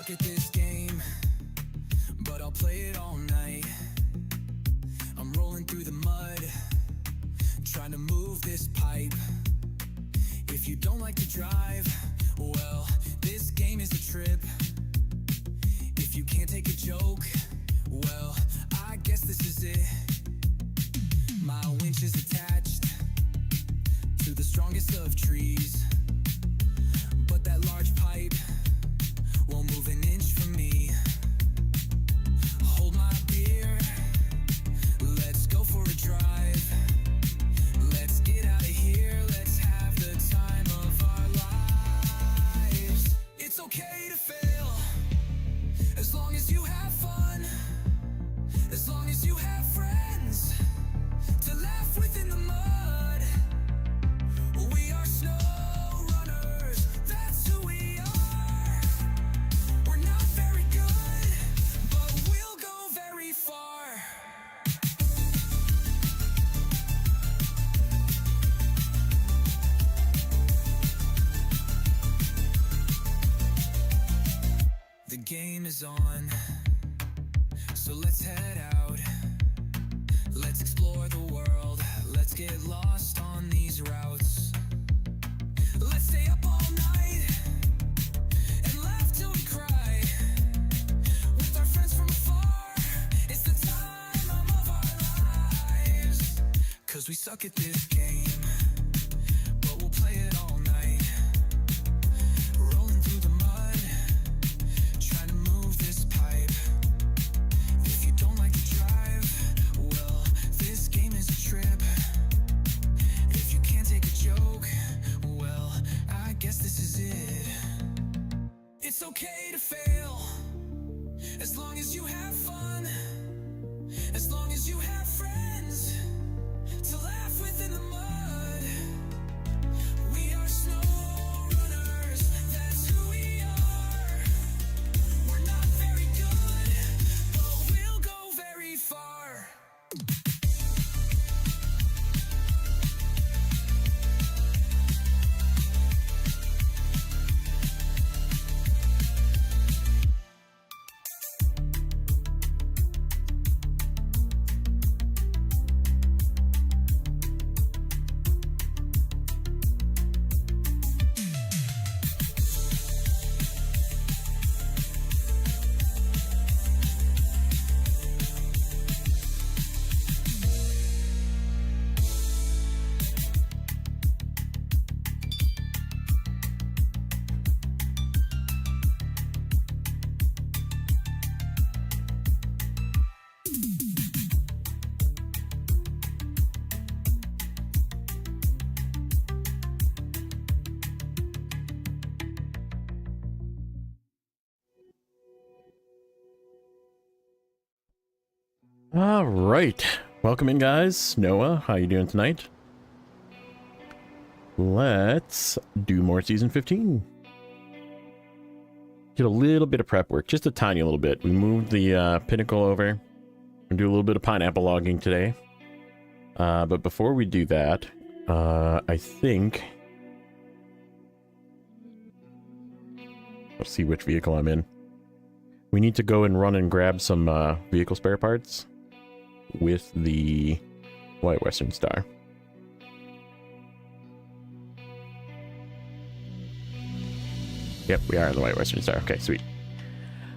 suck at this game, but I'll play it all night. I'm rolling through the mud, trying to move this pipe. If you don't like to drive, well, this game is a trip. If you can't take a joke, well, I guess this is it. My winch is attached to the strongest of trees, but that large pipe won't move an inch from me. Hold my beer, let's go for a drive. Let's get out of here, let's have the time of our lives. It's okay to fail, as long as you have fun, as long as you have friends to laugh with in the mud. We are Snowrunners, that's who we are. We're not very good, but we'll go very far. The game is on, so let's head out. Let's explore the world, let's get lost on these routes. Let's stay up all night and laugh till we cry. With our friends from afar, it's the time of our lives. 'Cause we suck at this game, but we'll play it all night. Rolling through the mud, trying to move this pipe. If you don't like to drive, well, this game is a trip. If you can't take a joke, well, I guess this is it. It's okay to fail, as long as you have fun, as long as you have friends to laugh with in the mud. We are Snowrunners, that's who we are. We're not very good, but we'll go very far. All right, welcome in, guys. Noah, how you doing tonight? Let's do more season 15. Did a little bit of prep work, just a tiny little bit. We moved the pinnacle over and do a little bit of pineapple logging today. But before we do that, I think let's see which vehicle I'm in. We need to go and run and grab some vehicle spare parts with the White Western Star. Yep, we are in the White Western Star. Okay, sweet.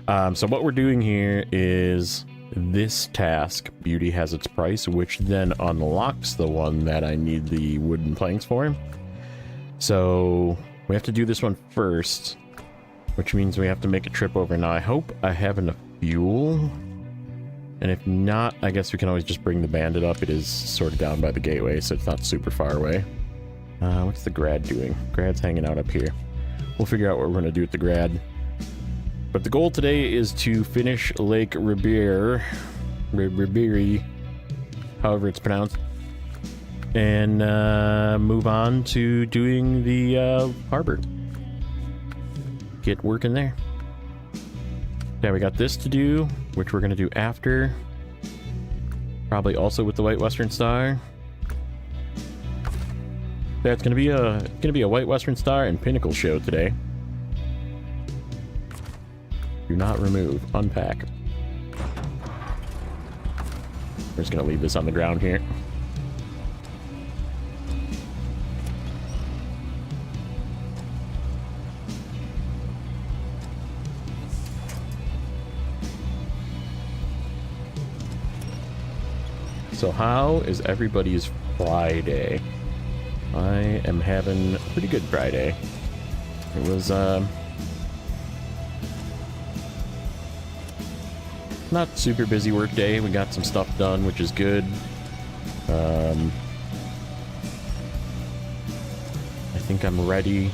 So what we're doing here is this task, Beauty Has Its Price, which then unlocks the one that I need the wooden planks for. So we have to do this one first, which means we have to make a trip over. Now, I hope I have enough fuel. And if not, I guess we can always just bring the bandit up. It is sort of down by the gateway, so it's not super far away. What's the grad doing? Grad's hanging out up here. We'll figure out what we're going to do with the grad. But the goal today is to finish Lake Reiri, however it's pronounced, and move on to doing the harbor. Get working there. Yeah, we got this to do, which we're going to do after. Probably also with the White Western Star. Yeah, it's going to be a White Western Star and Pinnacle show today. Do not remove. Unpack. We're just gonna leave this on the ground here. So how is everybody's Friday? I am having a pretty good Friday. It was not super busy work day. We got some stuff done, which is good. I think I'm ready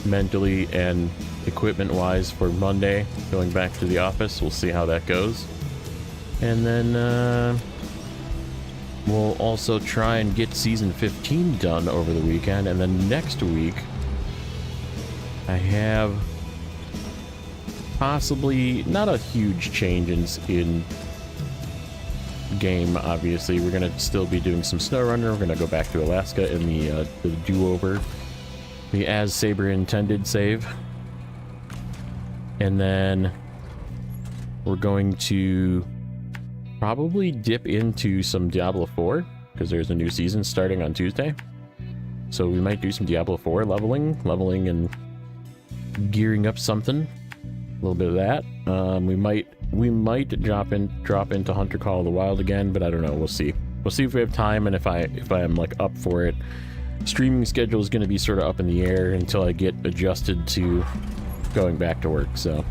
mentally and equipment wise for Monday, going back to the office. We'll see how that goes. And then we'll also try and get season 15 done over the weekend. And then next week I have possibly not a huge change in game. Obviously, we're gonna still be doing some Snowrunner. We're gonna go back to Alaska in the do-over, the as Saber intended save, and then we're going to probably dip into some Diablo 4 because there's a new season starting on Tuesday. So we might do some Diablo 4 leveling and gearing up something. A little bit of that. We might drop into Hunter Call of the Wild again, but I don't know. We'll see. We'll see if we have time and if I am like up for it. Streaming schedule is going to be sort of up in the air until I get adjusted to going back to work. So.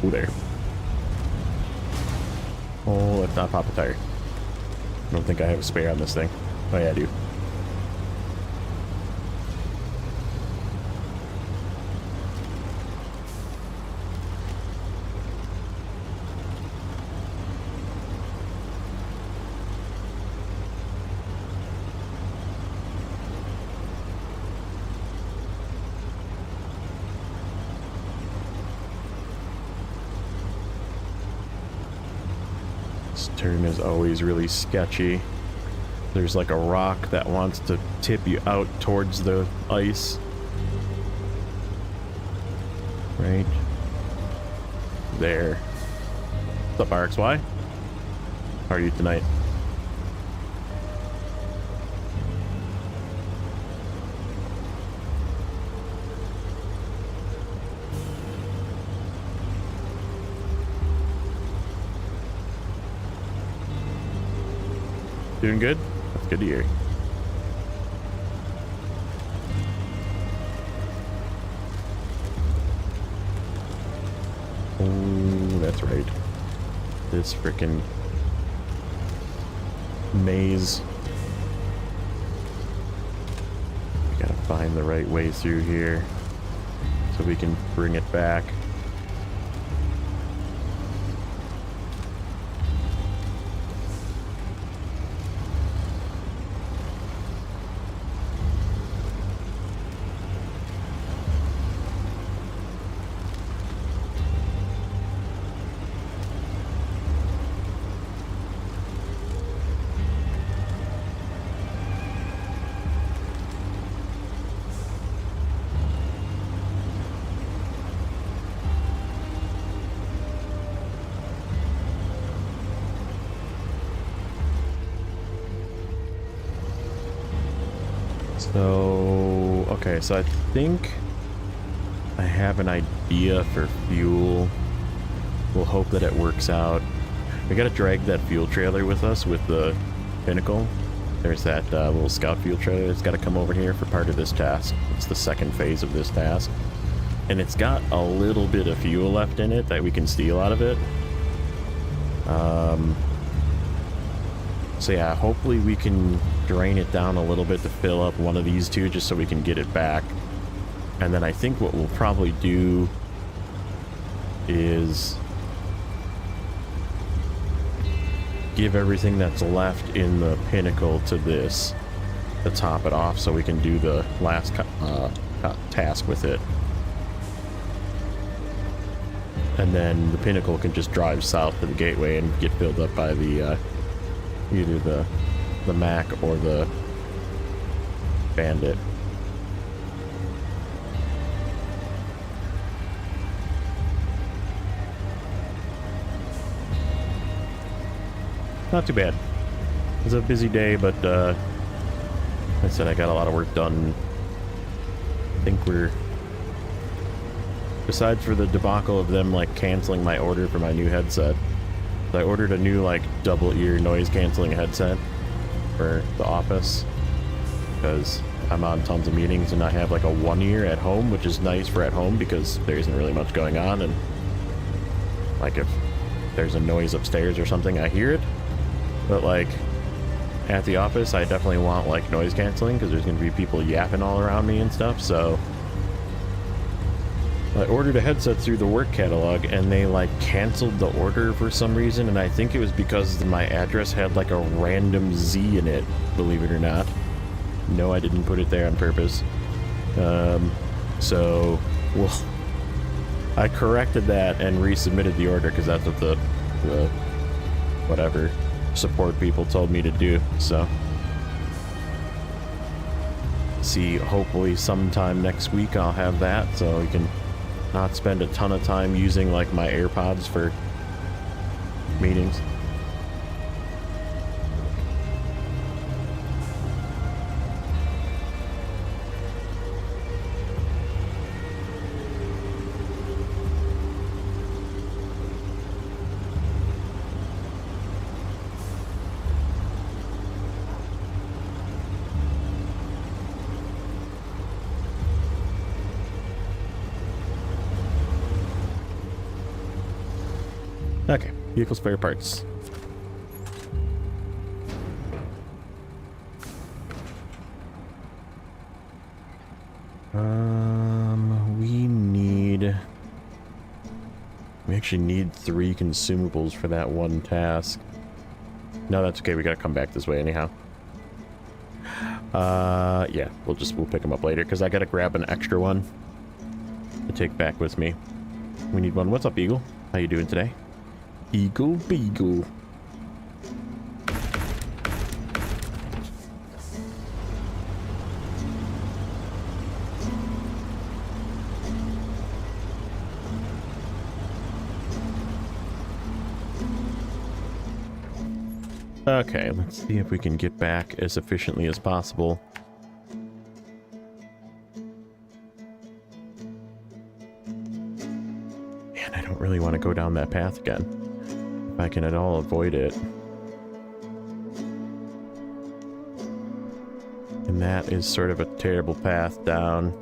Ooh, there. Oh, let's not pop a tire. I don't think I have a spare on this thing. Oh yeah, I do. This turn is always really sketchy. There's like a rock that wants to tip you out towards the ice. Right there. What's up, RXY? How are you tonight? Doing good? That's good to hear. Oh, that's right. This frickin' maze. We gotta find the right way through here so we can bring it back. So, okay, so I think I have an idea for fuel. We'll hope that it works out. We gotta drag that fuel trailer with us with the Pinnacle. There's that little scout fuel trailer that's gotta come over here for part of this task. It's the second phase of this task. And it's got a little bit of fuel left in it that we can steal out of it. So yeah, hopefully we can drain it down a little bit to fill up one of these two just so we can get it back. And then I think what we'll probably do is give everything that's left in the pinnacle to this to top it off so we can do the last task with it. And then the pinnacle can just drive south to the gateway and get filled up by the either the Mac or the Bandit. Not too bad. It was a busy day, but like I said, I got a lot of work done. I think we're, besides for the debacle of them like canceling my order for my new headset, I ordered a new like double ear noise canceling headset for the office because I'm on tons of meetings and I have like a one ear at home, which is nice for at home because there isn't really much going on, and like if there's a noise upstairs or something, I hear it. But like at the office, I definitely want like noise canceling because there's going to be people yapping all around me and stuff. So I ordered a headset through the work catalog and they like canceled the order for some reason, and I think it was because my address had like a random Z in it, believe it or not. No, I didn't put it there on purpose. So well, I corrected that and resubmitted the order because that's what the whatever support people told me to do. So see, hopefully sometime next week I'll have that so we can not spend a ton of time using like my AirPods for meetings. Okay, vehicle spare parts. We actually need 3 consumables for that one task. No, that's okay. We gotta come back this way anyhow. Yeah, we'll pick them up later because I gotta grab an extra one to take back with me. We need one. What's up, Eagle? How you doing today? Eagle Beagle. Okay, let's see if we can get back as efficiently as possible. Man, I don't really want to go down that path again. If I can at all avoid it. And that is sort of a terrible path down.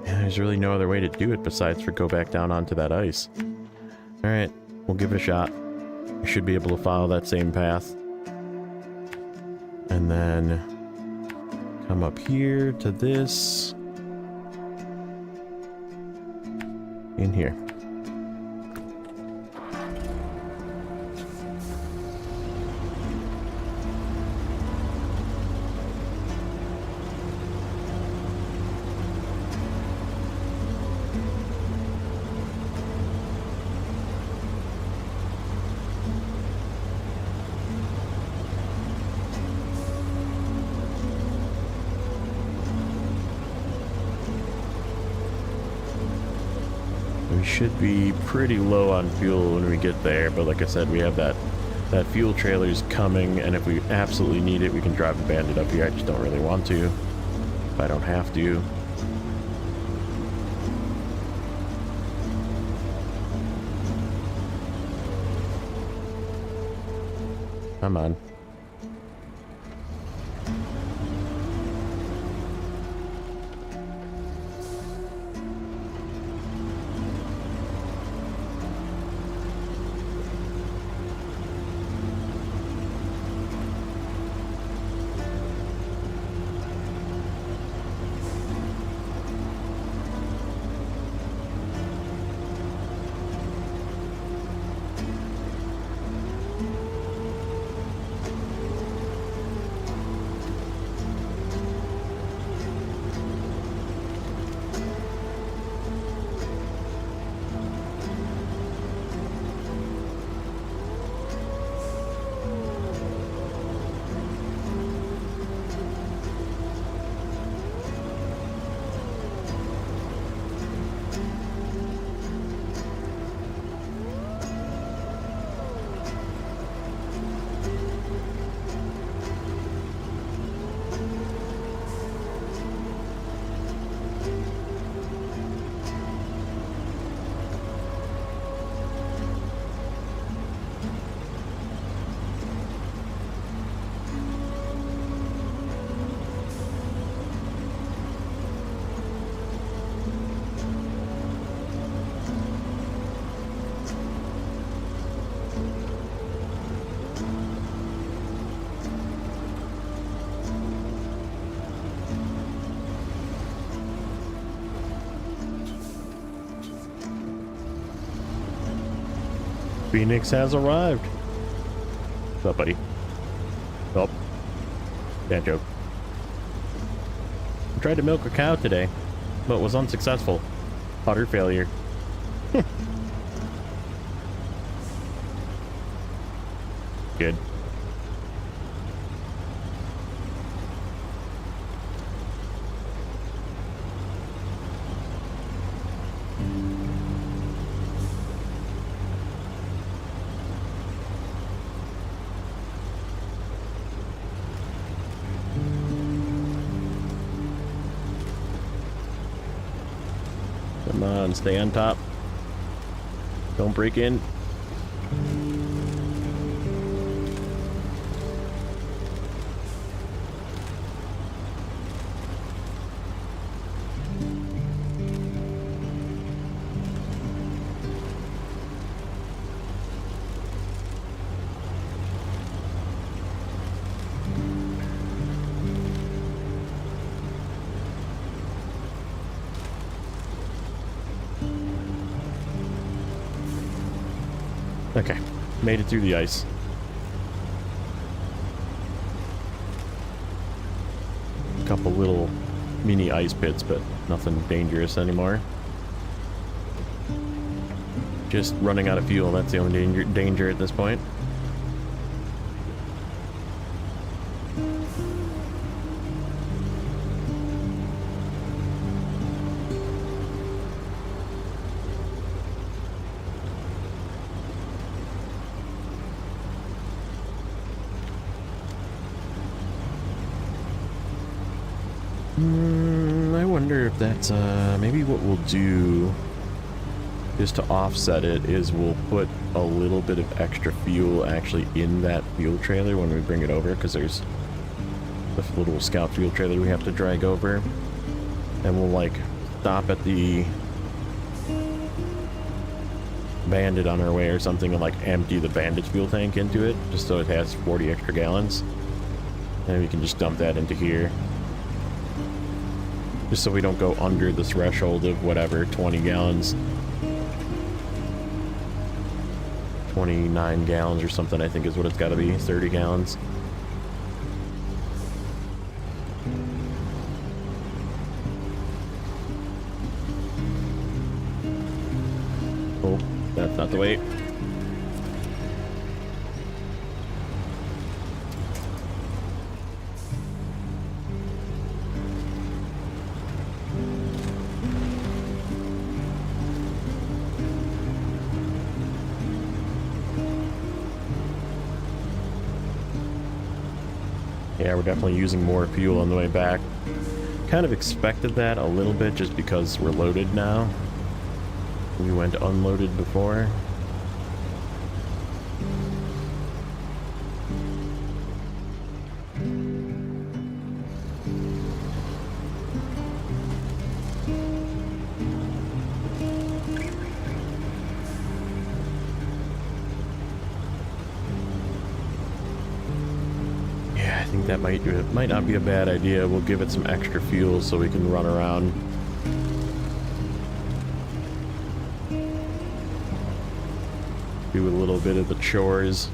There's really no other way to do it besides for go back down onto that ice. Alright, we'll give it a shot. We should be able to follow that same path. And then come up here to this. In here. We should be pretty low on fuel when we get there, but like I said, we have that fuel trailer's coming, and if we absolutely need it, we can drive the Bandit up here. I just don't really want to, if I don't have to. Come on. Phoenix has arrived. What's up, buddy? Oh. Bad joke. I tried to milk a cow today, but was unsuccessful. Utter failure. Good. Come on, stay on top. Don't break in. Okay, made it through the ice. A couple little mini ice pits, but nothing dangerous anymore. Just running out of fuel, that's the only danger at this point. I wonder if that's, maybe what we'll do is to offset it is we'll put a little bit of extra fuel actually in that fuel trailer when we bring it over, because there's the little scout fuel trailer we have to drag over, and we'll like stop at the Bandit on our way or something and like empty the Bandit's fuel tank into it just so it has 40 extra gallons, and we can just dump that into here. Just so we don't go under the threshold of whatever, 20 gallons. 29 gallons or something, I think is what it's got to be. 30 gallons. Oh, that's not the way. Yeah, we're definitely using more fuel on the way back. Kind of expected that a little bit just because we're loaded now. We went unloaded before. I think that might not be a bad idea. We'll give it some extra fuel so we can run around. Do a little bit of the chores.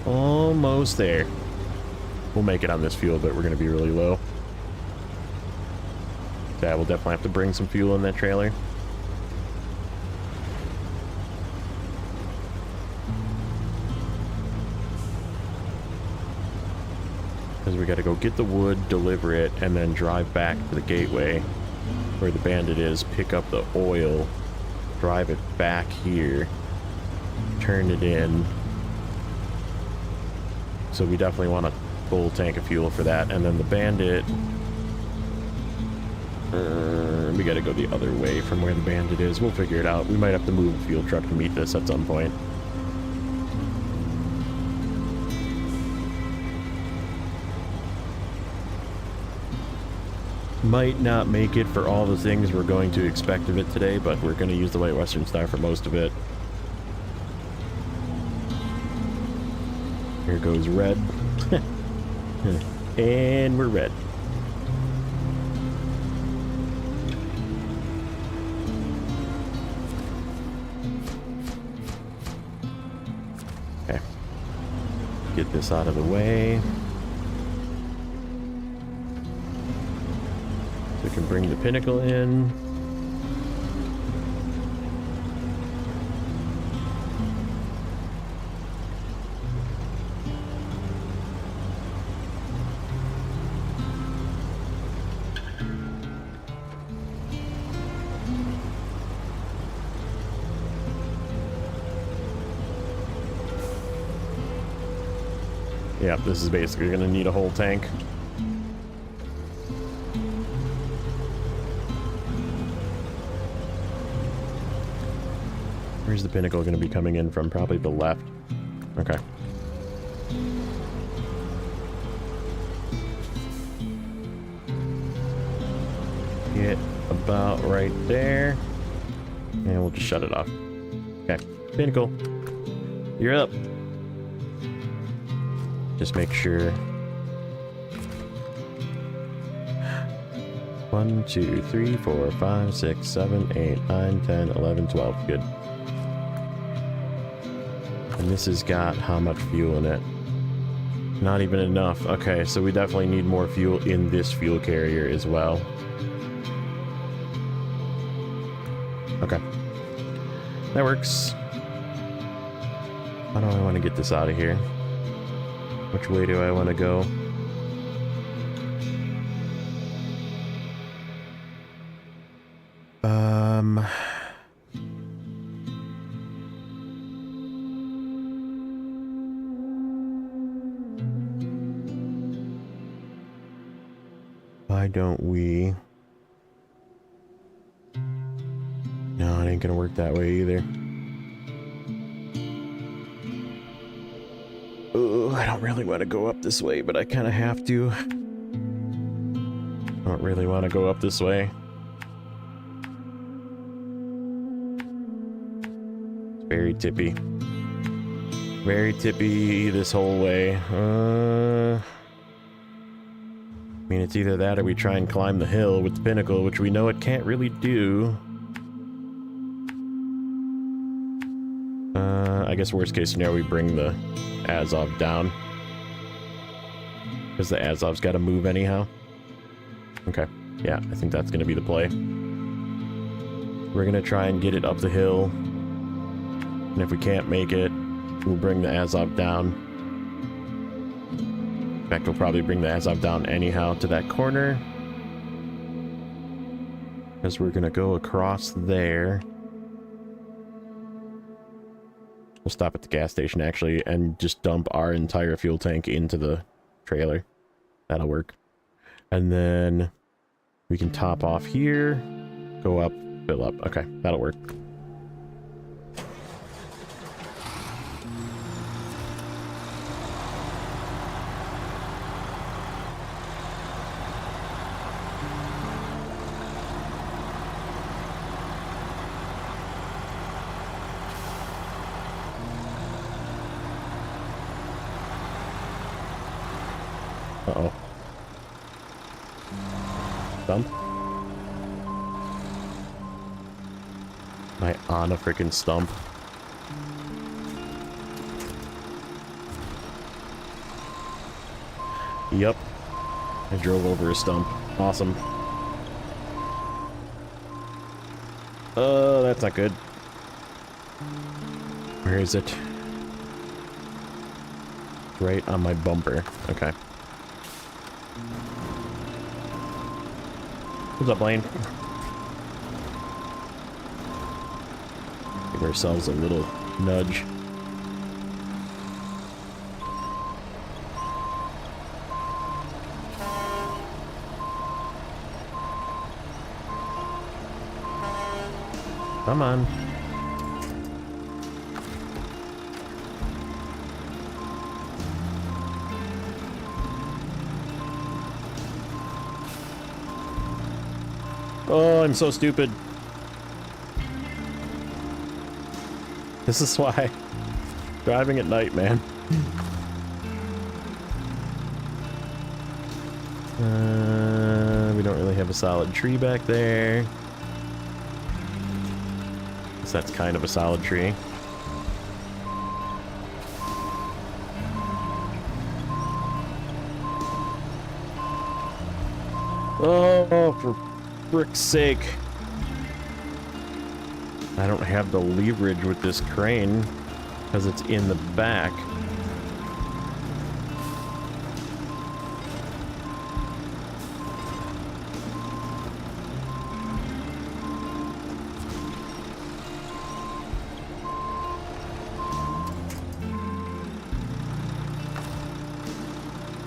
Almost there. We'll make it on this fuel, but we're going to be really low. Yeah, we'll definitely have to bring some fuel in that trailer. Because we got to go get the wood, deliver it, and then drive back to the gateway where the bandit is, pick up the oil, drive it back here, turn it in. So we definitely want a full tank of fuel for that. And then the bandit, we gotta go the other way from where the bandit is. We'll figure it out. We might have to move a fuel truck to meet this at some point. Might not make it for all the things we're going to expect of it today, but we're going to use the White Western Star for most of it. Here goes red. And we're red. Okay. Get this out of the way. So we can bring the pinnacle in. Yeah, this is basically going to need a whole tank. Where's the pinnacle going to be coming in from? Probably the left. Okay. Get about right there. And we'll just shut it off. Okay. Pinnacle. You're up. Just make sure. 1, 2, 3, 4, 5, 6, 7, 8, 9, 10, 11, 12. Good. And this has got how much fuel in it? Not even enough. Okay, so we definitely need more fuel in this fuel carrier as well. Okay. That works. How do I want to get this out of here? Which way do I want to go? Why don't we? No, it ain't gonna work that way either. I don't really want to go up this way, but I kind of have to. I don't really want to go up this way. It's very tippy. Very tippy this whole way. I mean, it's either that or we try and climb the hill with the pinnacle, which we know it can't really do. I guess worst case scenario, we bring the Azov down. Because the Azov's got to move anyhow. Okay. Yeah, I think that's going to be the play. We're going to try and get it up the hill. And if we can't make it, we'll bring the Azov down. In fact, we'll probably bring the Azov down anyhow to that corner. Because we're going to go across there. We'll stop at the gas station, actually, and just dump our entire fuel tank into the trailer. That'll work. And then we can top off here, go up, fill up. Okay, that'll work. Uh-oh. Stump? Am I on a freaking stump? Yep. I drove over a stump. Awesome. That's not good. Where is it? Right on my bumper. Okay. What's up, Lane? Give ourselves a little nudge. Come on. Oh, I'm so stupid. This is why driving at night, man. We don't really have a solid tree back there. Guess that's kind of a solid tree. Oh, for frick's sake. I don't have the leverage with this crane because it's in the back.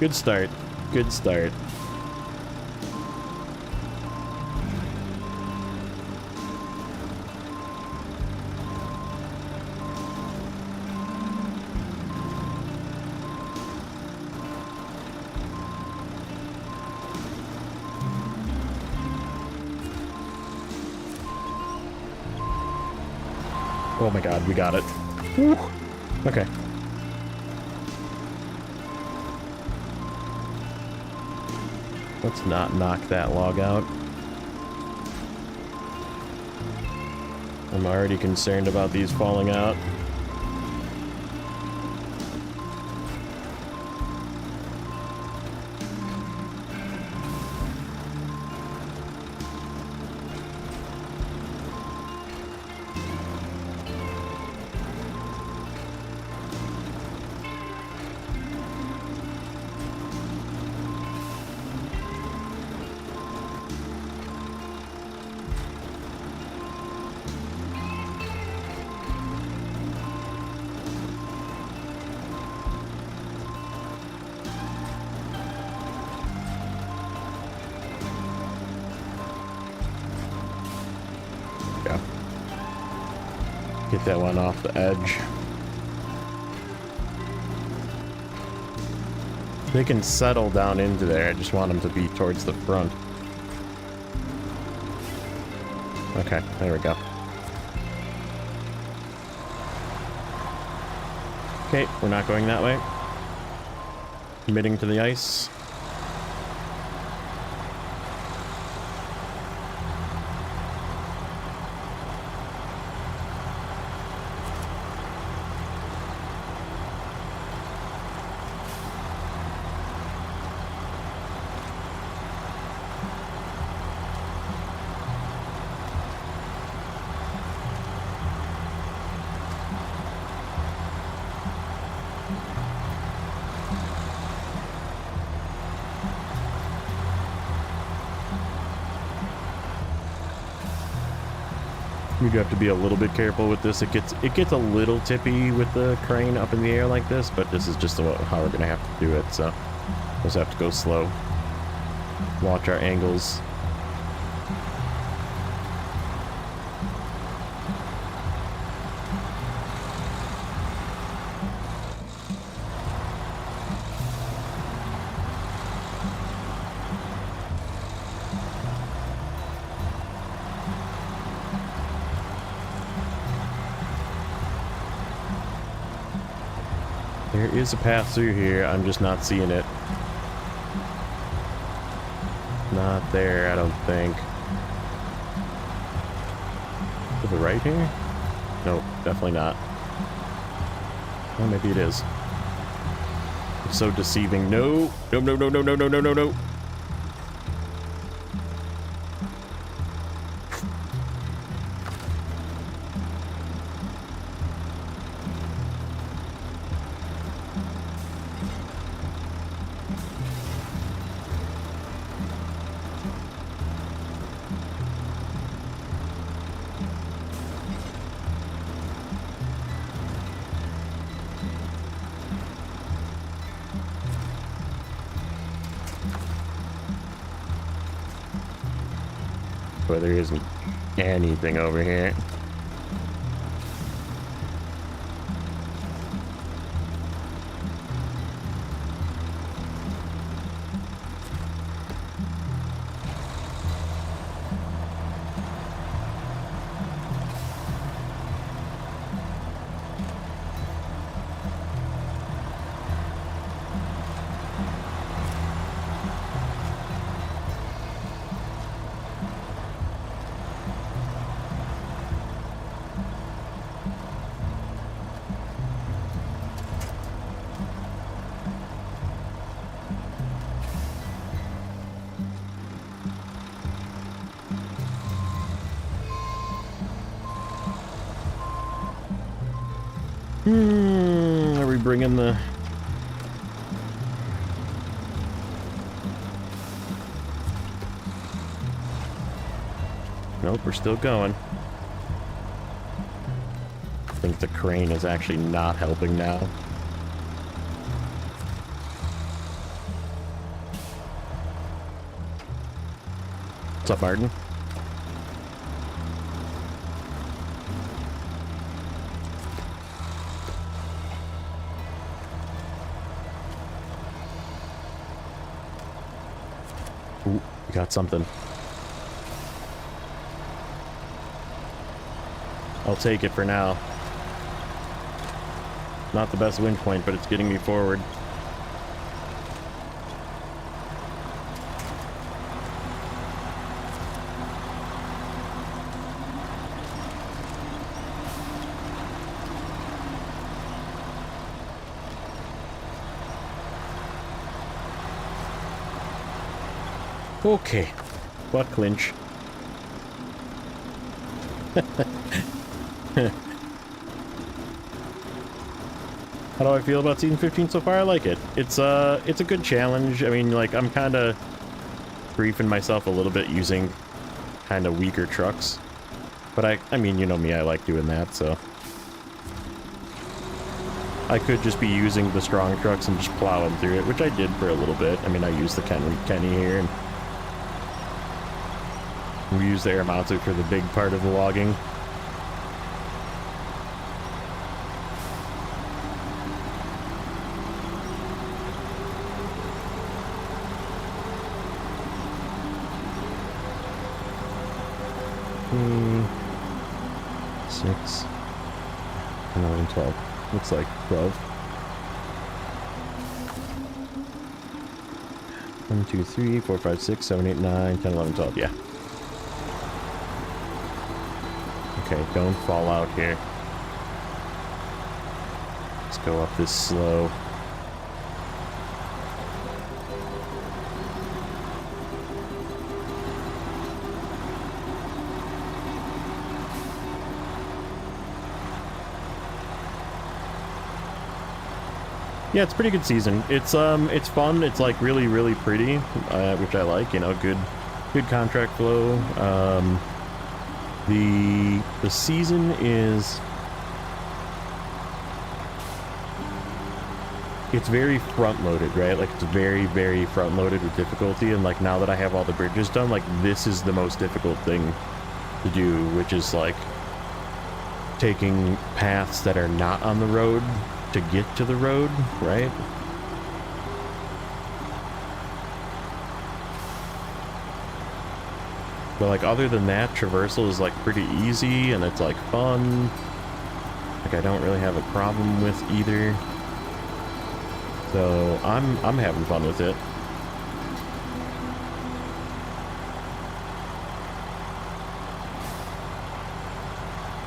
Good start. Good start. Oh my god, we got it. Woo. Okay. Let's not knock that log out. I'm already concerned about these falling out. Get that one off the edge. They can settle down into there. I just want them to be towards the front. Okay, there we go. Okay, we're not going that way. Committing to the ice. You do have to be a little bit careful with this. It gets a little tippy with the crane up in the air like this, but this is just how we're gonna have to do it. So we'll just have to go slow. Watch our angles. There is a path through here, I'm just not seeing it. Not there, I don't think. To the right here? Nope, definitely not. Well, maybe it is. It's so deceiving. No! No, no, no, no, no, no, no, no, no! But there isn't anything over here. Are we bringing the... Nope, we're still going. I think the crane is actually not helping now. What's up, Martin? Ooh, we got something. I'll take it for now. Not the best wind point, but it's getting me forward. Okay, butt clinch. How do I feel about season 15 so far? I like it. It's a good challenge. I mean, like, I'm kind of briefing myself a little bit using kind of weaker trucks, but I mean, you know me, I like doing that. So I could just be using the strong trucks and just plowing through it, which I did for a little bit. I mean, I used the Kenny here, and we used the Airmatsu for the big part of the logging. Six, 11, 12. Looks like 12. 1, 2, 3, 4, 5, 6, 7, 8, 9, 10, 11, 12. Yeah. Okay, don't fall out here. Let's go up this slow. Yeah, it's a pretty good season. It's fun. It's like really, really pretty, which I like. You know, good contract flow. The season is... It's very front-loaded, right? Like, it's very, very front-loaded with difficulty, and, like, now that I have all the bridges done, like, this is the most difficult thing to do, which is, like, taking paths that are not on the road to get to the road, right? But, like, other than that, traversal is, like, pretty easy, and it's, like, fun. Like, I don't really have a problem with either. So I'm having fun with it.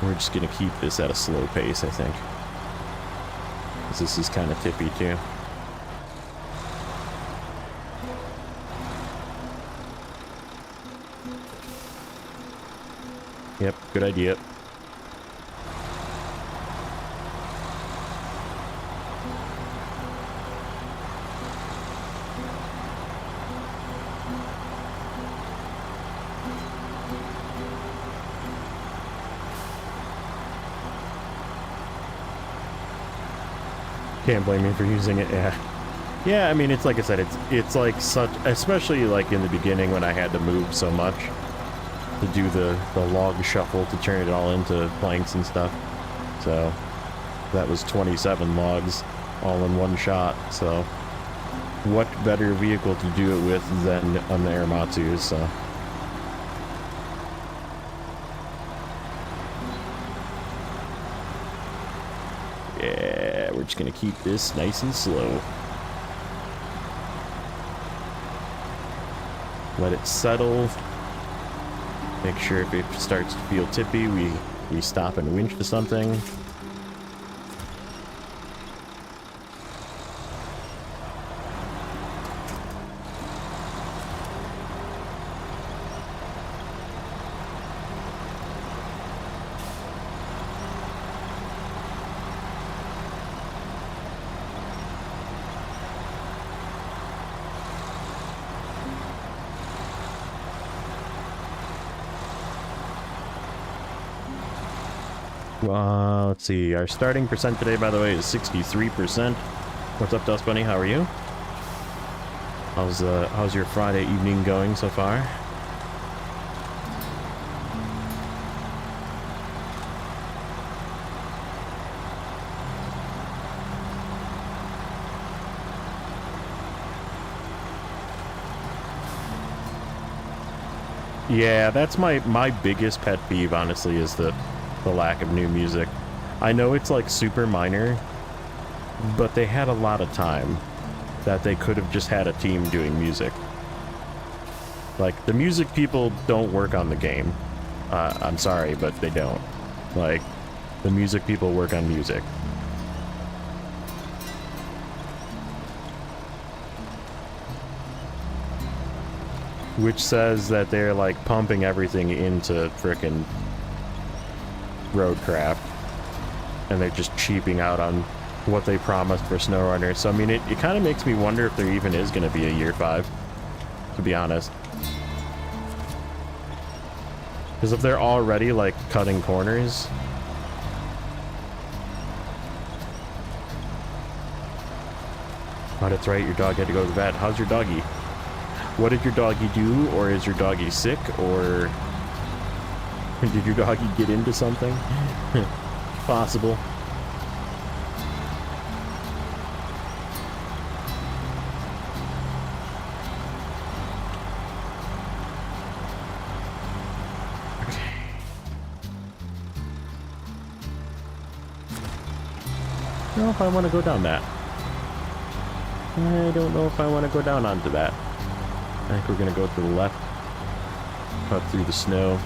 We're just gonna keep this at a slow pace, I think, because this is kind of tippy too. Yep, good idea. Can't blame me for using it. Yeah, I mean, it's like I said, it's like such, especially like in the beginning when I had to move so much to do the log shuffle to turn it all into planks and stuff. So that was 27 logs all in one shot. So what better vehicle to do it with than an Aeromatsu? So yeah, we're just gonna keep this nice and slow. Let it settle. Make sure if it starts to feel tippy, we stop and winch to something. Let's see. Our starting percent today, by the way, is 63%. What's up, Dust Bunny? How are you? How's your Friday evening going so far? Yeah, that's my biggest pet peeve, honestly, is the lack of new music. I know it's like super minor, but they had a lot of time that they could have just had a team doing music. Like, the music people don't work on the game. I'm sorry, but they don't. Like, the music people work on music. Which says that they're like pumping everything into frickin' Roadcraft, and they're just cheaping out on what they promised for Snowrunner. So I mean, it kind of makes me wonder if there even is going to be a year 5, to be honest. Because if they're already like cutting corners, oh, that's right, your dog had to go to the vet. How's your doggy? What did your doggy do? Or is your doggy sick? Or did your doggy get into something? Possible. I don't know if I want to go down that. I don't know if I want to go down onto that. I think we're going to go to the left. Cut through the snow.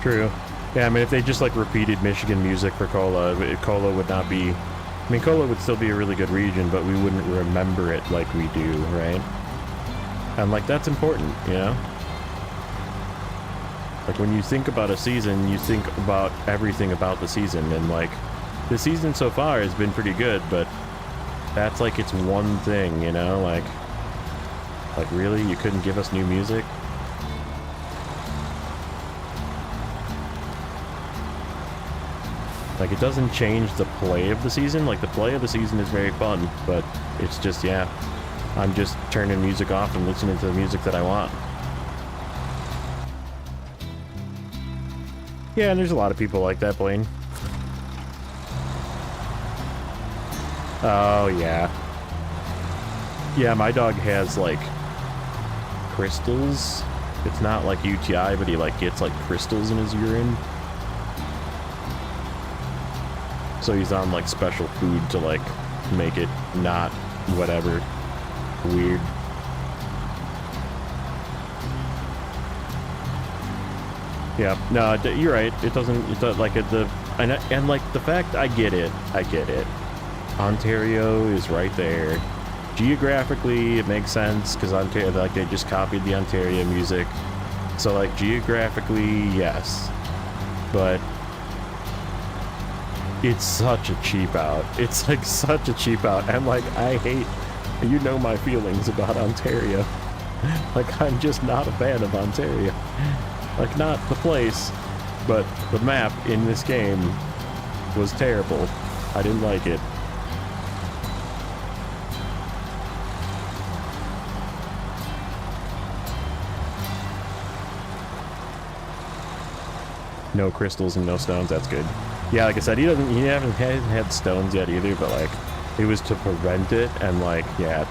True. Yeah, I mean, if they just, like, repeated Michigan music for Kola, Kola would not be... I mean, Kola would still be a really good region, but we wouldn't remember it like we do, right? And, like, that's important, you know? Like, when you think about a season, you think about everything about the season, and, like, the season so far has been pretty good, but that's, like, it's one thing, you know? Like, Like, really? You couldn't give us new music? Like, it doesn't change the play of the season. Like, the play of the season is very fun, but it's just, yeah, I'm just turning music off and listening to the music that I want. Yeah, and there's a lot of people like that, Blaine. Oh, yeah. Yeah, my dog has, like, crystals. It's not like UTI, but he, like, gets, like, crystals in his urine. So he's on, like, special food to, like, make it not whatever. Weird. Yeah, no, you're right. It doesn't like, and like, the fact, I get it. Ontario is right there. Geographically, it makes sense, because Ontario, like, they just copied the Ontario music. So, like, geographically, yes. But it's such a cheap out. It's, like, such a cheap out. And, like, I hate, you know my feelings about Ontario. Like, I'm just not a fan of Ontario. Like, not the place, but the map in this game was terrible. I didn't like it. No crystals and no stones, that's good. Yeah, like I said, he hasn't had stones yet either, but like, it was to prevent it, and like, yeah,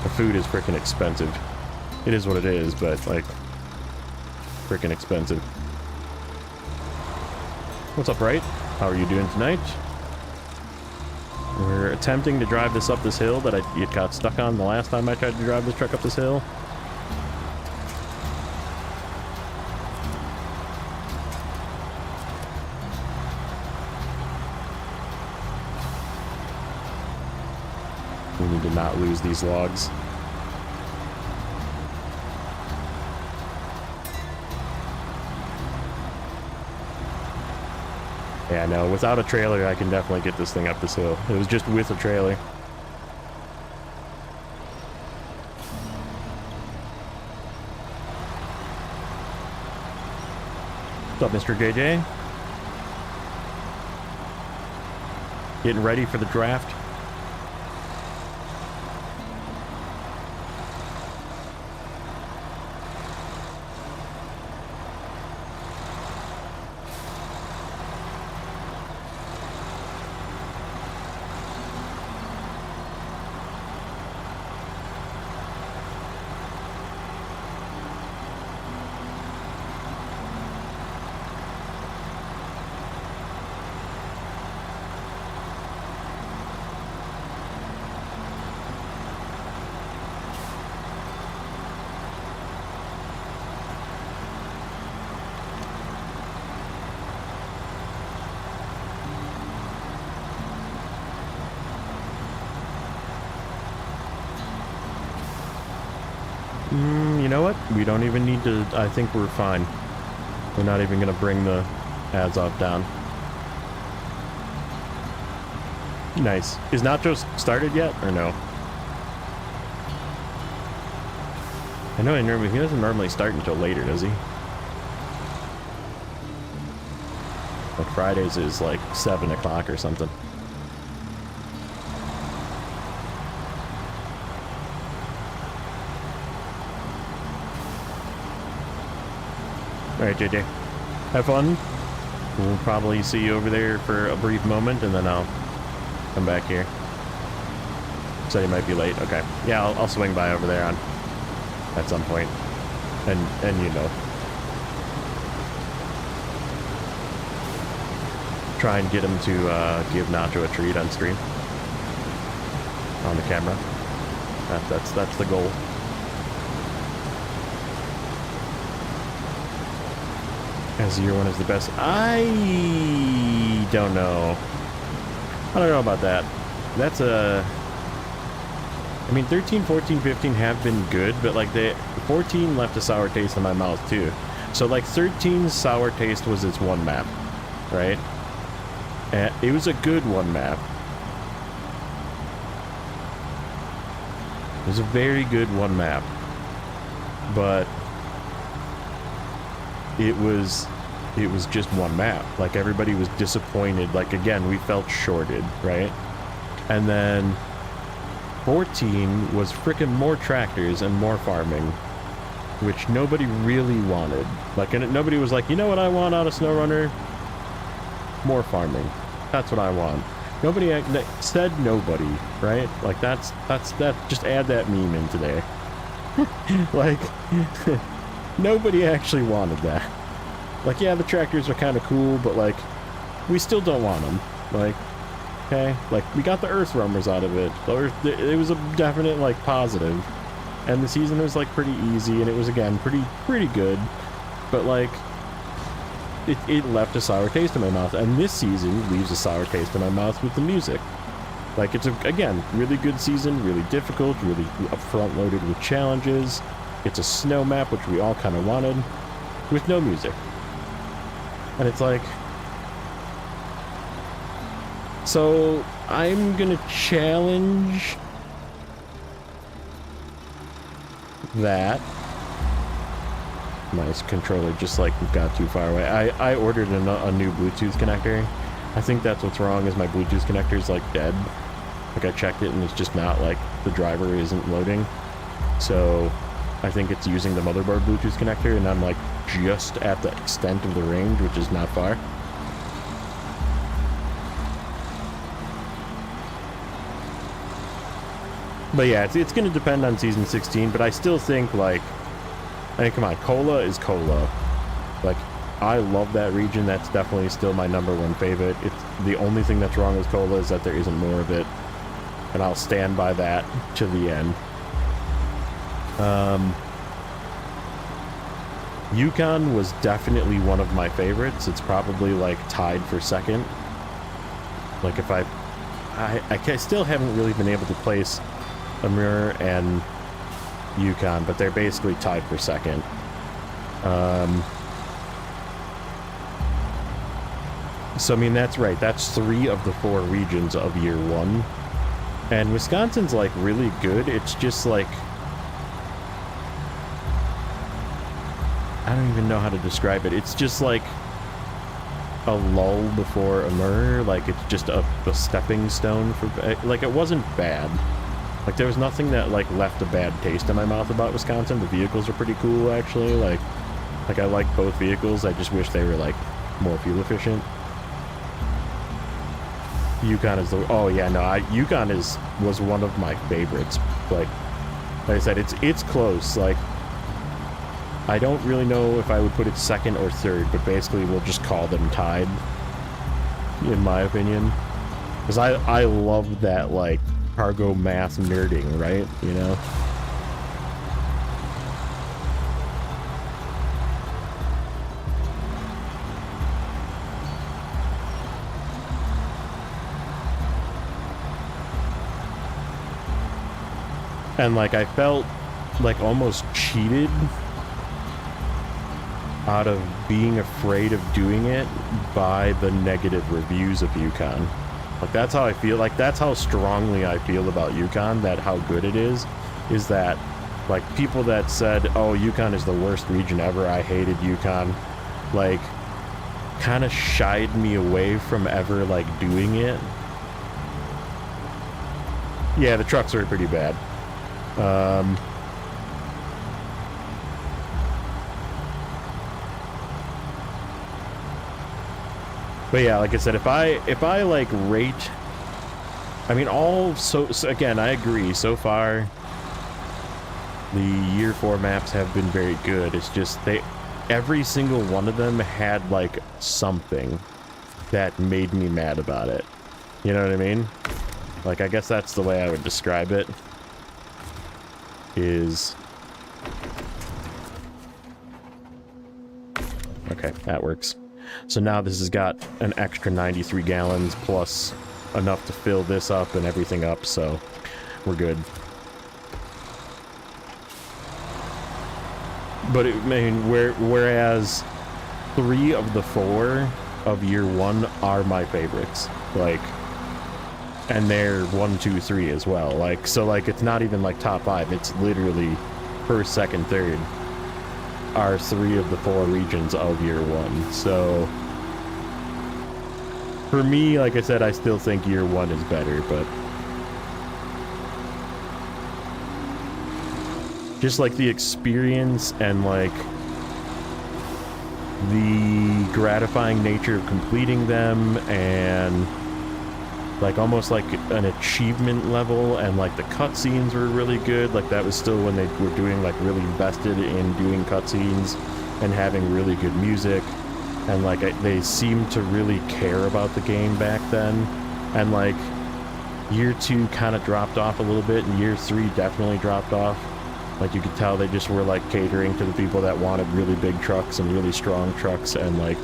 the food is freaking expensive. It is what it is, but like, freaking expensive. What's up, Right? How are you doing tonight? We're attempting to drive this up this hill that it got stuck on the last time I tried to drive this truck up this hill. We need to not lose these logs. Yeah, no, without a trailer, I can definitely get this thing up this hill. It was just with a trailer. What's up, Mr. JJ? Getting ready for the draft? You know what? We don't even need to. I think we're fine. We're not even going to bring the Azov down. Nice. Is Nachos started yet, or no? I know he doesn't normally start until later, does he? Like Fridays is like 7 o'clock or something. Alright, JJ. Have fun. We'll probably see you over there for a brief moment, and then I'll come back here. So you might be late. Okay. Yeah, I'll swing by over there at some point. And you know. Try and get him to give Nacho a treat on stream. On the camera. That's the goal. As year one is the best. I don't know. I don't know about that. That's a... I mean, 13, 14, 15 have been good, but like 14 left a sour taste in my mouth too. So like 13's sour taste was its one map, right? And it was a good one map. It was a very good one map. but it was just one map. Like, everybody was disappointed. Like, again, we felt shorted, right? And then 14 was freaking more tractors and more farming, which nobody really wanted. Like, and nobody was like, you know what I want out of Snowrunner? More farming. That's what I want. Nobody said nobody, right? Like, that's that. Just add that meme in today. Like, nobody actually wanted that. Like, yeah, the tractors are kind of cool, but like, we still don't want them. Like, okay, like, we got the earth roamers out of it. It was a definite like positive, and the season was like pretty easy, and it was again pretty good, but like, it left a sour taste in my mouth, and this season leaves a sour taste in my mouth with the music. Like, it's again, really good season, really difficult, really front loaded with challenges. It's a snow map, which we all kind of wanted, with no music. And it's like, so I'm gonna challenge that. My controller just like got too far away. I ordered a new Bluetooth connector. I think that's what's wrong, is my Bluetooth connector is like dead. Like, I checked it and it's just not, like, the driver isn't loading. So I think it's using the motherboard Bluetooth connector, and I'm like just at the extent of the range, which is not far. But yeah, it's going to depend on season 16, but I still think, like, I mean, come on, Cola is Cola. Like, I love that region. That's definitely still my #1 favorite. It's the only thing that's wrong with Cola is that there isn't more of it, and I'll stand by that to the end. Yukon was definitely one of my favorites. It's probably like tied for second. Like, if I still haven't really been able to place Amur and Yukon, but they're basically tied for second. So I mean, that's right, that's 3 of the 4 regions of year 1, and Wisconsin's like really good. It's just like, I don't even know how to describe it. It's just like a lull before Amur. Like, it's just a stepping stone for, like, it wasn't bad. Like, there was nothing that, like, left a bad taste in my mouth about Wisconsin. The vehicles are pretty cool, actually. Like I like both vehicles. I just wish they were, like, more fuel efficient. Yukon is the... Oh, yeah, no, Yukon was one of my favorites. Like I said, it's close. Like, I don't really know if I would put it second or third, but basically we'll just call them tied, in my opinion. Because I love that, like, cargo math nerding, right? You know? And, like, I felt, like, almost cheated out of being afraid of doing it by the negative reviews of Yukon. Like, that's how I feel. Like, that's how strongly I feel about Yukon, that how good it is that, like, people that said, oh, Yukon is the worst region ever, I hated Yukon, like, kind of shied me away from ever, like, doing it. Yeah, the trucks are pretty bad. But yeah, like I said, if I like rate, I mean, so again, I agree, so far the year 4 maps have been very good. It's just every single one of them had like something that made me mad about it. You know what I mean? Like, I guess that's the way I would describe it. Is... Okay, that works. So now this has got an extra 93 gallons plus enough to fill this up and everything up, so we're good. But I mean, whereas 3 of the 4 of year 1 are my favorites, like, and they're 1, 2, 3 as well. Like, so like, it's not even like top 5. It's literally first, second, third. are 3 of the 4 regions of year 1. So for me, like I said, I still think year 1 is better, but just like the experience and like the gratifying nature of completing them, and like almost like an achievement level, and like the cutscenes were really good. Like that was still when they were doing like really invested in doing cutscenes and having really good music, and like they seemed to really care about the game back then. And like year 2 kind of dropped off a little bit, and year 3 definitely dropped off. Like you could tell they just were like catering to the people that wanted really big trucks and really strong trucks, and like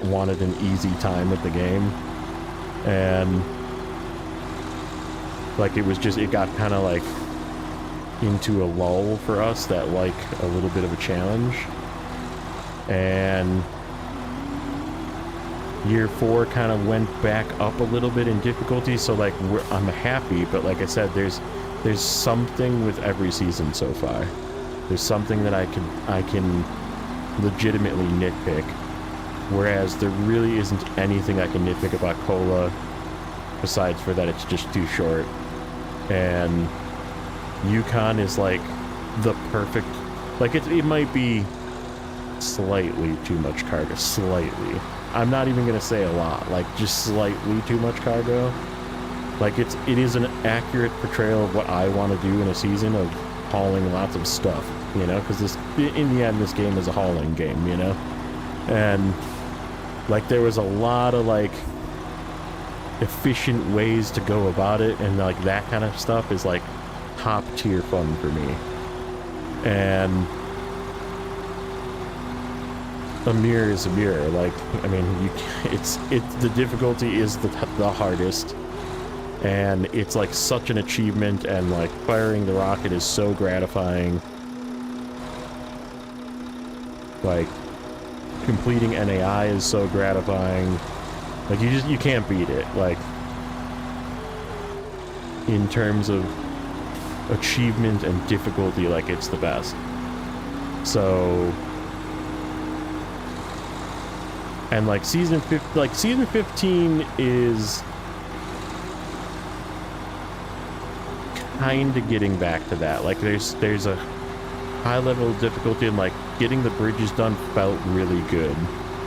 wanted an easy time with the game. And like it got kind of like into a lull for us that like a little bit of a challenge. And year 4 kind of went back up a little bit in difficulty, so like I'm happy, but like I said, there's something with every season so far. There's something that I can legitimately nitpick, whereas there really isn't anything I can nitpick about Cola besides for that it's just too short. And Yukon is like the perfect, like it might be slightly too much cargo, slightly. I'm not even gonna say a lot, like just slightly too much cargo. Like it is an accurate portrayal of what I want to do in a season of hauling lots of stuff, you know, because in the end this game is a hauling game, you know. And like there was a lot of like efficient ways to go about it, and like that kind of stuff is like top tier fun for me. And a mirror is a mirror. Like I mean, it's the difficulty is the hardest. And it's like such an achievement, and like firing the rocket is so gratifying. Like completing NAI is so gratifying. Like you can't beat it. Like in terms of achievement and difficulty, like it's the best. So and like season 15 is kind of getting back to that. Like there's a high level of difficulty, and like getting the bridges done felt really good,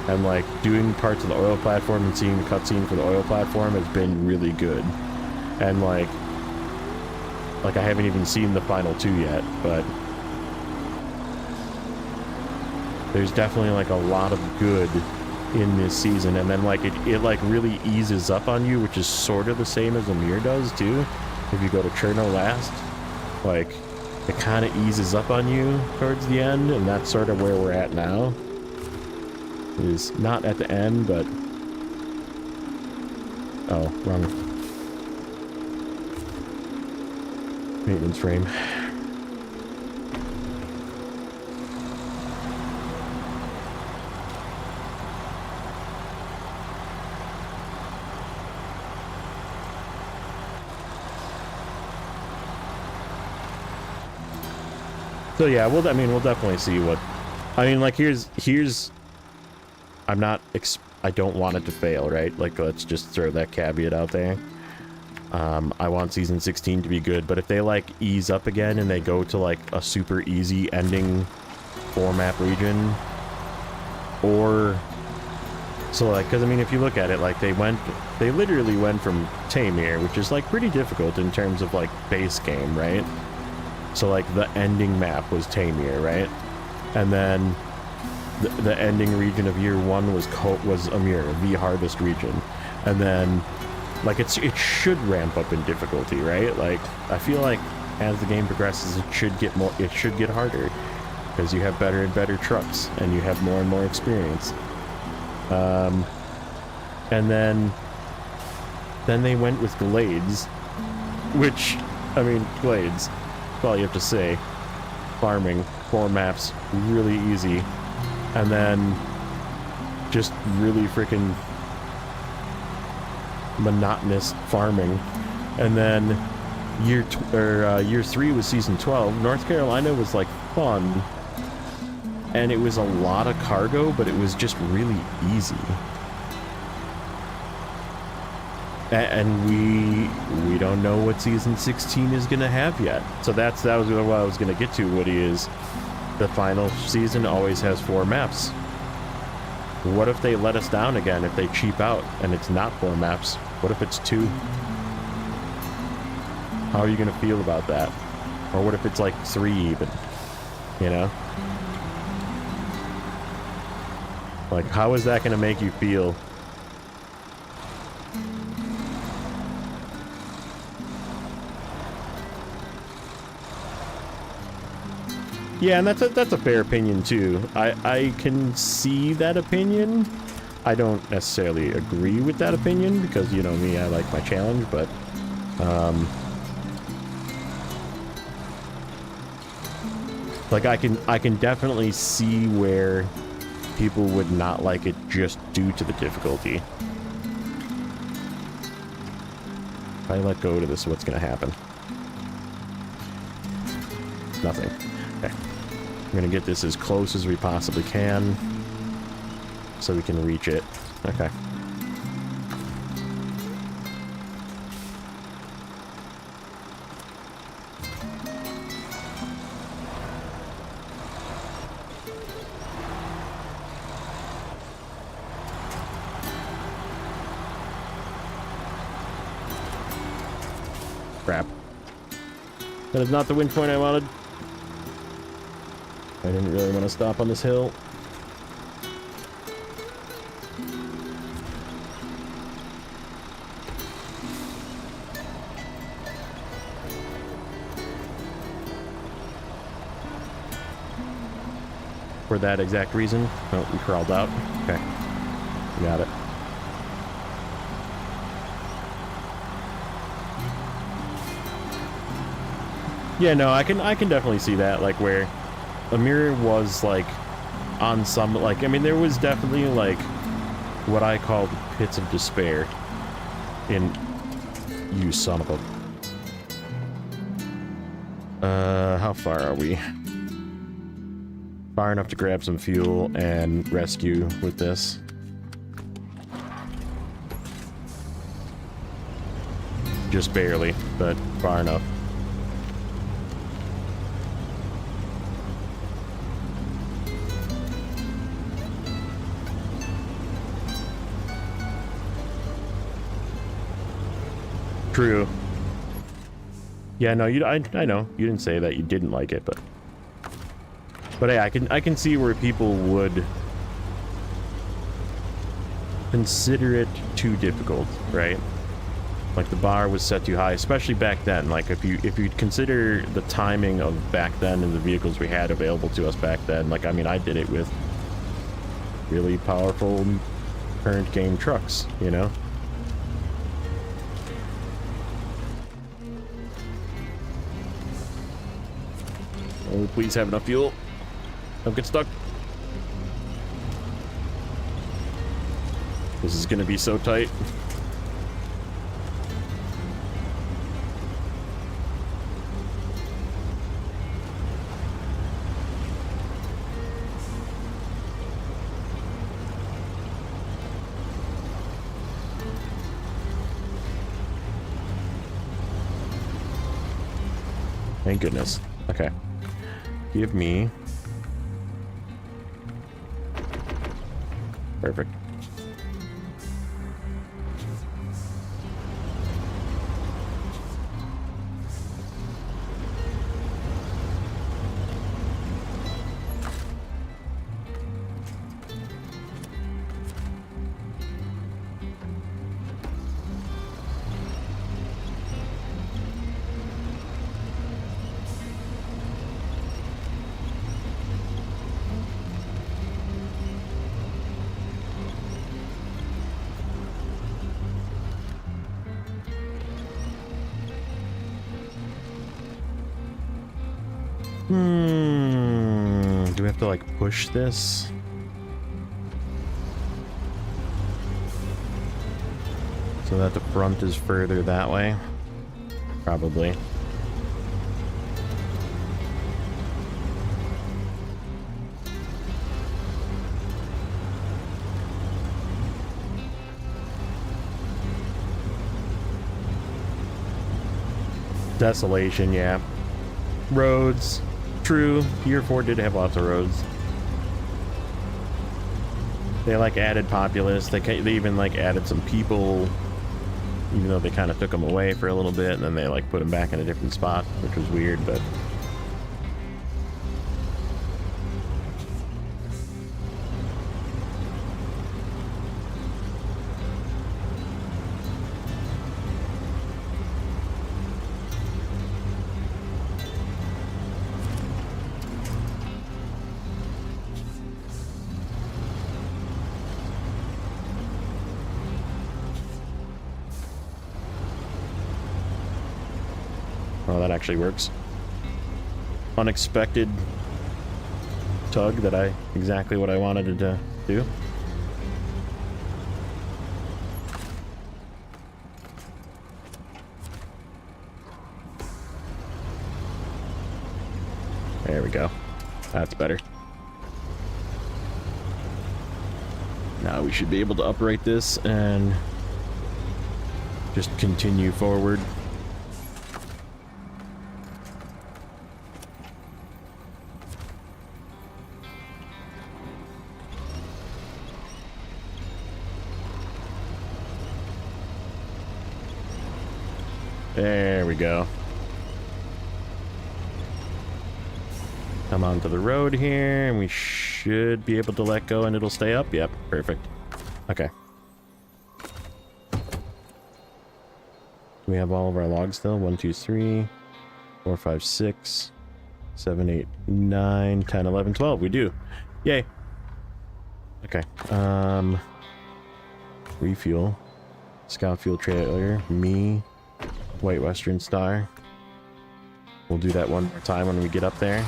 and like doing parts of the oil platform and seeing the cutscene for the oil platform has been really good. And like I haven't even seen the final 2 yet, but there's definitely like a lot of good in this season. And then like it like really eases up on you, which is sort of the same as Amir does too. If you go to Cherno last, like it kind of eases up on you towards the end, and that's sort of where we're at now. It is not at the end, but oh, wrong maintenance frame. So yeah, we'll definitely see what, I mean, like here's I don't want it to fail, right? Like let's just throw that caveat out there. I want season 16 to be good, but if they like ease up again and they go to like a super easy ending 4-map region, or so like, because I mean if you look at it, like they literally went from Tamir, which is like pretty difficult in terms of like base game, right? So like the ending map was Tamir, right? And then the ending region of year 1 was Amir, the hardest region. And then like it should ramp up in difficulty, right? Like I feel like as the game progresses it should get harder, because you have better and better trucks and you have more and more experience. And then they went with Glades, which I mean Glades, all you have to say, farming 4 maps, really easy, and then just really freaking monotonous farming. And then year 3 was season 12. North Carolina was like fun, and it was a lot of cargo, but it was just really easy. And we don't know what season 16 is gonna have yet. So that was what I was gonna get to, Woody, is the final season always has 4 maps. What if they let us down again, if they cheap out and it's not 4 maps? What if it's 2? How are you gonna feel about that? Or what if it's like 3 even? You know? Like, how is that gonna make you feel? Yeah, and that's a fair opinion too. I can see that opinion. I don't necessarily agree with that opinion because, you know me, I like my challenge, but like I can definitely see where people would not like it just due to the difficulty. If I let go to this, what's gonna happen? Nothing. Okay. We're gonna get this as close as we possibly can so we can reach it. Okay. Crap. That is not the wind point I wanted. I didn't really want to stop on this hill. For that exact reason. Oh, we crawled out. Okay. Got it. Yeah, no, I can definitely see that, like where Amir was like on some, like, I mean, there was definitely like what I call the pits of despair in you son of a. How far are we? Far enough to grab some fuel and rescue with this. Just barely, but far enough. True. Yeah, no, I know you didn't say that you didn't like it, but hey, I can see where people would consider it too difficult, right? Like the bar was set too high, especially back then. Like if you consider the timing of back then and the vehicles we had available to us back then, like I mean, I did it with really powerful current game trucks, you know? Oh, please have enough fuel. Don't get stuck. This is gonna be so tight. Thank goodness. Okay. Give me... Perfect. Do we have to like push this? So that the front is further that way? Probably. Desolation, yeah. Roads. True. Year 4 did have lots of roads. They like added populace. They even like added some people, even though they kind of took them away for a little bit, and then they like put them back in a different spot, which was weird, but. Oh, that actually works. Unexpected tug that exactly what I wanted it to do. There we go. That's better. Now we should be able to upright this and just continue forward. There we go. Come onto the road here, and we should be able to let go and it'll stay up. Yep, perfect. Okay. We have all of our logs still. 1, 2, 3, 4, 5, 6, 7, 8, 9, 10, 11, 12. We do. Yay. Okay. Refuel. Scout fuel trailer. Me. White Western Star. We'll do that one more time when we get up there.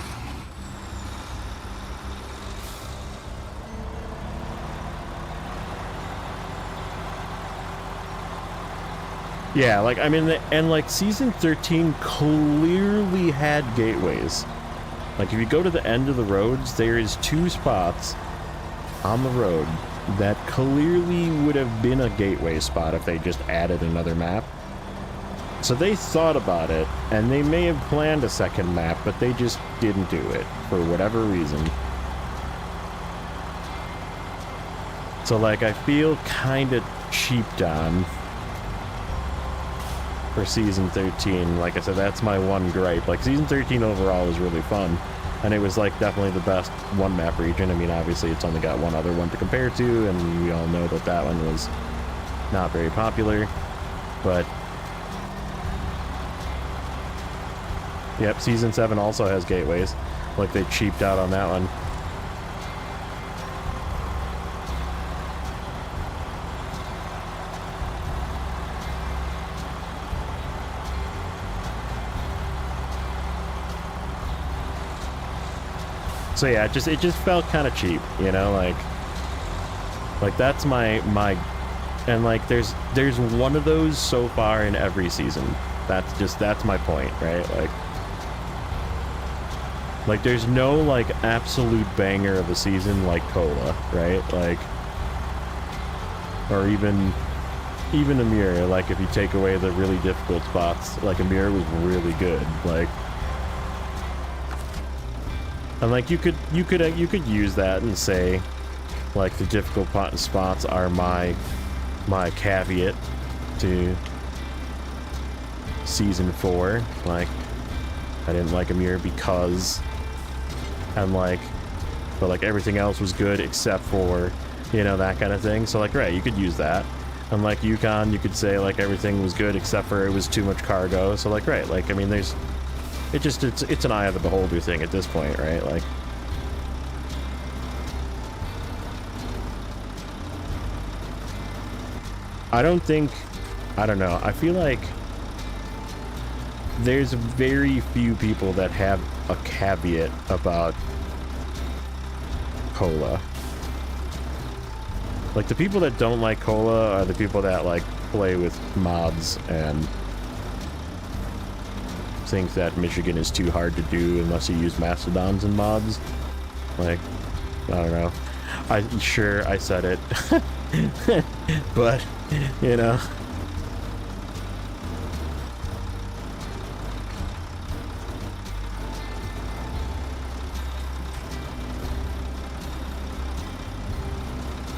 Yeah, like, I mean, and like Season 13 clearly had gateways. Like, if you go to the end of the roads, there is 2 spots on the road that clearly would have been a gateway spot if they just added another map. So they thought about it, and they may have planned a second map, but they just didn't do it, for whatever reason. So, like, I feel kind of cheaped on for Season 13. Like I said, that's my one gripe. Like, Season 13 overall is really fun, and it was, like, definitely the best one-map region. I mean, obviously, it's only got one other one to compare to, and we all know that that one was not very popular, but... Yep, Season 7 also has gateways. Like, they cheaped out on that one. So yeah, it just felt kind of cheap, you know, like that's my and like there's one of those so far in every season. That's my point, right? Like there's no like absolute banger of a season like Cola, right? Like, or even Amir, like if you take away the really difficult spots, like Amir was really good, like, and like you could use that and say like the difficult spots are my caveat to Season 4. Like, I didn't like Amir because, and like, but like everything else was good except for, you know, that kind of thing. So like, right, you could use that. And like Yukon, you could say like everything was good except for it was too much cargo. So like, right, like, I mean, there's, it's an eye of the beholder thing at this point, right? Like, I don't know, I feel like there's very few people that have a caveat about Cola. Like, the people that don't like Cola are the people that like play with mods and think that Michigan is too hard to do unless you use Mastodons and mods. Like, I don't know. I said it. But, you know.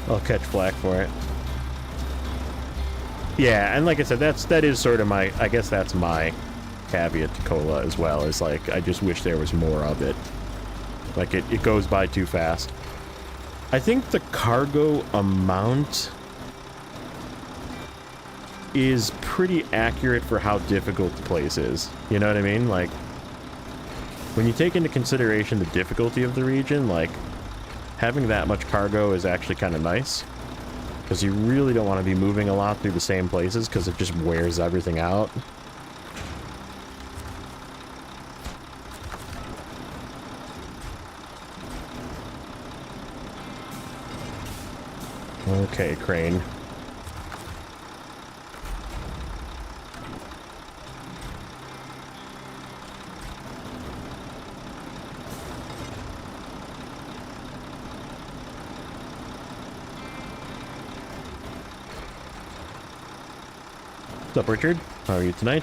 I'll catch flack for it. Yeah, and like I said, that is sort of my, I guess that's my caveat to cola as well, is like, I just wish there was more of it. Like, it goes by too fast. I think the cargo amount is pretty accurate for how difficult the place is. You know what I mean? Like, when you take into consideration the difficulty of the region, like, having that much cargo is actually kind of nice. Because you really don't want to be moving a lot through the same places, because it just wears everything out. Okay, crane. What's up, Richard? How are you tonight?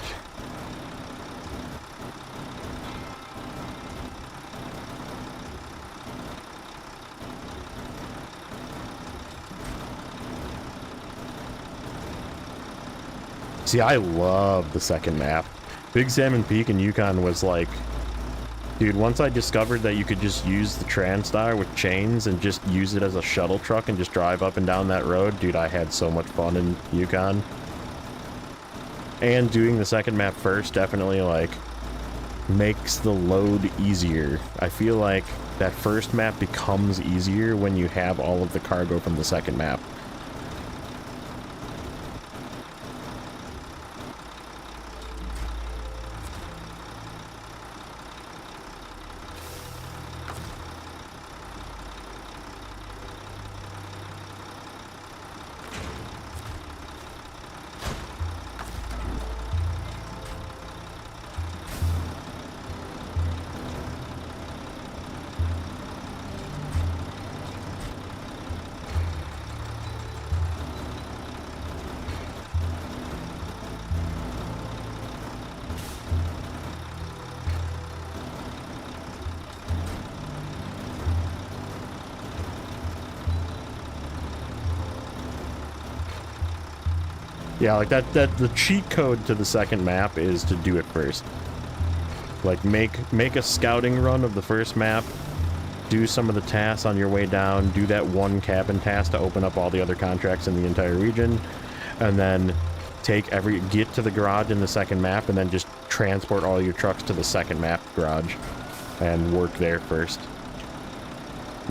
See, I love the second map. Big Salmon Peak in Yukon was like... Dude, once I discovered that you could just use the TranStar with chains and just use it as a shuttle truck and just drive up and down that road, dude, I had so much fun in Yukon. And doing the second map first definitely, like, makes the load easier. I feel like that first map becomes easier when you have all of the cargo from the second map. Yeah, like the cheat code to the second map is to do it first. Like, make a scouting run of the first map, do some of the tasks on your way down, do that one cabin task to open up all the other contracts in the entire region, and then get to the garage in the second map, and then just transport all your trucks to the second map garage, and work there first.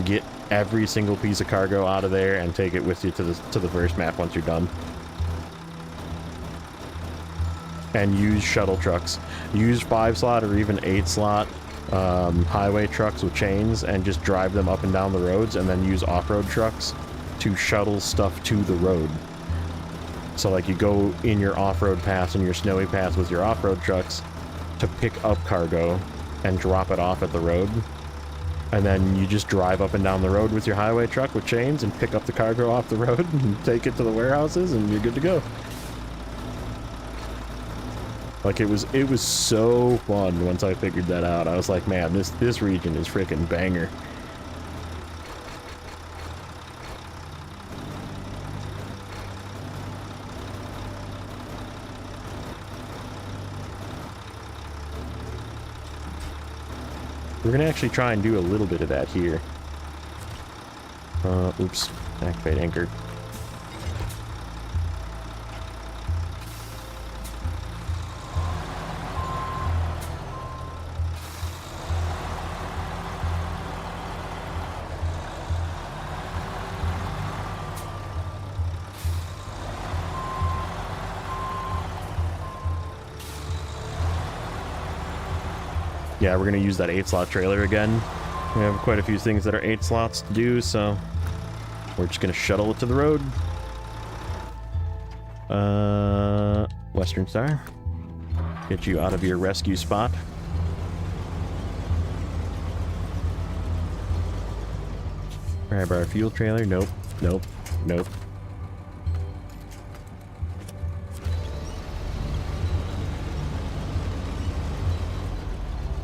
Get every single piece of cargo out of there, and take it with you to the first map once you're done. And use shuttle trucks. Use 5-slot or even 8-slot highway trucks with chains and just drive them up and down the roads, and then use off-road trucks to shuttle stuff to the road. So like you go in your off-road pass and your snowy pass with your off-road trucks to pick up cargo and drop it off at the road. And then you just drive up and down the road with your highway truck with chains and pick up the cargo off the road and take it to the warehouses, and you're good to go. Like, it was so fun once I figured that out. I was like, man, this region is freaking banger. We're gonna actually try and do a little bit of that here. Oops. Activate anchor. Yeah, we're going to use that 8-slot trailer again. We have quite a few things that are 8 slots to do, so we're just going to shuttle it to the road. Western Star. Get you out of your rescue spot. Grab our fuel trailer. Nope, nope, nope.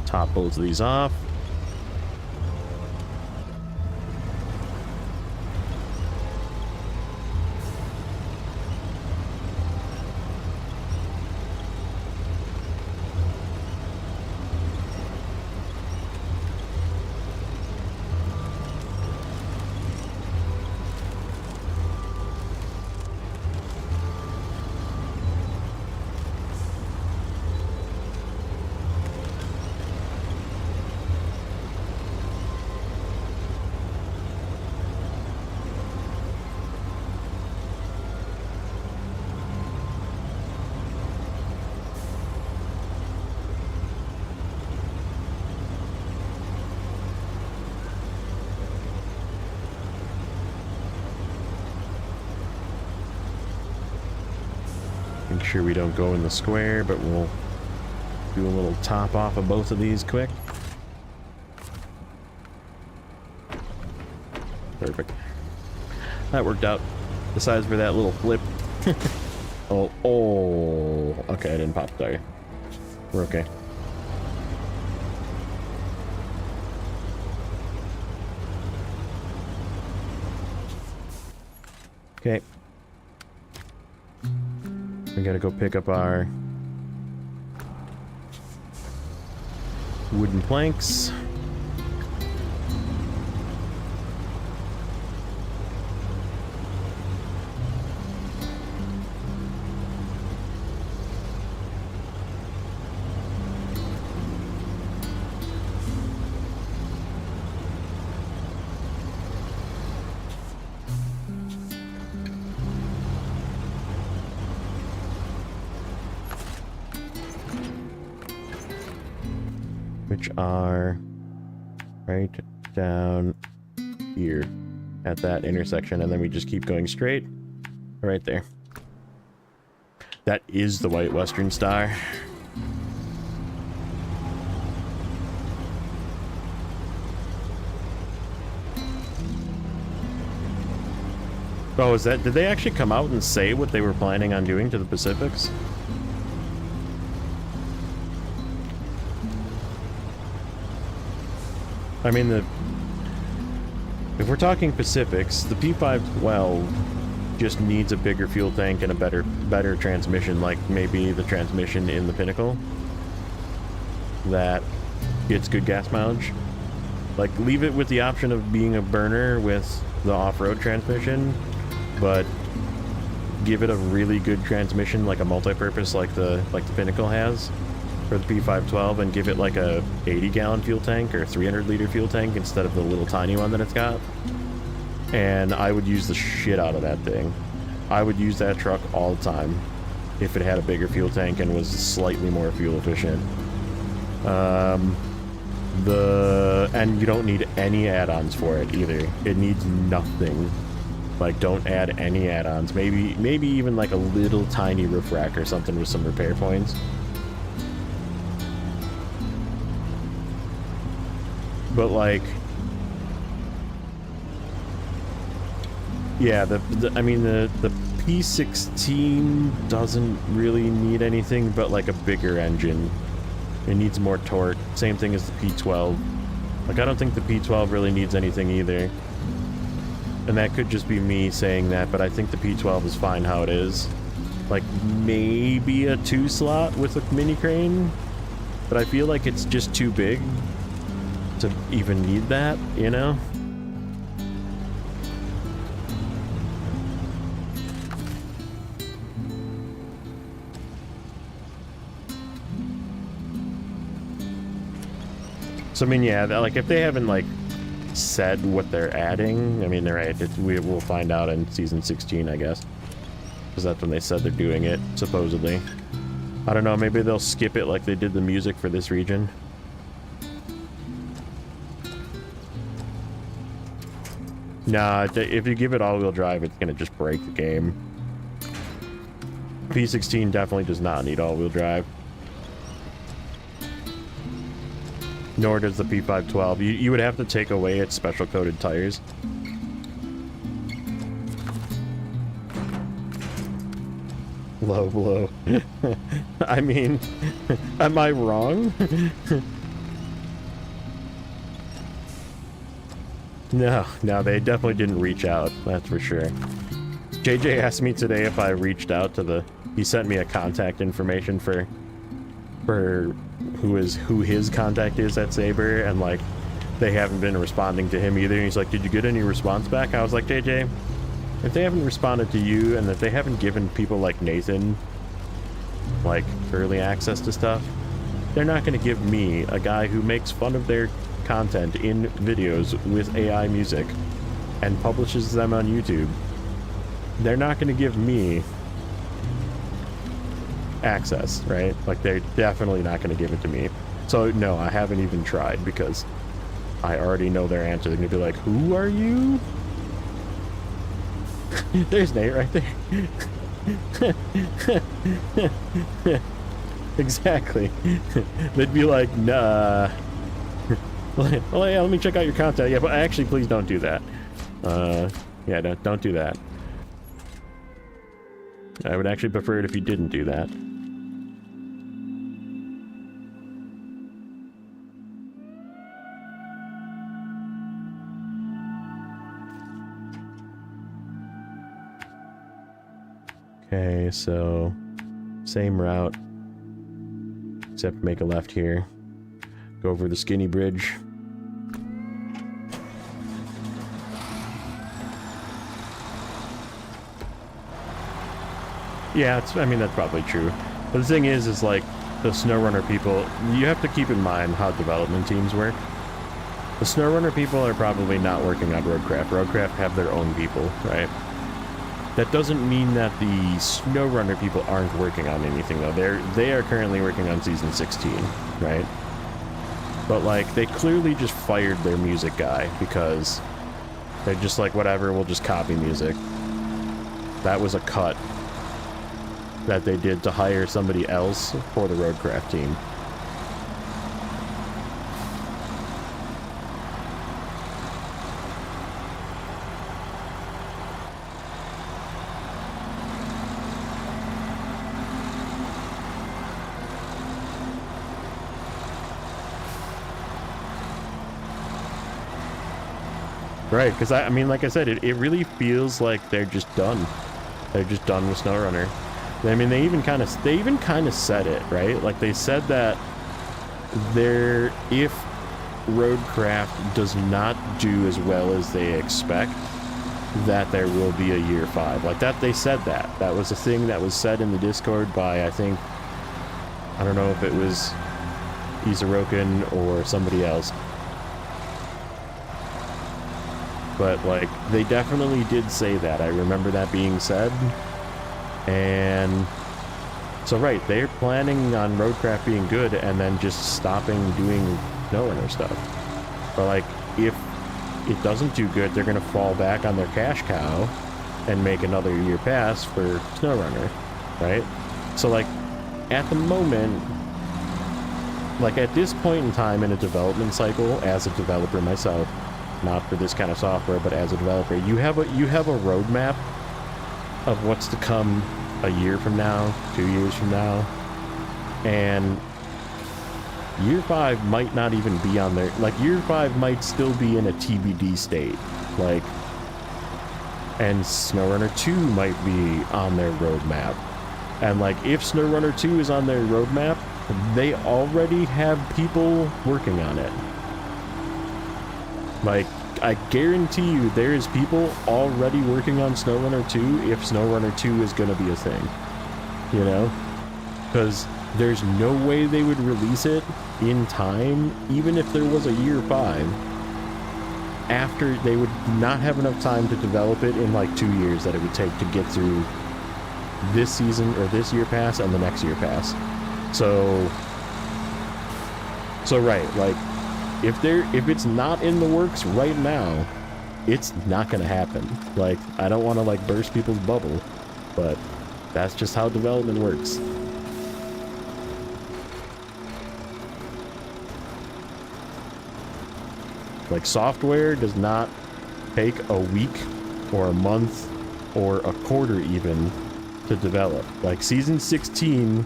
Top both of these off. Make sure we don't go in the square, but we'll do a little top off of both of these quick. Perfect. That worked out. Besides for that little flip. Oh, okay, I didn't pop the tire. We're okay. Okay. We gotta go pick up our wooden planks. Which are right down here at that intersection, and then we just keep going straight right there. That is the White Western Star. Oh, is that, did they actually come out and say what they were planning on doing to the Pacifics? I mean, if we're talking Pacifics, the P512 just needs a bigger fuel tank and a better transmission, like maybe the transmission in the Pinnacle that gets good gas mileage. Like, leave it with the option of being a burner with the off-road transmission, but give it a really good transmission, like a multi-purpose, like the Pinnacle has for the P512, and give it like a 80-gallon fuel tank or 300-liter fuel tank instead of the little tiny one that it's got. And I would use the shit out of that thing. I would use that truck all the time if it had a bigger fuel tank and was slightly more fuel efficient. And you don't need any add-ons for it either. It needs nothing. Like, don't add any add-ons. Maybe even like a little tiny roof rack or something with some repair points. But like, yeah, I mean the P16 doesn't really need anything but like a bigger engine. It needs more torque. Same thing as the P12. Like, I don't think the P12 really needs anything either. And that could just be me saying that, but I think the P12 is fine how it is. Like, maybe a 2-slot with a mini crane, but I feel like it's just too big to even need that, you know? So, I mean, yeah, like, if they haven't, like, said what they're adding, I mean, they're right. We'll find out in Season 16, I guess. Because that's when they said they're doing it, supposedly. I don't know, maybe they'll skip it like they did the music for this region. Nah, if you give it all-wheel drive, it's gonna just break the game. P16 definitely does not need all-wheel drive. Nor does the P512. You would have to take away its special-coated tires. Low blow. I mean, am I wrong? No, they definitely didn't reach out, that's for sure. JJ asked me today if I reached out to he sent me a contact information for who his contact is at Saber, and like, they haven't been responding to him either. And he's like, did you get any response back? I was like, JJ, if they haven't responded to you, and if they haven't given people like Nathan, like, early access to stuff, they're not going to give me, a guy who makes fun of their content in videos with AI music and publishes them on YouTube, they're not going to give me access, right? Like, they're definitely not going to give it to me. So no, I haven't even tried, because I already know their answer. They're going to be like, who are you? There's Nate right there. Exactly. They'd be like, nah. Well, yeah, let me check out your content. Yeah, but actually, please don't do that. Yeah, don't do that. I would actually prefer it if you didn't do that. Okay, so same route, except make a left here. Go over the skinny bridge. Yeah, I mean, that's probably true. But the thing is like, the Snowrunner people, you have to keep in mind how development teams work. The Snowrunner people are probably not working on Roadcraft. Roadcraft have their own people, right? That doesn't mean that the Snowrunner people aren't working on anything, though. They are currently working on Season 16, right? But, like, they clearly just fired their music guy because they're just like, whatever, we'll just copy music. That was a cut that they did to hire somebody else for the Roadcraft team. Right, because I mean, like I said, it really feels like they're just done. They're just done with Snowrunner. I mean, they even kind of said it, right? Like they said that if Roadcraft does not do as well as they expect, that there will be a year 5. Like that, they said that. That was a thing that was said in the Discord by, I think, I don't know if it was Isarokin or somebody else. But, like, they definitely did say that. I remember that being said. And so, right, they're planning on Roadcraft being good and then just stopping doing Snowrunner stuff. But, like, if it doesn't do good, they're going to fall back on their cash cow and make another year pass for Snowrunner, right? So, like, at the moment, like, at this point in time in a development cycle, as a developer myself, not for this kind of software, but as a developer, you have a roadmap of what's to come a year from now, 2 years from now, and year 5 might not even be on there. Like, year 5 might still be in a TBD state, like, and Snowrunner 2 might be on their roadmap. And, like, if Snowrunner 2 is on their roadmap, they already have people working on it. Like, I guarantee you there is people already working on Snowrunner 2 if Snowrunner 2 is going to be a thing. You know? Because there's no way they would release it in time, even if there was a year 5. After, they would not have enough time to develop it in like 2 years that it would take to get through this season, or this year pass, and the next year pass. So right, like, if it's not in the works right now, it's not gonna happen. Like, I don't want to like burst people's bubble, but that's just how development works. Like, software does not take a week or a month or a quarter even to develop. Like, season 16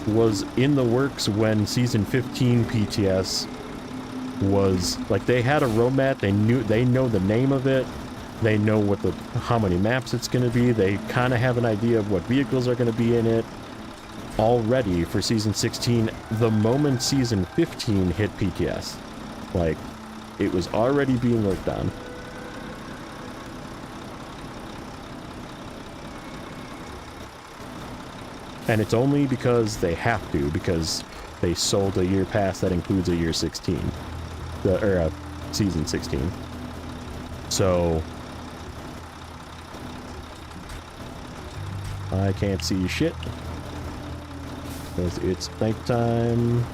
was in the works when season 15 PTS was, like, they had a roadmap. They know the name of it. They know how many maps it's going to be. They kind of have an idea of what vehicles are going to be in it already for season 16 the moment season 15 hit PTS. Like, it was already being worked on. And it's only because they have to, because they sold a year pass that includes a year 16. Season 16. So I can't see shit because it's nighttime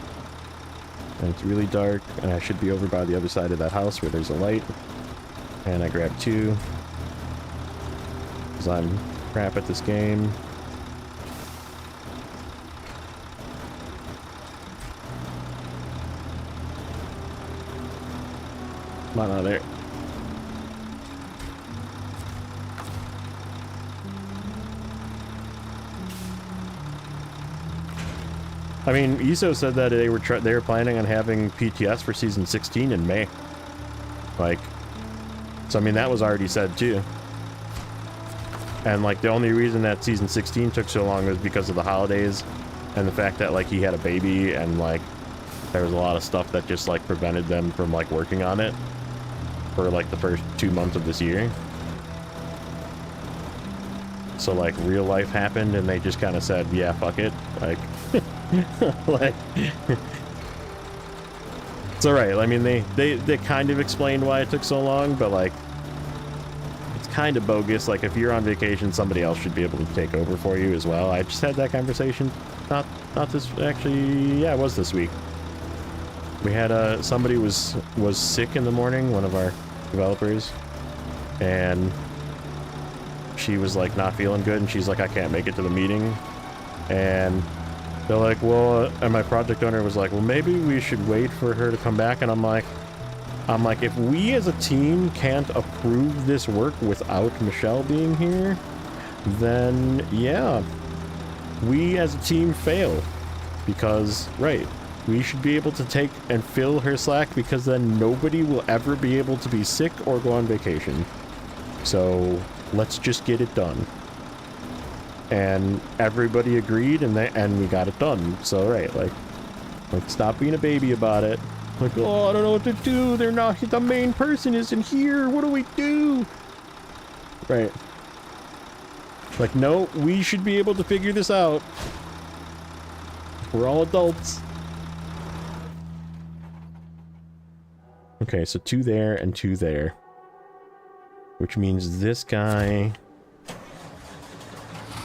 and it's really dark, and I should be over by the other side of that house where there's a light. And I grabbed 2 because I'm crap at this game. Come on out of there. I mean, ESO said that they were planning on having PTS for season 16 in May. Like, so I mean that was already said too. And like the only reason that season 16 took so long was because of the holidays and the fact that like he had a baby and like there was a lot of stuff that just like prevented them from like working on it for like the first 2 months of this year. So like real life happened and they just kind of said, yeah, fuck it. Like, like, it's alright. I mean, they kind of explained why it took so long, but like, it's kind of bogus. Like if you're on vacation, somebody else should be able to take over for you as well. I just had that conversation. Not this, actually, yeah, it was this week. We had somebody was sick in the morning, one of our developers, and she was like not feeling good, and she's like, I can't make it to the meeting. And they're like, well, and my project owner was like, well, maybe we should wait for her to come back. And I'm like, if we as a team can't approve this work without Michelle being here, then yeah, we as a team fail. Because, right, we should be able to take and fill her slack, because then nobody will ever be able to be sick or go on vacation. So let's just get it done. And everybody agreed, and we got it done. So right, like stop being a baby about it. Like, oh, I don't know what to do. They're not, the main person isn't here. What do we do? Right. Like, no, we should be able to figure this out. We're all adults. Okay, so 2 there and 2 there. Which means this guy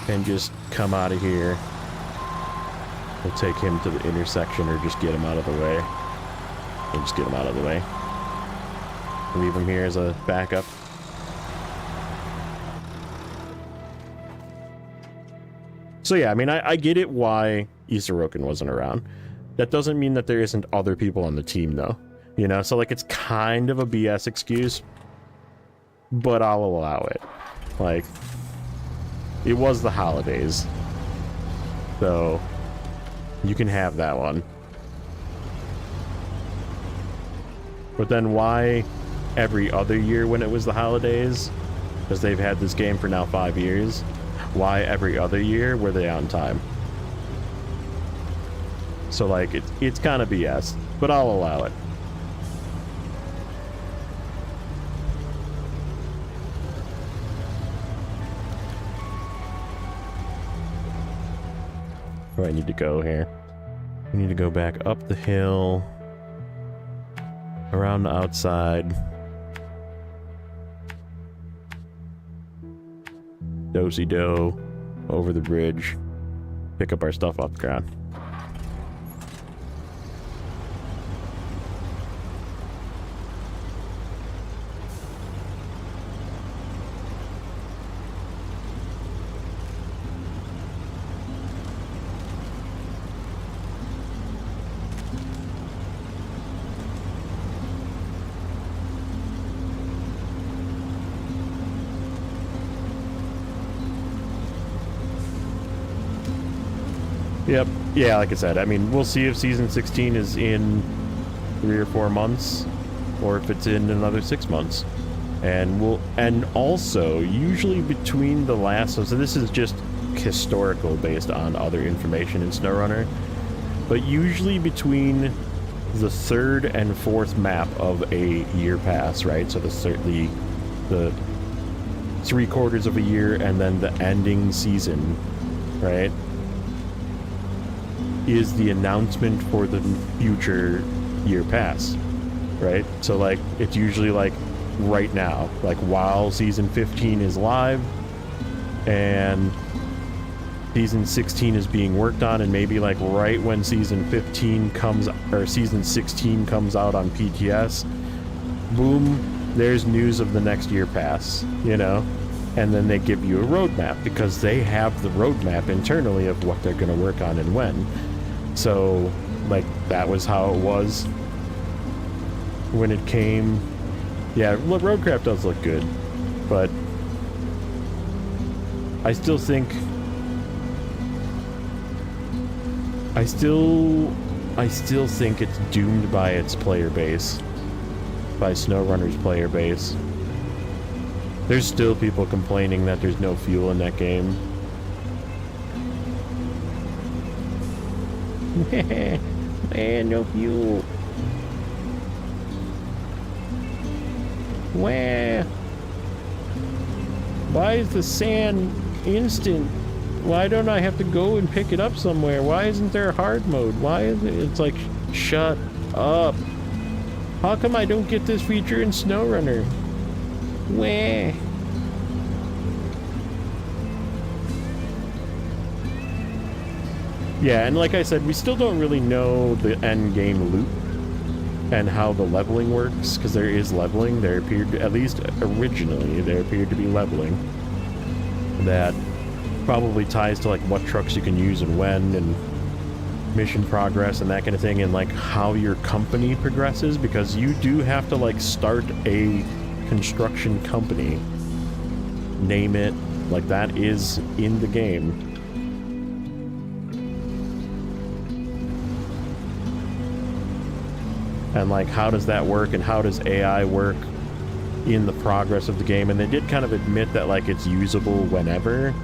can just come out of here. We'll take him to the intersection or just get him out of the way. We'll just get him out of the way. Leave him here as a backup. So yeah, I mean, I get it why Isoroken wasn't around. That doesn't mean that there isn't other people on the team, though. You know, so like it's kind of a BS excuse, but I'll allow it. Like, it was the holidays, so you can have that one. But then why every other year when it was the holidays? Because they've had this game for now 5 years. Why every other year were they on time? So like it's kind of BS, but I'll allow it. Where I need to go here? We need to go back up the hill, around the outside, do-si-do, over the bridge, pick up our stuff off the ground. Yep. Yeah, like I said, I mean, we'll see if season 16 is in 3 or 4 months, or if it's in another 6 months. And also, usually between the last, so this is just historical based on other information in Snowrunner, but usually between the 3rd and 4th map of a year pass, right? So the 3/4 of a year and then the ending season, right, is the announcement for the future year pass, right? So like it's usually like right now, like while season 15 is live and season 16 is being worked on, and maybe like right when season 15 comes, or season 16 comes out on PTS, boom, there's news of the next year pass, you know? And then they give you a roadmap, because they have the roadmap internally of what they're going to work on and when. So, like, that was how it was when it came Yeah, Roadcraft does look good, but I still think I still think it's doomed by its player base, by SnowRunner's player base. There's still people complaining that there's no fuel in that game. Man, no fuel. Where? Why is the sand instant? Why don't I have to go and pick it up somewhere? Why isn't there a hard mode? Why is it? It's like, shut up. How come I don't get this feature in SnowRunner? Where? Yeah, and like I said, we still don't really know the end game loop and how the leveling works, because there is leveling. There appeared to, at least originally, there appeared to be leveling that probably ties to like what trucks you can use and when, and mission progress and that kind of thing, and like how your company progresses, because you do have to like start a construction company, name it, like that is in the game. And like, how does that work, and how does AI work in the progress of the game? And they did kind of admit that like it's usable whenever,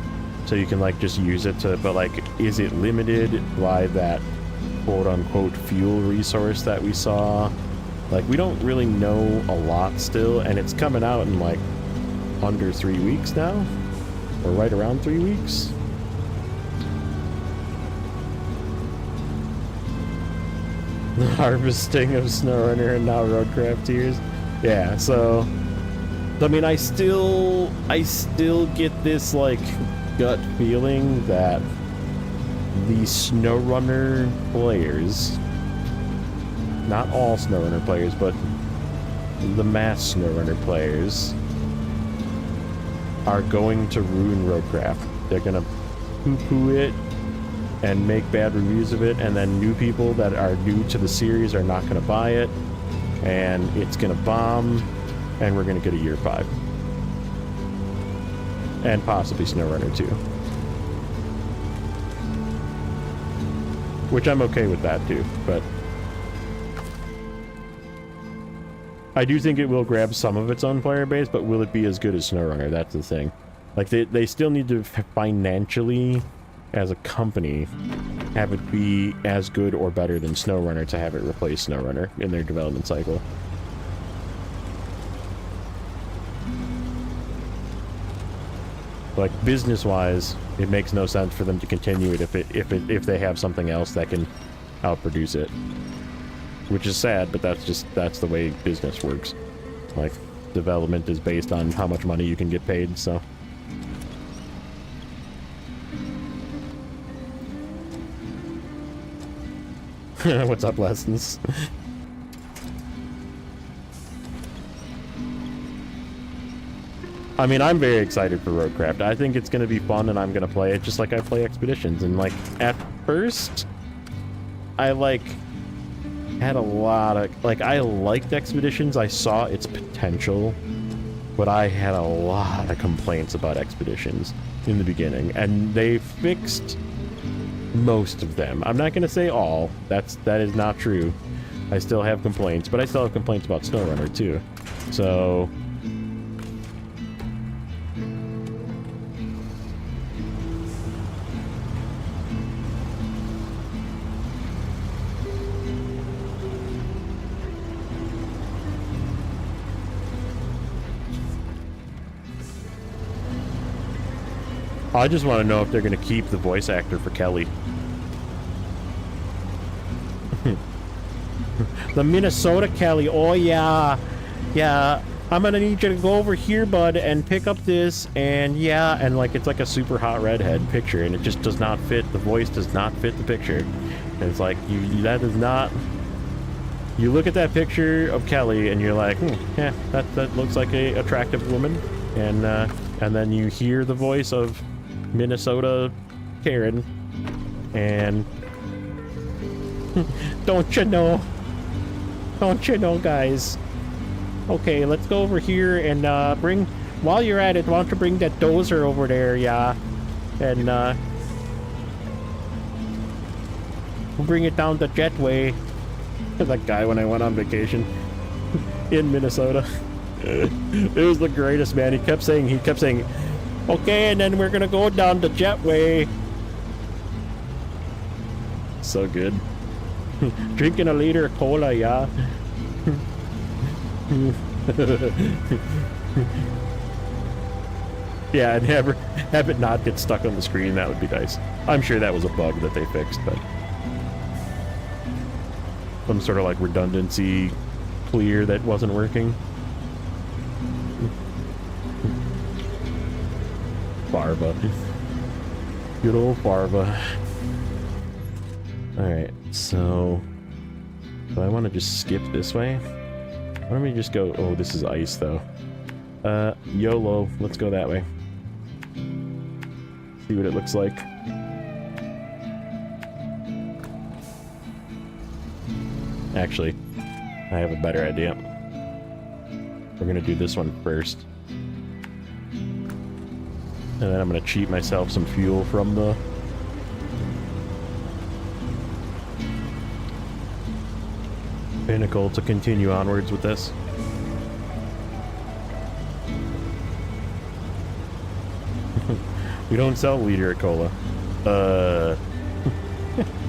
so you can like just use it to, but like, is it limited by that quote unquote fuel resource that we saw? Like, we don't really know a lot still, and it's coming out in like under 3 weeks now, or right around 3 weeks. The harvesting of SnowRunner and now Roadcraft tiers. Yeah, so I mean, I still get this like gut feeling that the SnowRunner players, not all SnowRunner players, but the mass SnowRunner players, are going to ruin Roadcraft. They're gonna poo-poo it and make bad reviews of it, and then new people that are new to the series are not going to buy it, and it's going to bomb, and we're going to get a year 5. And possibly SnowRunner 2. Which I'm okay with that too, but I do think it will grab some of its own player base, but will it be as good as SnowRunner? That's the thing. Like, they still need to financially, as a company, have it be as good or better than SnowRunner to have it replace SnowRunner in their development cycle. Like, business-wise, it makes no sense for them to continue it if they have something else that can outproduce it. Which is sad, but that's the way business works. Like, development is based on how much money you can get paid, so. What's up, Lessons? I mean, I'm very excited for Roadcraft. I think it's going to be fun, and I'm going to play it just like I play Expeditions. And, like, at first, I, like, had a lot of... Like, I liked Expeditions. I saw its potential. But I had a lot of complaints about Expeditions in the beginning. And they fixed most of them. I'm not going to say all. That is not true. I still have complaints. But I still have complaints about SnowRunner, too. So... I just want to know if they're going to keep the voice actor for Kelly. The Minnesota Kelly. Oh, yeah. Yeah. I'm going to need you to go over here, bud, and pick up this. And, yeah. And, like, it's like a super hot redhead picture, and it just does not fit. The voice does not fit the picture. And it's like, that is not... You look at that picture of Kelly, and you're like, yeah, that looks like a attractive woman. And then you hear the voice of Minnesota Karen, and don't you know, guys, Okay, let's go over here and bring. While you're at it, why don't you bring that dozer over there, yeah, and we'll bring it down the jetway. That guy when I went on vacation in Minnesota. It was the greatest, man. He kept saying, okay, and then we're gonna go down the jetway. So good. Drinking a liter of cola, yeah. Yeah, and have it not get stuck on the screen. That would be nice. I'm sure that was a bug that they fixed, but some sort of like redundancy clear that wasn't working. Farva. Good old Farva. Alright, so I want to just skip this way. Why don't we just go... Oh, this is ice, though. YOLO. Let's go that way. See what it looks like. Actually, I have a better idea. We're gonna do this one first. And then I'm gonna cheat myself some fuel from the... pinnacle to continue onwards with this. We don't sell liter of cola.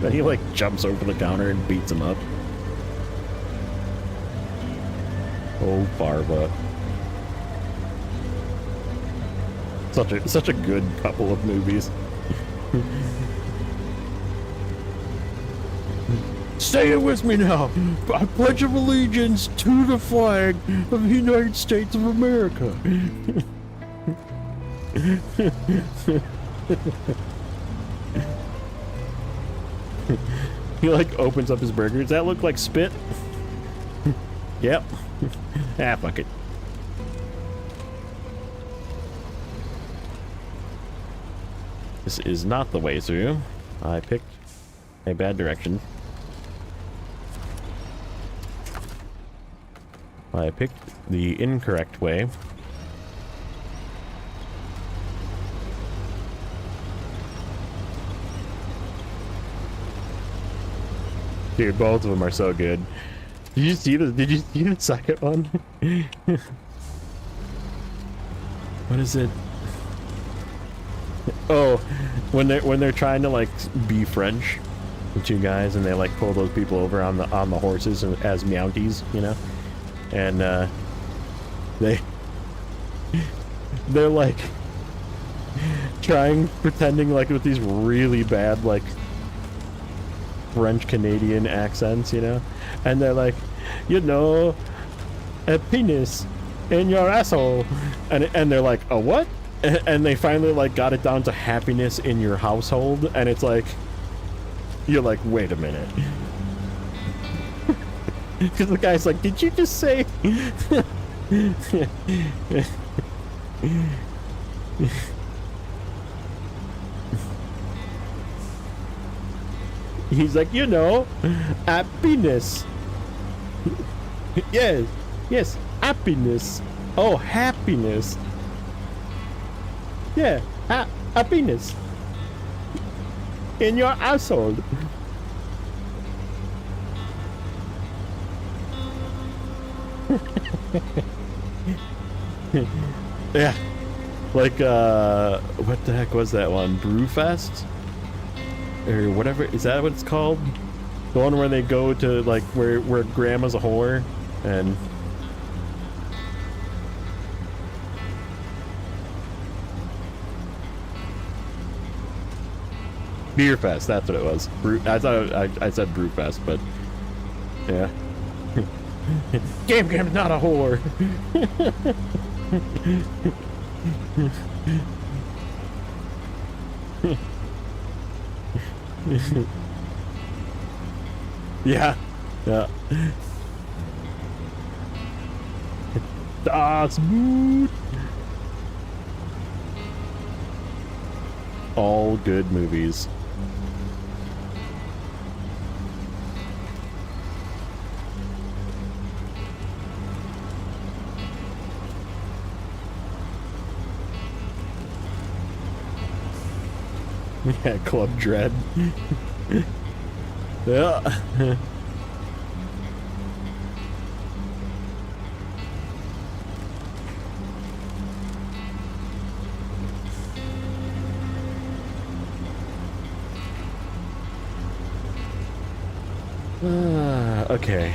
Then he like jumps over the counter and beats him up. Oh, Farva. Such a good couple of movies. Say it with me now. I pledge of allegiance to the flag of the United States of America. He like opens up his burger. Does that look like spit? Yep. Ah, fuck it. This is not the way through. I picked a bad direction. I picked the incorrect way. Dude, both of them are so good. Did you see the second one? What is it? Oh, when they're trying to like be French, the two guys, and they like pull those people over on the horses as Mounties, you know, and they're like pretending like with these really bad like French Canadian accents, you know, and they're like, you know, a penis in your asshole, and they're like, a what? And they finally like got it down to happiness in your household, and it's like, you're like, wait a minute, because the guy's like, did you just say? He's like, you know, happiness. Yes, happiness. Oh, happiness. Yeah, happiness. In your household. Yeah. Like, what the heck was that one? Brewfest? Or whatever, is that what it's called? The one where they go to like where grandma's a whore and Beer Fest, that's what it was. I thought I said Brewfest, but yeah. Gam's not a whore. Yeah. Das Boot. All good movies. Yeah, Club Dread. Yeah. Okay.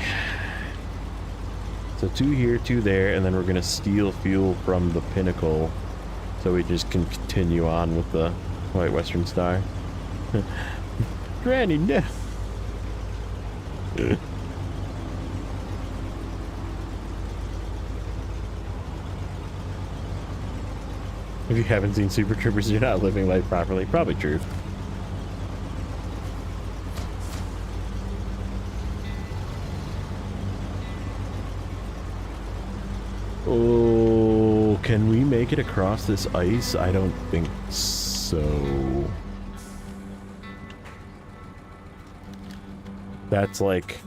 So 2 here, 2 there, and then we're gonna steal fuel from the pinnacle so we just can continue on with the White Western Star. Granny, no. If you haven't seen Super Troopers, you're not living life properly. Probably true. Oh, can we make it across this ice? I don't think so. That's like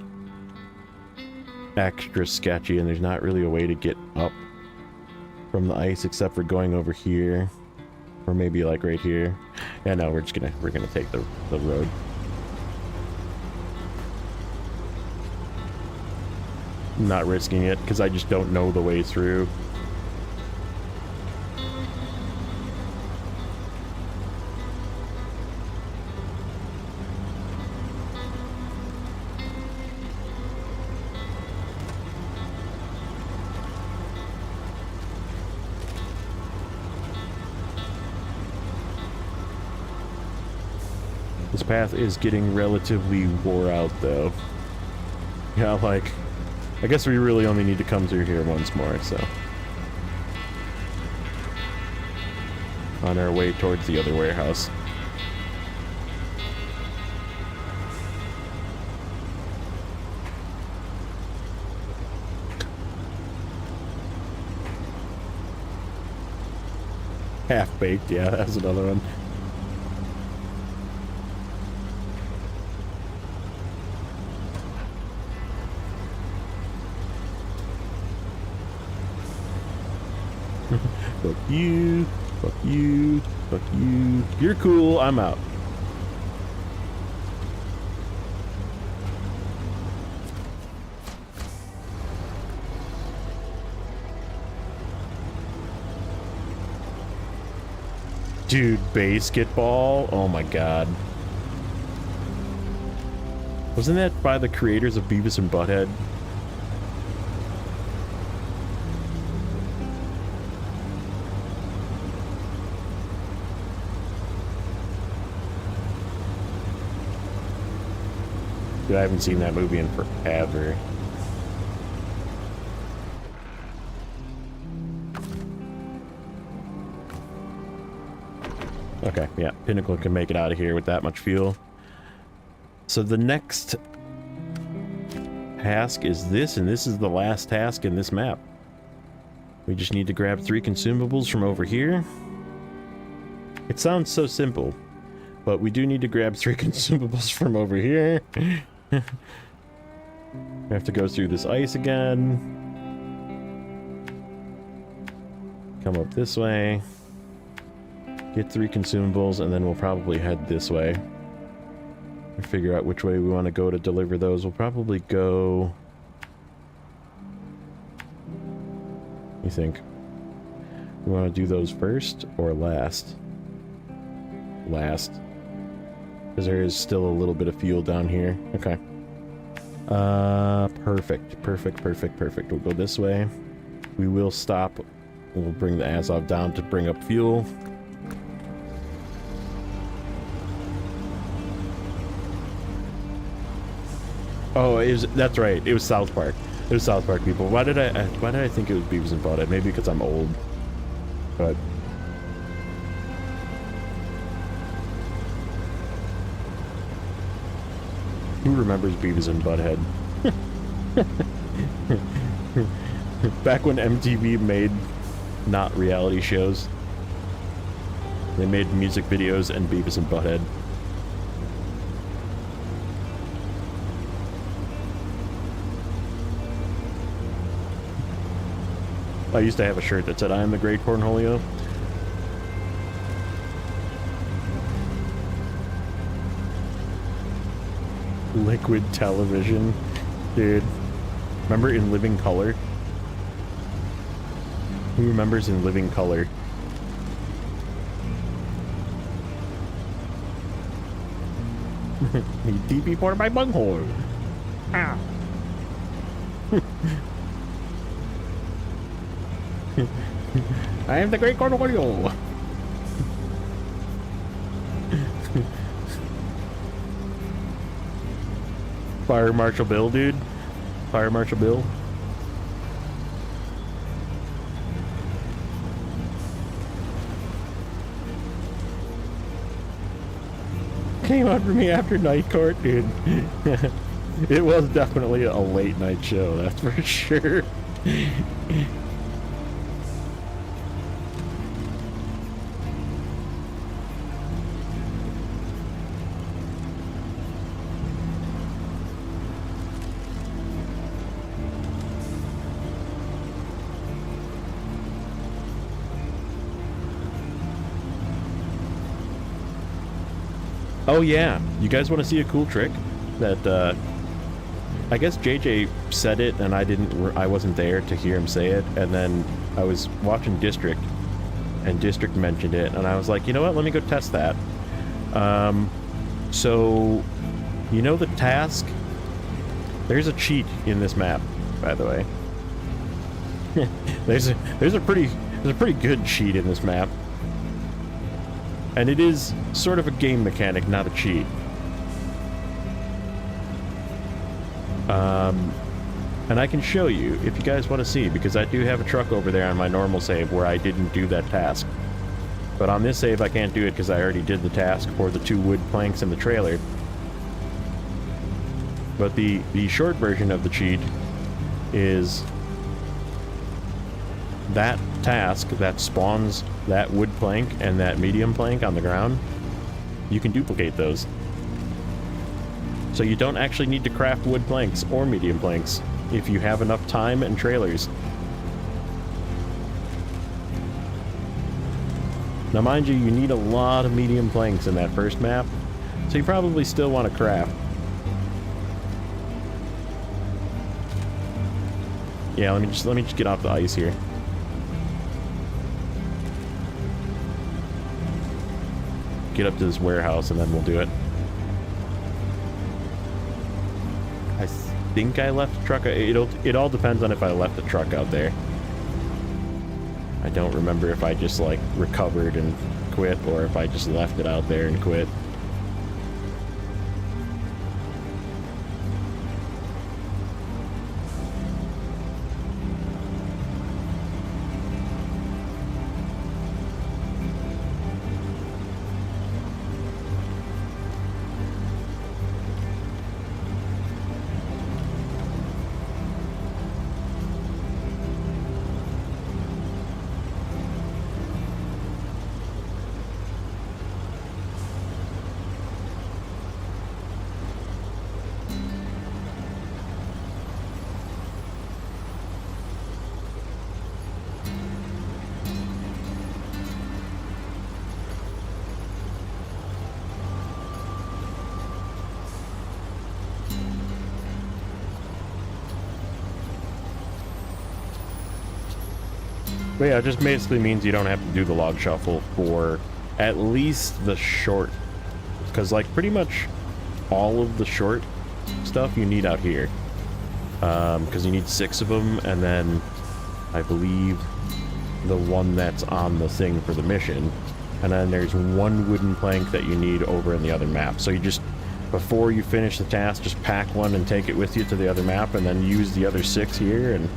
extra sketchy, and there's not really a way to get up from the ice except for going over here, or maybe like right here. Yeah, no, we're gonna take the road. I'm not risking it because I just don't know the way through. This path is getting relatively wore out though. Yeah, like, I guess we really only need to come through here once more, so. On our way towards the other warehouse. Half-baked, yeah, that's another one. Fuck you, fuck you, fuck you. You're cool, I'm out. Dude, basketball? Oh my god. Wasn't that by the creators of Beavis and Butthead? Dude, I haven't seen that movie in forever. Okay, yeah, Pinnacle can make it out of here with that much fuel. So the next task is this, and this is the last task in this map. We just need to grab 3 consumables from over here. It sounds so simple, but we do need to grab 3 consumables from over here. We have to go through this ice again. Come up this way. Get 3 consumables, and then we'll probably head this way. And figure out which way we want to go to deliver those. We'll probably go... You think? We want to do those first or last? Last. Because there is still a little bit of fuel down here. Okay. Perfect. Perfect. We'll go this way. We will stop. We'll bring the Azov down to bring up fuel. Oh, that's right. It was South Park. It was South Park, people. Why did I think it was Beavis and Butthead? Maybe because I'm old. But who remembers Beavis and Butthead? Back when MTV made not reality shows. They made music videos and Beavis and Butthead. I used to have a shirt that said, "I am the Great Cornholio." liquid television. Dude. Remember in living color? Who remembers in living color? DP ported by bunghole. Ah. I am the great Cornholio. Fire Marshal Bill, dude. Fire Marshal Bill. Came out for me after night court, dude. It was definitely a late night show, that's for sure. Oh yeah, you guys want to see a cool trick that I guess JJ said it and I wasn't there to hear him say it, and then I was watching District and District mentioned it and I was like, you know what, let me go test that. So you know the task, there's a cheat in this map, by the way. there's a pretty good cheat in this map. And it is sort of a game mechanic, not a cheat. And I can show you if you guys want to see, because I do have a truck over there on my normal save where I didn't do that task. But on this save I can't do it because I already did the task for the 2 wood planks in the trailer. But the short version of the cheat is that task that spawns that wood plank and that medium plank on the ground, you can duplicate those. So you don't actually need to craft wood planks or medium planks if you have enough time and trailers. Now mind you, you need a lot of medium planks in that first map, so you probably still want to craft. Yeah, let me just get off the ice here. Get up to this warehouse and then we'll do it. I think I left the truck. It all depends on if I left the truck out there. I don't remember if I just like recovered and quit or if I just left it out there and quit. But yeah, it just basically means you don't have to do the log shuffle for at least the short, because like pretty much all of the short stuff you need out here, because you need 6 of them, and then I believe the one that's on the thing for the mission, and then there's 1 wooden plank that you need over in the other map. So you just, before you finish the task, just pack 1 and take it with you to the other map, and then use the other 6 here and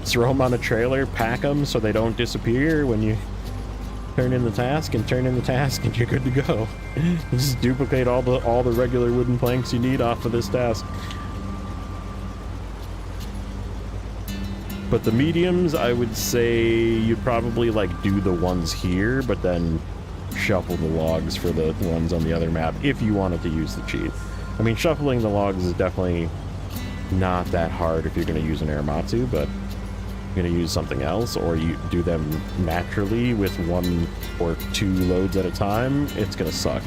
throw them on a trailer, pack them so they don't disappear when you turn in the task, and you're good to go. Just duplicate all the regular wooden planks you need off of this task. But the mediums, I would say you'd probably like do the ones here, but then shuffle the logs for the ones on the other map if you wanted to use the cheat. I mean, shuffling the logs is definitely not that hard if you're going to use an Aramatsu, but if you're going to use something else, or you do them naturally with 1 or 2 loads at a time, it's going to suck.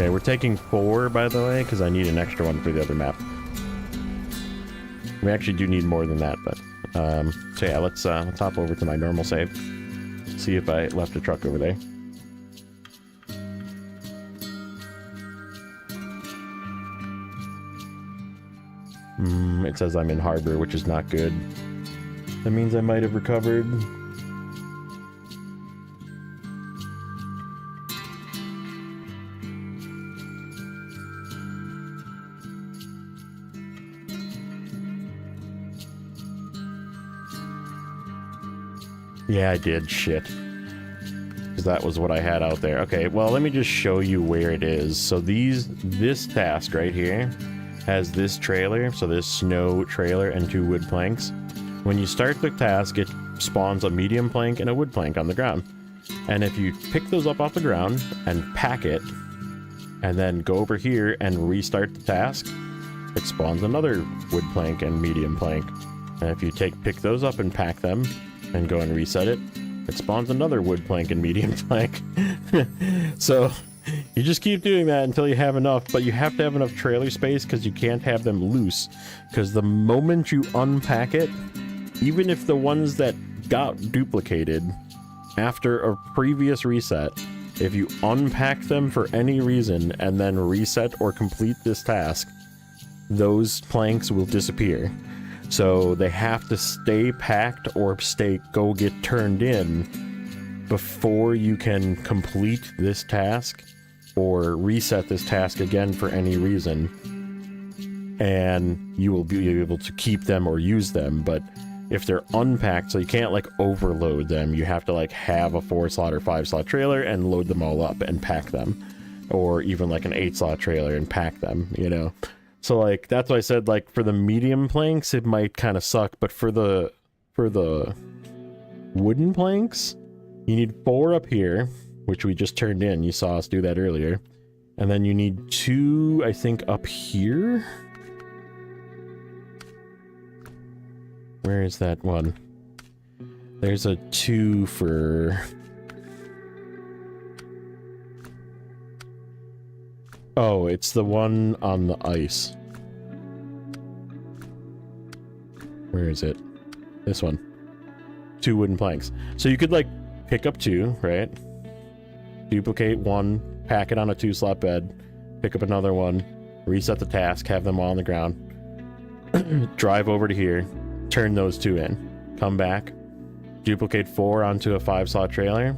Okay, we're taking 4, by the way, because I need an extra one for the other map. We actually do need more than that, but... so yeah, let's hop over to my normal save. See if I left a truck over there. It says I'm in harbor, which is not good. That means I might have recovered. Yeah, I did. Shit. Because that was what I had out there. Okay, well, let me just show you where it is. So this task right here has this trailer, so this snow trailer and 2 wood planks. When you start the task, it spawns a medium plank and a wood plank on the ground. And if you pick those up off the ground and pack it, and then go over here and restart the task, it spawns another wood plank and medium plank. And if you pick those up and pack them, and go and reset it, it spawns another wood plank and medium plank. So you just keep doing that until you have enough, but you have to have enough trailer space because you can't have them loose, because the moment you unpack it, even if the ones that got duplicated after a previous reset, if you unpack them for any reason and then reset or complete this task, those planks will disappear. So they have to stay packed or go get turned in before you can complete this task or reset this task again for any reason. And you will be able to keep them or use them. But if they're unpacked, so you can't like overload them, you have to like have a 4-slot or 5-slot trailer and load them all up and pack them. Or even like an 8-slot trailer and pack them, you know? So like that's why I said like for the medium planks it might kind of suck, but for the wooden planks you need 4 up here, which we just turned in. You saw us do that earlier, and then you need 2, I think, up here. Where is that one? There's a 2 for... Oh, it's the one on the ice. Where is it? This one. 2 wooden planks. So you could, like, pick up 2, right? Duplicate 1, pack it on a 2-slot bed, pick up another one, reset the task, have them all on the ground, drive over to here, turn those 2 in, come back, duplicate 4 onto a 5-slot trailer,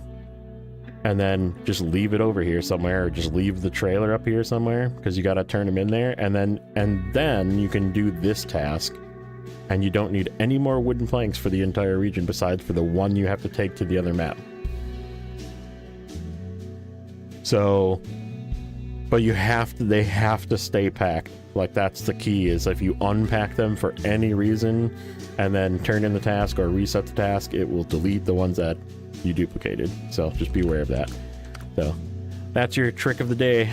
and then just leave it over here somewhere, or just leave the trailer up here somewhere, because you gotta turn them in there, and then you can do this task, and you don't need any more wooden planks for the entire region besides for the one you have to take to the other map. So, but they have to stay packed. Like, that's the key, is if you unpack them for any reason, and then turn in the task or reset the task, it will delete the ones that you duplicated. So just be aware of that. So that's your trick of the day.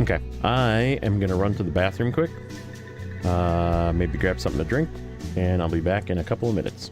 Okay, I am gonna run to the bathroom quick, maybe grab something to drink, and I'll be back in a couple of minutes.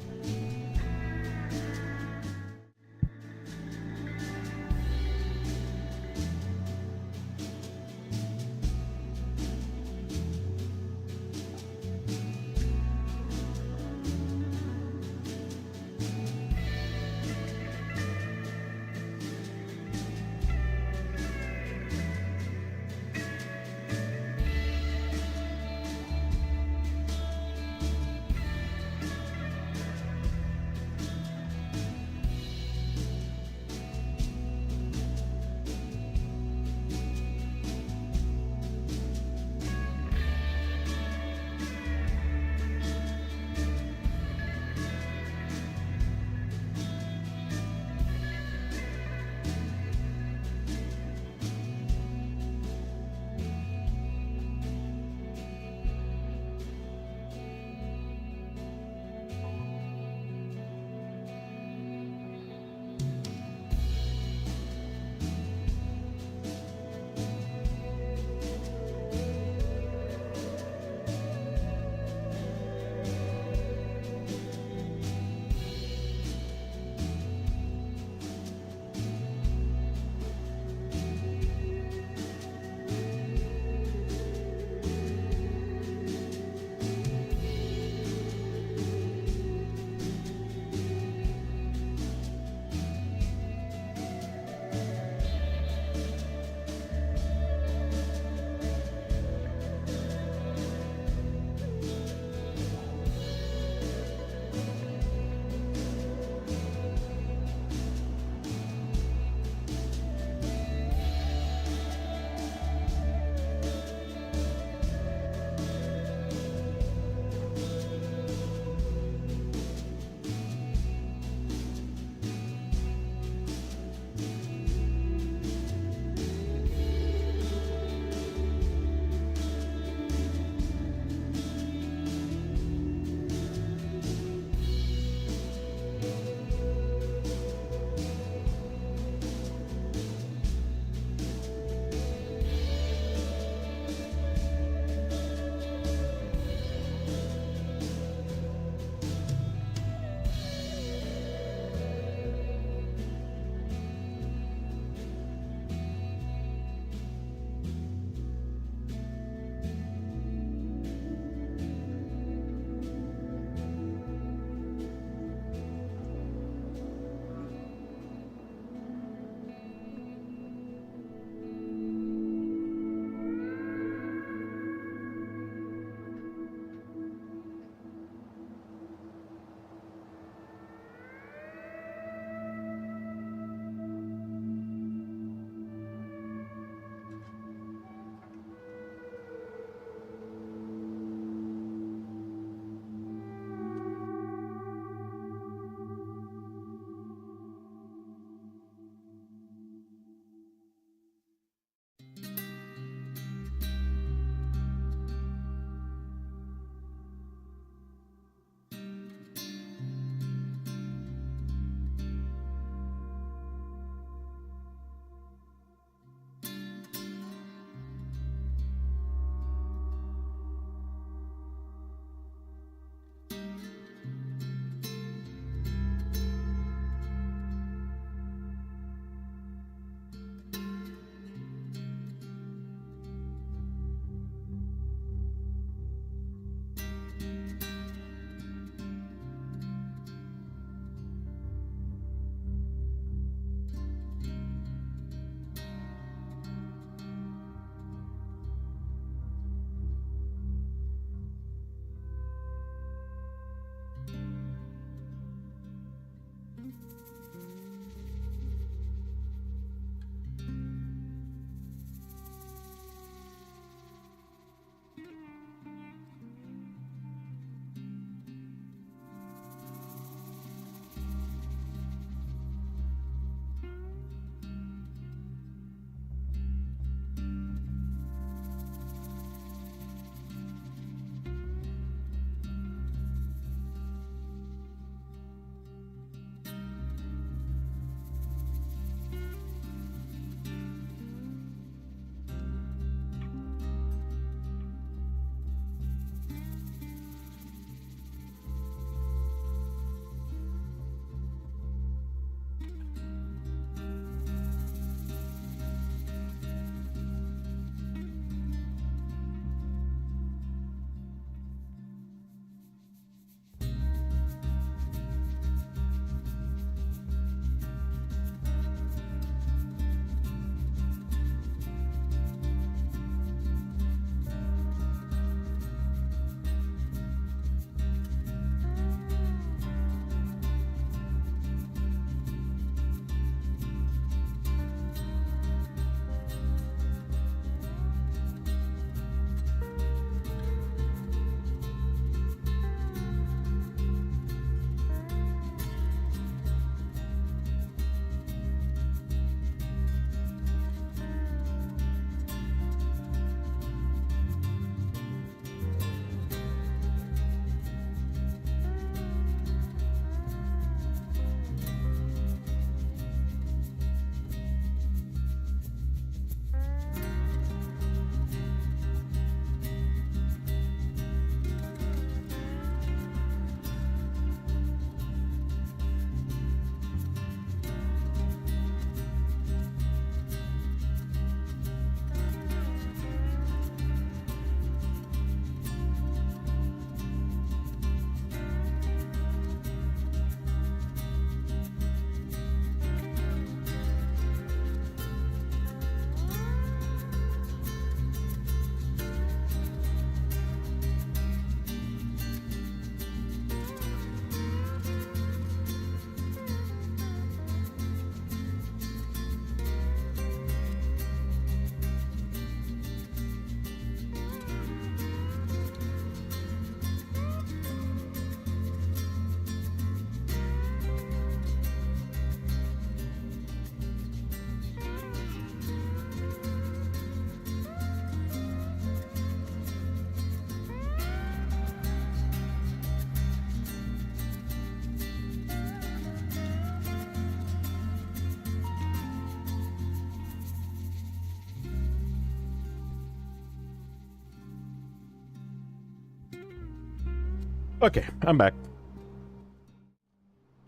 Okay, I'm back.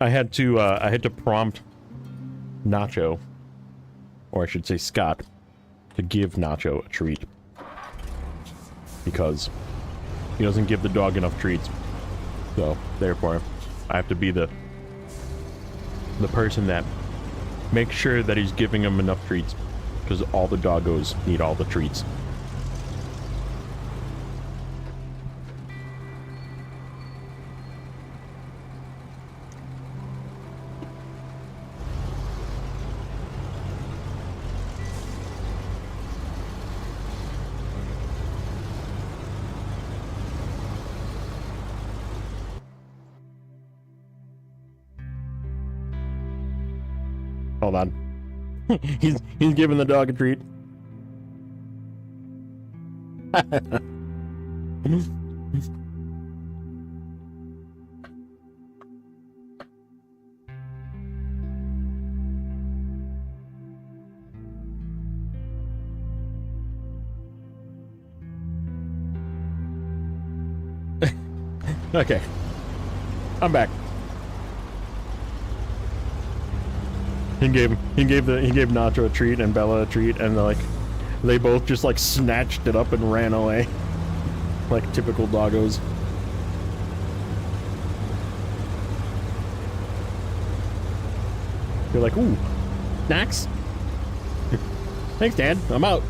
I had to prompt Nacho, or I should say Scott, to give Nacho a treat. Because he doesn't give the dog enough treats. So, therefore, I have to be the person that makes sure that he's giving him enough treats. Because all the doggos need all the treats. Hold on. he's giving the dog a treat. Okay. I'm back. He gave Nacho a treat and Bella a treat, and they both just like snatched it up and ran away, like typical doggos. They're like, "Ooh, snacks? Thanks, Dad. I'm out."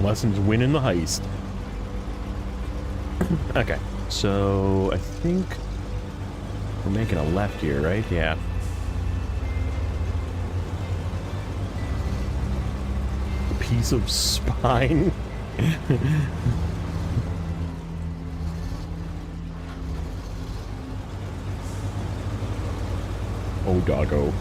Lessons winning the heist. Okay, so I think we're making a left here, right? Yeah. A piece of spine. Oh, doggo.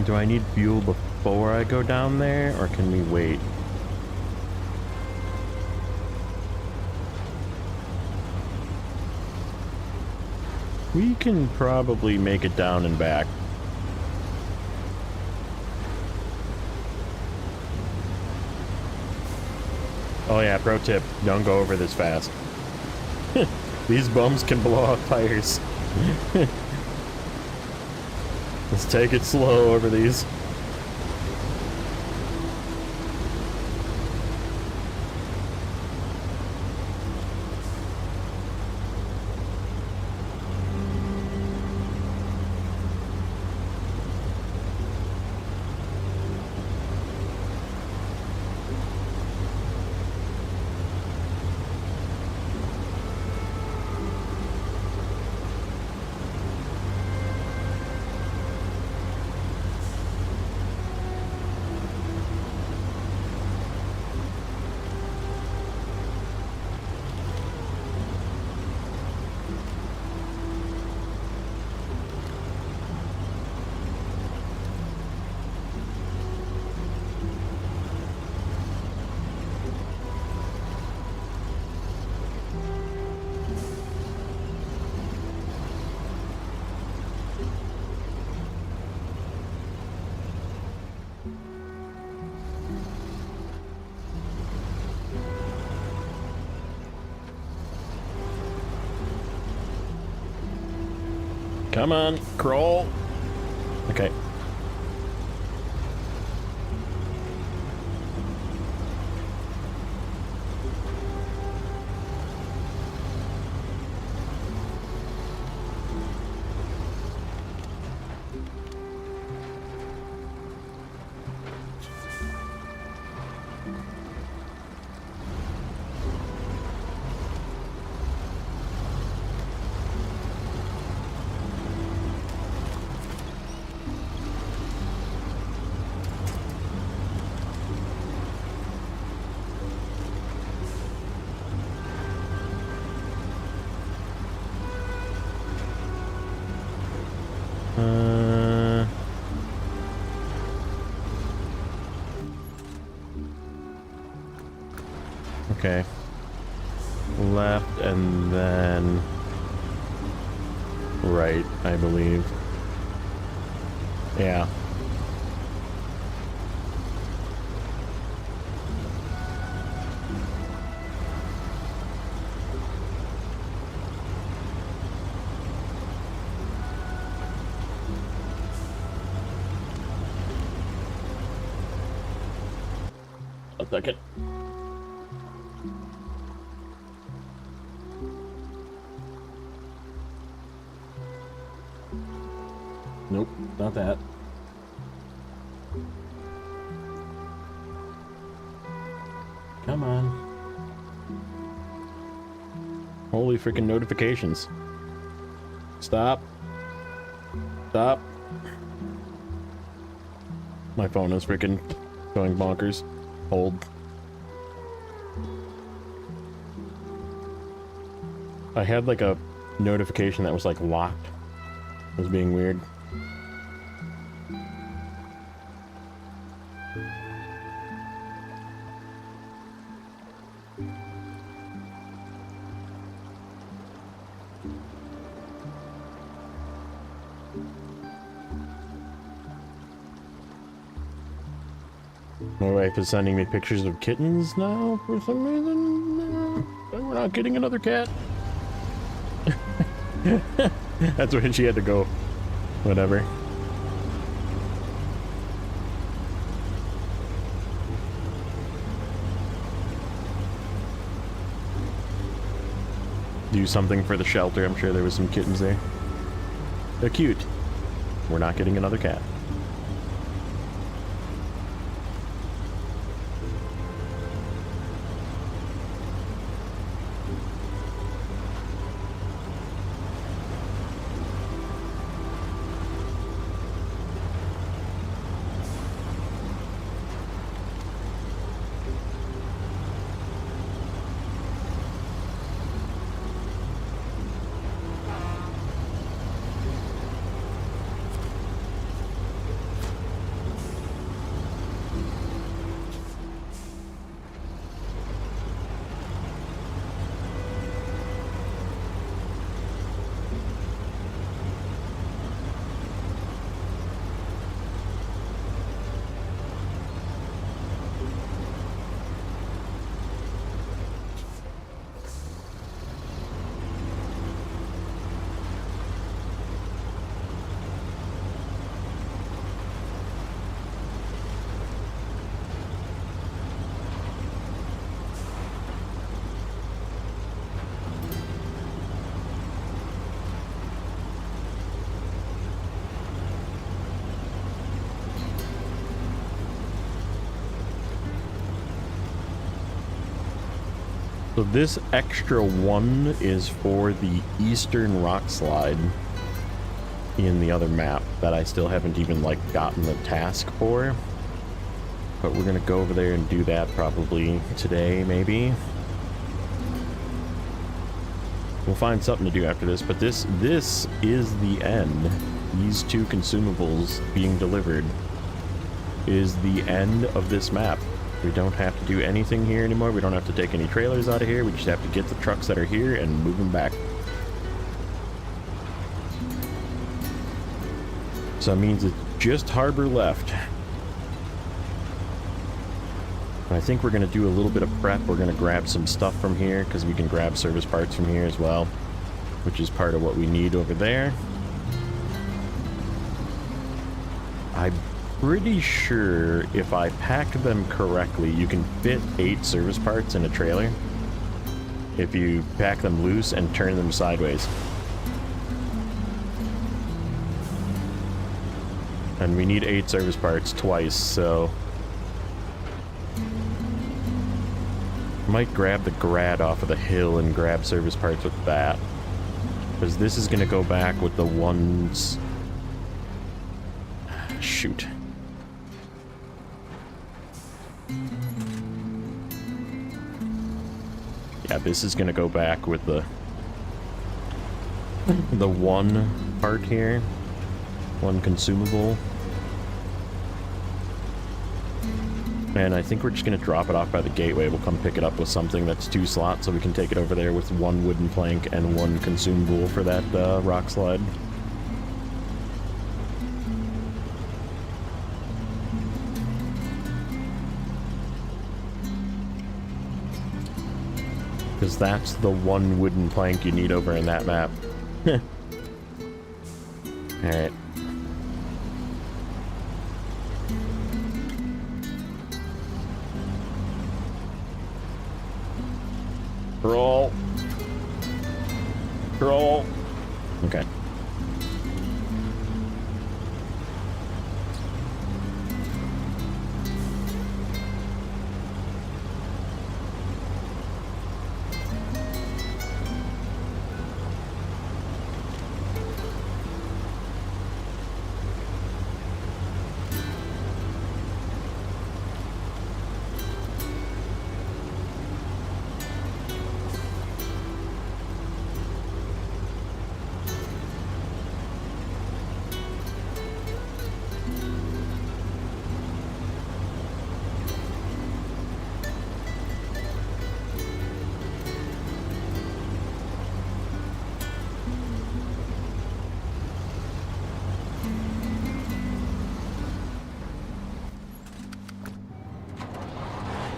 Do I need fuel before I go down there, or can we wait? We can probably make it down and back. Oh yeah, pro tip, don't go over this fast. These bums can blow out tires. Let's take it slow over these. Come on, crawl. Okay. Okay. Left and then right, I believe. Yeah. A second. Nope, not that. Come on. Holy freaking notifications. Stop. Stop. My phone is freaking going bonkers. Hold. I had like a notification that was like locked. It was being weird. My wife is sending me pictures of kittens now for some reason. We're not getting another cat. That's when she had to go. Whatever. Do something for the shelter. I'm sure there was some kittens there. They're cute. We're not getting another cat. So this extra one is for the eastern rock slide in the other map that I still haven't even like gotten the task for. But we're gonna go over there and do that probably today, maybe. We'll find something to do after this, but this is the end. These two consumables being delivered is the end of this map. We don't have to do anything here anymore. We don't have to take any trailers out of here. We just have to get the trucks that are here and move them back. So that means it's just harbor left. I think we're going to do a little bit of prep. We're going to grab some stuff from here because we can grab service parts from here as well, which is part of what we need over there. I'm pretty sure if I pack them correctly, you can fit 8 service parts in a trailer if you pack them loose and turn them sideways. And we need 8 service parts twice, so might grab the grad off of the hill and grab service parts with that, because this is going to go back with the ones. Shoot. Yeah, this is going to go back with the one part here, one consumable. And I think we're just going to drop it off by the gateway. We'll come pick it up with something that's 2 slots, so we can take it over there with 1 wooden plank and 1 consumable for that rock slide. Because that's the 1 wooden plank you need over in that map. Alright. Roll. Roll. Okay.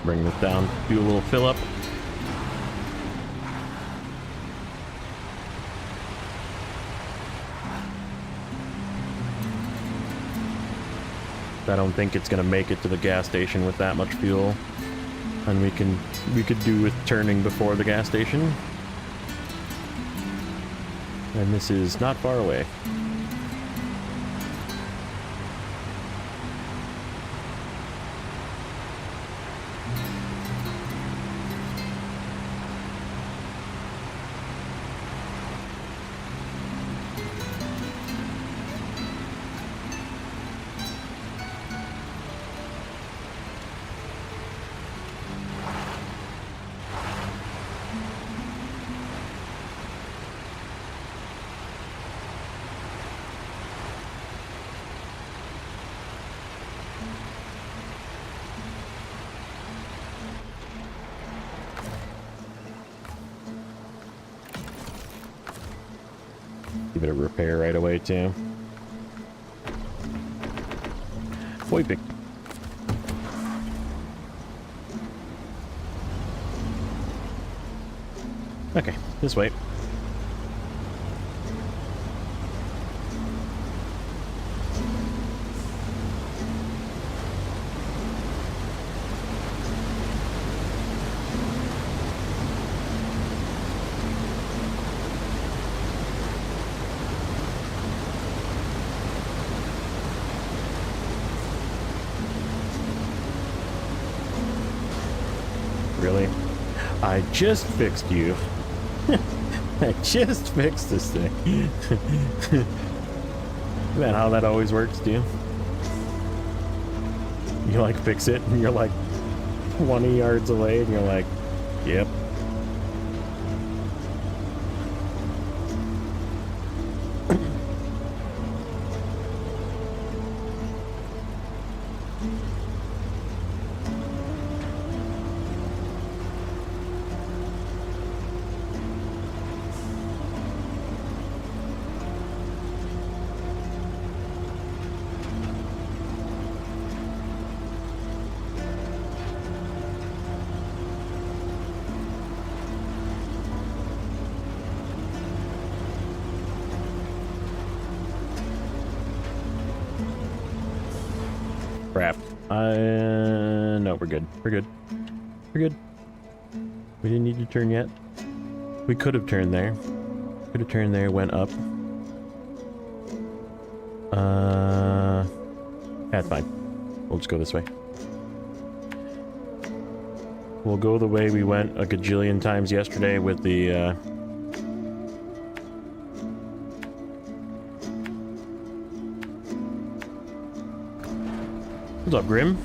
Bring this down, do a little fill up. I don't think it's gonna make it to the gas station with that much fuel. And we could do with turning before the gas station. And this is not far away. Give it a repair right away, too. Wiping. Okay, this way. Really? I just fixed you. I just fixed this thing. Isn't that how that always works, dude? You like fix it and you're like 20 yards away and you're like, yep. Crap. No, we're good. We're good. We're good. We didn't need to turn yet. We could have turned there. Could have turned there, went up. That's fine. We'll just go this way. We'll go the way we went a gajillion times yesterday with the, What's up, Grim?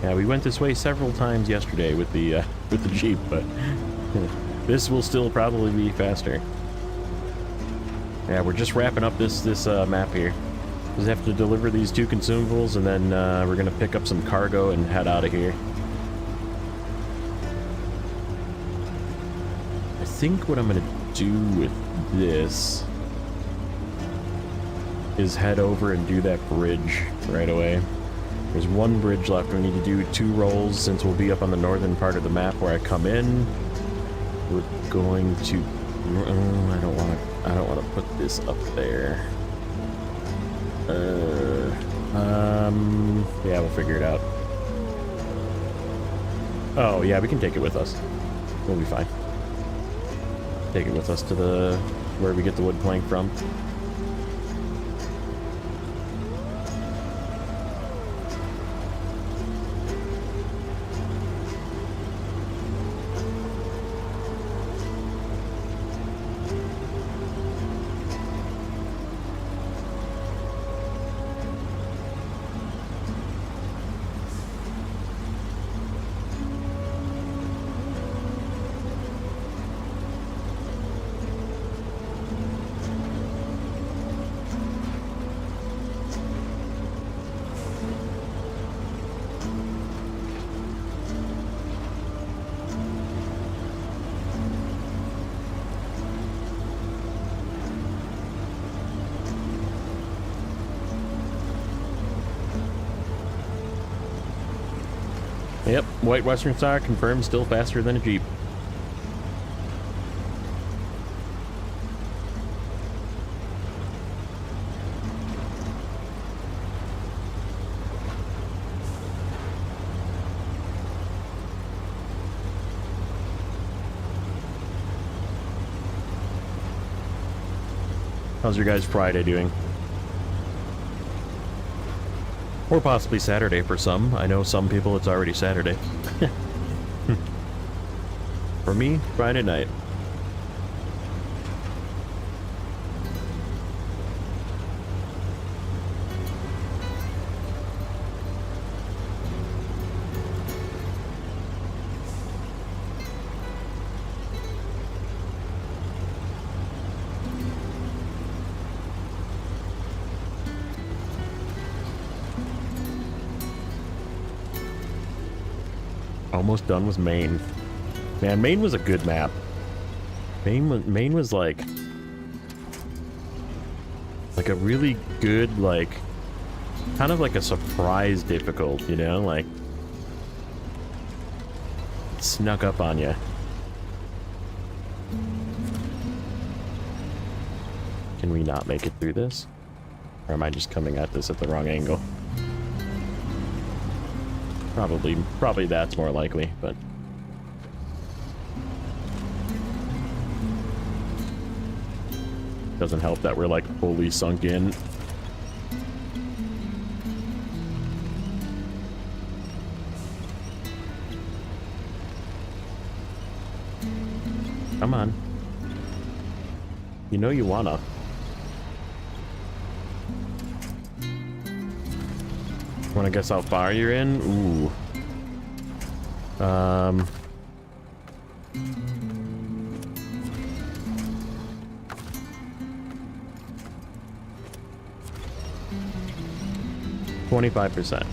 Yeah, we went this way several times yesterday with the Jeep, but this will still probably be faster. Yeah, we're just wrapping up this map here. Just have to deliver these 2 consumables, and then we're gonna pick up some cargo and head out of here. I think what I'm gonna do with this is head over and do that bridge right away. There's 1 bridge left. We need to do 2 rolls since we'll be up on the northern part of the map where I come in. We're going to... I don't want to put this up there. Yeah, we'll figure it out. Oh, yeah, we can take it with us. We'll be fine. Take it with us to the... where we get the wood plank from. Yep, White Western Star confirmed still faster than a Jeep. How's your guys' Friday doing? Or possibly Saturday for some. I know some people it's already Saturday. For me, Friday night. Almost done with Maine. Man, Maine was a good map. Maine was like a really good, like, kind of like a surprise difficult, you know? Like, it snuck up on you. Can we not make it through this? Or am I just coming at this at the wrong angle? Probably that's more likely, but... Doesn't help that we're, like, fully sunk in. Come on. You know you wanna. Wanna guess how far you're in? Ooh. 25%.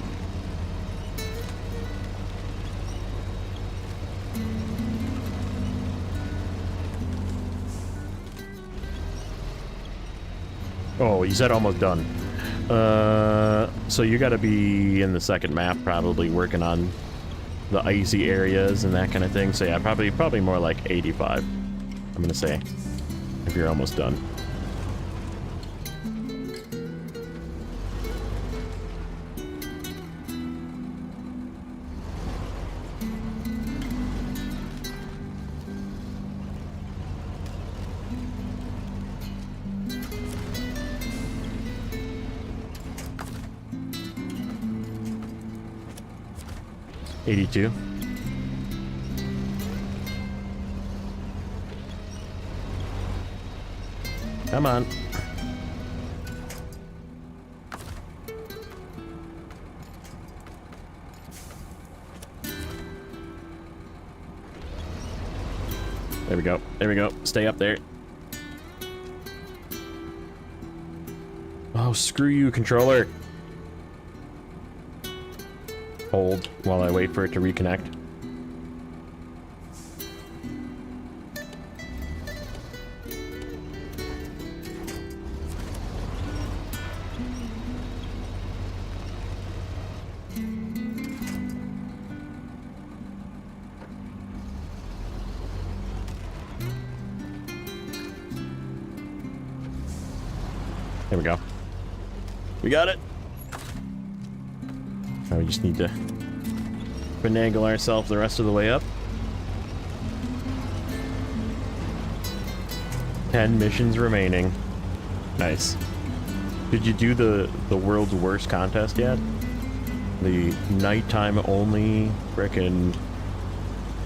Oh, you said almost done. So you gotta be in the second map, probably working on the icy areas and that kind of thing. So yeah, probably more like 85, I'm gonna say, if you're almost done. 82. Come on. There we go. There we go. Stay up there. Oh, screw you, controller. Hold while I wait for it to reconnect. There we go. We got it. Now we just need to finagle ourselves the rest of the way up. 10 missions remaining. Nice. Did you do the world's worst contest yet? The nighttime only frickin'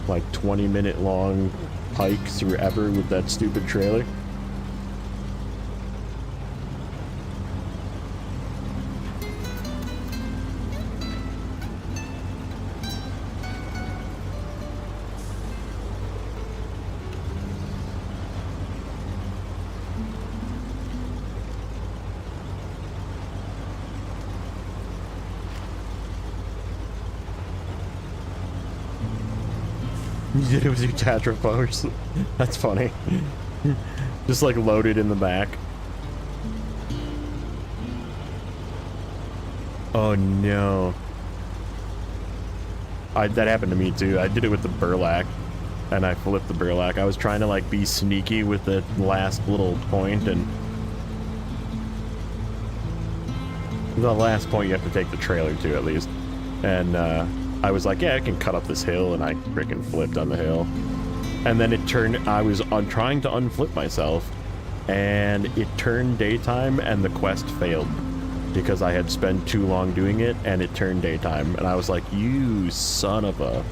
like 20-minute long hike through ever with that stupid trailer? You did it with your Tatra powers. That's funny. Just like loaded in the back. Oh no. That happened to me too. I did it with the burlap, and I flipped the burlap. I was trying to like be sneaky with the last little point, and the last point you have to take the trailer to at least. And I was like, yeah, I can cut up this hill, and I freaking flipped on the hill. And then it turned, I was trying to unflip myself, and it turned daytime, and the quest failed because I had spent too long doing it, and it turned daytime. And I was like, you son of a...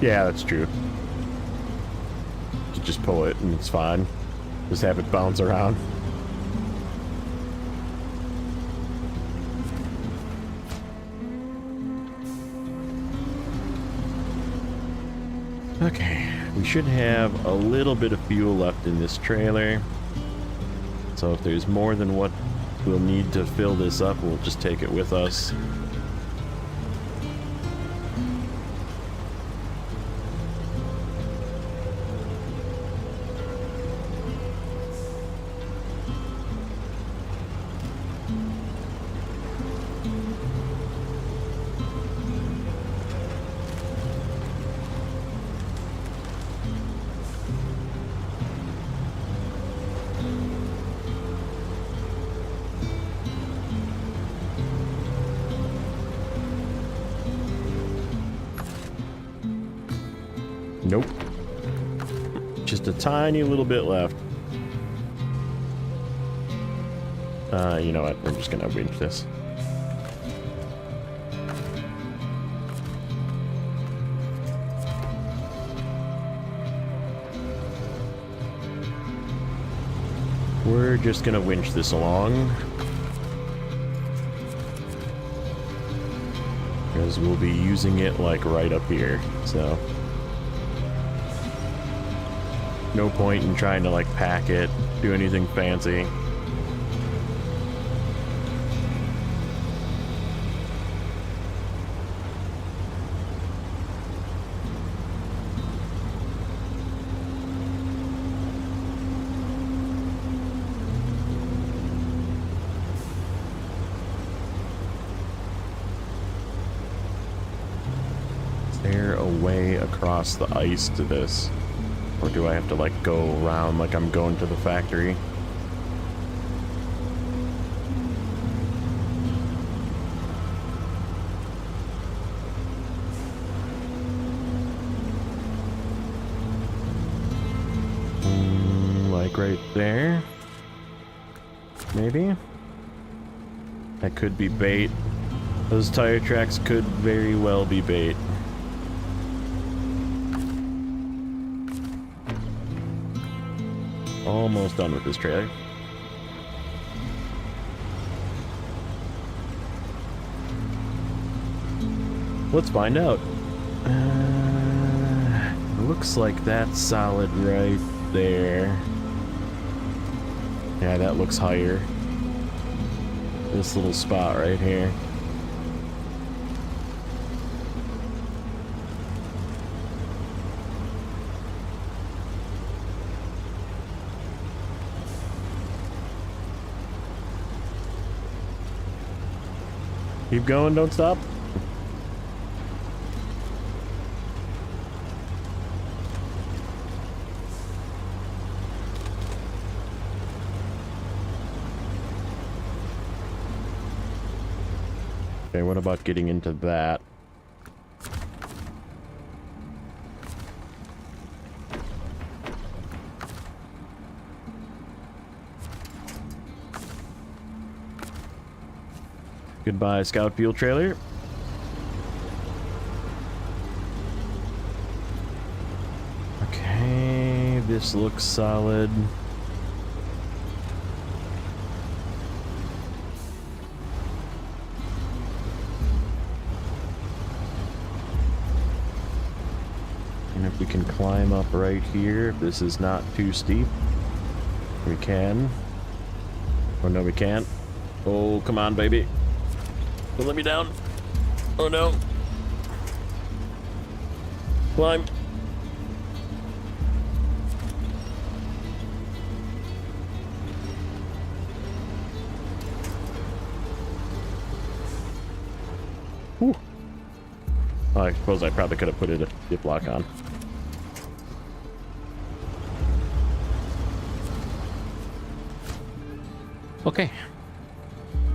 Yeah, that's true. Just pull it and it's fine. Just have it bounce around. Okay, we should have a little bit of fuel left in this trailer. So if there's more than what we'll need to fill this up, we'll just take it with us. Nope. Just a tiny little bit left. You know what? We're just gonna winch this. We're just gonna winch this along. Because we'll be using it like right up here, so... No point in trying to like pack it, do anything fancy. Is there a way across the ice to this? Or do I have to, like, go around like I'm going to the factory? Like right there. Maybe? That could be bait. Those tire tracks could very well be bait. Almost done with this trailer. Let's find out. Looks like that's solid right there. Yeah, that looks higher. This little spot right here. Keep going, don't stop. Okay, what about getting into that? Goodbye, scout fuel trailer. Okay, this looks solid. And if we can climb up right here, if this is not too steep, we can. Oh no, we can't. Oh, come on, baby. Don't let me down. Oh no. Climb. Whew. Oh, I suppose I probably could have put a dip lock on. Okay.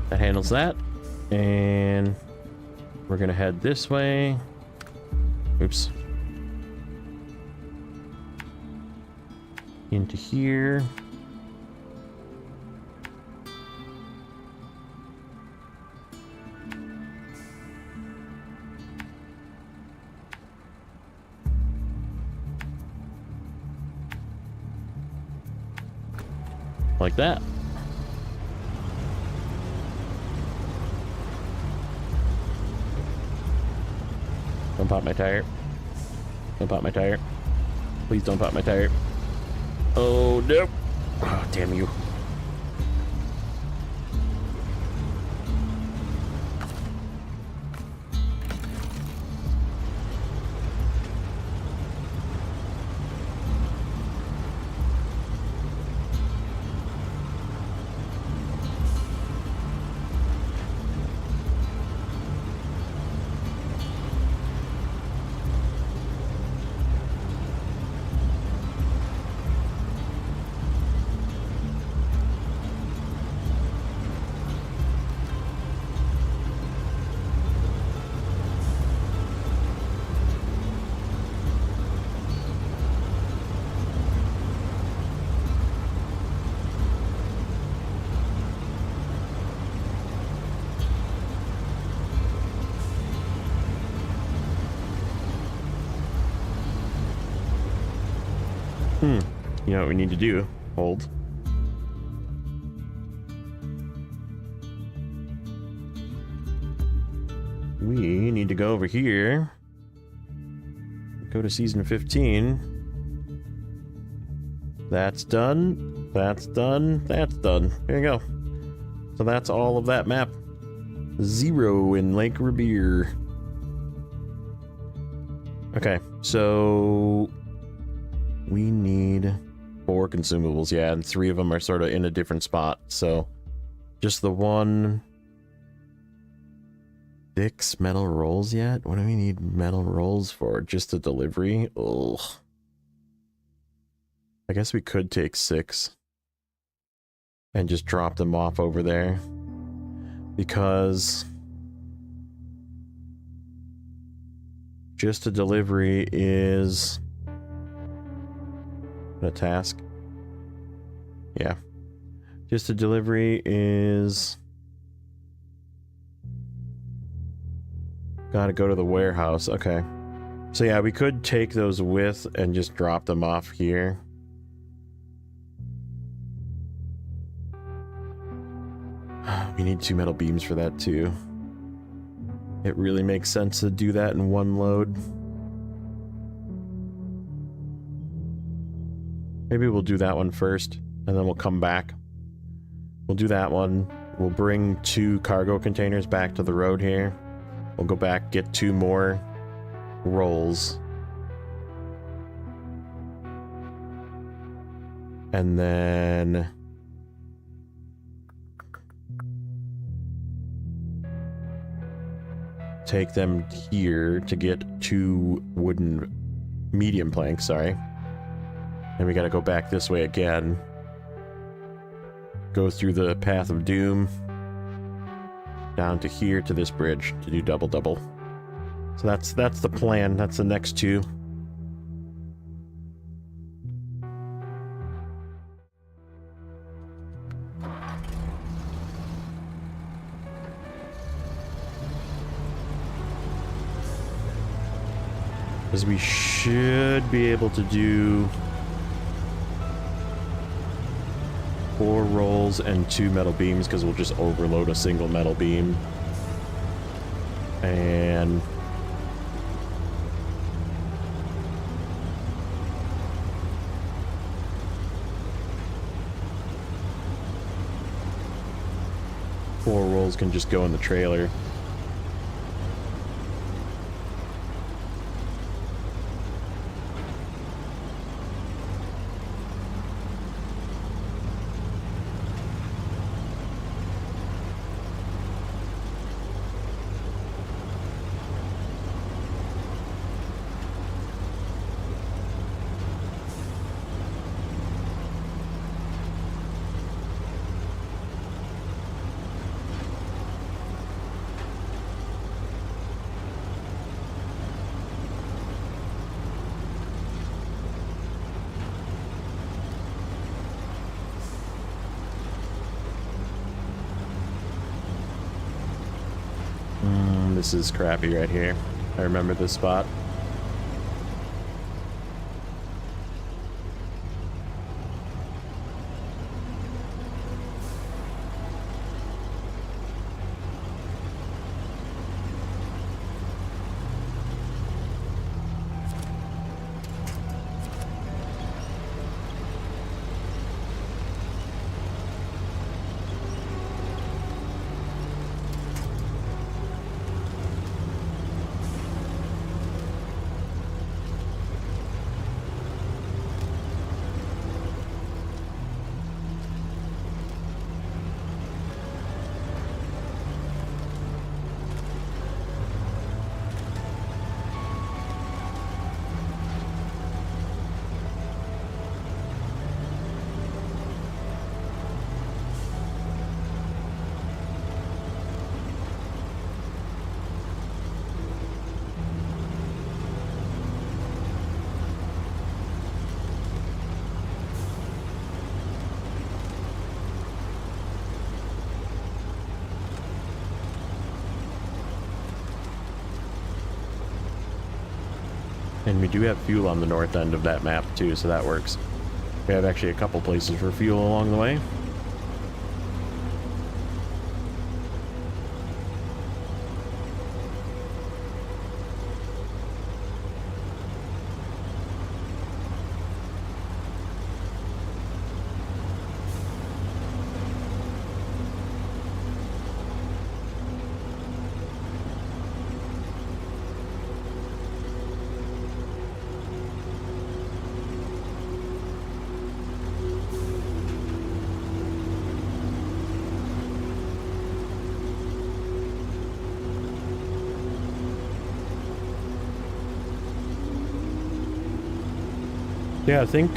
That handles that. And we're gonna head this way. Oops. Into here. Like that. Don't pop my tire. Don't pop my tire. Please don't pop my tire. Oh, no. Oh, damn you. You know what we need to do? Hold. We need to go over here. Go to season 15. That's done. That's done. That's done. There you go. So that's all of that map. 0 in Lake Rebier. Okay, so we need 4 consumables, yeah, and 3 of them are sort of in a different spot, so just the one. 6 metal rolls yet? What do we need metal rolls for? Just a delivery? Ugh. I guess we could take 6 and just drop them off over there, because just a delivery is a task. Yeah. Just a delivery is... Gotta go to the warehouse. Okay. So yeah, we could take those with and just drop them off here. We need 2 metal beams for that too. It really makes sense to do that in one load. Maybe we'll do that one first, and then we'll come back. We'll do that one. We'll bring 2 cargo containers back to the road here. We'll go back, get 2 more rolls. And then... take them here to get 2 wooden medium planks, sorry. And we gotta go back this way again. Go through the path of doom. Down to here to this bridge to do double. So that's the plan. That's the next 2. Because we should be able to do 4 rolls and 2 metal beams, because we'll just overload a single metal beam. And... four rolls can just go in the trailer. This is crappy right here. I remember this spot. And we do have fuel on the north end of that map too, so that works. We have actually a couple places for fuel along the way. Yeah, I think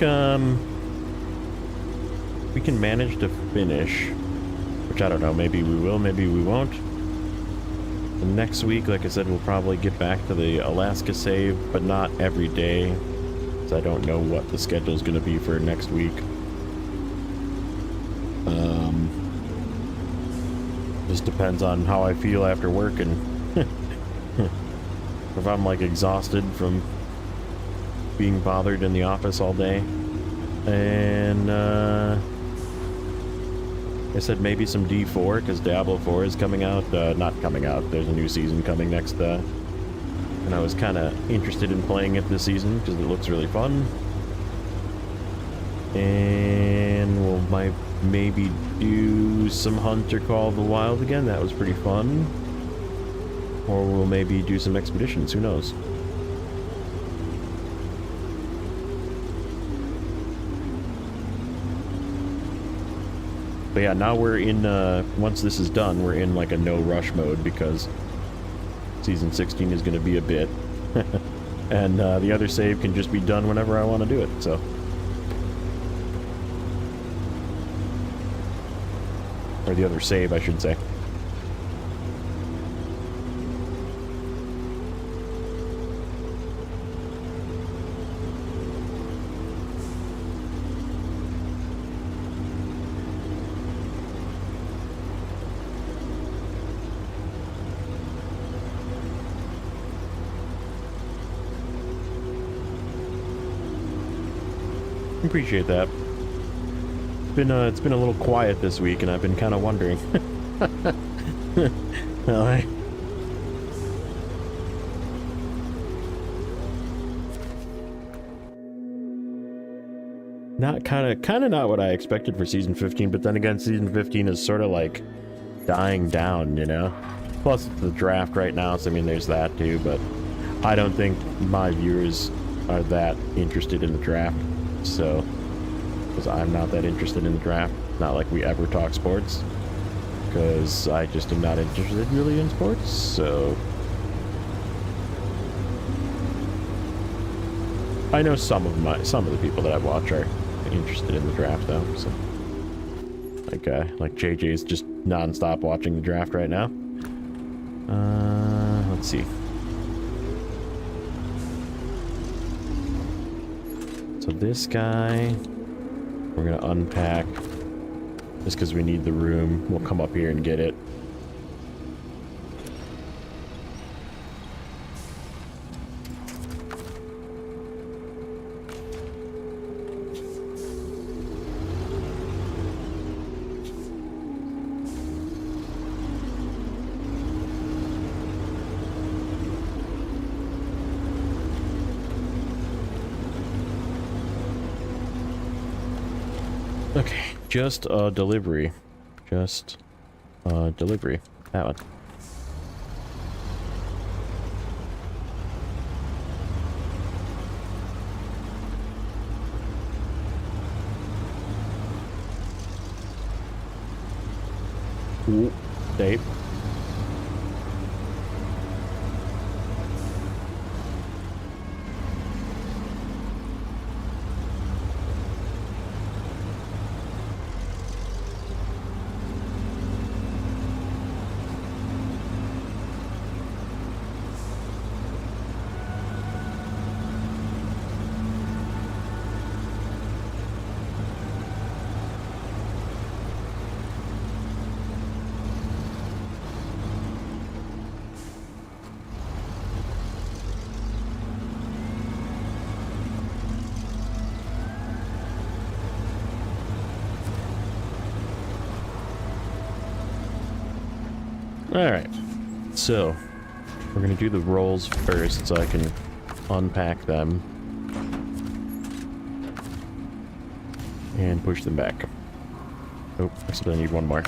we can manage to finish, which I don't know, maybe we will, maybe we won't. And next week, like I said, we'll probably get back to the Alaska save, but not every day, so I don't know what the schedule is going to be for next week. Just depends on how I feel after work and if I'm like exhausted from being bothered in the office all day. And I said maybe some D4 because Diablo 4 is coming out. Not coming out. There's a new season coming next. And I was kind of interested in playing it this season because it looks really fun. And we'll maybe do some Hunter Call of the Wild again. That was pretty fun. Or we'll maybe do some expeditions. Who knows? But yeah, now we're in, once this is done, we're in like a no rush mode because season 16 is going to be a bit. And the other save can just be done whenever I want to do it, so. Or the other save, I should say. Appreciate that. It's been a little quiet this week, and I've been kind of wondering. Well, not kind of not what I expected for season 15, but then again, season 15 is sort of like dying down, you know. Plus it's the draft right now, so I mean there's that too. But I don't think my viewers are that interested in the draft. So, because I'm not that interested in the draft, not like we ever talk sports, because I just am not interested really in sports, so. I know some of the people that I watch are interested in the draft though, so. Like JJ's just non-stop watching the draft right now. Let's see. So this guy, we're gonna unpack just because we need the room. We'll come up here and get it. Okay, just a delivery. Just a delivery. That one. Ooh, Dave. Alright, so we're going to do the rolls first so I can unpack them and push them back. Oh, I still need one more.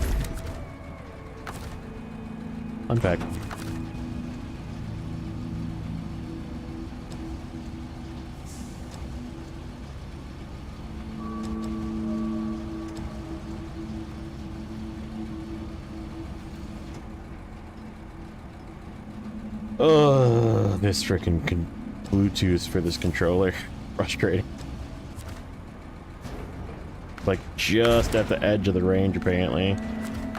Unpack. This freaking Bluetooth for this controller. Frustrating. Like just at the edge of the range apparently.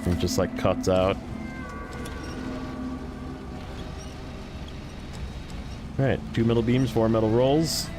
It just like cuts out. Alright, 2 metal beams, 4 metal rolls.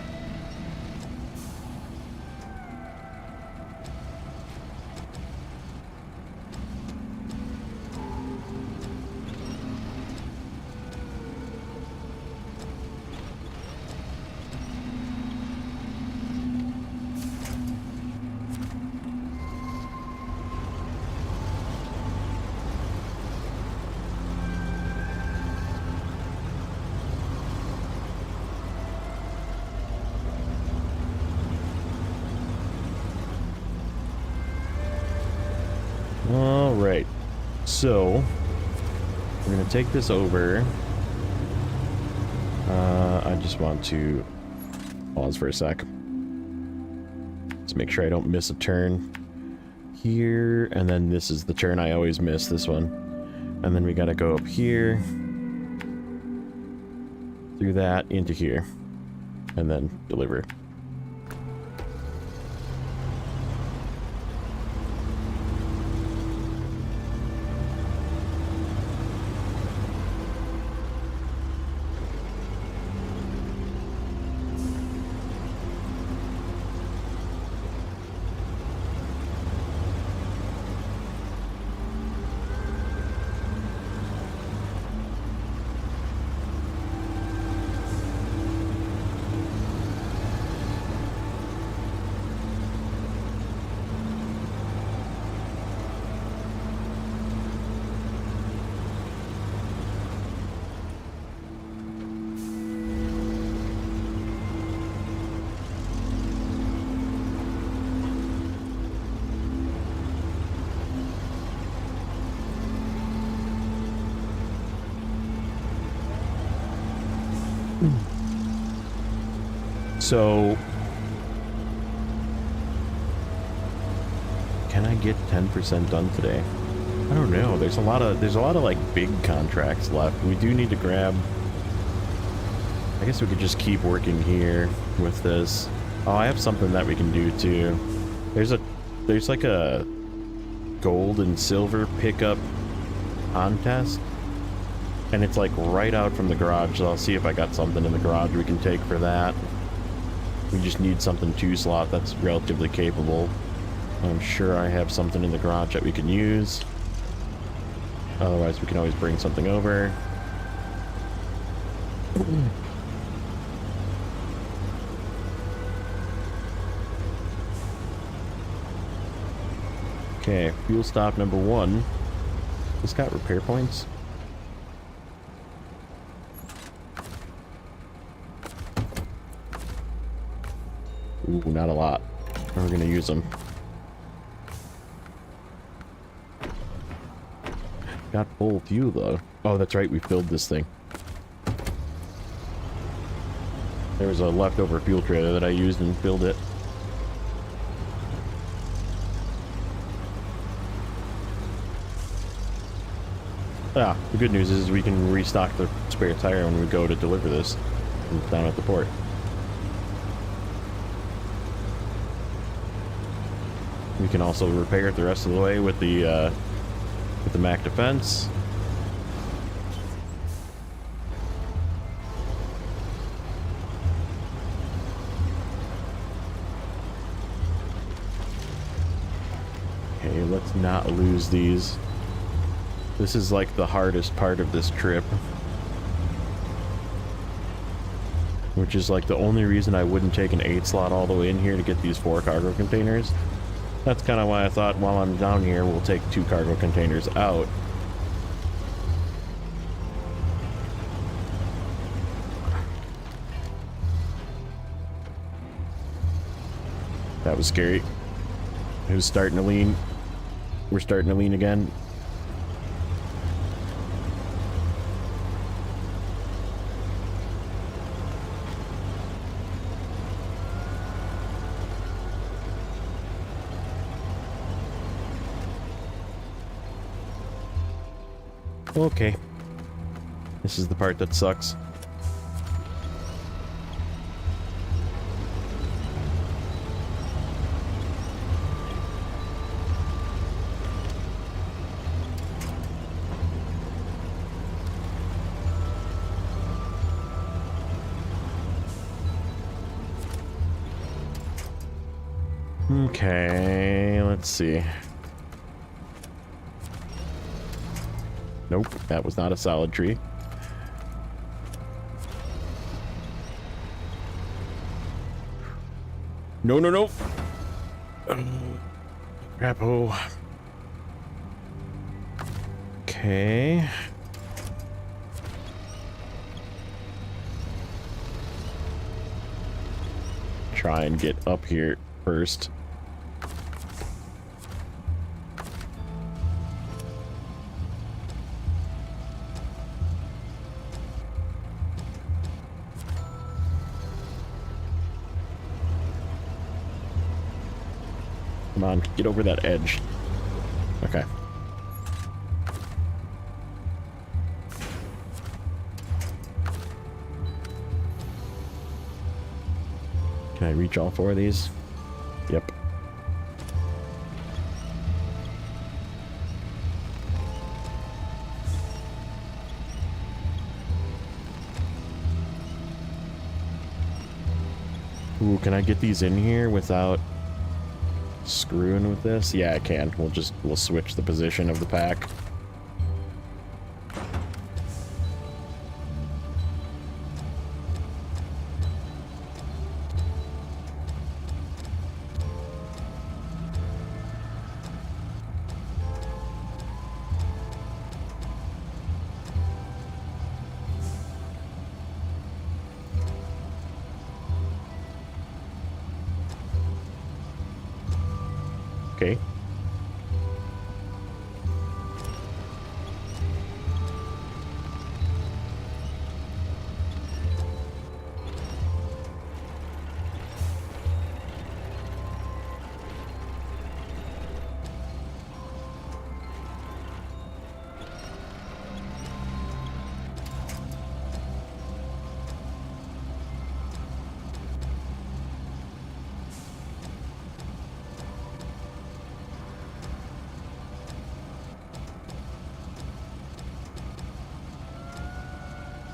So we're gonna take this over. I just want to pause for a sec. Let's make sure I don't miss a turn here, and then this is the turn I always miss, this one. And then we gotta go up here, through that, into here, and then deliver. So, can I get 10% done today? I don't know. There's a lot of like big contracts left. We do need to grab. I guess we could just keep working here with this. Oh, I have something that we can do too. There's like a gold and silver pickup contest. And it's like right out from the garage, so I'll see if I got something in the garage we can take for that. We just need something 2-slot that's relatively capable. I'm sure I have something in the garage that we can use. Otherwise, we can always bring something over. Okay, fuel stop number 1. This got repair points. Ooh, not a lot. We're gonna use them. Got full fuel though. Oh, that's right, we filled this thing. There was a leftover fuel trailer that I used and filled it. Ah, the good news is we can restock the spare tire when we go to deliver this down at the port. We can also repair it the rest of the way with the Mac Defense. Okay, let's not lose these. This is like the hardest part of this trip. Which is like the only reason I wouldn't take an 8-slot all the way in here to get these 4 cargo containers. That's kind of why I thought while I'm down here, we'll take 2 cargo containers out. That was scary. It was starting to lean. We're starting to lean again. Okay. This is the part that sucks. Okay, let's see. Nope, that was not a solid tree. No, no, no. Crap-o. Okay. Try and get up here first. Come on, get over that edge. Okay. Can I reach all 4 of these? Yep. Ooh, can I get these in here without screwing with this? Yeah, I can. We'll switch the position of the pack. Okay.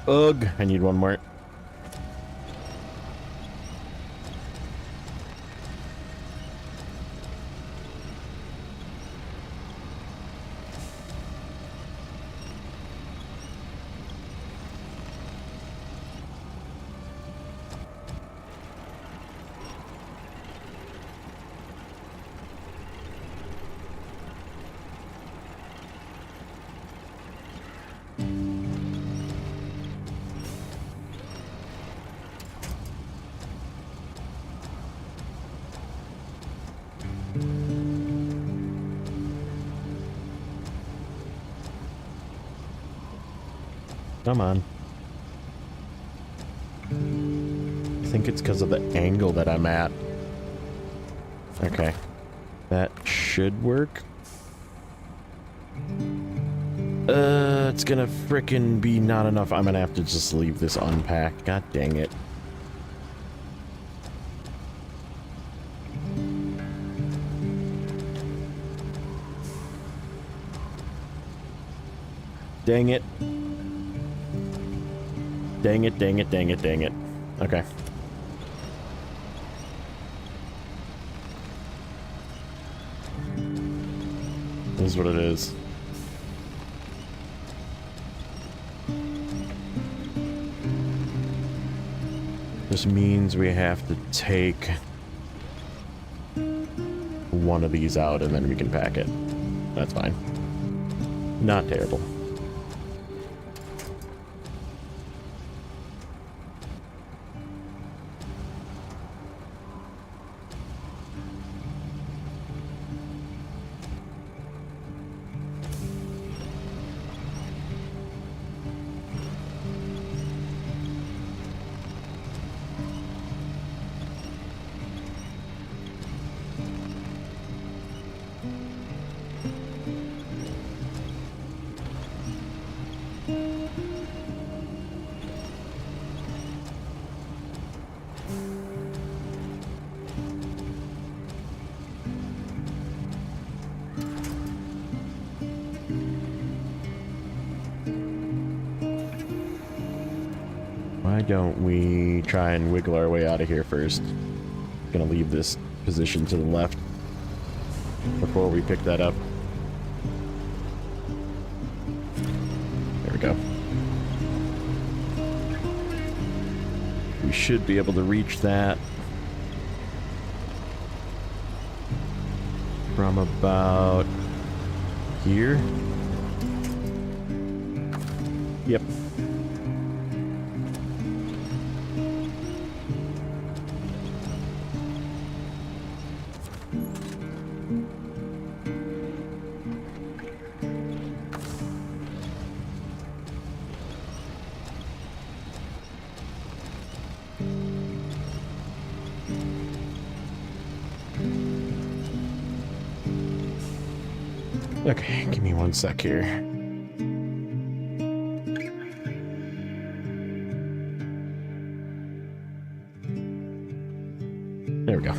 Ugh, I need one more. Come on. I think it's because of the angle that I'm at. Okay. That should work. It's gonna frickin' be not enough. I'm gonna have to just leave this unpacked. God dang it. Dang it. Dang it, dang it, dang it, dang it. Okay. This is what it is. This means we have to take one of these out and then we can pack it. That's fine. Not terrible. Why don't we try and wiggle our way out of here first? Gonna leave this position to the left before we pick that up. There we go. We should be able to reach that from about here. Yep. Okay, give me one sec here. There we go.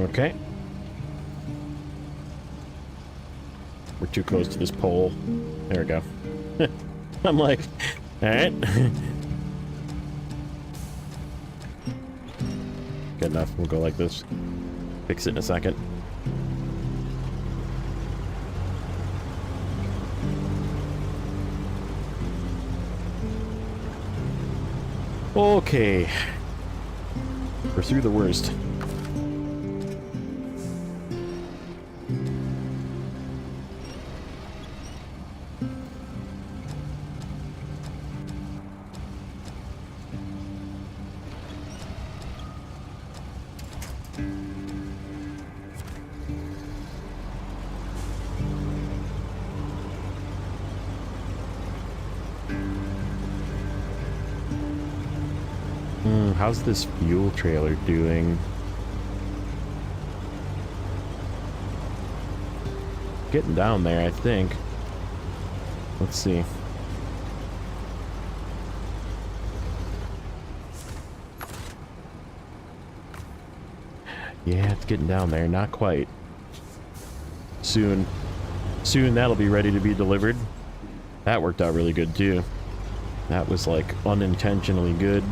Okay. We're too close to this pole. There we go. I'm like, alright. Good enough. We'll go like this. Fix it in a second. Okay. We're through the worst. How's this fuel trailer doing? Getting down there, I think. Let's see. Yeah, it's getting down there. Not quite. Soon that'll be ready to be delivered. That worked out really good too. That was like unintentionally good.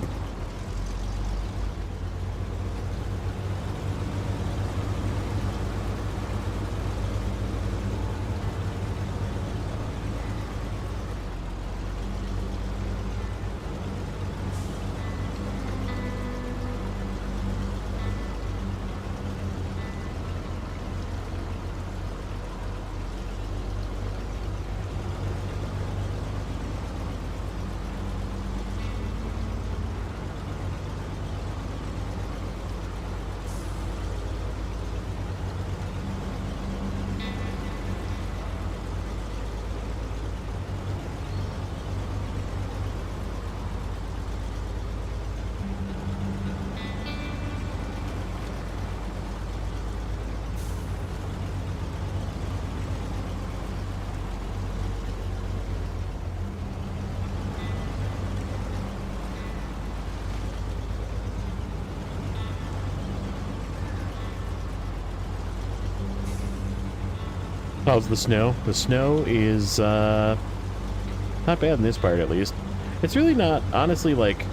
How's the snow? The snow is not bad in this part, at least. It's really not, honestly, like,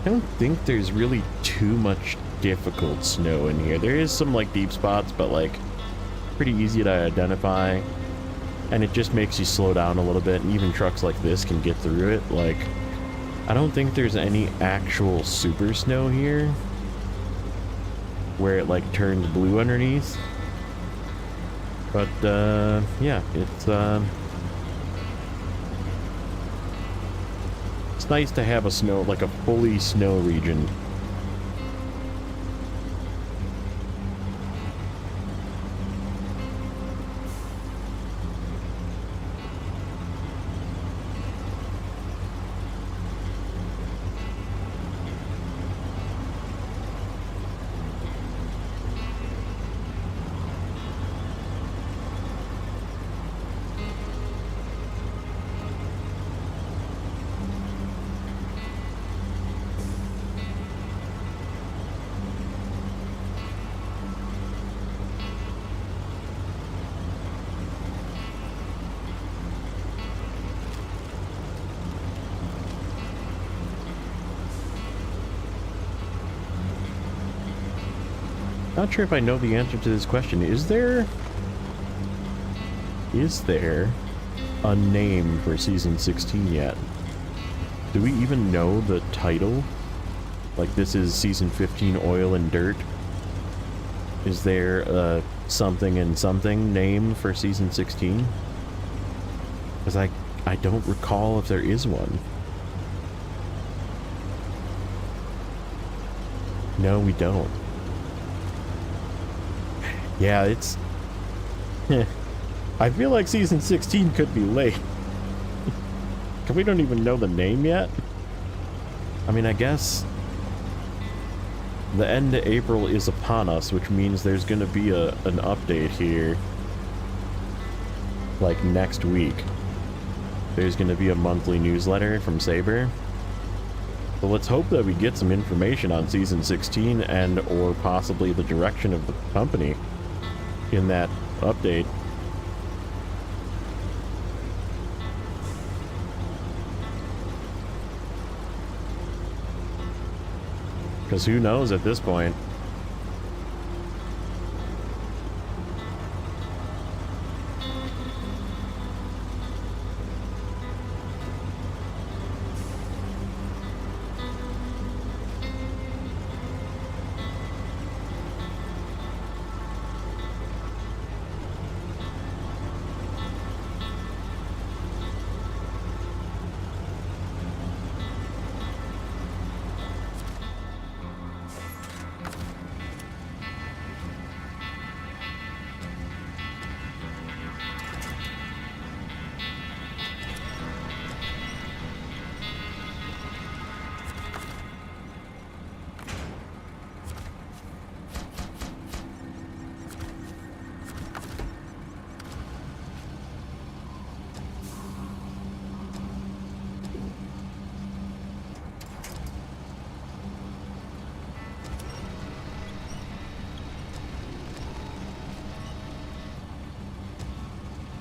I don't think there's really too much difficult snow in here. There is some, like, deep spots, but, like, pretty easy to identify. And it just makes you slow down a little bit, and even trucks like this can get through it. Like, I don't think there's any actual super snow here where it, like, turns blue underneath. But, yeah, it's nice to have a snow, like a fully snow region. Not sure if I know the answer to this question. Is there a name for season 16 yet? Do we even know the title? Like, this is season 15 Oil and Dirt. Is there a something and something name for season 16? Because I don't recall if there is one. No, we don't. Yeah, it's... I feel like season 16 could be late. We don't even know the name yet. I mean, I guess the end of April is upon us, which means there's going to be an update here, like next week. There's going to be a monthly newsletter from Saber. So let's hope that we get some information on Season 16 and or possibly the direction of the company in that update. Because who knows at this point?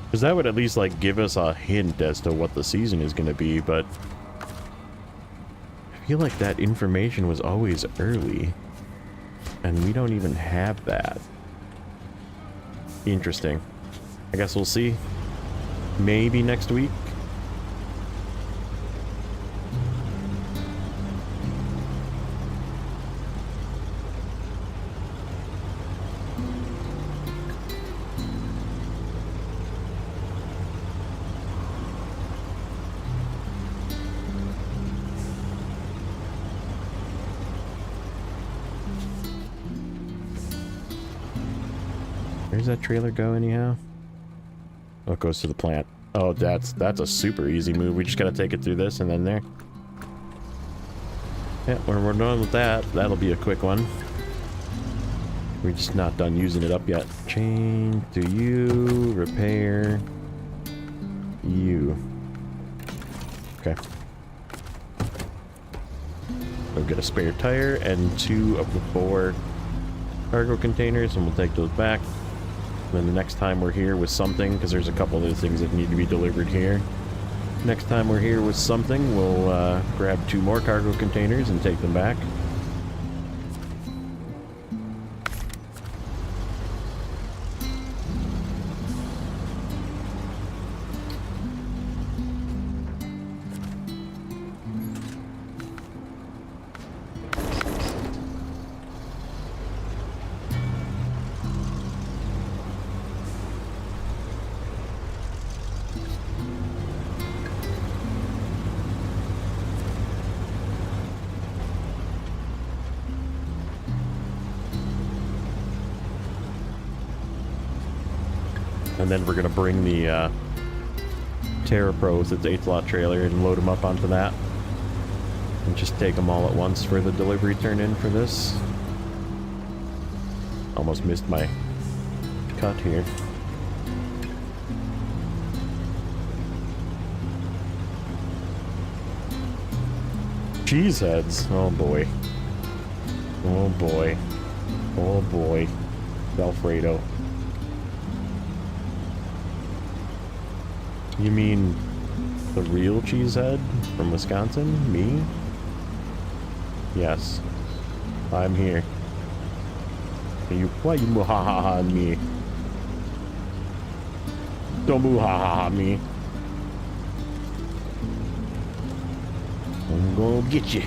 Because that would at least, like, give us a hint as to what the season is going to be, but I feel like that information was always early, and we don't even have that. Interesting. I guess we'll see. Maybe next week. Where's that trailer go anyhow? Oh, it goes to the plant. Oh, that's a super easy move. We just gotta take it through this and then there. Yeah, when we're done with that, that'll be a quick one. We're just not done using it up yet. Chain to you, repair you. Okay. We'll get a spare tire and 2 of the 4 cargo containers, and we'll take those back. Then the next time we're here with something, because there's a couple other things that need to be delivered here. Next time we're here with something, we'll grab 2 more cargo containers and take them back. And then we're gonna bring the Terra Pro with its 8-slot trailer and load them up onto that. And just take them all at once for the delivery turn in for this. Almost missed my cut here. Cheese heads. Oh boy. Oh boy. Oh boy. Alfredo. You mean the real cheesehead from Wisconsin? Me? Yes. I'm here. Why you muhaha on me? Don't muhaha on me. I'm gonna get you.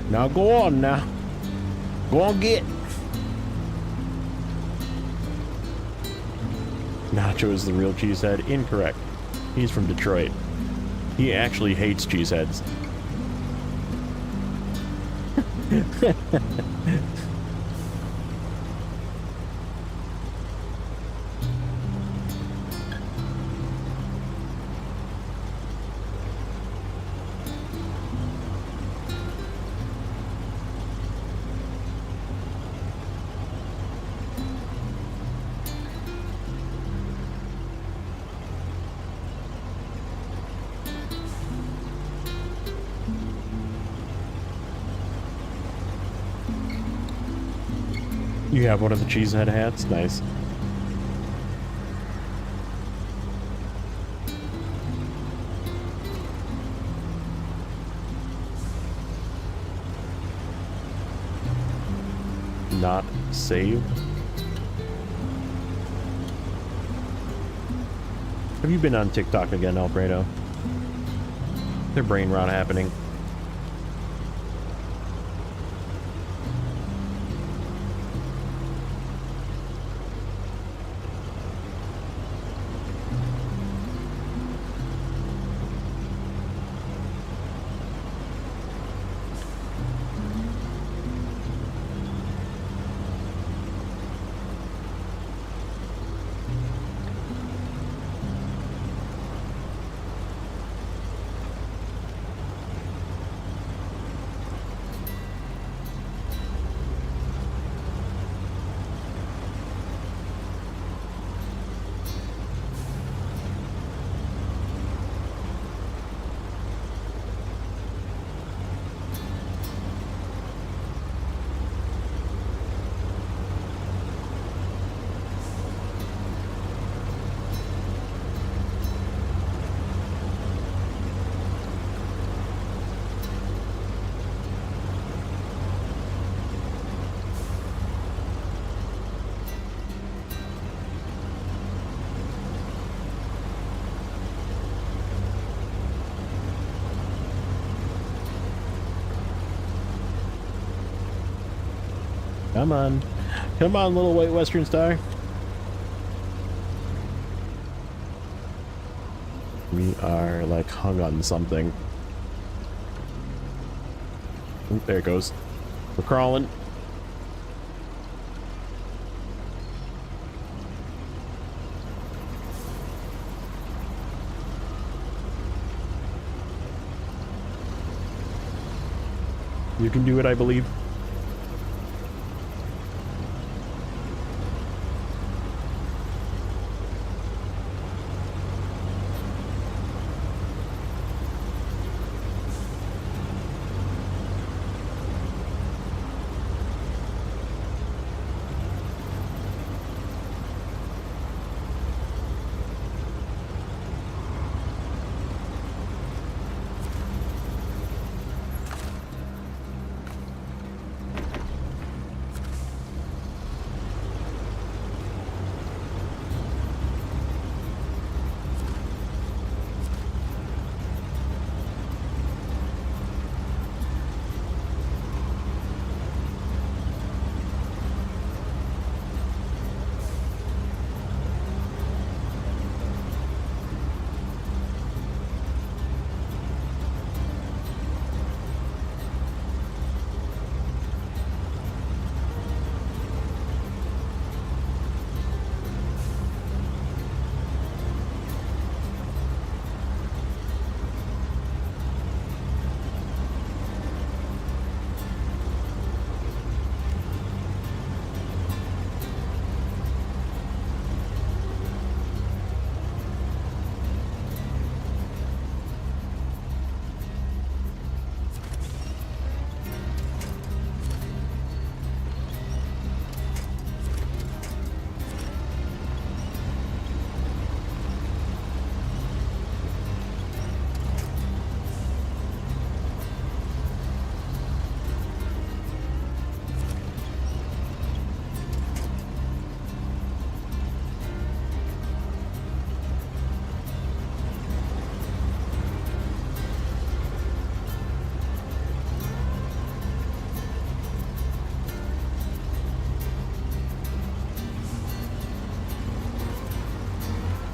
Now go on now. Go on get. Nacho is the real cheesehead. Incorrect. He's from Detroit. He actually hates cheeseheads. You have one of the cheesehead hats? Nice. Not saved? Have you been on TikTok again, Alfredo? Their brain rot happening. Come on. Come on, little white Western Star. We are, like, hung on something. Ooh, there it goes. We're crawling. You can do it, I believe.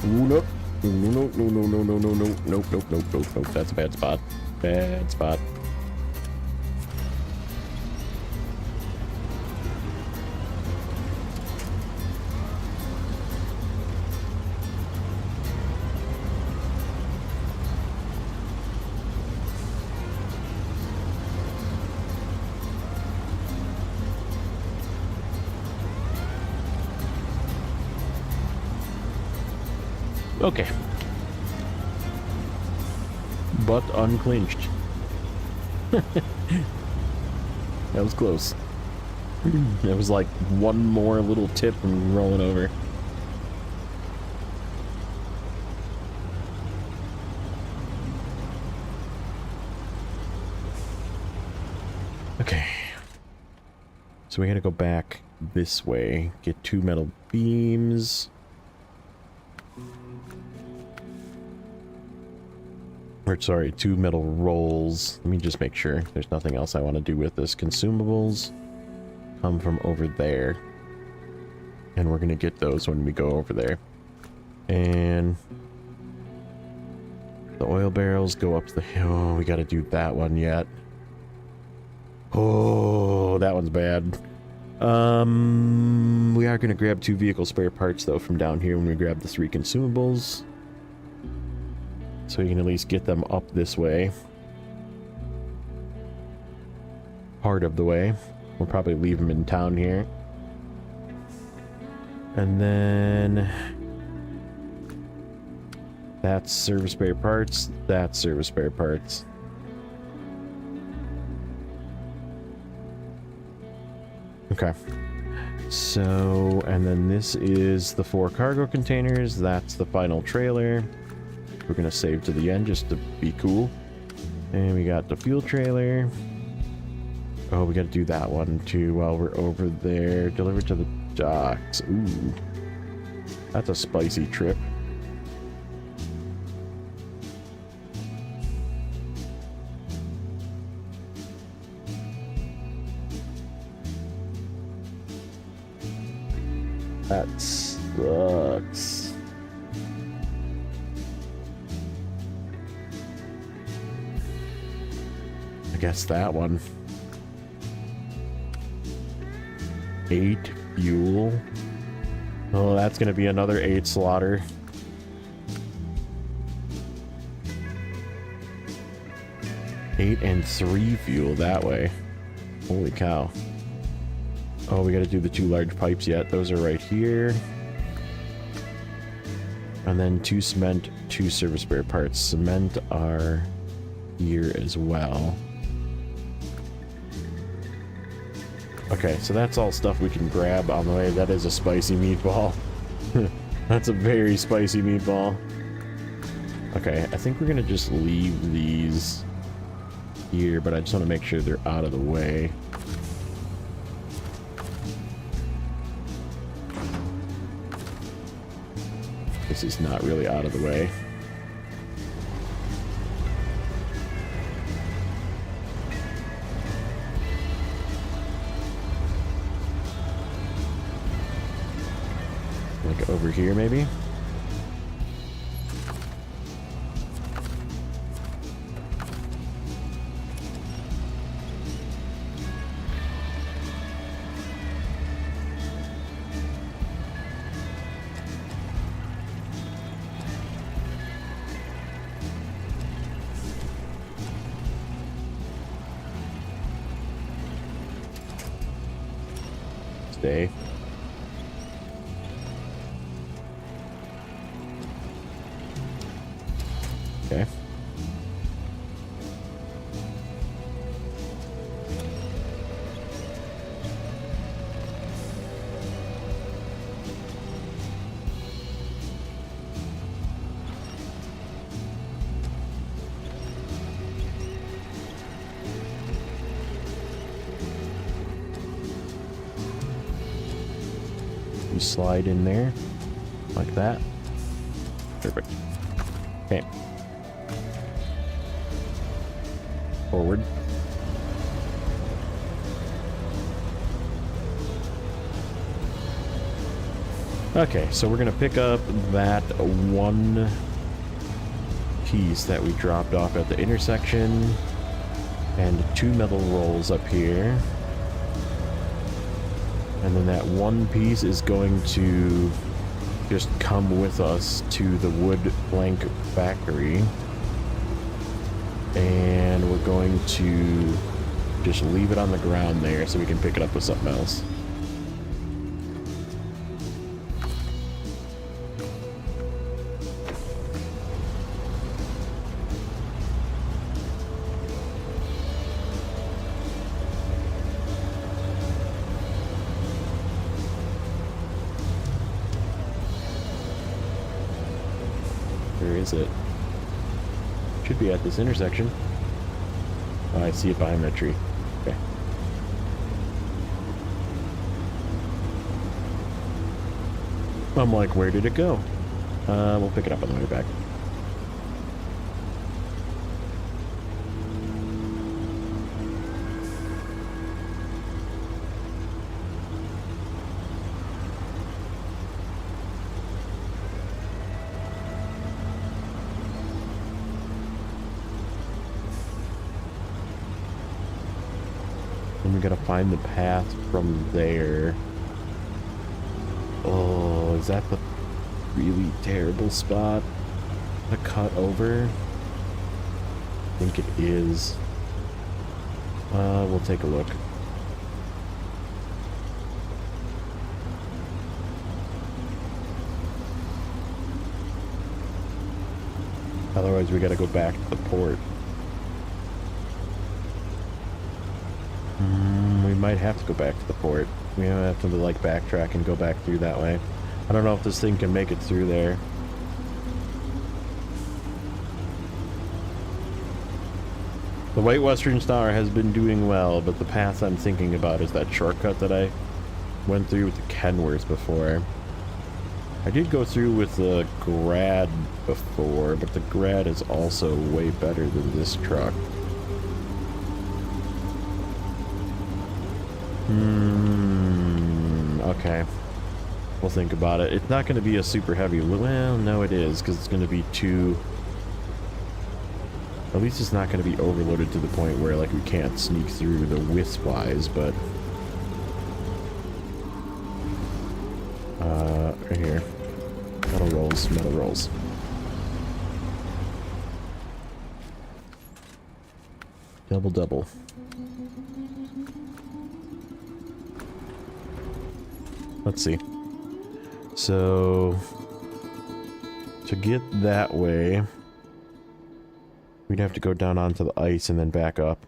Ooh, nope. No, no, no, no, no, no, no, no, nope, nope, nope, nope, nope. That's a bad spot. Bad spot. Okay. But unclinched. That was close. It was like one more little tip and rolling over. Okay. So we gotta go back this way. Get 2 metal beams. Or sorry, 2 metal rolls. Let me just make sure there's nothing else I want to do with this. Consumables come from over there. And we're gonna get those when we go over there. And the oil barrels go up the hill. Oh, we gotta do that one yet. Oh, that one's bad. We are gonna grab 2 vehicle spare parts though from down here when we grab the 3 consumables. So you can at least get them up this way. Part of the way. We'll probably leave them in town here. And then that's service spare parts. That's service spare parts. Okay. So, and then this is the 4 cargo containers. That's the final trailer. We're gonna save to the end just to be cool. And we got the fuel trailer. Oh, we gotta do that one too while we're over there. Deliver to the docks. Ooh. That's a spicy trip. That sucks. I guess that one. 8 fuel. Oh, that's gonna be another 8 slaughter. Eight and 3 fuel that way. Holy cow. Oh, we gotta do the 2 large pipes yet. Those are right here. And then 2 cement, 2 service spare parts. Cement are here as well. Okay, so that's all stuff we can grab on the way. That is a spicy meatball. That's a very spicy meatball. Okay, I think we're gonna just leave these here, but I just want to make sure they're out of the way. This is not really out of the way. Like over here, maybe? Stay. Okay. You slide in there like that. Perfect. Okay. Forward. Okay, so we're gonna pick up that 1 piece that we dropped off at the intersection and 2 metal rolls up here. And then that 1 piece is going to just come with us to the wood plank factory. And we're going to just leave it on the ground there so we can pick it up with something else. is it? Should be at this intersection. Oh, I see it behind that tree. Okay. I'm like, where did it go? We'll pick it up on the way back. And we gotta find the path from there. Oh, is that the really terrible spot to cut over? I think it is. We'll take a look. Otherwise, we gotta go back to the port. We might have to go back to the port. We might have to, like, backtrack and go back through that way. I don't know if this thing can make it through there. The White Western Star has been doing well, but the path I'm thinking about is that shortcut that I went through with the Kenworth before. I did go through with the Grad before, but the Grad is also way better than this truck. Okay. We'll think about it. It's not going to be a super heavy... Well, no it is, because it's going to be too... At least it's not going to be overloaded to the point where, like, we can't sneak through the width-wise, but... right here. Metal rolls, metal rolls. Double, double. Let's see. So, to get that way, we'd have to go down onto the ice and then back up.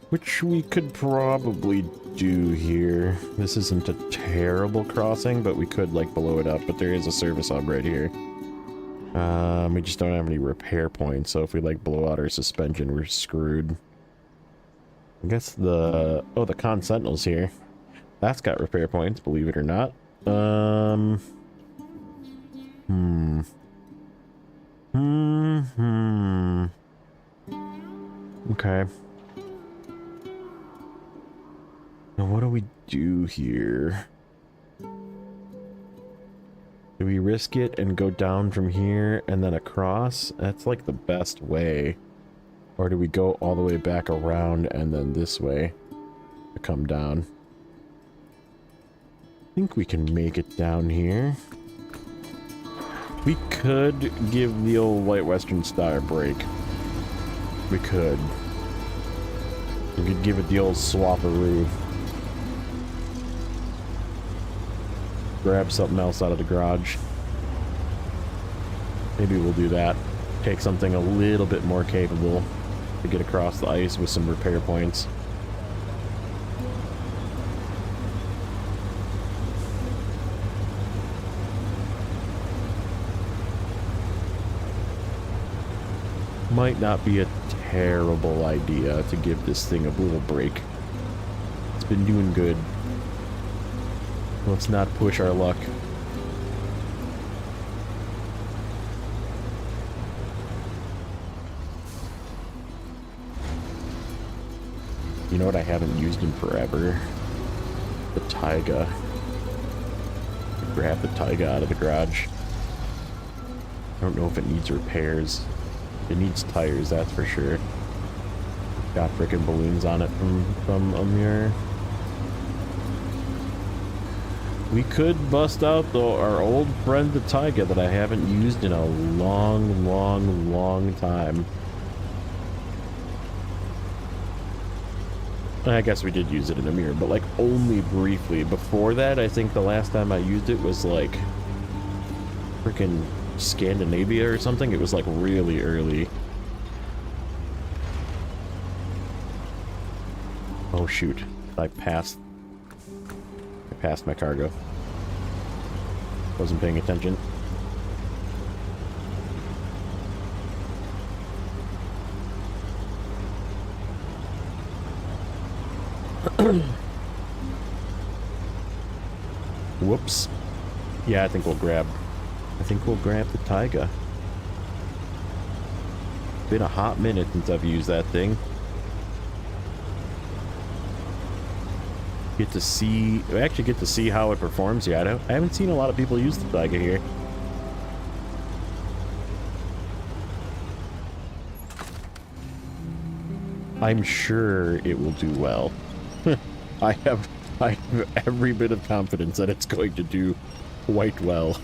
Which we could probably do here. This isn't a terrible crossing, but we could, like, blow it up. But there is a service hub right here. We just don't have any repair points, so if we, like, blow out our suspension, we're screwed. I guess the... Oh, the Con Sentinel's here. That's got repair points, believe it or not. Okay. Now what do we do here? Do we risk it and go down from here and then across? That's like the best way. Or do we go all the way back around and then this way to come down? I think we can make it down here. We could give the old White Western Star a break. We could. We could give it the old swap-a-roo. Grab something else out of the garage. Maybe we'll do that. Take something a little bit more capable to get across the ice with some repair points. Might not be a terrible idea to give this thing a little break. It's been doing good. Let's not push our luck. You know what I haven't used in forever? The Taiga. Grab the Taiga out of the garage. I don't know if it needs repairs. It needs tires, that's for sure. Got frickin' balloons on it from Amir. We could bust out, though, our old friend the Taiga that I haven't used in a long time. I guess we did use it in Amir, but like only briefly. Before that, I think the last time I used it was like frickin' Scandinavia or something. It was like really early. Oh shoot, I passed my cargo. Wasn't paying attention. Whoops. Yeah, I think we'll grab the Taiga. Been a hot minute since I've used that thing. We actually get to see how it performs. Yeah, I haven't seen a lot of people use the Taiga here. I'm sure it will do well. I have every bit of confidence that it's going to do quite well.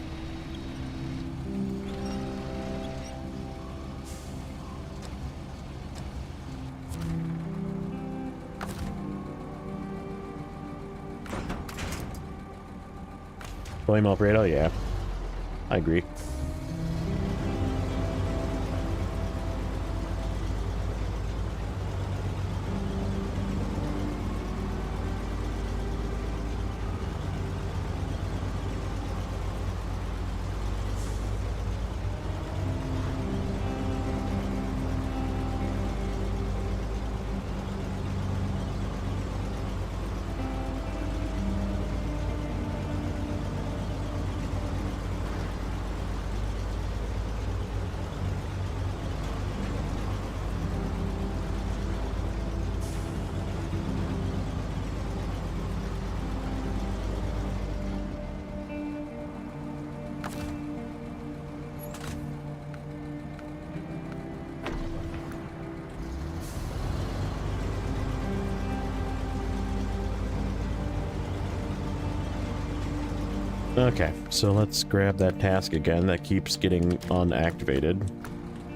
Flame Alfredo, yeah. I agree. Okay, so let's grab that task again that keeps getting unactivated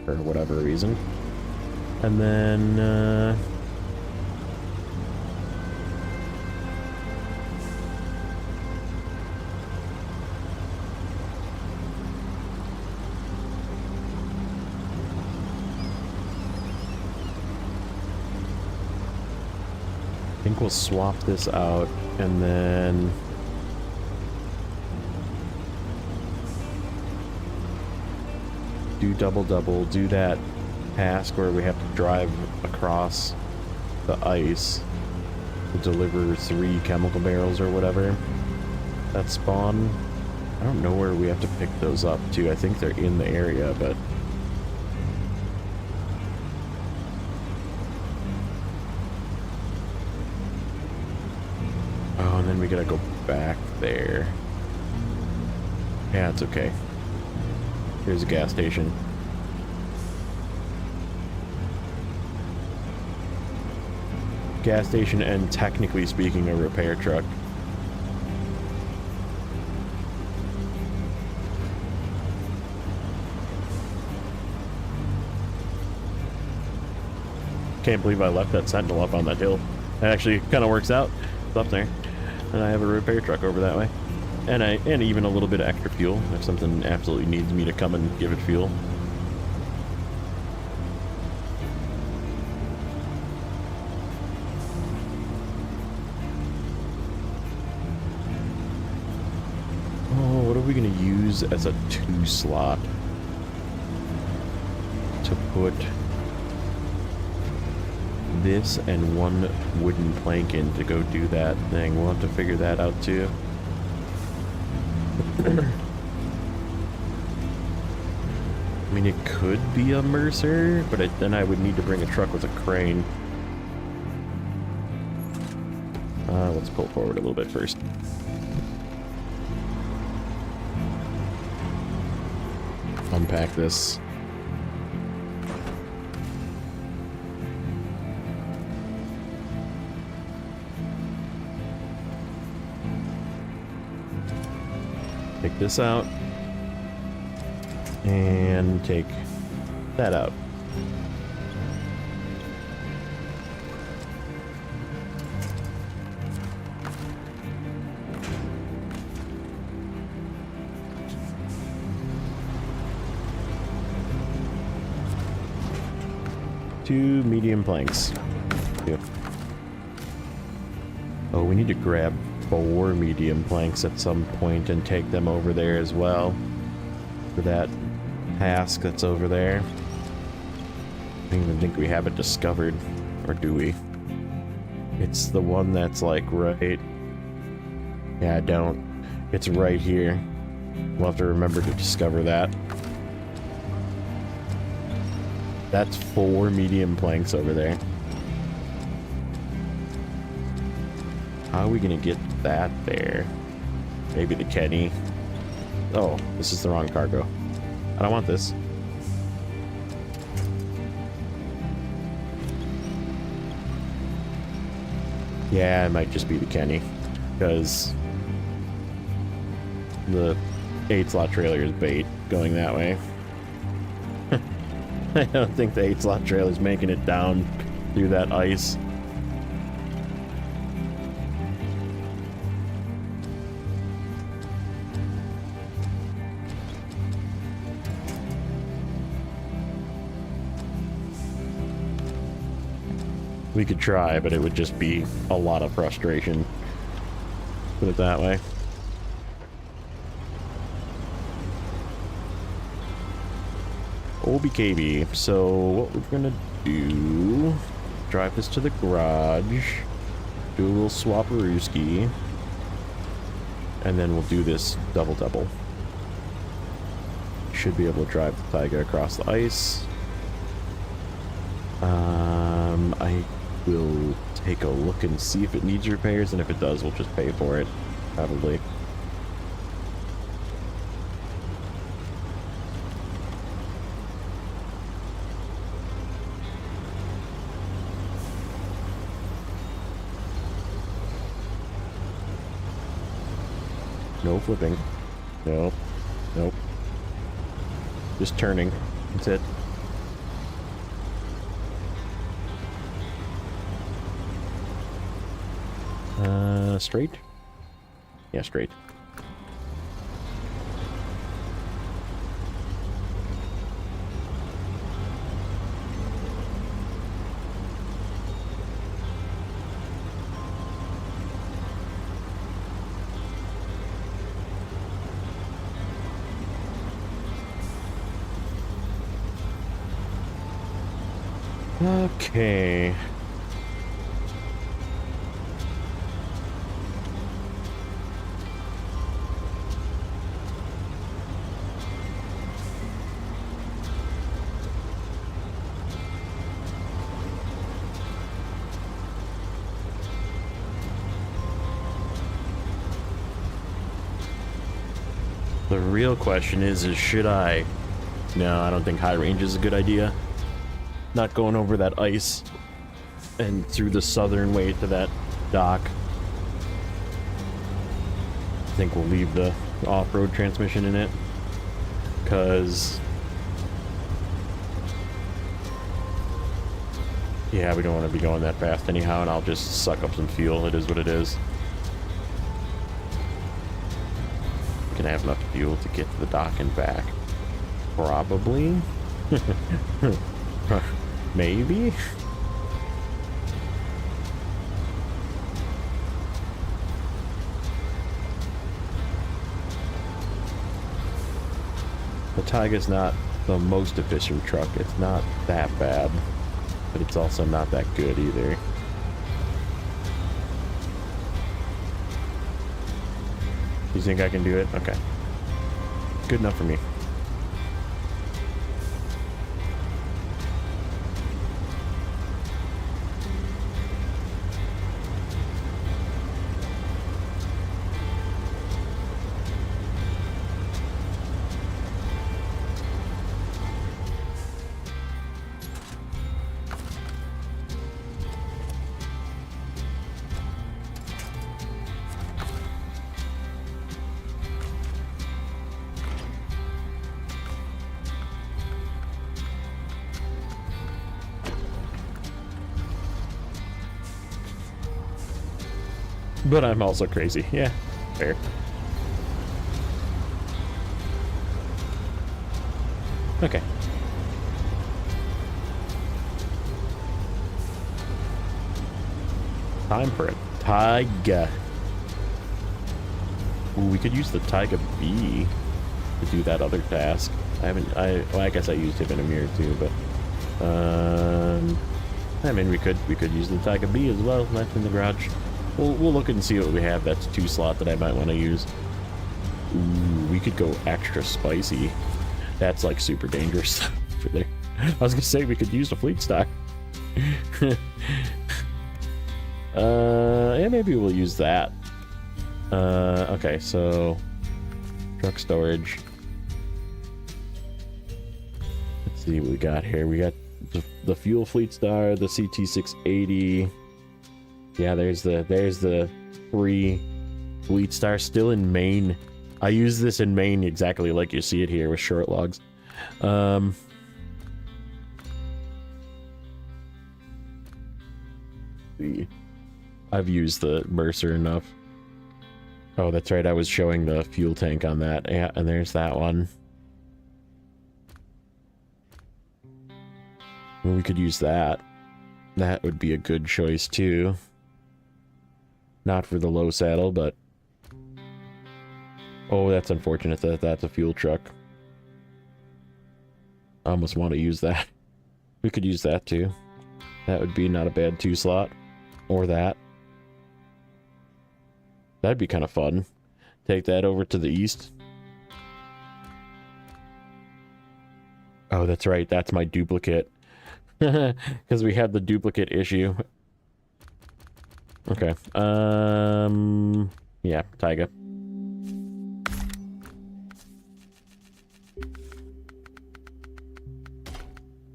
for whatever reason. And then, I think we'll swap this out and then do double, do that task where we have to drive across the ice to deliver 3 chemical barrels or whatever that spawn. I don't know where we have to pick those up to. I think they're in the area, but oh, and then we gotta go back there. Yeah, it's okay. Here's a gas station. Gas station and, technically speaking, a repair truck. Can't believe I left that sentinel up on that hill. It actually kind of works out. It's up there. And I have a repair truck over that way. And even a little bit of extra fuel if something absolutely needs me to come and give it fuel. Oh, what are we going to use as a 2 slot to put this and 1 wooden plank in to go do that thing? We'll have to figure that out too. I mean, it could be a Mercer, but then I would need to bring a truck with a crane. Let's pull forward a little bit first. Unpack this. Take this out. And take that out. Two medium planks. Yep. Oh, we need to grab 4 medium planks at some point and take them over there as well for that task that's over there. I don't even think we have it discovered, or do we? It's the one that's like right... Yeah, don't. It's right here. We'll have to remember to discover that. That's 4 medium planks over there. How are we gonna get that there? Maybe the Kenny. Oh, this is the wrong cargo. I don't want this. Yeah, it might just be the Kenny. Because the 8-slot trailer is bait going that way. I don't think the 8-slot trailer is making it down through that ice. We could try, but it would just be a lot of frustration. Put it that way. OBKB. So what we're gonna do, drive this to the garage, do a little swapperooski, and then we'll do this double. Should be able to drive the Taiga across the ice. I will take a look and see if it needs repairs, and if it does, we'll just pay for it, probably. No flipping. No. Nope. Just turning. That's it. Straight? Yeah, straight. Okay. The real question is should I? No, I don't think high range is a good idea. Not going over that ice and through the southern way to that dock. I think we'll leave the off-road transmission in it, because yeah, we don't want to be going that fast anyhow, and I'll just suck up some fuel. It is what it is. Gonna have enough fuel to get to the dock and back. Probably. Maybe. The Taiga's not the most efficient truck. It's not that bad, but it's also not that good either. You think I can do it? Okay. Good enough for me. But I'm also crazy. Yeah, fair. Okay. Time for a Taiga. Ooh, we could use the Taiga B to do that other task. Well, I guess I used him in a mirror too, but I mean, we could use the Taiga B as well. That's in the garage. We'll look and see what we have. That's 2 slot that I might want to use. Ooh, we could go extra spicy. That's like super dangerous for there. I was gonna say we could use the fleet stock. Yeah, maybe we'll use that. Okay, so truck storage. Let's see what we got here. We got the fuel fleet star, the CT680. Yeah, there's the free fleet star still in main. I use this in main exactly like you see it here with short logs. I've used the Mercer enough. Oh, that's right. I was showing the fuel tank on that. Yeah, and there's that one. Well, we could use that. That would be a good choice too. Not for the low saddle, but... Oh, that's unfortunate that that's a fuel truck. I almost want to use that. We could use that too. That would be not a bad 2 slot. Or that. That'd be kind of fun. Take that over to the east. Oh, that's right. That's my duplicate. Because we had the duplicate issue. Okay. Yeah, Taiga.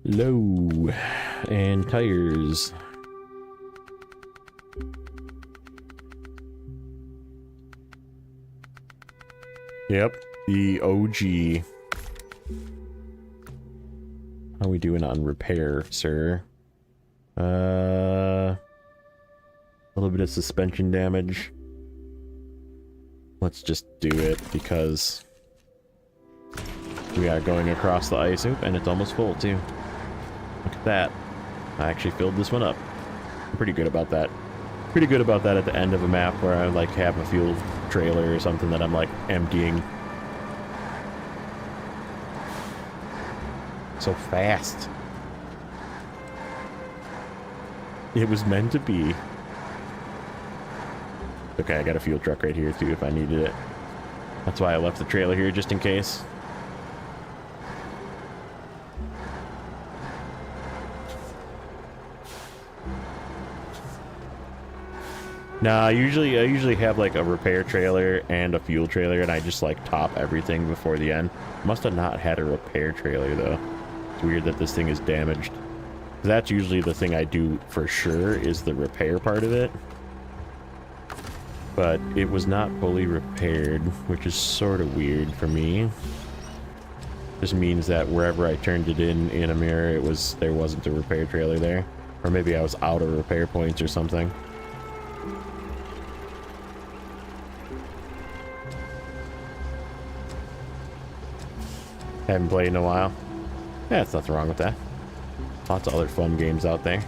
Low. And tires. Yep, the OG. How are we doing on repair, sir? A little bit of suspension damage. Let's just do it because we are going across the ice. Oop, and it's almost full too. Look at that. I actually filled this one up. I'm pretty good about that. Pretty good about that at the end of a map where I like have a fuel trailer or something that I'm like emptying. So fast. It was meant to be. Okay, I got a fuel truck right here too if I needed it. That's why I left the trailer here just in case. Nah, I usually have like a repair trailer and a fuel trailer, and I just like top everything before the end. Must have not had a repair trailer though. It's weird that this thing is damaged. That's usually the thing I do for sure, is the repair part of it. But it was not fully repaired, which is sort of weird for me. Just means that wherever I turned it in a mirror, there wasn't a repair trailer there. Or maybe I was out of repair points or something. Haven't played in a while. Yeah, there's nothing wrong with that. Lots of other fun games out there.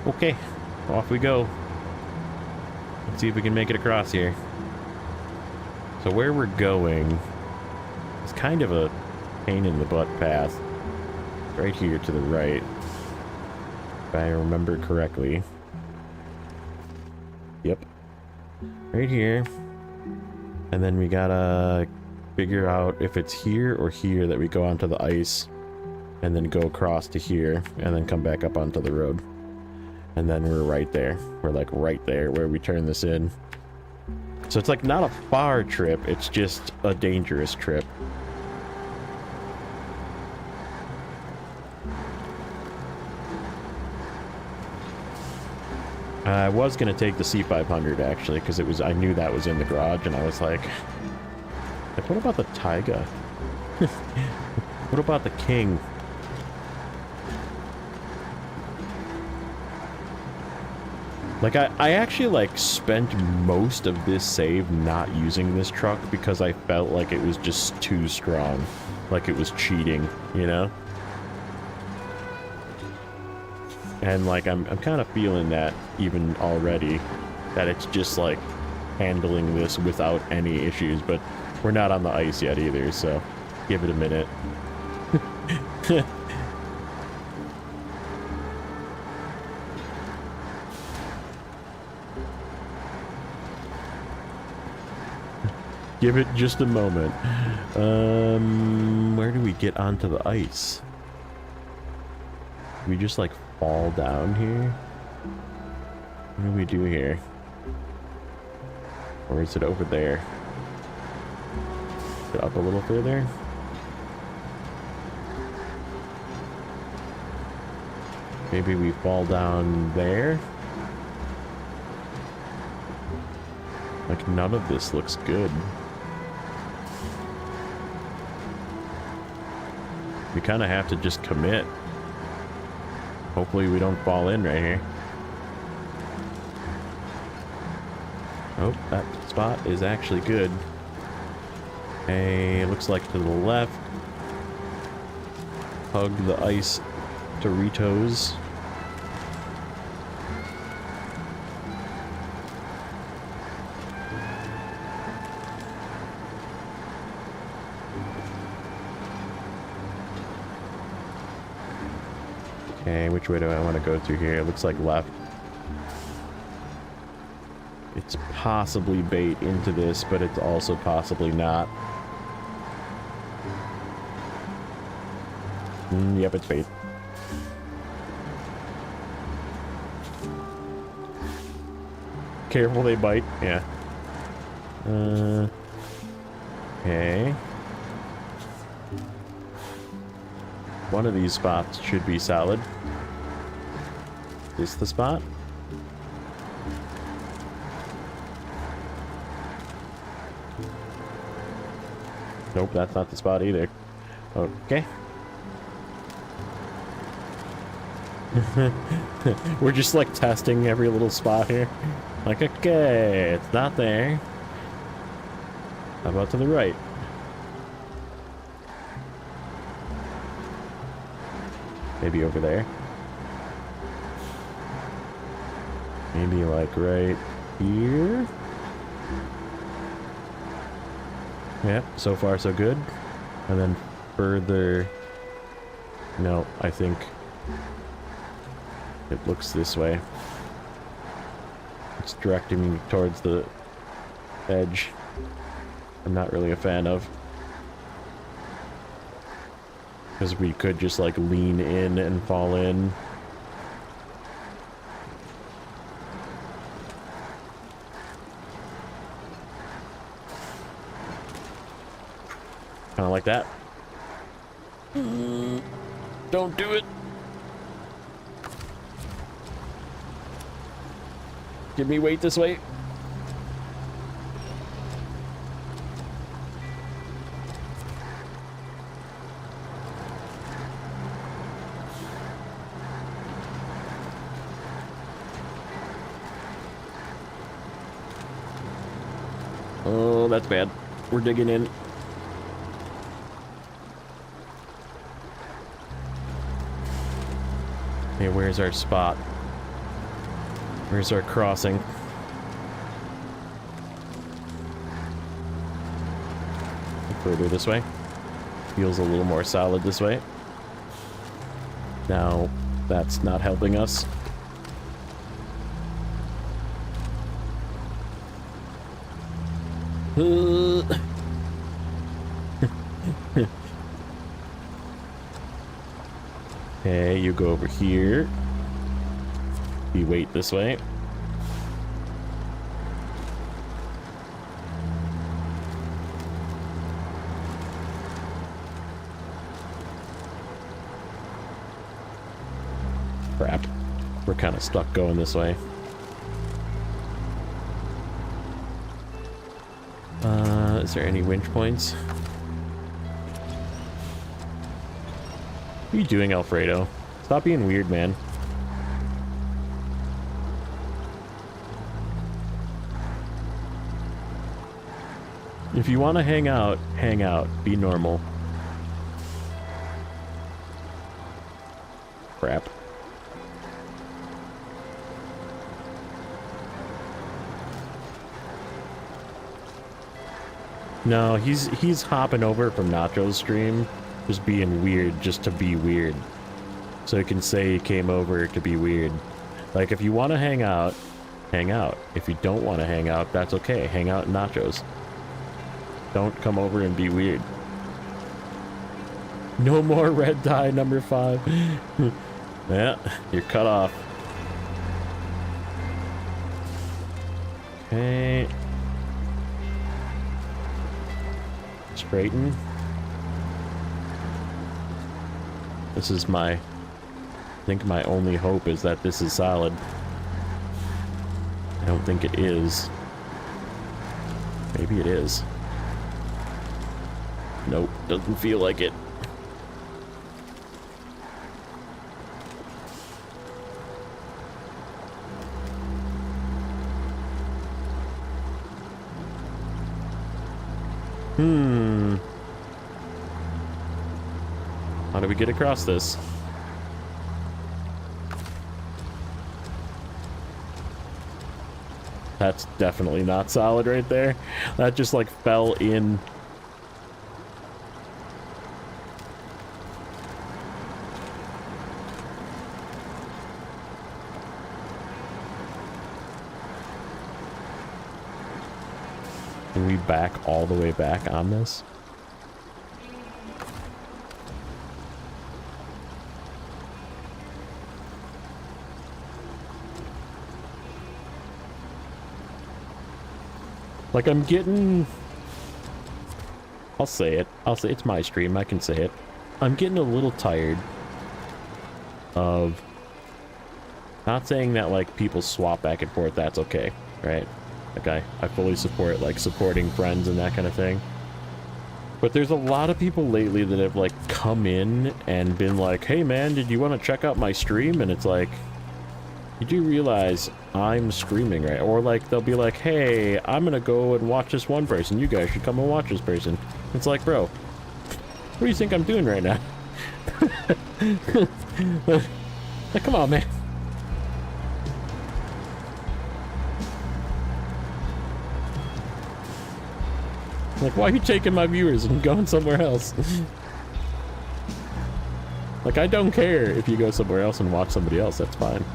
Okay, off we go. Let's see if we can make it across here. So where we're going is kind of a pain in the butt path. Right here to the right. If I remember correctly. Yep. Right here. And then we gotta figure out if it's here or here that we go onto the ice. And then go across to here. And then come back up onto the road. And then we're right there. We're like right there where we turn this in. So it's like not a far trip. It's just a dangerous trip. I was going to take the C500 actually, because I knew that was in the garage, and I was like, what about the Taiga? What about the King? Like, I actually, like, spent most of this save not using this truck because I felt like it was just too strong. Like it was cheating, you know? And, like, I'm kind of feeling that even already. That it's just, like, handling this without any issues. But we're not on the ice yet either, so Give it a minute. Give it just a moment. Where do we get onto the ice? Do we just like fall down here? What do we do here? Or is it over there? Is it up a little further? Maybe we fall down there? Like, none of this looks good. We kind of have to just commit. Hopefully we don't fall in right here. Oh, that spot is actually good. Hey, looks like to the left. Hug the Ice Doritos. Okay, which way do I want to go through here? It looks like left. It's possibly bait into this, but it's also possibly not. Yep, it's bait. Careful, they bite. Yeah. Okay. One of these spots should be solid. Is this the spot? Nope, that's not the spot either. Okay. We're just like testing every little spot here. Like, okay, it's not there. How about to the right? Maybe over there. Maybe like right here. Yep, so far so good. And then further... No, I think it looks this way. It's directing me towards the edge. I'm not really a fan of. Because we could just like lean in and fall in. Kind of like that. Don't do it. Give me weight this way. Oh, that's bad. We're digging in. Hey, where's our spot? Where's our crossing? Further this way. Feels a little more solid this way. Now, that's not helping us. Okay, you go over here. You wait this way. Crap. We're kind of stuck going this way. Is there any winch points? What are you doing, Alfredo? Stop being weird, man. If you want to hang out, hang out. Be normal. Crap. No, he's hopping over from Nacho's stream, just being weird, just to be weird. So he can say he came over to be weird. Like, if you want to hang out, hang out. If you don't want to hang out, that's okay. Hang out in Nacho's. Don't come over and be weird. No more red dye, number 5. Yeah, you're cut off. Okay. Straighten. This is my... I think my only hope is that this is solid. I don't think it is. Maybe it is. Nope, doesn't feel like it. How do we get across this? That's definitely not solid right there. That just like fell in. Can we back all the way back on this? Like, I'm getting... I'll say it. It's my stream. I can say it. I'm getting a little tired of... Not saying that, like, people swap back and forth. That's okay, right? Like, I fully support, like, supporting friends and that kind of thing. But there's a lot of people lately that have, like, come in and been like, hey, man, did you want to check out my stream? And it's like... You do realize I'm streaming, right? Or like they'll be like, hey, I'm gonna go and watch this one person. You guys should come and watch this person. It's like, bro, what do you think I'm doing right now? Like, come on, man. Like, why are you taking my viewers and going somewhere else? Like, I don't care if you go somewhere else and watch somebody else. That's fine.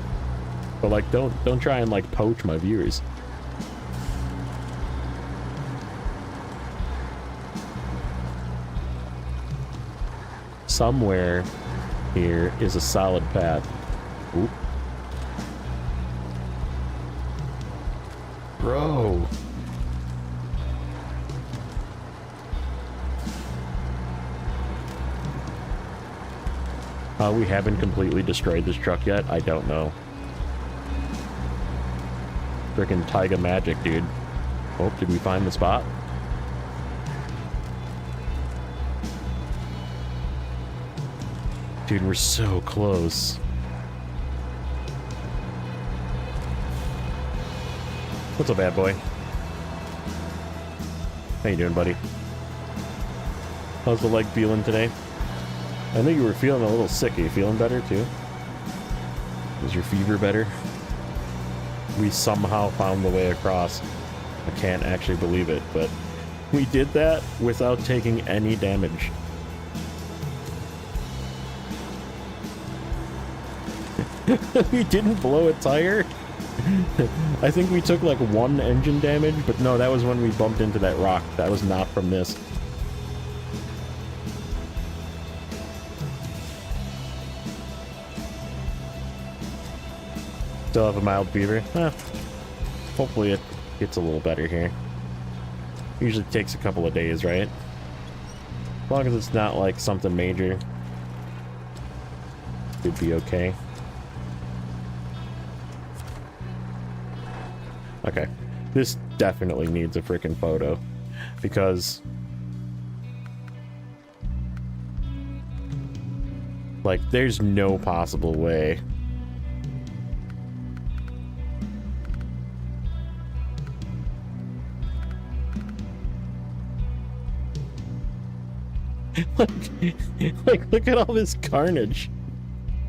But like, don't try and like poach my viewers. Somewhere here is a solid path. Oop. Bro. We haven't completely destroyed this truck yet? I don't know. Frickin' Taiga magic, dude. Oh, did we find the spot? Dude, we're so close. What's up, bad boy? How you doing, buddy? How's the leg feeling today? I know you were feeling a little sick. Are you feeling better, too? Is your fever better? We somehow found the way across. I can't actually believe it, but we did that without taking any damage. We didn't blow a tire. I think we took like 1 engine damage, but no, that was when we bumped into that rock. That was not from this. Still have a mild fever. Hopefully it gets a little better here. Usually takes a couple of days, right? As long as it's not like something major, it'd be okay. Okay. This definitely needs a freaking photo. Because... like, there's no possible way... like, look at all this carnage.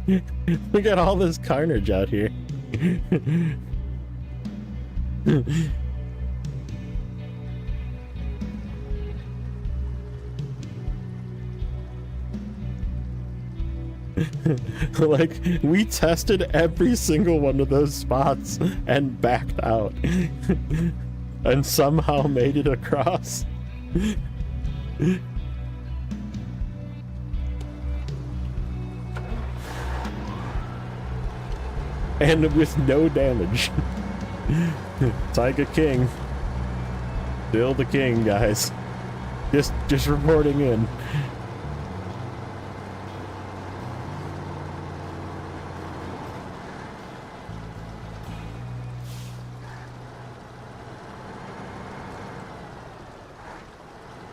Look at all this carnage out here. Like, we tested every single one of those spots and backed out. And somehow made it across. And with no damage. Taiga King. Still the king, guys. Just reporting in.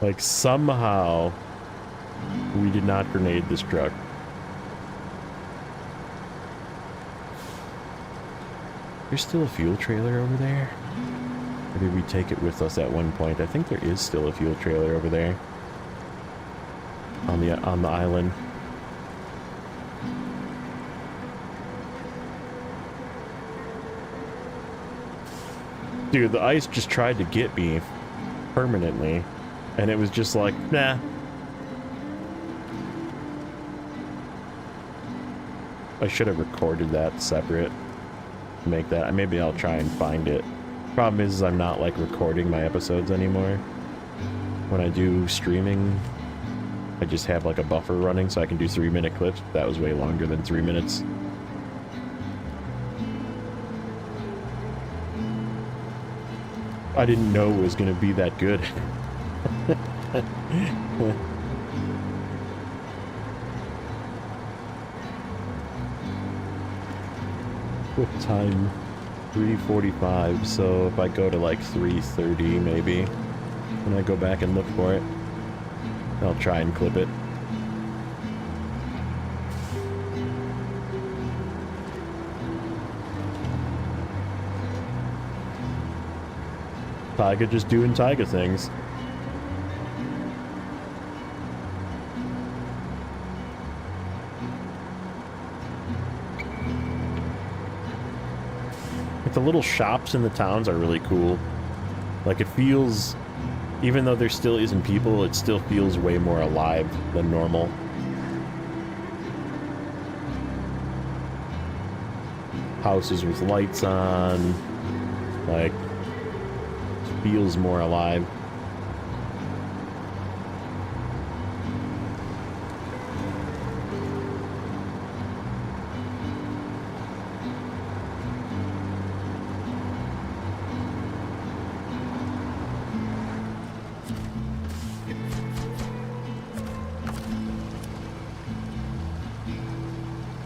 Like, somehow we did not grenade this truck. There's still a fuel trailer over there. Or did we take it with us at one point? I think there is still a fuel trailer over there. On the island. Dude, the ice just tried to get me permanently. And it was just like, nah. I should have recorded that separate. Make that. Maybe I'll try and find it. Problem is I'm not like recording my episodes anymore. When I do streaming, I just have like a buffer running so I can do 3-minute clips. That was way longer than 3 minutes. I didn't know it was going to be that good. What time? 3:45, so if I go to like 3:30 maybe, when I go back and look for it, I'll try and clip it. Taiga just doing Taiga things. The little shops in the towns are really cool. Like, it feels, even though there still isn't people, it still feels way more alive than normal. Houses with lights on, like, it feels more alive.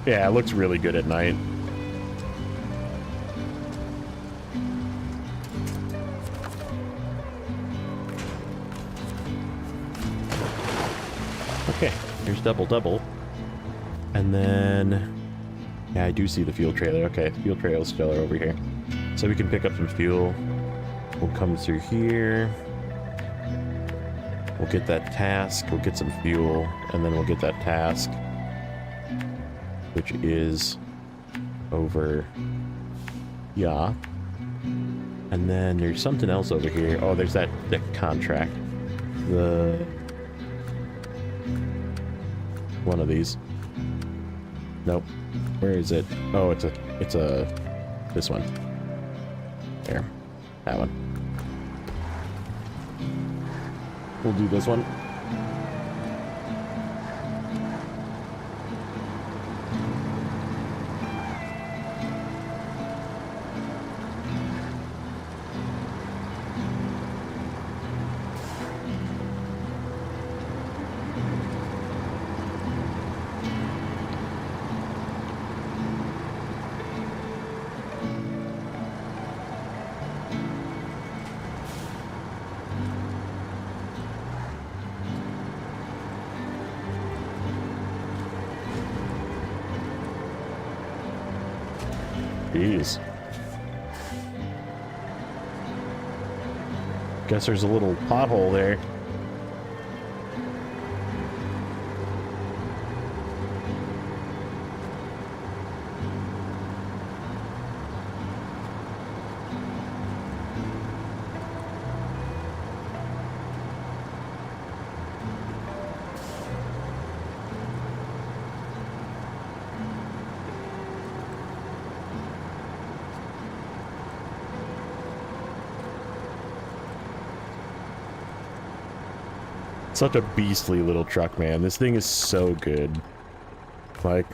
Yeah, it looks really good at night. Okay, here's double. And then, yeah, I do see the fuel trailer. Okay, fuel trailer still over here. So we can pick up some fuel. We'll come through here. We'll get that task. We'll get some fuel. And then we'll get that task, which is over, yeah. And then there's something else over here. Oh, there's that contract. The one of these. Nope. Where is it? Oh, it's a this one. There. That one. We'll do this one. Jeez. Guess there's a little pothole there. Such a beastly little truck, man. This thing is so good. Like,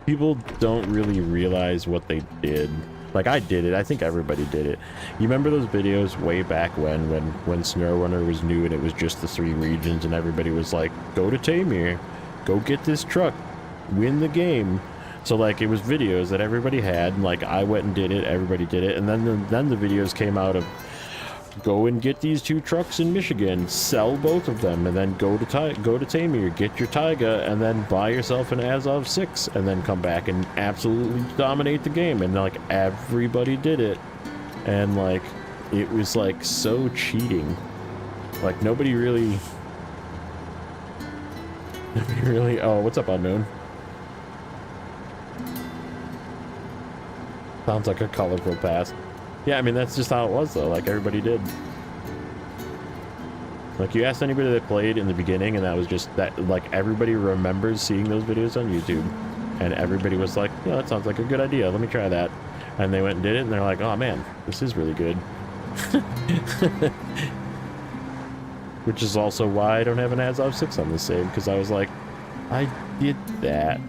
people don't really realize what they did. Like, I did it. I think everybody did it. You remember those videos way back when Snowrunner was new and it was just the 3 regions and everybody was like, go to Tamir, go get this truck, win the game. So, like, it was videos that everybody had, and, like, I went and did it, everybody did it, and then the videos came out of, go and get these 2 trucks in Michigan, sell both of them, and then go to Tamir, get your Taiga, and then buy yourself an Azov 6, and then come back and absolutely dominate the game. And like everybody did it, and like it was like so cheating. Like nobody really. Oh, what's up, unknown? Sounds like a colorful past. Yeah, I mean, that's just how it was, though. Like, everybody did. Like, you asked anybody that played in the beginning, and that was just that, like, everybody remembers seeing those videos on YouTube. And everybody was like, yeah, that sounds like a good idea. Let me try that. And they went and did it, and they're like, oh, man, this is really good. Which is also why I don't have an Azov 6 on this save, because I was like, I did that.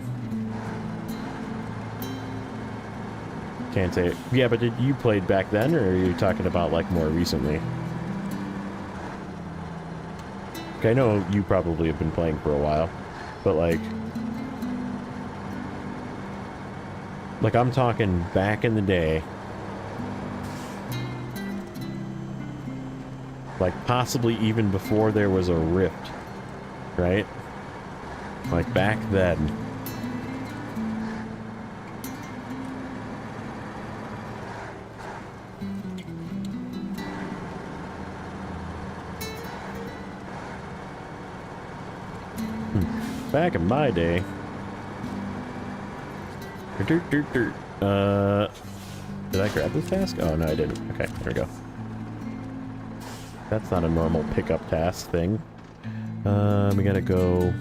Can't say it. Yeah, but did you played back then, or are you talking about like more recently? Okay, I know you probably have been playing for a while, but like I'm talking back in the day, like possibly even before there was a Rift, right? Like back then. Back in my day. Did I grab this task? Oh, no, I didn't. Okay, there we go. That's not a normal pickup task thing. We gotta go...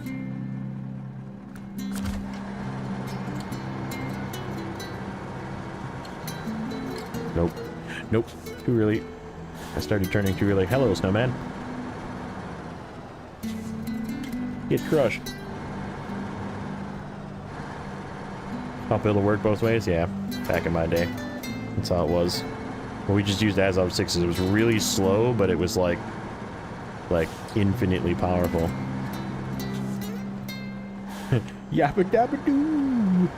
Nope. Nope. Too early. I started turning too early. Hello, snowman. Get crushed. Pump it'll work both ways? Yeah. Back in my day. That's how it was. Well, we just used Azov 6s. It was really slow, but it was like infinitely powerful. Yabba dabba doo!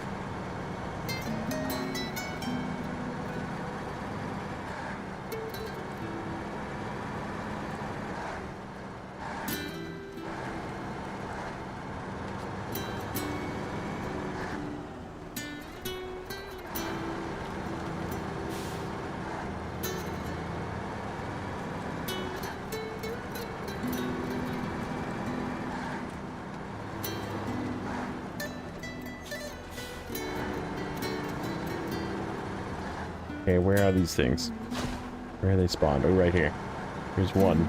Okay, where are these things? Where are they spawned? Oh, right here. Here's one.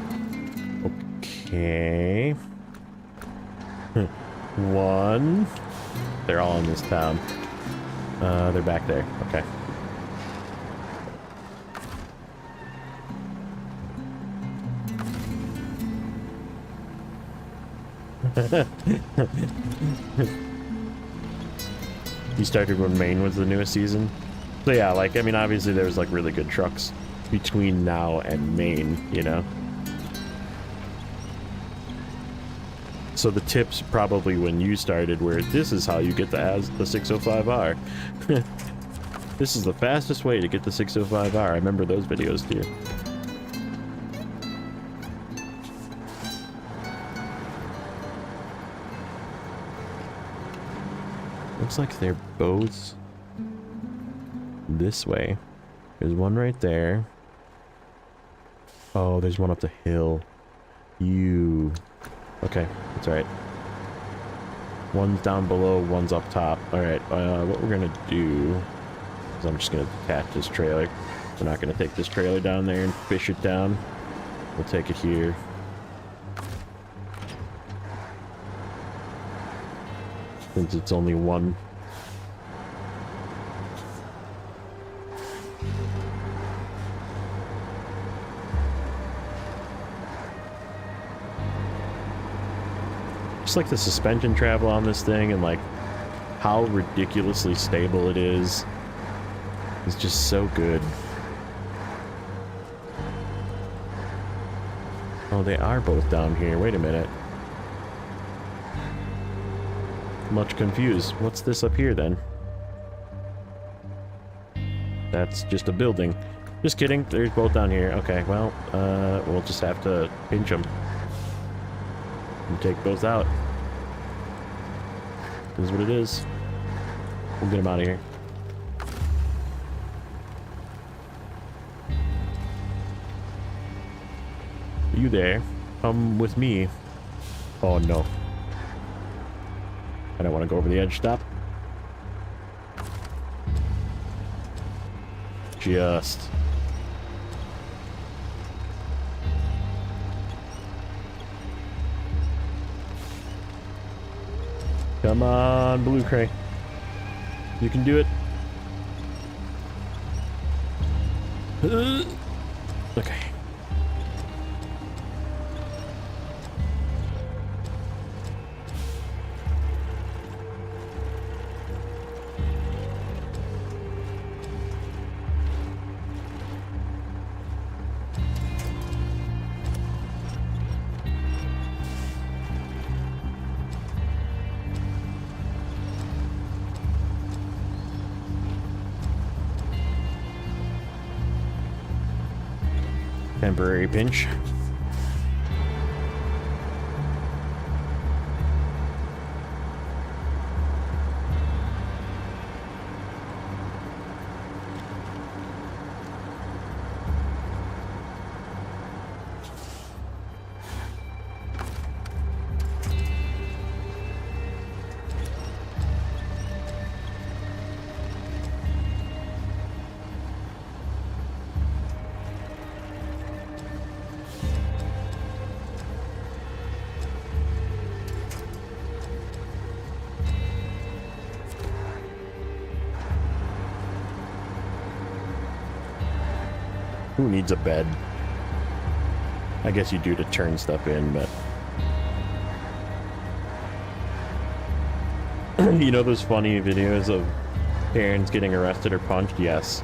Okay. One. They're all in this town. They're back there. Okay. You started when Maine was the newest season? So yeah, like, I mean, obviously there was like really good trucks between now and Maine, you know? So the tips probably when you started were, this is how you get the 605R. This is the fastest way to get the 605R. I remember those videos too. Looks like they're both this way. There's one right there. Oh, there's one up the hill. Okay, that's alright. One's down below, one's up top. Alright, what we're gonna do is I'm just gonna detach this trailer. We're not gonna take this trailer down there and fish it down. We'll take it here. Since it's only one. Just like the suspension travel on this thing and like how ridiculously stable it is. It's just so good. Oh, they are both down here. Wait a minute. Much confused. What's this up here then? That's just a building. Just kidding. They're both down here. Okay, well, we'll just have to pinch them. And take those out. This is what it is. We'll get them out of here. You there? Come with me. Oh no. I don't want to go over the edge. Stop. Just. Come on, Blue Cray. You can do it. Okay. Temporary pinch. Who needs a bed? I guess you do to turn stuff in, but... You know those funny videos of parents getting arrested or punched? Yes.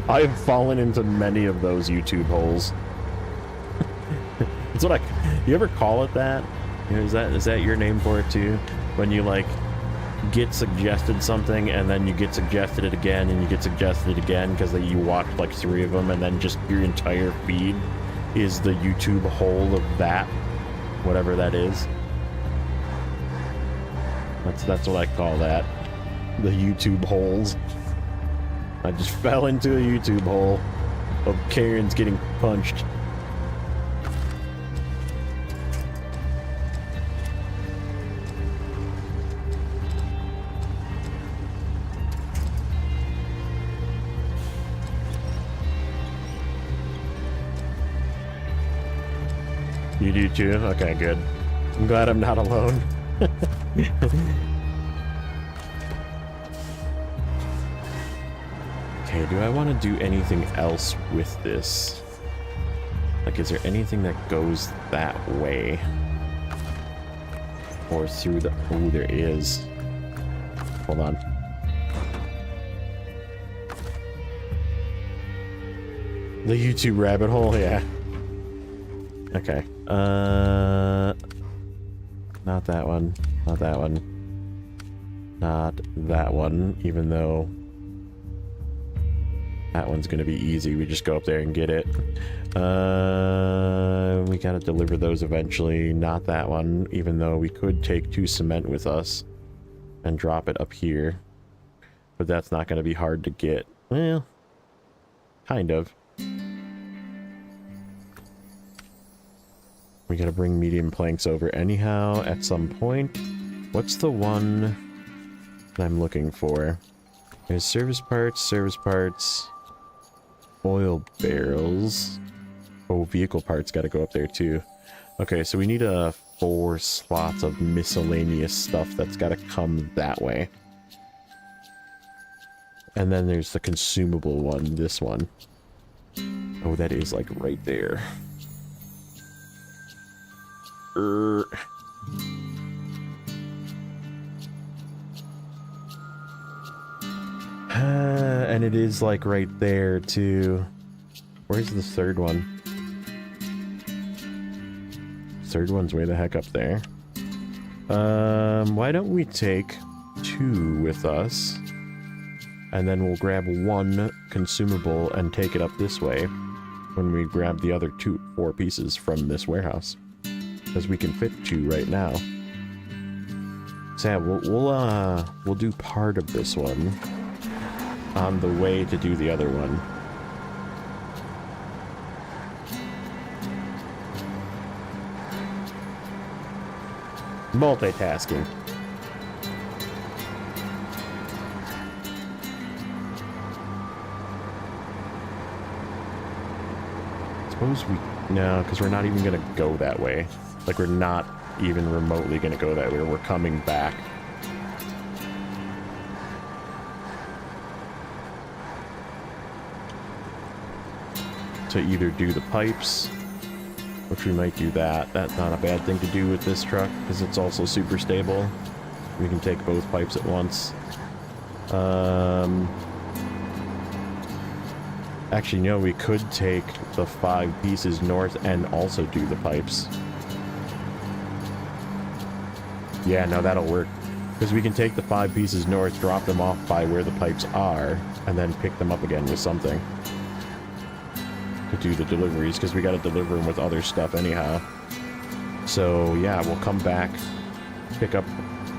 I've fallen into many of those YouTube holes. It's what you ever call it that? You know, is that your name for it too? When you like get suggested something and then you get suggested it again and you get suggested it again because you watched like 3 of them and then just your entire feed is the YouTube hole of that, whatever that is. That's what I call that. The YouTube holes. I just fell into a YouTube hole of Karens getting punched. You do too? Okay, good. I'm glad I'm not alone. Okay, do I want to do anything else with this? Like, is there anything that goes that way? Or through the... Oh, there is. Hold on. The YouTube rabbit hole, yeah. Okay. Not that one. Not that one. Not that one, even though that one's gonna be easy. We just go up there and get it. We gotta deliver those eventually. Not that one, even though we could take 2 cement with us and drop it up here. But that's not gonna be hard to get. Well, kind of. We gotta bring medium planks over anyhow at some point. What's the one that I'm looking for? There's service parts, oil barrels. Oh, vehicle parts gotta go up there too. Okay, so we need 4 slots of miscellaneous stuff that's gotta come that way. And then there's the consumable one, this one. Oh, that is like right there. And it is like right there too. Where's the third one? Third one's way the heck up there. Why don't we take 2 with us? And then we'll grab 1 consumable and take it up this way when we grab the other 4 pieces from this warehouse. Because we can fit 2 right now. So yeah, we'll do part of this one on the way to do the other one. Multitasking. Suppose we... No, because we're not even going to go that way. Like, we're not even remotely going to go that way. We're coming back. To either do the pipes, which we might do that. That's not a bad thing to do with this truck, because it's also super stable. We can take both pipes at once. Actually, no, we could take the 5 pieces north and also do the pipes. Yeah, no, that'll work. Because we can take the 5 pieces north, drop them off by where the pipes are, and then pick them up again with something. To do the deliveries, because we got to deliver them with other stuff anyhow. So yeah, we'll come back, pick up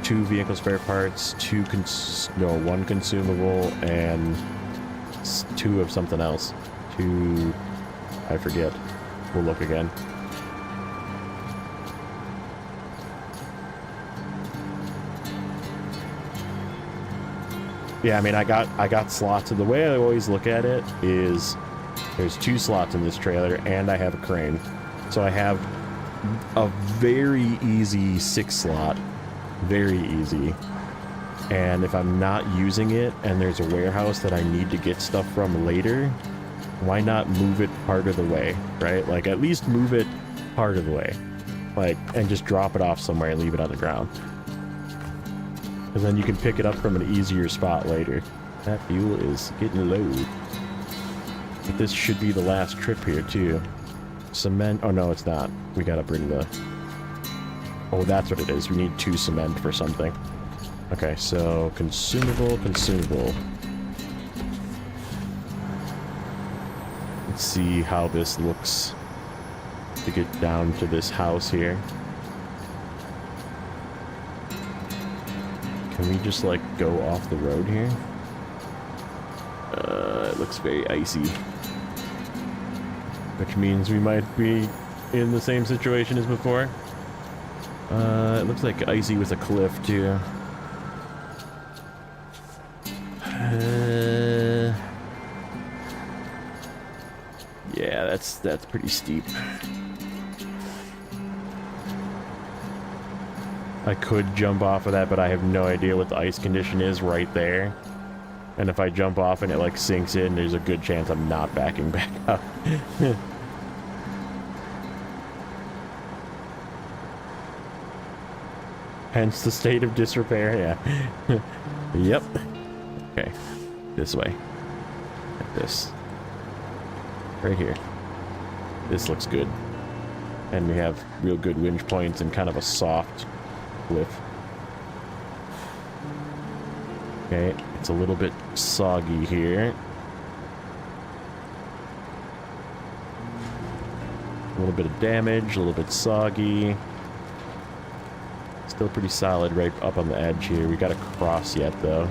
2 vehicle spare parts, 1 consumable, and 2 of something else. 2, I forget. We'll look again. Yeah, I mean, I got slots. The way I always look at it is there's 2 slots in this trailer, and I have a crane. So I have a very easy 6 slot. Very easy. And if I'm not using it, and there's a warehouse that I need to get stuff from later, why not move it part of the way, right? Like, at least move it part of the way. Like, and just drop it off somewhere and leave it on the ground. And then you can pick it up from an easier spot later. That fuel is getting low. But this should be the last trip here, too. Cement... Oh, no, it's not. We gotta bring the... Oh, that's what it is. We need 2 cement for something. Okay, so consumable. Let's see how this looks to get down to this house here. Can we just, like, go off the road here? It looks very icy. Which means we might be in the same situation as before. It looks like icy with a cliff, too. Yeah, that's pretty steep. I could jump off of that, but I have no idea what the ice condition is right there. And if I jump off and it like sinks in, there's a good chance I'm not backing back up. Hence the state of disrepair, yeah. Yep. Okay. This way. Like this. Right here. This looks good. And we have real good winch points and kind of a soft cliff. Okay, it's a little bit soggy here. A little bit of damage, a little bit soggy. Still pretty solid right up on the edge here. We gotta cross yet, though.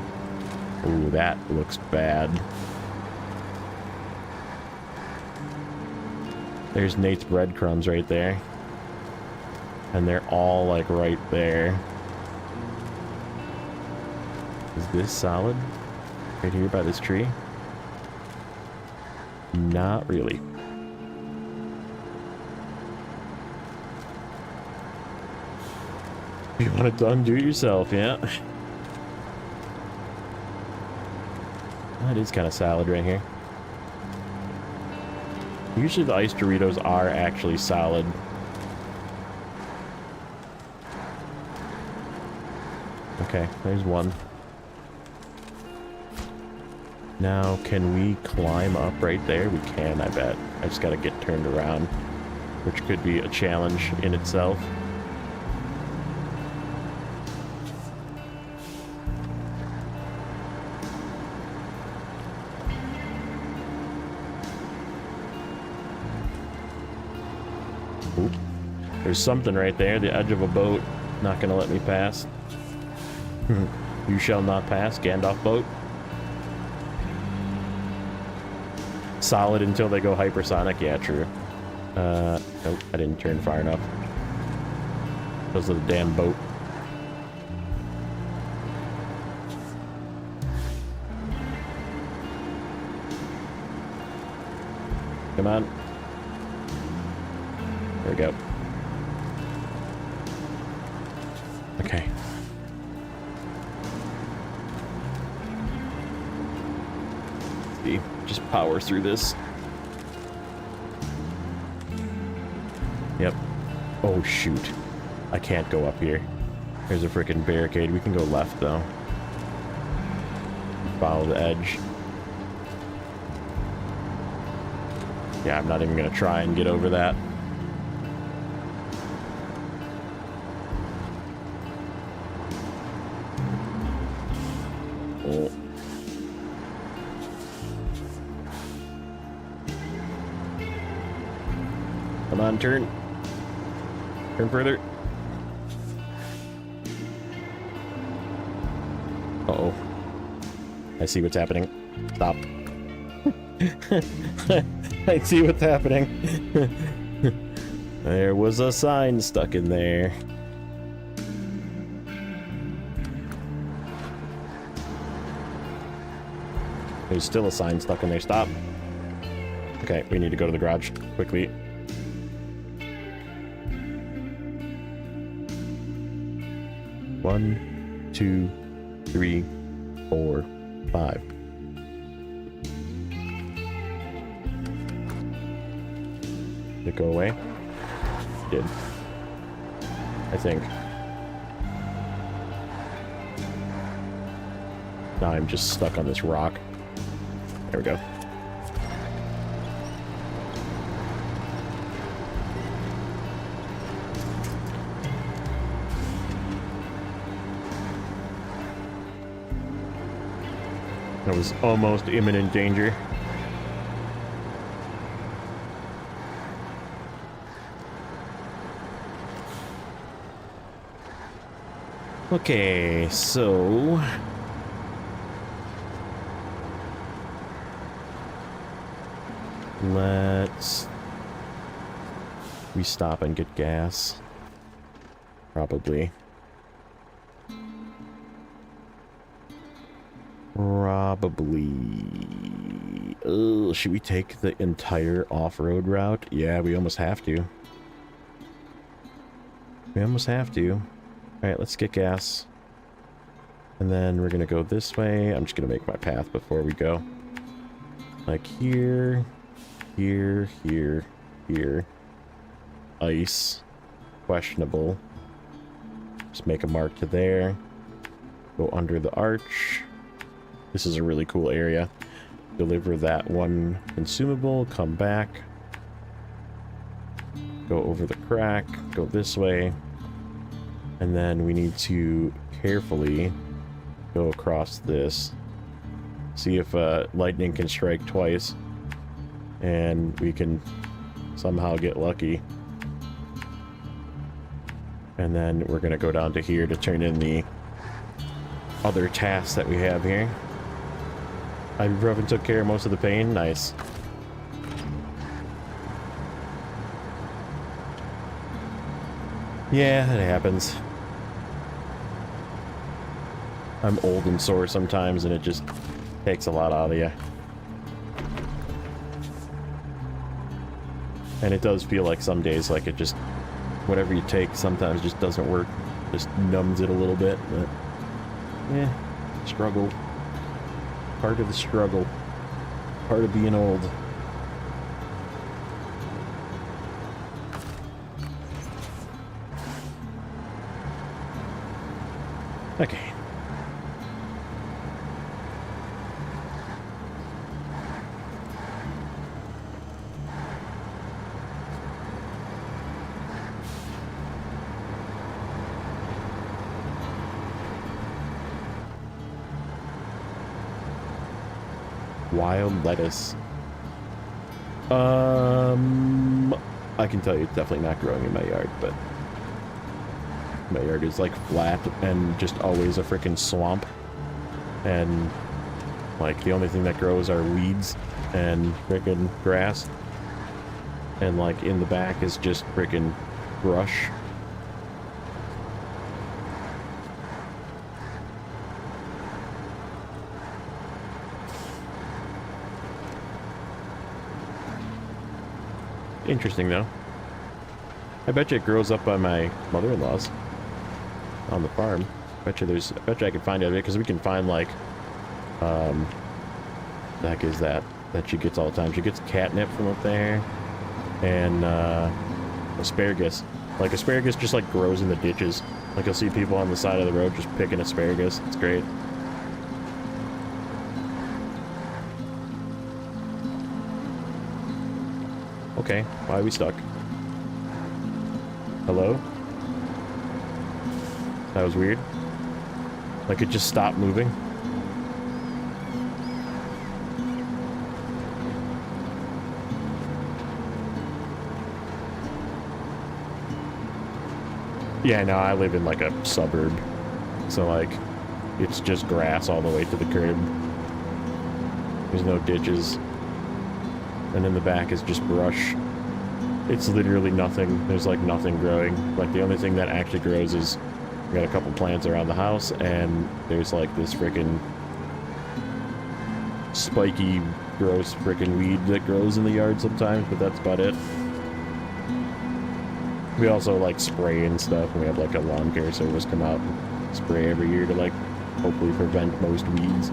Ooh, that looks bad. There's Nate's breadcrumbs right there. And they're all, like, right there. Is this solid? Right here by this tree? Not really. If you want it done, do it yourself, yeah. That is kind of solid right here. Usually the Ice Doritos are actually solid. Okay, there's one. Now, can we climb up right there? We can, I bet. I just gotta get turned around, which could be a challenge in itself. Oop. There's something right there, the edge of a boat. Not gonna let me pass. You shall not pass, Gandalf boat. Solid until they go hypersonic. Yeah, true. Nope, I didn't turn far enough. Because of the damn boat. Come on. There we go. Okay. See, just power through this. Yep. Oh shoot. I can't go up here. There's a freaking barricade. We can go left though. Follow the edge. Yeah, I'm not even gonna try and get over that. Oh. Come on, turn. Turn further. Uh-oh. I see what's happening. Stop. I see what's happening. There was a sign stuck in there. There's still a sign stuck in there. Stop. Okay, we need to go to the garage quickly. One, 2, 3, 4, 5. Did it go away? It did. I think. Now I'm just stuck on this rock. There we go. That was almost imminent danger. Okay, so let's we stop and get gas. Probably. Oh, should we take the entire off-road route? Yeah, we almost have to. We almost have to. Alright, let's get gas. And then we're gonna go this way. I'm just gonna make my path before we go. Like here, here, here, here. Ice. Questionable. Just make a mark to there. Go under the arch. This is a really cool area. Deliver that one consumable, come back. Go over the crack, go this way. And then we need to carefully go across this. See if lightning can strike twice. And we can somehow get lucky. And then we're gonna go down to here to turn in the other tasks that we have here. Ibuprofen took care of most of the pain. Nice. Yeah, it happens. I'm old and sore sometimes, and it just takes a lot out of you. And it does feel like some days, like it just, whatever you take sometimes just doesn't work. Just numbs it a little bit, but yeah, struggle. Part of the struggle. Part of being old. Okay. Wild lettuce. I can tell you it's definitely not growing in my yard, but my yard is like flat and just always a freaking swamp. And like the only thing that grows are weeds and freaking grass. And like in the back is just freaking brush. Interesting though. I bet you it grows up by my mother-in-law's on the farm. I bet you I could find it because we can find like the heck is that she gets all the time. She gets catnip from up there and asparagus. Like asparagus just like grows in the ditches. Like you'll see people on the side of the road just picking asparagus. It's great. Okay, why are we stuck? Hello? That was weird. Like it just stopped moving. Yeah, no, I live in like a suburb. So like, it's just grass all the way to the curb. There's no ditches. And in the back is just brush. It's literally nothing. There's like nothing growing. Like the only thing that actually grows is we got a couple plants around the house and there's like this freaking spiky, gross freaking weed that grows in the yard sometimes, but that's about it. We also like spray and stuff, and we have like a lawn care service come out and spray every year to like hopefully prevent most weeds.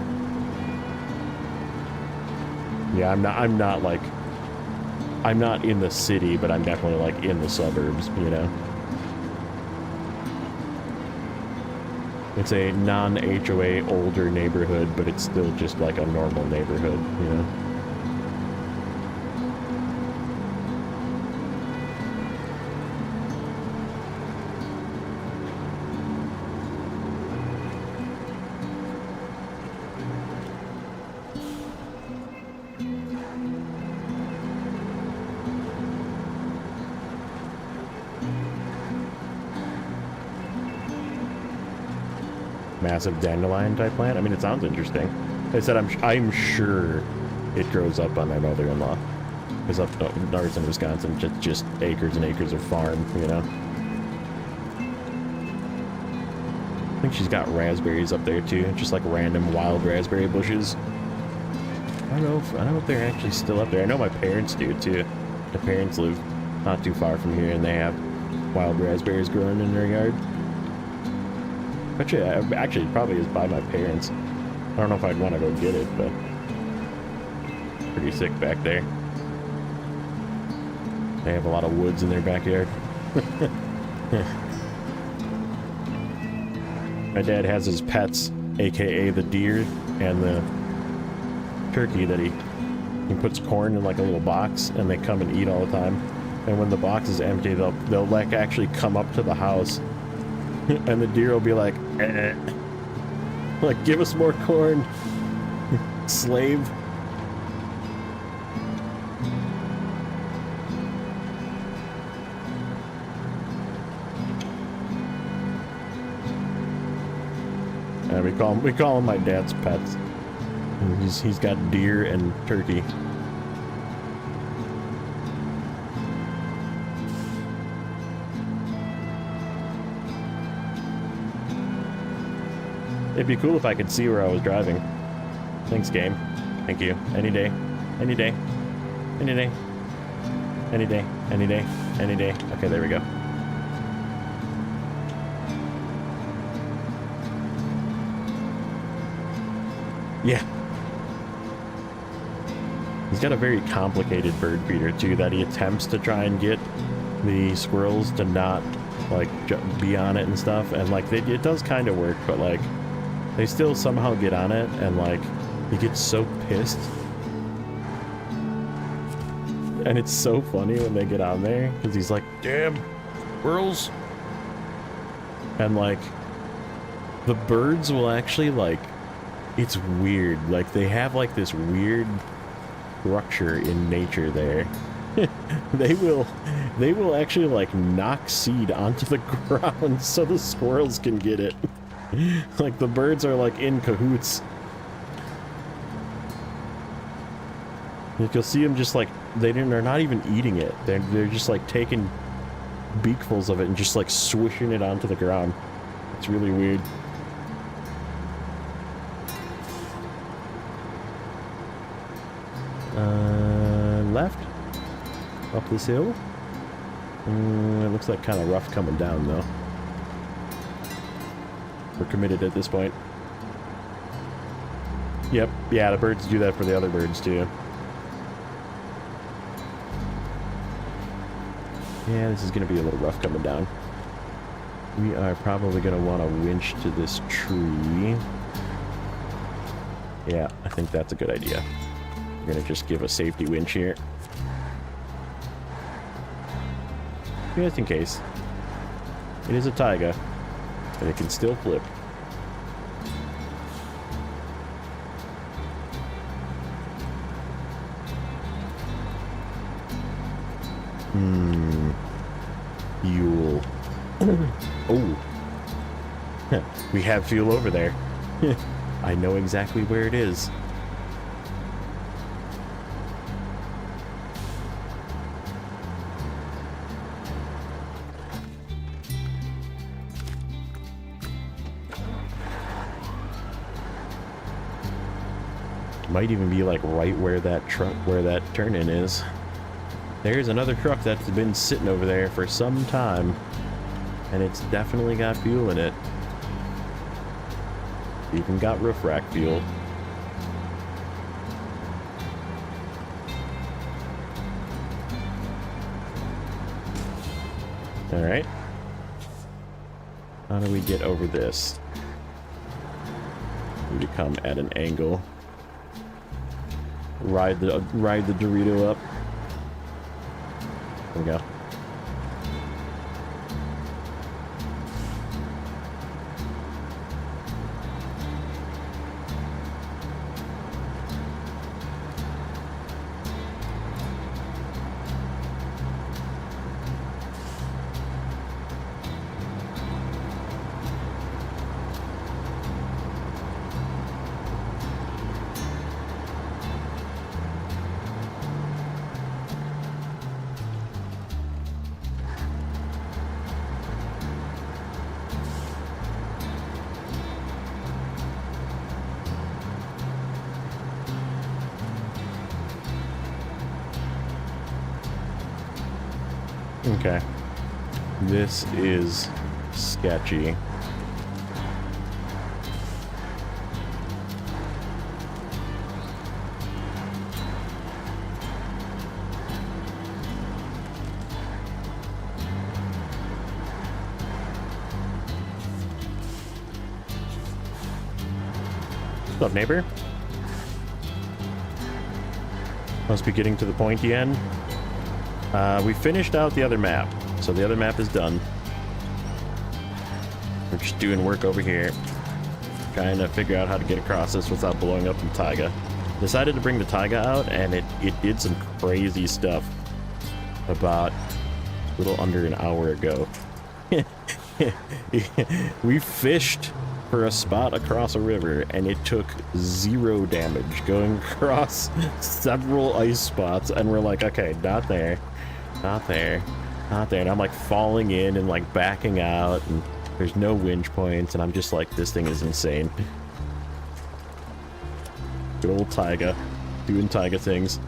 Yeah, I'm not in the city, but I'm definitely like in the suburbs, you know. It's a non-HOA older neighborhood, but it's still just like a normal neighborhood, you know. Massive dandelion type plant. I mean, it sounds interesting. They said I'm sure it grows up on my mother-in-law. Because up north in Wisconsin, just acres and acres of farm, you know. I think she's got raspberries up there too, just like random wild raspberry bushes. I don't know if they're actually still up there. I know my parents do too. My parents live not too far from here, and they have wild raspberries growing in their yard. Actually, it probably is by my parents. I don't know if I'd want to go get it, but pretty sick back there. They have a lot of woods in their backyard. My dad has his pets, aka the deer and the turkey that he puts corn in like a little box, and they come and eat all the time. And when the box is empty, they'll like actually come up to the house. And the deer will be like, eh. Like, give us more corn, slave. And we call him my dad's pets. And he's got deer and turkey. It'd be cool if I could see where I was driving. Thanks, game. Thank you. Any day. Any day. Any day. Any day. Any day. Any day. Okay, there we go. Yeah. He's got a very complicated bird feeder, too, that he attempts to try and get the squirrels to not, like, be on it and stuff. And, like, it does kind of work, but, like, they still somehow get on it, and like, he gets so pissed. And it's so funny when they get on there, because he's like, damn, squirrels. And like, the birds will actually like It's weird. Like, they have like this weird structure in nature there. they will actually like knock seed onto the ground so the squirrels can get it. Like, the birds are like in cahoots. Like, you'll see them just like, they're not even eating it. They're just like taking beakfuls of it and just like swishing it onto the ground. It's really weird. Left? Up this hill? It looks like kind of rough coming down, though. We're committed at this point. Yep, yeah, the birds do that for the other birds, too. Yeah, this is going to be a little rough coming down. We are probably going to want to winch to this tree. Yeah, I think that's a good idea. We're going to just give a safety winch here. Just in case. It is a Taiga, and it can still flip. Fuel. Oh. We have fuel over there. I know exactly where it is. Might even be like right where that truck, where that turn-in is. There's another truck that's been sitting over there for some time, and it's definitely got fuel in it. Even got roof rack fuel. All right. How do we get over this? We come at an angle. Ride the Dorito up. There we go. Okay. This is sketchy. What's up, neighbor? Must be getting to the pointy end. We finished out the other map, so the other map is done. We're just doing work over here, trying to figure out how to get across this without blowing up the Taiga. Decided to bring the Taiga out, and it did some crazy stuff about a little under an hour ago. We fished for a spot across a river, and it took 0 damage going across several ice spots, and we're like, okay, not there, not there, not there, and I'm like falling in and like backing out, and there's no winch points, and I'm just like, this thing is insane. Good old Taiga, doing Taiga things.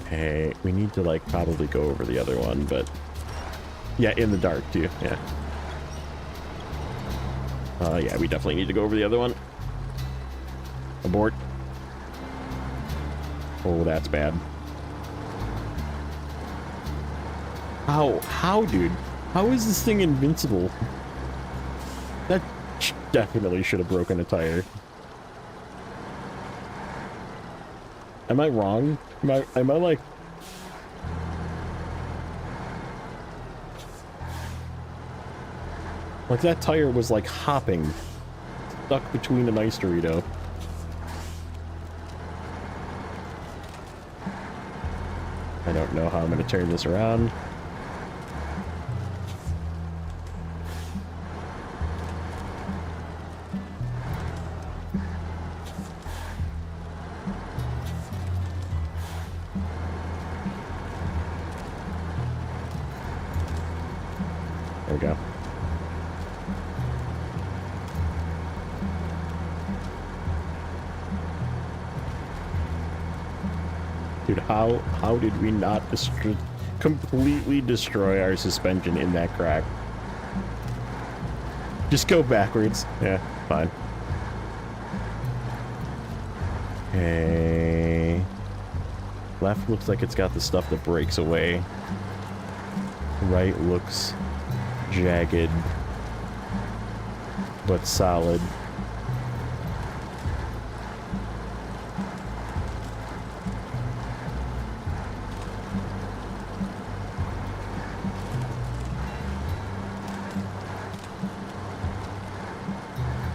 Hey, we need to like probably go over the other one, but yeah, in the dark too, yeah. Yeah, we definitely need to go over the other one. Abort. Oh, that's bad. How, dude? How is this thing invincible? That definitely should have broken a tire. Am I wrong? Am I like... Like, that tire was like hopping stuck between an Ice Dorito. I don't know how I'm going to turn this around. There we go. Dude, how did we not completely destroy our suspension in that crack? Just go backwards. Yeah, fine. Okay. Left looks like it's got the stuff that breaks away. Right looks jagged, but solid.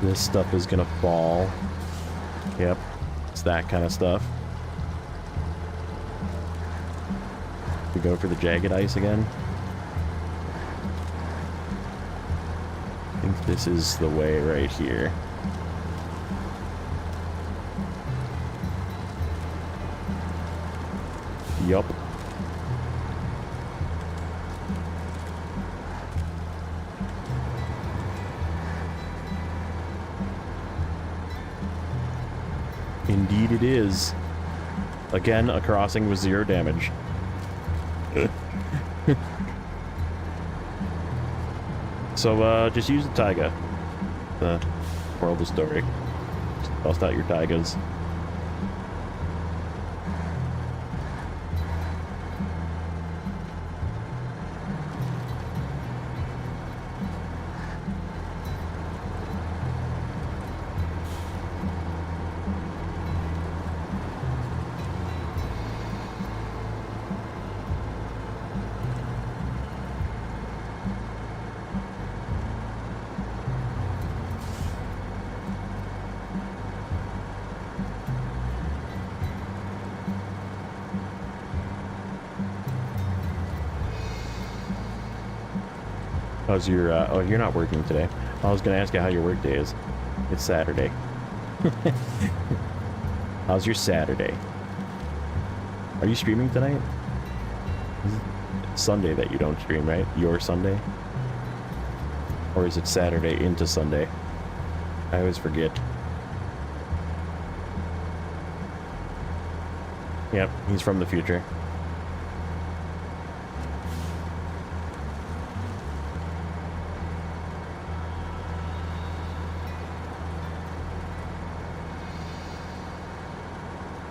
This stuff is gonna fall. Yep, it's that kind of stuff. We go for the jagged ice again. I think this is the way right here. Yup. Indeed it is. Again, a crossing with 0 damage. So, just use the Taiga. Moral of the story. Just bust out your Taigas. How's your, oh, you're not working today. I was gonna ask you how your work day is. It's Saturday. How's your Saturday? Are you streaming tonight? It's Sunday that you don't stream, right? Your Sunday? Or is it Saturday into Sunday? I always forget. Yep, he's from the future.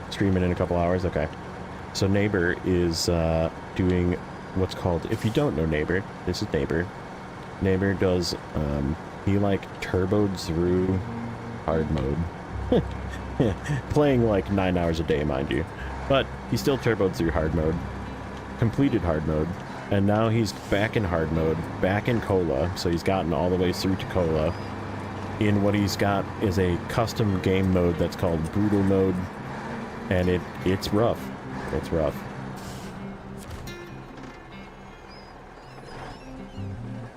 Streaming in a couple hours. Okay, so Neighbor is doing what's called, if you don't know Neighbor, this is Neighbor. Neighbor does he like turboed through hard mode. Playing like 9 hours a day, mind you, but he still turboed through hard mode, completed hard mode, and now he's back in hard mode, back in Cola. So he's gotten all the way through to Cola. In what he's got is a custom game mode that's called Brutal Mode. And it's rough. It's rough.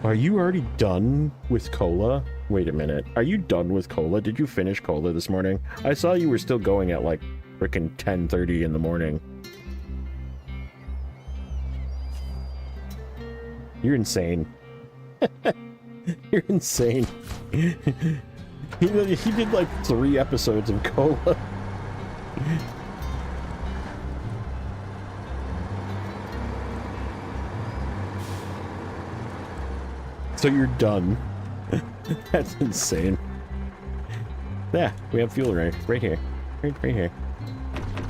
Are you already done with Cola? Wait a minute. Are you done with Cola? Did you finish Cola this morning? I saw you were still going at like frickin' 10:30 in the morning. You're insane. You're insane. He did like 3 episodes of Cola. So you're done. That's insane. Yeah, we have fuel right here. Right here.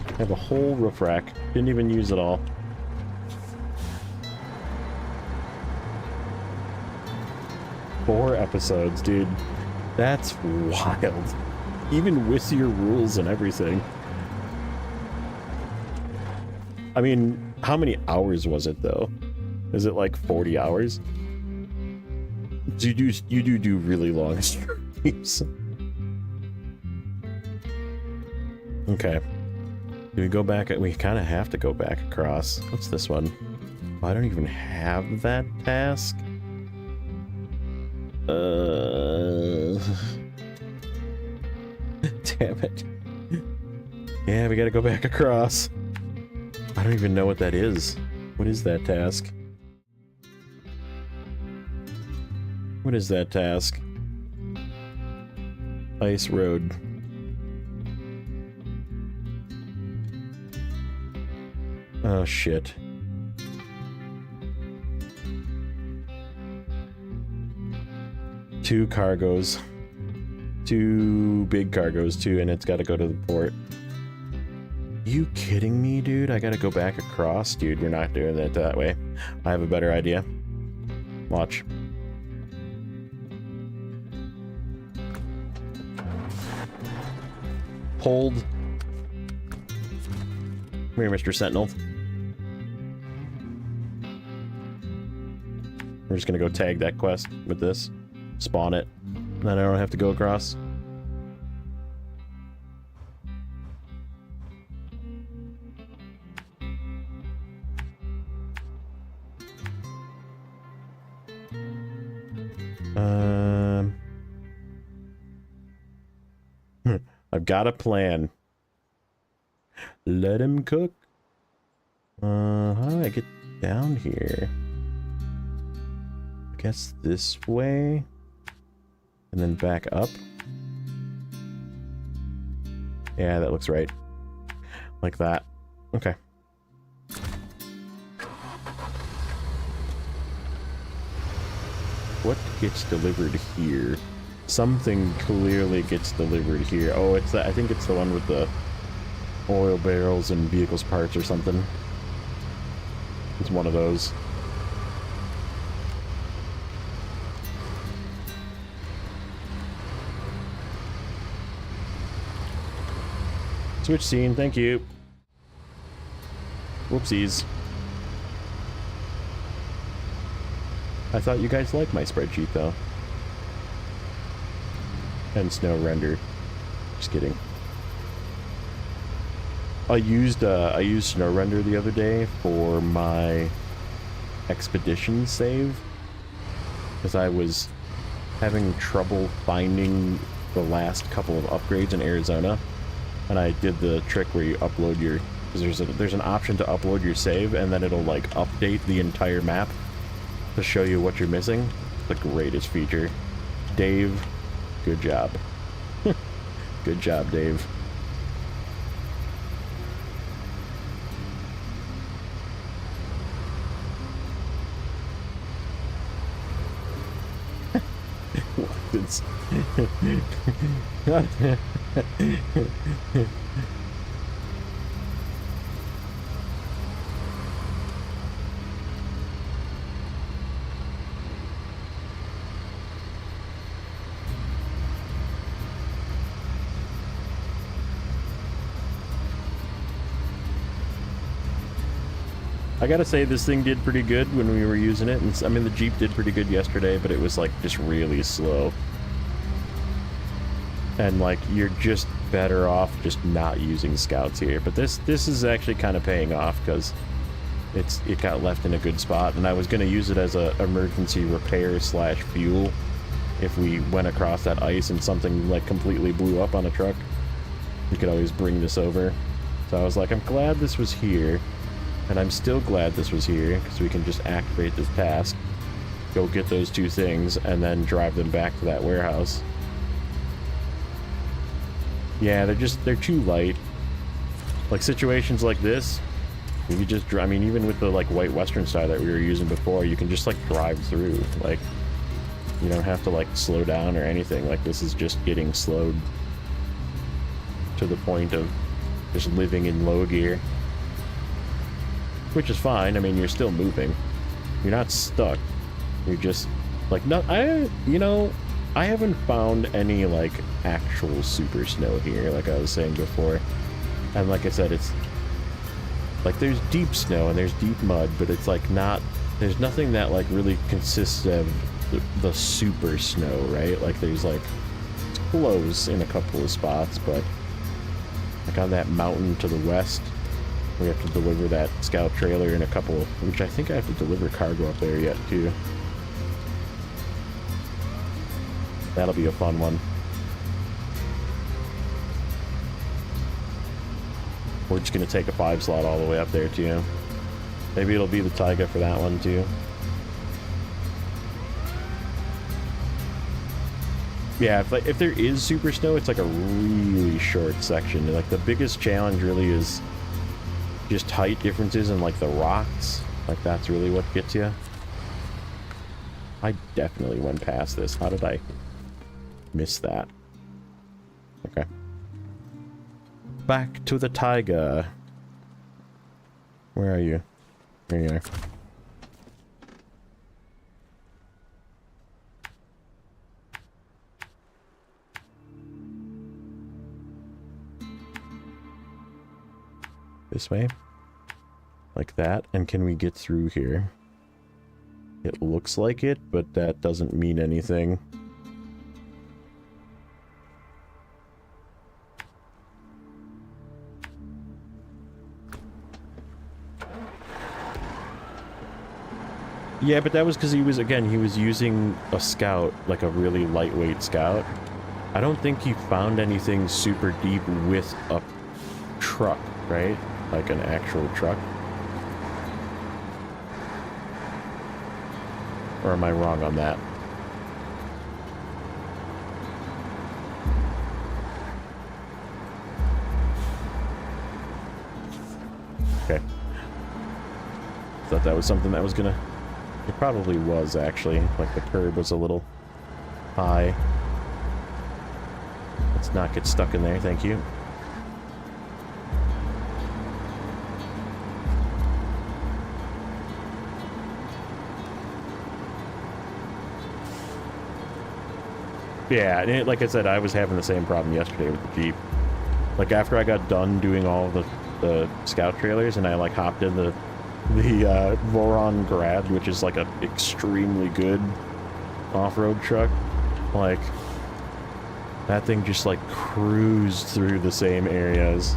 I have a whole roof rack. Didn't even use it all. Four episodes, dude. That's wild. Even with your rules and everything. I mean, how many hours was it though? Is it like 40 hours? You do really long streams. Okay. Do we go back? We kind of have to go back across. What's this one? Oh, I don't even have that task. Damn it. Yeah, we gotta go back across. I don't even know what that is. What is that task? What is that task? Ice Road. Oh, shit. Two cargoes. Two big cargoes, too, and it's gotta go to the port. You kidding me, dude? I gotta go back across? Dude, we're not doing it that way. I have a better idea. Watch. Hold. Come here, Mr. Sentinel. We're just gonna go tag that quest with this. Spawn it. Then I don't have to go across. I've got a plan. Let him cook. How do I get down here? I guess this way. And then back up. Yeah, that looks right. Like that. Okay. What gets delivered here? Something clearly gets delivered here. Oh, it's that. I think it's the one with the oil barrels and vehicles parts or something. It's one of those. Switch scene, thank you. Whoopsies. I thought you guys liked my spreadsheet, though. And snow render. Just kidding. I used snow render the other day for my expedition save, because I was having trouble finding the last couple of upgrades in Arizona, and I did the trick where you upload your, because there's an option to upload your save, and then it'll like update the entire map to show you what you're missing. The greatest feature. Dave, good job. Good job, Dave. It's I gotta say, this thing did pretty good when we were using it. And I mean, the Jeep did pretty good yesterday, but it was like just really slow. And like, you're just better off just not using scouts here. But this is actually kind of paying off, because it got left in a good spot, and I was gonna use it as a emergency repair / fuel if we went across that ice and something like completely blew up on a truck. You could always bring this over. So I was like, I'm glad this was here. And I'm still glad this was here, because we can just activate this task, go get those two things, and then drive them back to that warehouse. Yeah, they're too light. Like, situations like this, you could just, I mean, even with the, like, white western style that we were using before, you can just, like, drive through. Like, you don't have to, like, slow down or anything. Like, this is just getting slowed to the point of just living in low gear. Which is fine. I mean, you're still moving. You're not stuck. You're just like, no, I haven't found any like actual super snow here, like I was saying before. And like I said, it's like there's deep snow and there's deep mud, but it's like not, there's nothing that like really consists of the super snow, right? Like there's like, it's close in a couple of spots, but like on that mountain to the west. We have to deliver that scout trailer and a couple, which I think I have to deliver cargo up there yet too. That'll be a fun one. We're just gonna take a 5 slot all the way up there too. Maybe it'll be the Taiga for that one too. Yeah, if there is super snow, it's like a really short section. Like the biggest challenge really is just height differences and like the rocks. Like that's really what gets you. I definitely went past this. How did I miss that? Okay. Back to the Taiga. Where are you? There you are. This way? Like that? And can we get through here? It looks like it, but that doesn't mean anything. Yeah, but that was because he was, again, he was using a scout, like a really lightweight scout. I don't think he found anything super deep with a truck, right? Like an actual truck. Or am I wrong on that? Okay. Thought that was something that was gonna... It probably was, actually. Like, the curb was a little high. Let's not get stuck in there, thank you. Yeah, and like I said, I was having the same problem yesterday with the Jeep. Like, after I got done doing all the scout trailers, and I, like, hopped in the Voron Grab, which is, like, a extremely good off-road truck, like, that thing just, like, cruised through the same areas.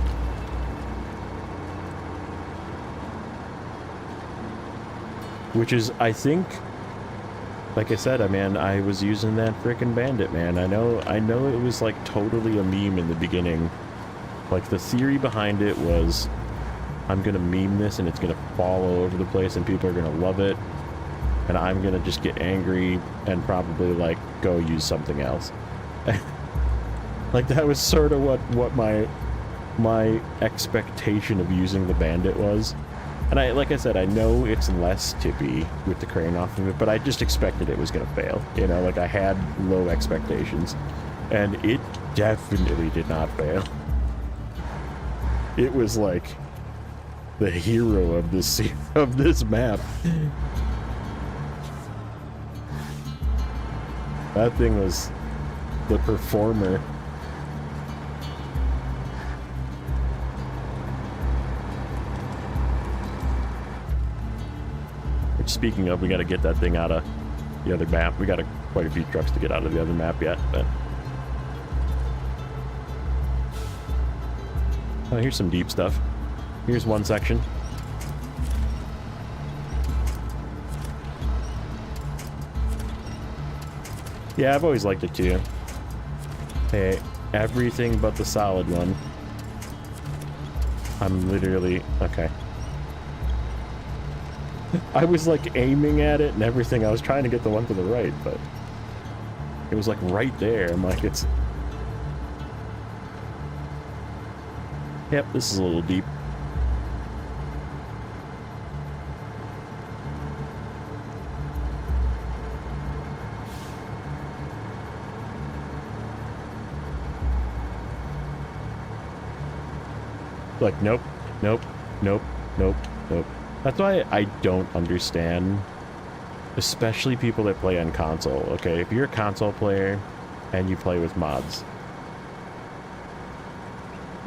Which is, I think... Like I said, I was using that frickin' Bandit, man. I know it was like totally a meme in the beginning. Like the theory behind it was, I'm gonna meme this and it's gonna fall all over the place and people are gonna love it. And I'm gonna just get angry and probably like go use something else. Like that was sort of what my expectation of using the Bandit was. And like I said, I know it's less tippy with the crane off of it, but I just expected it was going to fail. You know, like I had low expectations. And it definitely did not fail. It was like the hero of this map. That thing was the performer. Speaking of, we got to get that thing out of the other map. We got quite a few trucks to get out of the other map yet, but... Oh, here's some deep stuff. Here's one section. Yeah, I've always liked it too. Hey, everything but the solid one. I'm literally... Okay. I was like aiming at it and everything. I was trying to get the one to the right, but it was like right there. I'm like, it's... Yep, this is a little deep. Like, nope, nope, nope, nope, nope. That's why I don't understand, especially people that play on console, okay? If you're a console player and you play with mods,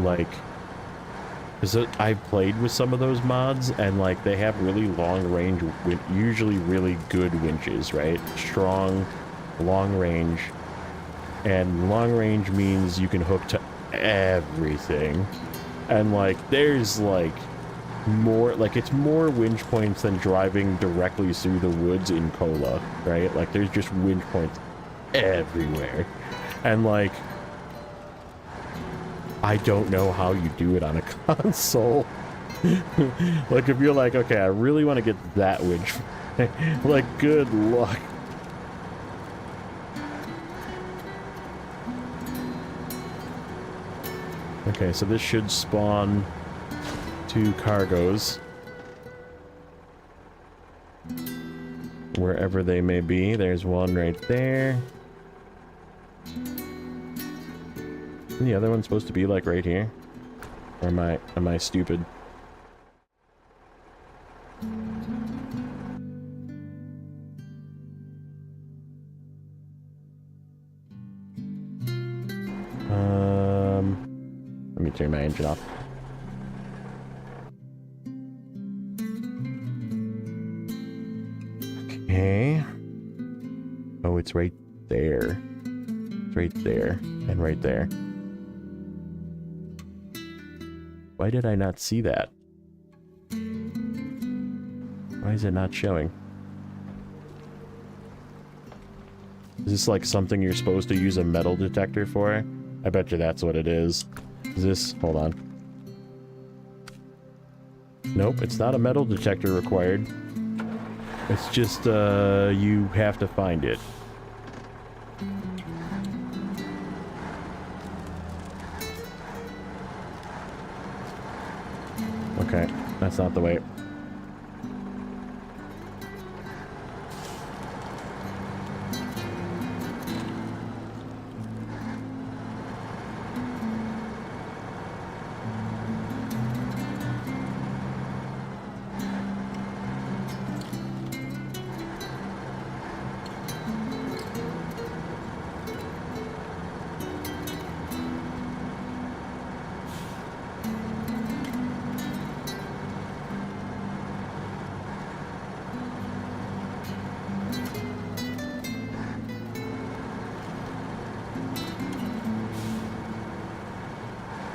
like, I've played with some of those mods, and, like, they have really long range, usually really good winches, right? Strong, long range, and long range means you can hook to everything. And like, there's like more, like it's more winch points than driving directly through the woods in Cola, right? Like there's just winch points everywhere. And like, I don't know how you do it on a console. Like if you're like, okay, I really want to get that winch, like good luck. Okay, so this should spawn 2 cargoes. Wherever they may be. There's one right there. And the other one's supposed to be like right here. Or am I stupid? Let me turn my engine off. Okay. Oh, it's right there. It's right there. And right there. Why did I not see that? Why is it not showing? Is this like something you're supposed to use a metal detector for? I bet you that's what it is. Is this... Hold on. Nope, it's not a metal detector required. It's just, you have to find it. Okay, that's not the way.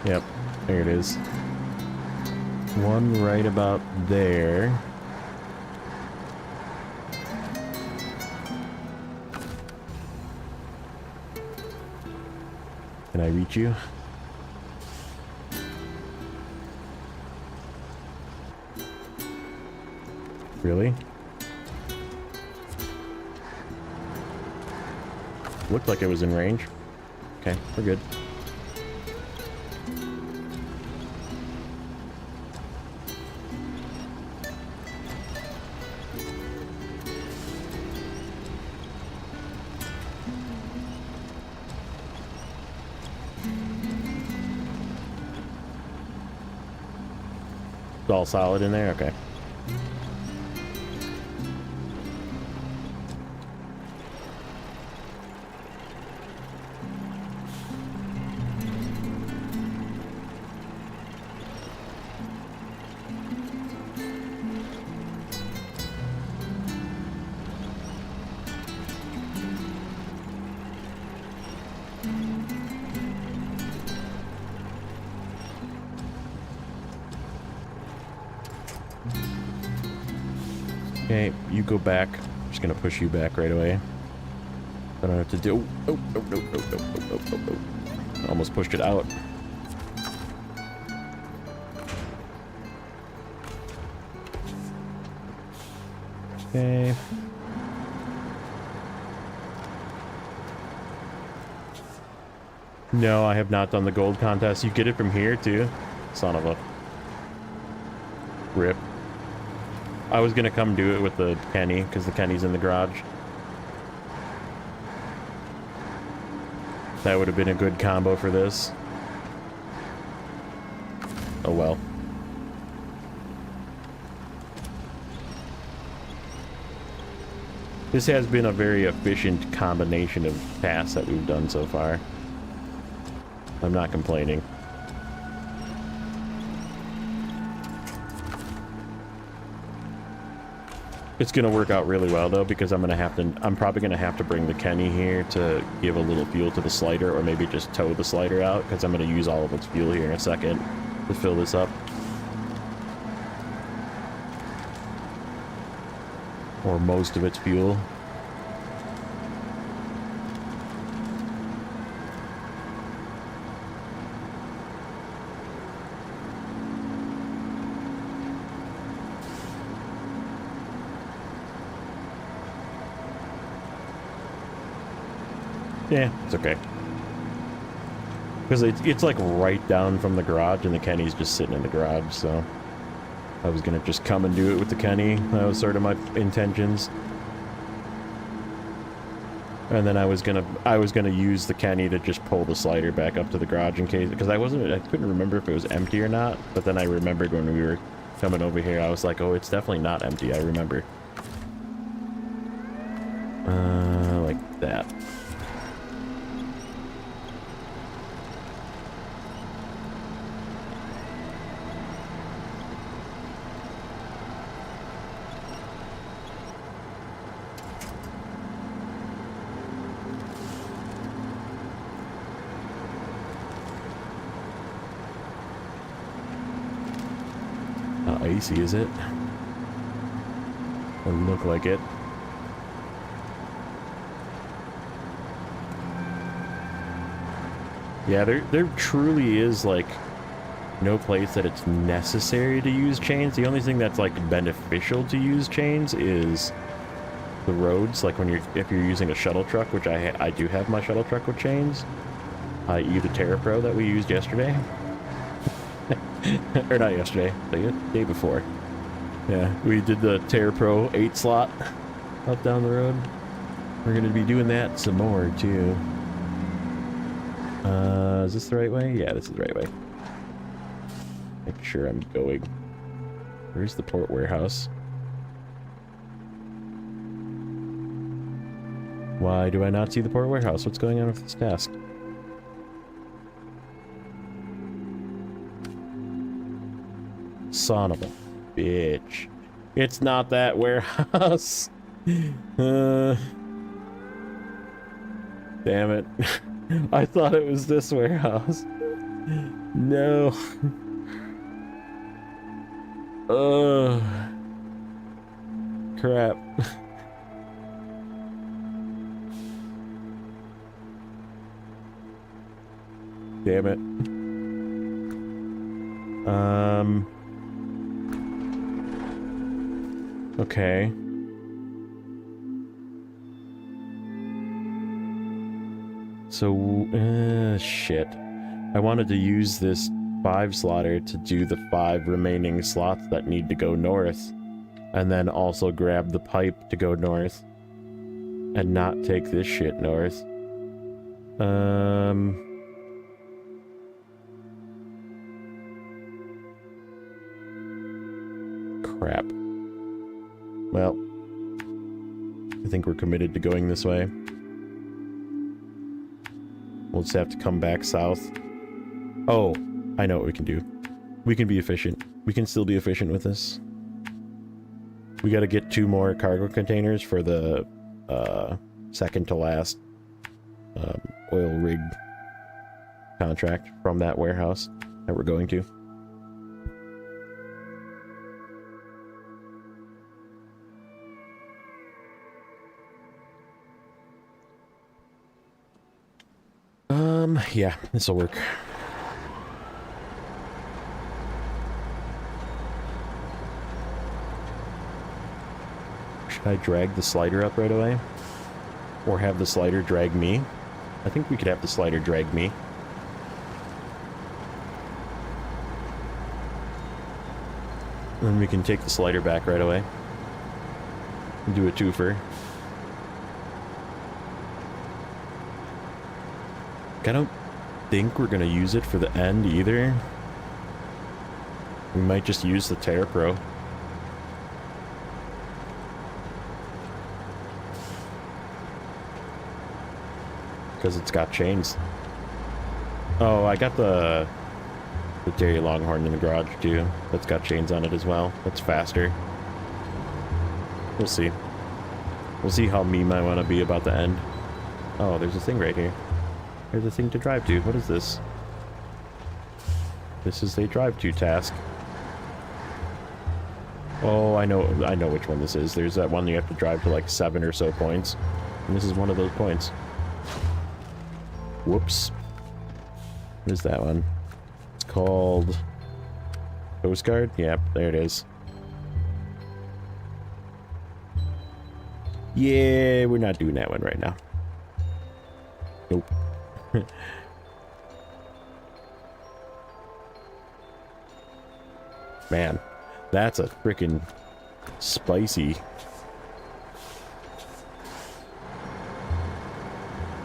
Yep, there it is. One right about there. Can I reach you? Really? Looked like it was in range. Okay, we're good. All solid in there? Okay. Okay, you go back. I'm just gonna push you back right away. I don't have to do. Oh. Almost pushed it out. Okay. No, I have not done the gold contest. You get it from here too? Son of a rip. I was gonna come do it with the Kenny, because the Kenny's in the garage. That would have been a good combo for this. Oh well. This has been a very efficient combination of tasks that we've done so far. I'm not complaining. It's gonna work out really well though, because I'm probably gonna have to bring the Kenny here to give a little fuel to the slider, or maybe just tow the slider out, because I'm gonna use all of its fuel here in a second to fill this up. Or most of its fuel. Yeah, it's okay. Because it's like right down from the garage, and the Kenny's just sitting in the garage, so I was gonna just come and do it with the Kenny. That was sort of my intentions. And then I was gonna use the Kenny to just pull the slider back up to the garage in case, because I couldn't remember if it was empty or not, but then I remembered when we were coming over here, I was like, oh, it's definitely not empty, I remember. Like that. Not icy, is it? Doesn't look like it. Yeah, there truly is, like, no place that it's necessary to use chains. The only thing that's, like, beneficial to use chains is the roads. Like, if you're using a shuttle truck, which I do have my shuttle truck with chains, i.e. the Terra Pro that we used yesterday. Or not yesterday, the day before. Yeah, we did the Terra Pro 8 slot up down the road. We're going to be doing that some more, too. Is this the right way? Yeah, this is the right way. Make sure I'm going. Where's the port warehouse? Why do I not see the port warehouse? What's going on with this task? Son of a bitch. It's not that warehouse. Damn it. I thought it was this warehouse. No. Ugh. Crap. Damn it. Okay. So, shit. I wanted to use this 5 slotter to do the 5 remaining slots that need to go north, and then also grab the pipe to go north, and not take this shit north. Crap. Well, I think we're committed to going this way. We'll just have to come back south. Oh, I know what we can do. We can be efficient. We can still be efficient with this. We gotta get 2 more cargo containers for the second to last oil rig contract from that warehouse that we're going to. Yeah, this'll work. Should I drag the slider up right away? Or have the slider drag me? I think we could have the slider drag me. Then we can take the slider back right away. And do a twofer. I don't think we're gonna use it for the end either. We might just use the Terra Pro. Because it's got chains. Oh, I got the Dairy Longhorn in the garage too. That's got chains on it as well. That's faster. We'll see. We'll see how meme I want to be about the end. Oh, there's a thing right here. There's a thing to drive to. What is this? This is a drive to task. Oh, I know which one this is. There's that one you have to drive to like 7 or so points. And this is one of those points. Whoops. What is that one? It's called Coast Guard? Yep, there it is. Yeah, we're not doing that one right now. Nope. Man, that's a freaking spicy. I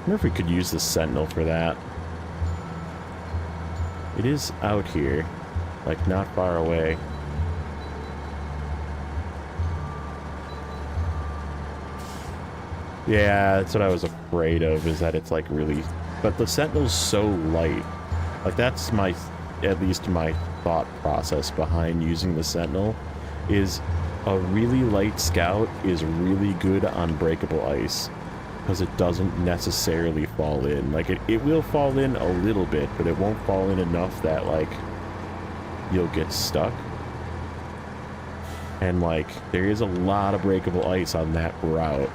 wonder if we could use the Sentinel for that. It is out here, like not far away. Yeah, that's what I was afraid of, is that it's like really... But the Sentinel's so light. Like that's my, at least my thought process behind using the Sentinel, is a really light scout is really good on breakable ice. Because it doesn't necessarily fall in. Like, it will fall in a little bit, but it won't fall in enough that, like, you'll get stuck. And, like, there is a lot of breakable ice on that route.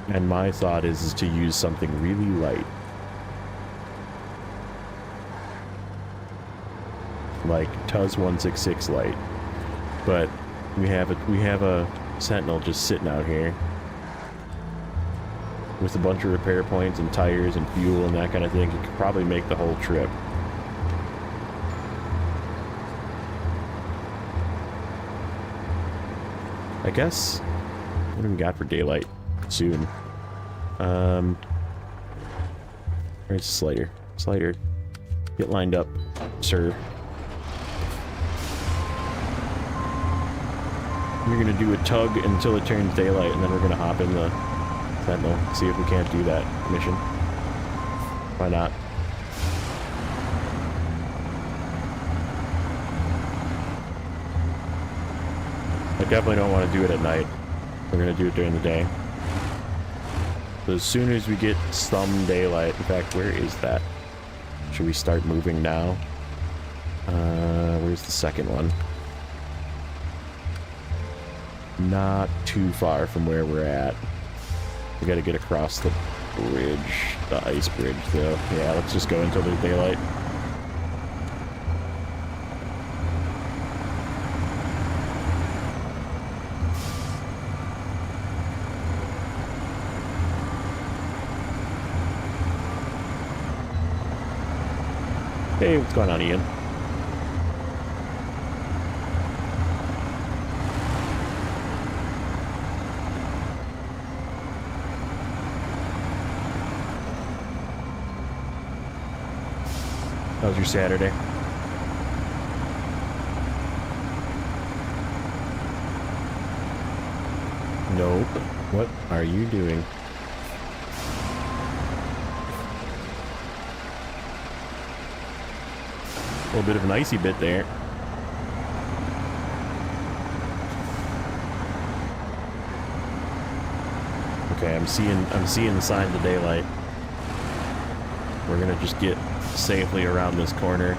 And my thought is to use something really light. Like, Tuz 166 light. But we have a Sentinel just sitting out here. With a bunch of repair points and tires and fuel and that kind of thing, it could probably make the whole trip. I guess, what do we got for daylight soon? Where's the slider? Slider, get lined up, sir. We're gonna do a tug until it turns daylight, and then we're gonna hop in the Sentinel, see if we can't do that mission. Why not? I definitely don't want to do it at night. We're going to do it during the day. So as soon as we get some daylight, in fact, where is that? Should we start moving now? Where's the second one? Not too far from where we're at. We gotta get across the bridge, the ice bridge, though. Yeah, let's just go until there's daylight. Hey, what's going on, Ian? How was your Saturday? Nope. What are you doing? A little bit of an icy bit there. Okay, I'm seeing the signs of daylight. We're gonna just get safely around this corner.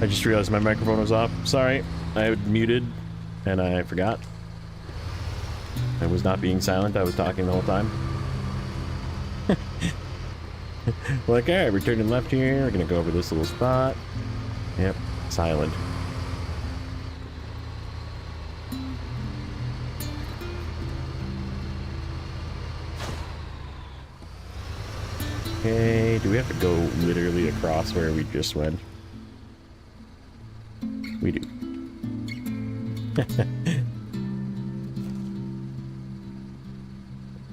I just realized my microphone was off. Sorry, I had muted and I forgot. I was not being silent, I was talking the whole time. Like, alright, we're turning left here. We're gonna go over this little spot. Yep, silent. Okay, do we have to go literally across where we just went? We do.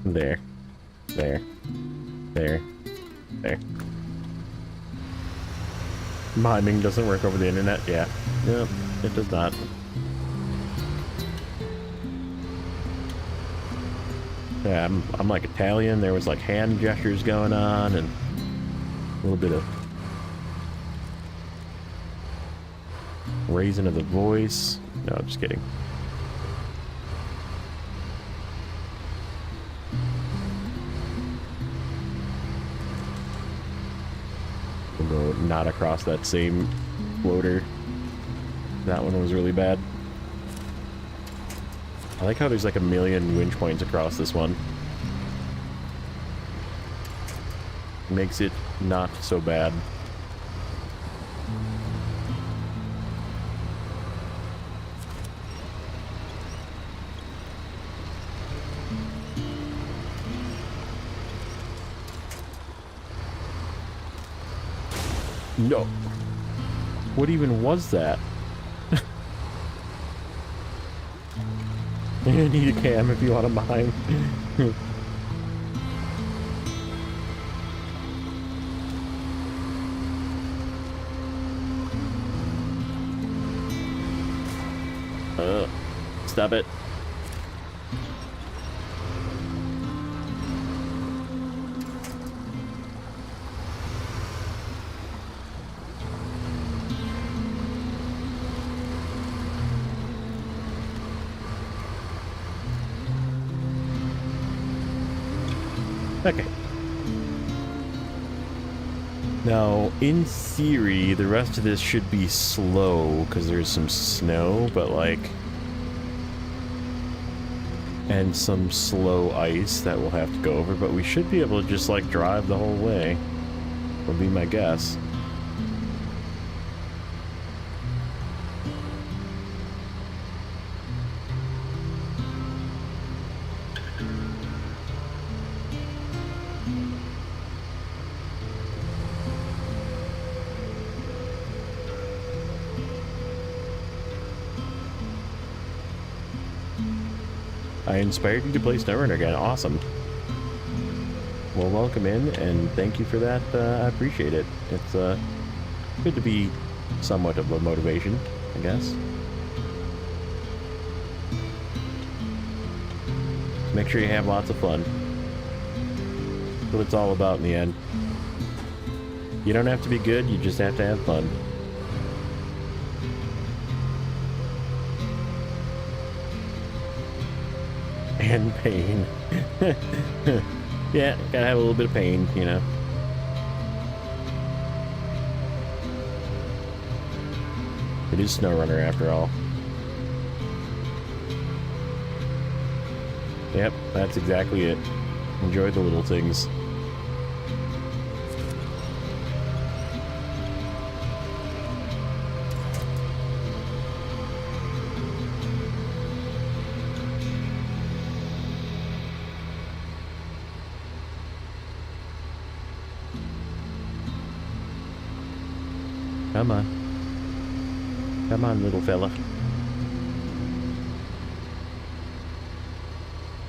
There. There. There. There. Miming doesn't work over the internet? Yeah. Nope, it does not. Yeah, I'm like Italian. There was like hand gestures going on and a little bit of raising of the voice. No, just kidding. We'll go not across that same floater. That one was really bad. I like how there's like a million winch points across this one. Makes it not so bad. No. What even was that? You need a cam if you want to mine. Stop it. Okay. Now, in theory, the rest of this should be slow because there's some snow, but like... and some slow ice that we'll have to go over, but we should be able to just like drive the whole way, would be my guess. I inspired you to play Snowrunner again. Awesome. Well, welcome in, and thank you for that. I appreciate it. It's good to be somewhat of a motivation, I guess. Make sure you have lots of fun. That's what it's all about in the end. You don't have to be good, you just have to have fun. And pain. Yeah, gotta have a little bit of pain, you know. It is Snowrunner after all. Yep, that's exactly it. Enjoy the little things. Come on. Come on, little fella.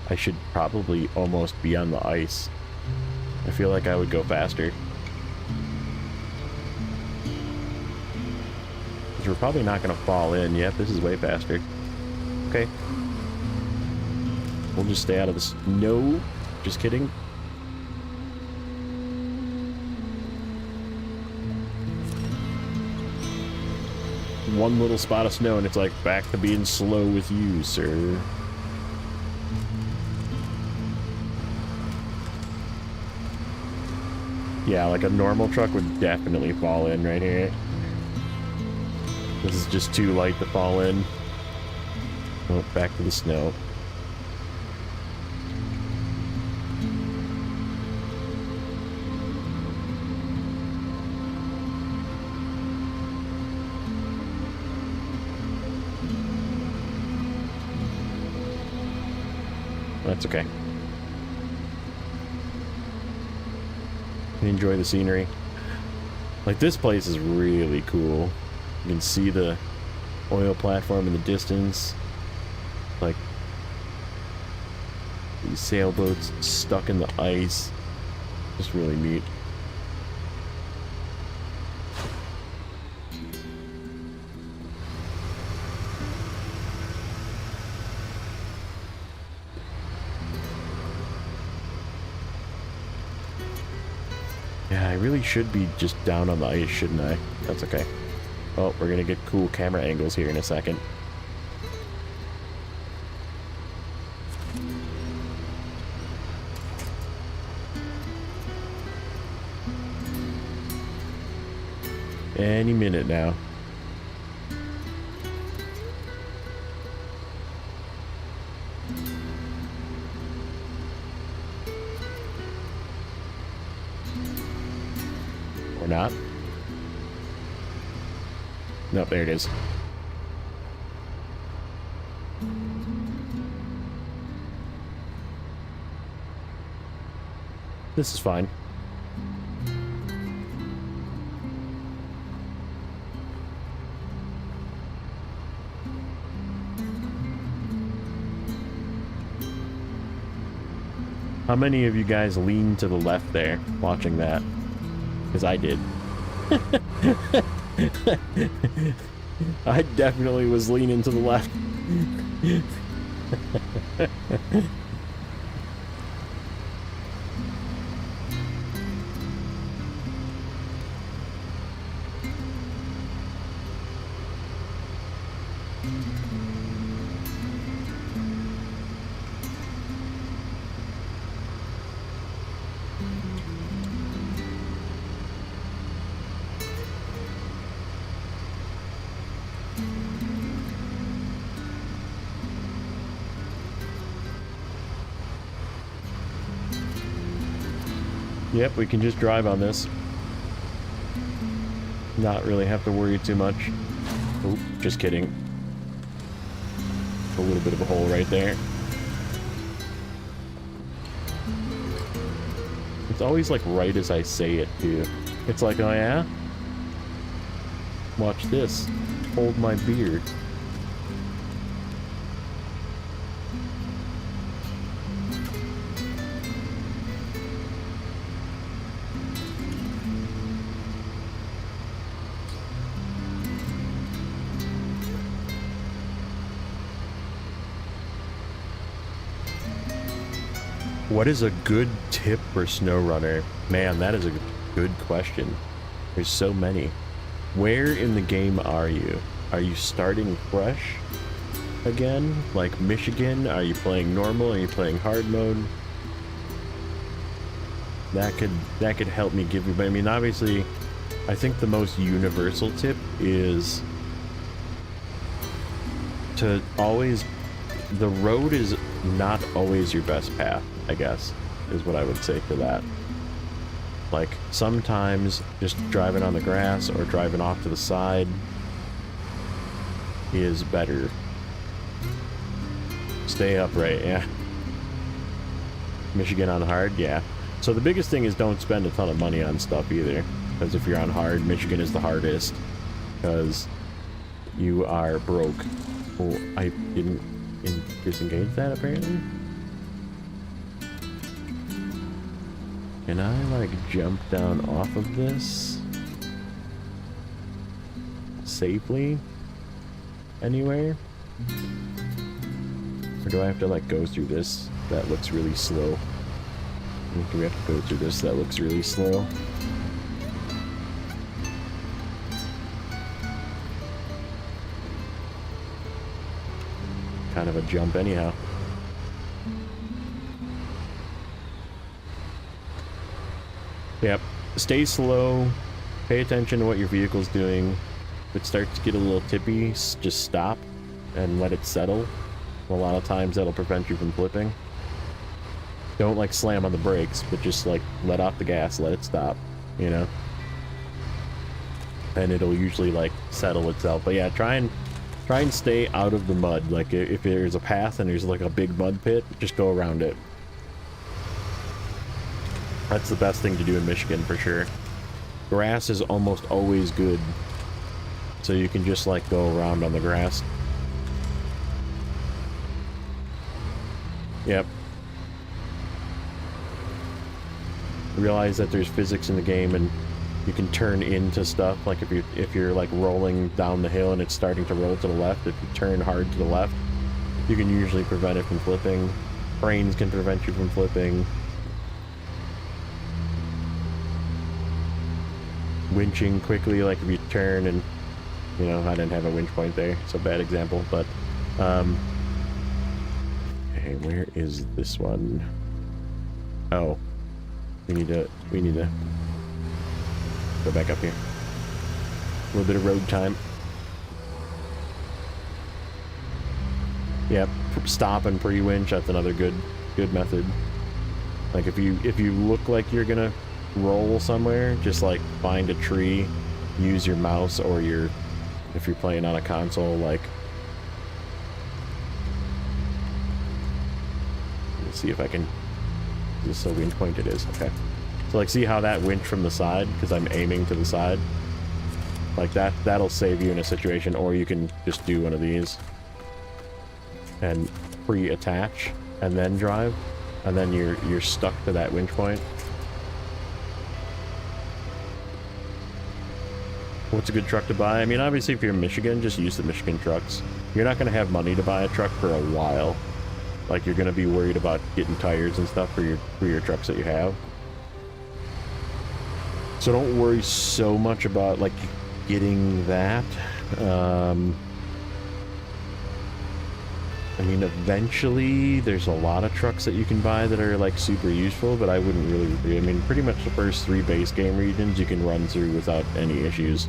I should probably almost be on the ice. I feel like I would go faster. Because we're probably not going to fall in. Yep, this is way faster. Okay. We'll just stay out of this. No. Just kidding. One little spot of snow and it's like back to being slow with you, sir. Yeah, like a normal truck would definitely fall in right here. This is just too light to fall in. Oh, back to the snow. That's okay. Enjoy the scenery. Like, this place is really cool. You can see the oil platform in the distance. Like, these sailboats stuck in the ice. Just really neat. Yeah, I really should be just down on the ice, shouldn't I? That's okay. Oh, we're gonna get cool camera angles here in a second. Any minute now. Or not. Nope, there it is. This is fine. How many of you guys leaned to the left there watching that? Because I did. I definitely was leaning to the left. Yep, we can just drive on this. Not really have to worry too much. Oop, just kidding. A little bit of a hole right there. It's always like right as I say it too. It's like, oh yeah? Watch this. Hold my beer. What is a good tip for Snowrunner? Man, that is a good question. There's so many. Where in the game are you? Are you starting fresh again? Like Michigan? Are you playing normal? Are you playing hard mode? That could help me give you, but I mean, obviously, I think the most universal tip is to always, the road is not always your best path, I guess, is what I would say for that. Like, sometimes just driving on the grass or driving off to the side is better. Stay upright, yeah. Michigan on hard, yeah. So the biggest thing is don't spend a ton of money on stuff either. Because if you're on hard, Michigan is the hardest. Because you are broke. Oh, I didn't disengage that apparently. Can I like jump down off of this safely anywhere? Or do I have to like go through this? That looks really slow. Do we have to go through this? That looks really slow. Kind of a jump anyhow. Yep. Stay slow. Pay attention to what your vehicle's doing. If it starts to get a little tippy, just stop and let it settle. A lot of times that'll prevent you from flipping. Don't like slam on the brakes, but just like let off the gas, let it stop, you know? And it'll usually like settle itself. But yeah, try and stay out of the mud. Like if there's a path and there's like a big mud pit, just go around it. That's the best thing to do in Michigan for sure. Grass is almost always good. So you can just like go around on the grass. Yep. Realize that there's physics in the game and you can turn into stuff. Like if you're like rolling down the hill and it's starting to roll to the left, if you turn hard to the left, you can usually prevent it from flipping. Cranes can prevent you from flipping. Winching quickly, like if you turn and, you know, I didn't have a winch point there. It's a bad example, but okay, where is this one? Oh, we need to go back up here. A little bit of road time. Yep, stop and pre-winch. That's another good method. Like if you look like you're gonna roll somewhere, just like find a tree, use your mouse or if you're playing on a console, like, let's see if I can, is this a winch point? It is. Okay, so like see how that winch from the side, because I'm aiming to the side, like that'll save you in a situation. Or you can just do one of these and pre-attach and then drive, and then you're stuck to that winch point. What's a good truck to buy? I mean, obviously if you're in Michigan, just use the Michigan trucks. You're not going to have money to buy a truck for a while. Like, you're going to be worried about getting tires and stuff for your trucks that you have. So don't worry so much about like getting that. I mean, eventually there's a lot of trucks that you can buy that are like super useful, but I wouldn't really agree. I mean, pretty much the first 3 base game regions you can run through without any issues.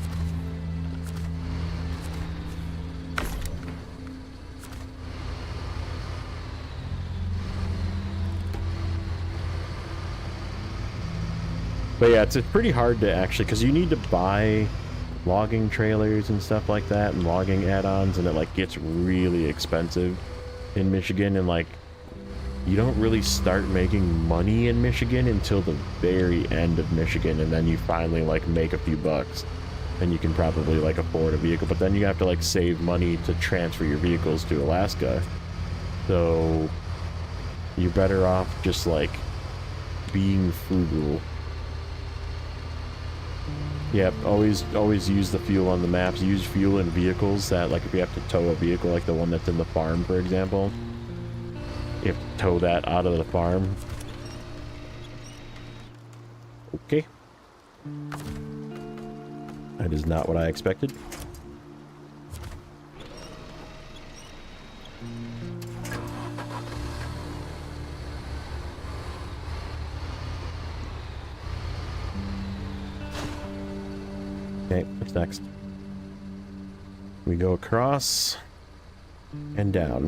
But yeah, it's pretty hard to actually, because you need to buy logging trailers and stuff like that, and logging add-ons, and it like gets really expensive in Michigan, and like you don't really start making money in Michigan until the very end of Michigan, and then you finally like make a few bucks and you can probably like afford a vehicle. But then you have to like save money to transfer your vehicles to Alaska, so you're better off just like being frugal. Yep, always use the fuel on the maps. Use fuel in vehicles that, like, if you have to tow a vehicle like the one that's in the farm, for example, you have to tow that out of the farm. Okay. That is not what I expected. Okay, what's next? We go across and down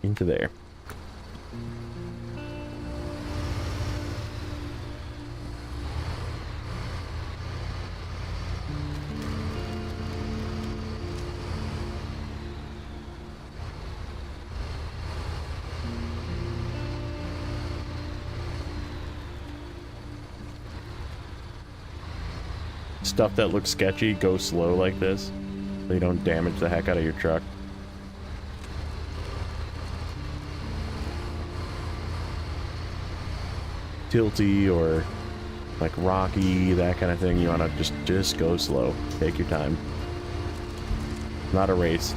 into there. Stuff that looks sketchy, go slow like this so you don't damage the heck out of your truck. Tilty or like rocky, that kind of thing, you want to just go slow. Take your time. Not a race.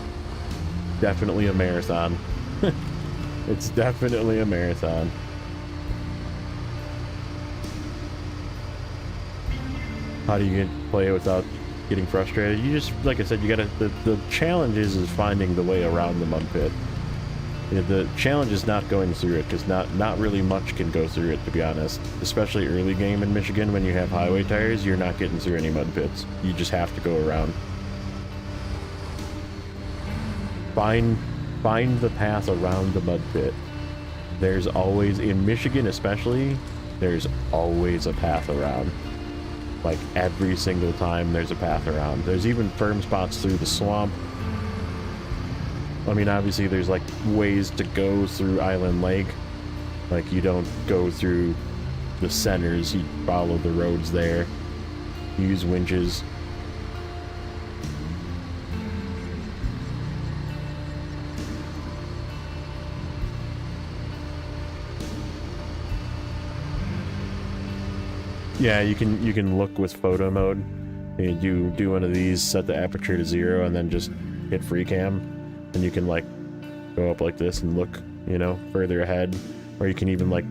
Definitely a marathon. It's definitely a marathon. How do you play it without getting frustrated? You just, like I said, you gotta, the challenge is finding the way around the mud pit. The challenge is not going through it, because not really much can go through it, to be honest. Especially early game in Michigan, when you have highway tires, you're not getting through any mud pits. You just have to go around. Find the path around the mud pit. There's always, in Michigan especially, there's always a path around. Like, every single time there's a path around. There's even firm spots through the swamp. I mean, obviously there's like ways to go through Island Lake. Like, you don't go through the centers, you follow the roads there. Use winches. Yeah, you can look with photo mode. You do one of these, set the aperture to 0, and then just hit free cam. And you can like go up like this and look, you know, further ahead. Or you can even like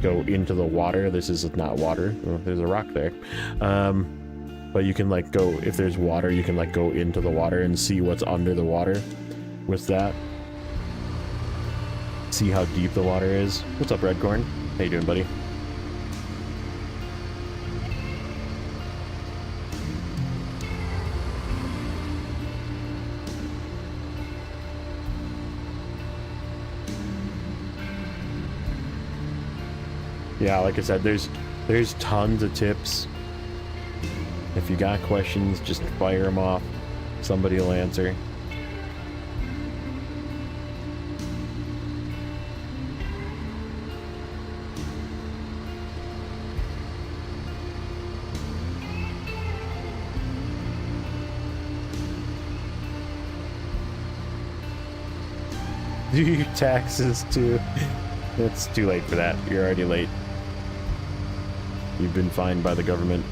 go into the water. This is not water. Oh, there's a rock there. But you can like go, if there's water, you can like go into the water and see what's under the water with that. See how deep the water is. What's up, Redcorn? How you doing, buddy? Yeah, like I said, there's tons of tips. If you got questions, just fire them off. Somebody will answer. Do your taxes too. It's too late for that. You're already late. You've been fined by the government.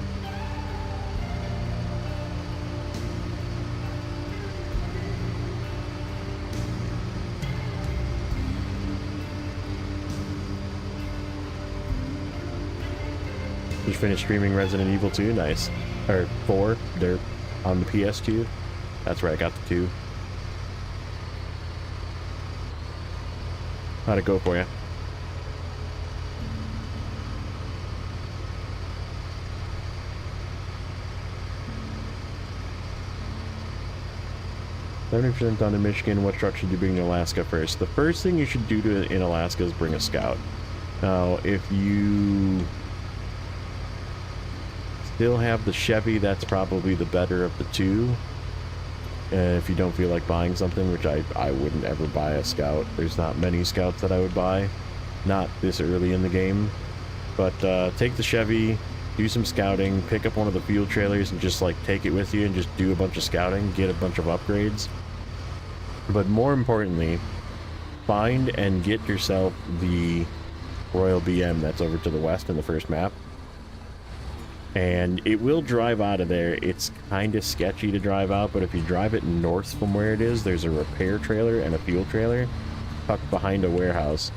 You finished streaming Resident Evil 2? Nice. Or 4? They're on the PS2. That's where I got the 2. How'd it go for you? $70% done in Michigan. What truck should you bring to Alaska first? The first thing you should do in Alaska is bring a Scout. Now, if you still have the Chevy, that's probably the better of the two. If you don't feel like buying something, which I wouldn't ever buy a Scout. There's not many Scouts that I would buy. Not this early in the game. But take the Chevy, do some scouting, pick up one of the fuel trailers and just like take it with you and just do a bunch of scouting, get a bunch of upgrades. But more importantly, find and get yourself the Royal BM that's over to the west in the first map. And it will drive out of there. It's kind of sketchy to drive out, but if you drive it north from where it is, there's a repair trailer and a fuel trailer tucked behind a warehouse.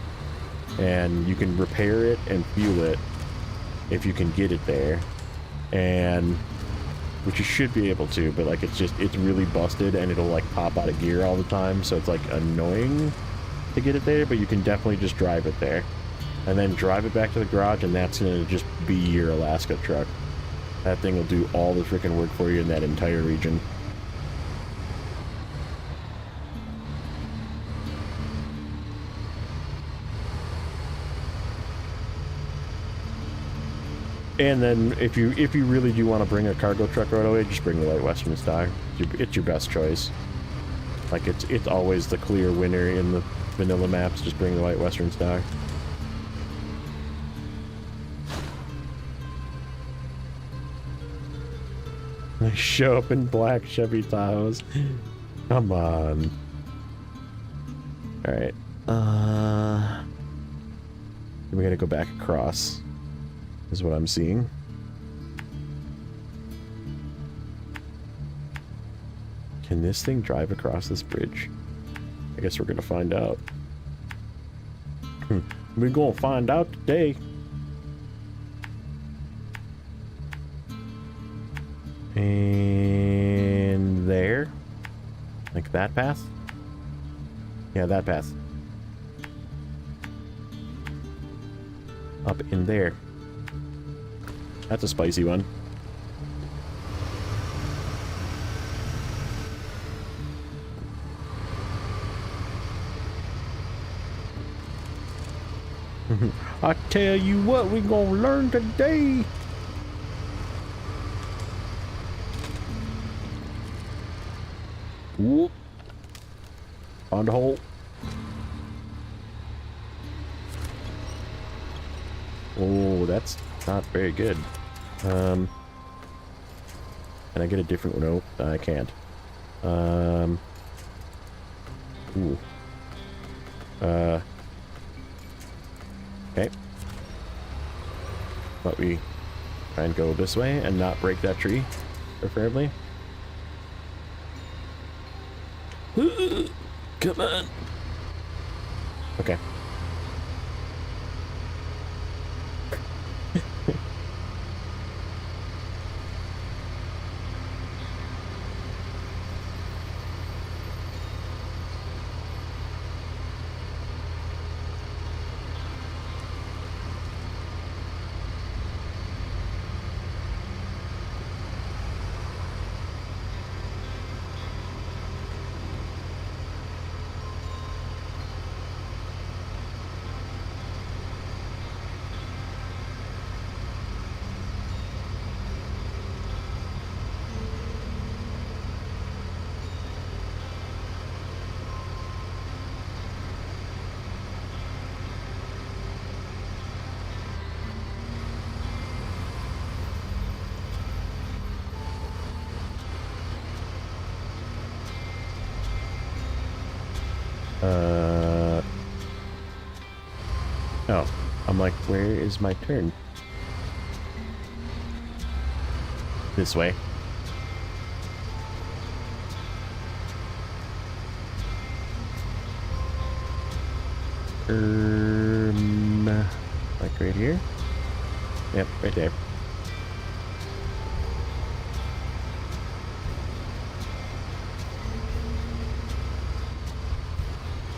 And you can repair it and fuel it if you can get it there. And which you should be able to, but like it's really busted and it'll like pop out of gear all the time, so it's like annoying to get it there, but you can definitely just drive it there. And then drive it back to the garage, and that's gonna just be your Alaska truck. That thing will do all the freaking work for you in that entire region. And then if you really do want to bring a cargo truck right away, just bring the White Western Star. It's your best choice. Like it's always the clear winner in the vanilla maps. Just bring the White Western Star. They show up in black Chevy Tahoes. Come on. All right. We gotta go back across. Is what I'm seeing. Can this thing drive across this bridge? I guess we're gonna find out. We're gonna find out today. And there. Like that path? Yeah, that path. up in there. That's a spicy one. I tell you what, we gonna learn today. Whoop. On the hole. Oh, that's not very good. Can I get a different one? No, I can't. Ooh. Okay. But we try and go this way and not break that tree, preferably. Come on. Okay. Oh, I'm like, where is my turn? This way. Like right here? Yep, right there.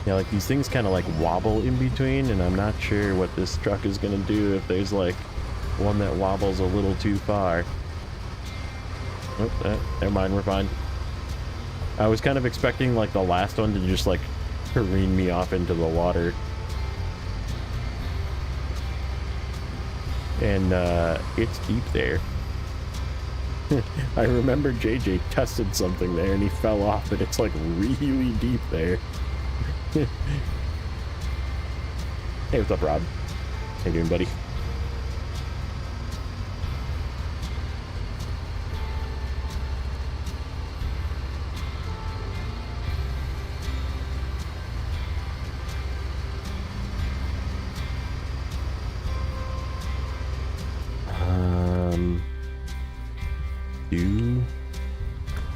Yeah, like these things kind of like wobble in between, and I'm not sure what this truck is gonna do if there's like one that wobbles a little too far. Oh, never mind, we're fine. I was kind of expecting like the last one to just like careen me off into the water. And it's deep there. I remember JJ tested something there and he fell off, and it's like really deep there. Hey, what's up, Rob? How you doing, buddy?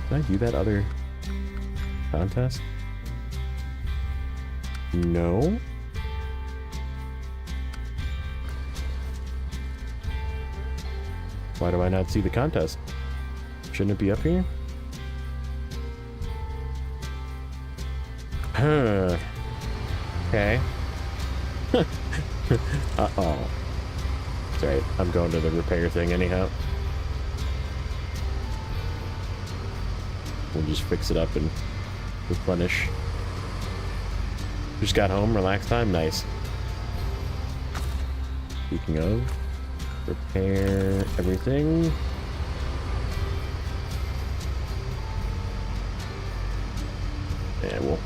Did I do that other contest? No. Why do I not see the contest? Shouldn't it be up here? Huh. Okay. Uh-oh. It's alright. I'm going to the repair thing anyhow. We'll just fix it up and replenish. Just got home, relax time, nice. Speaking of, repair everything. And we'll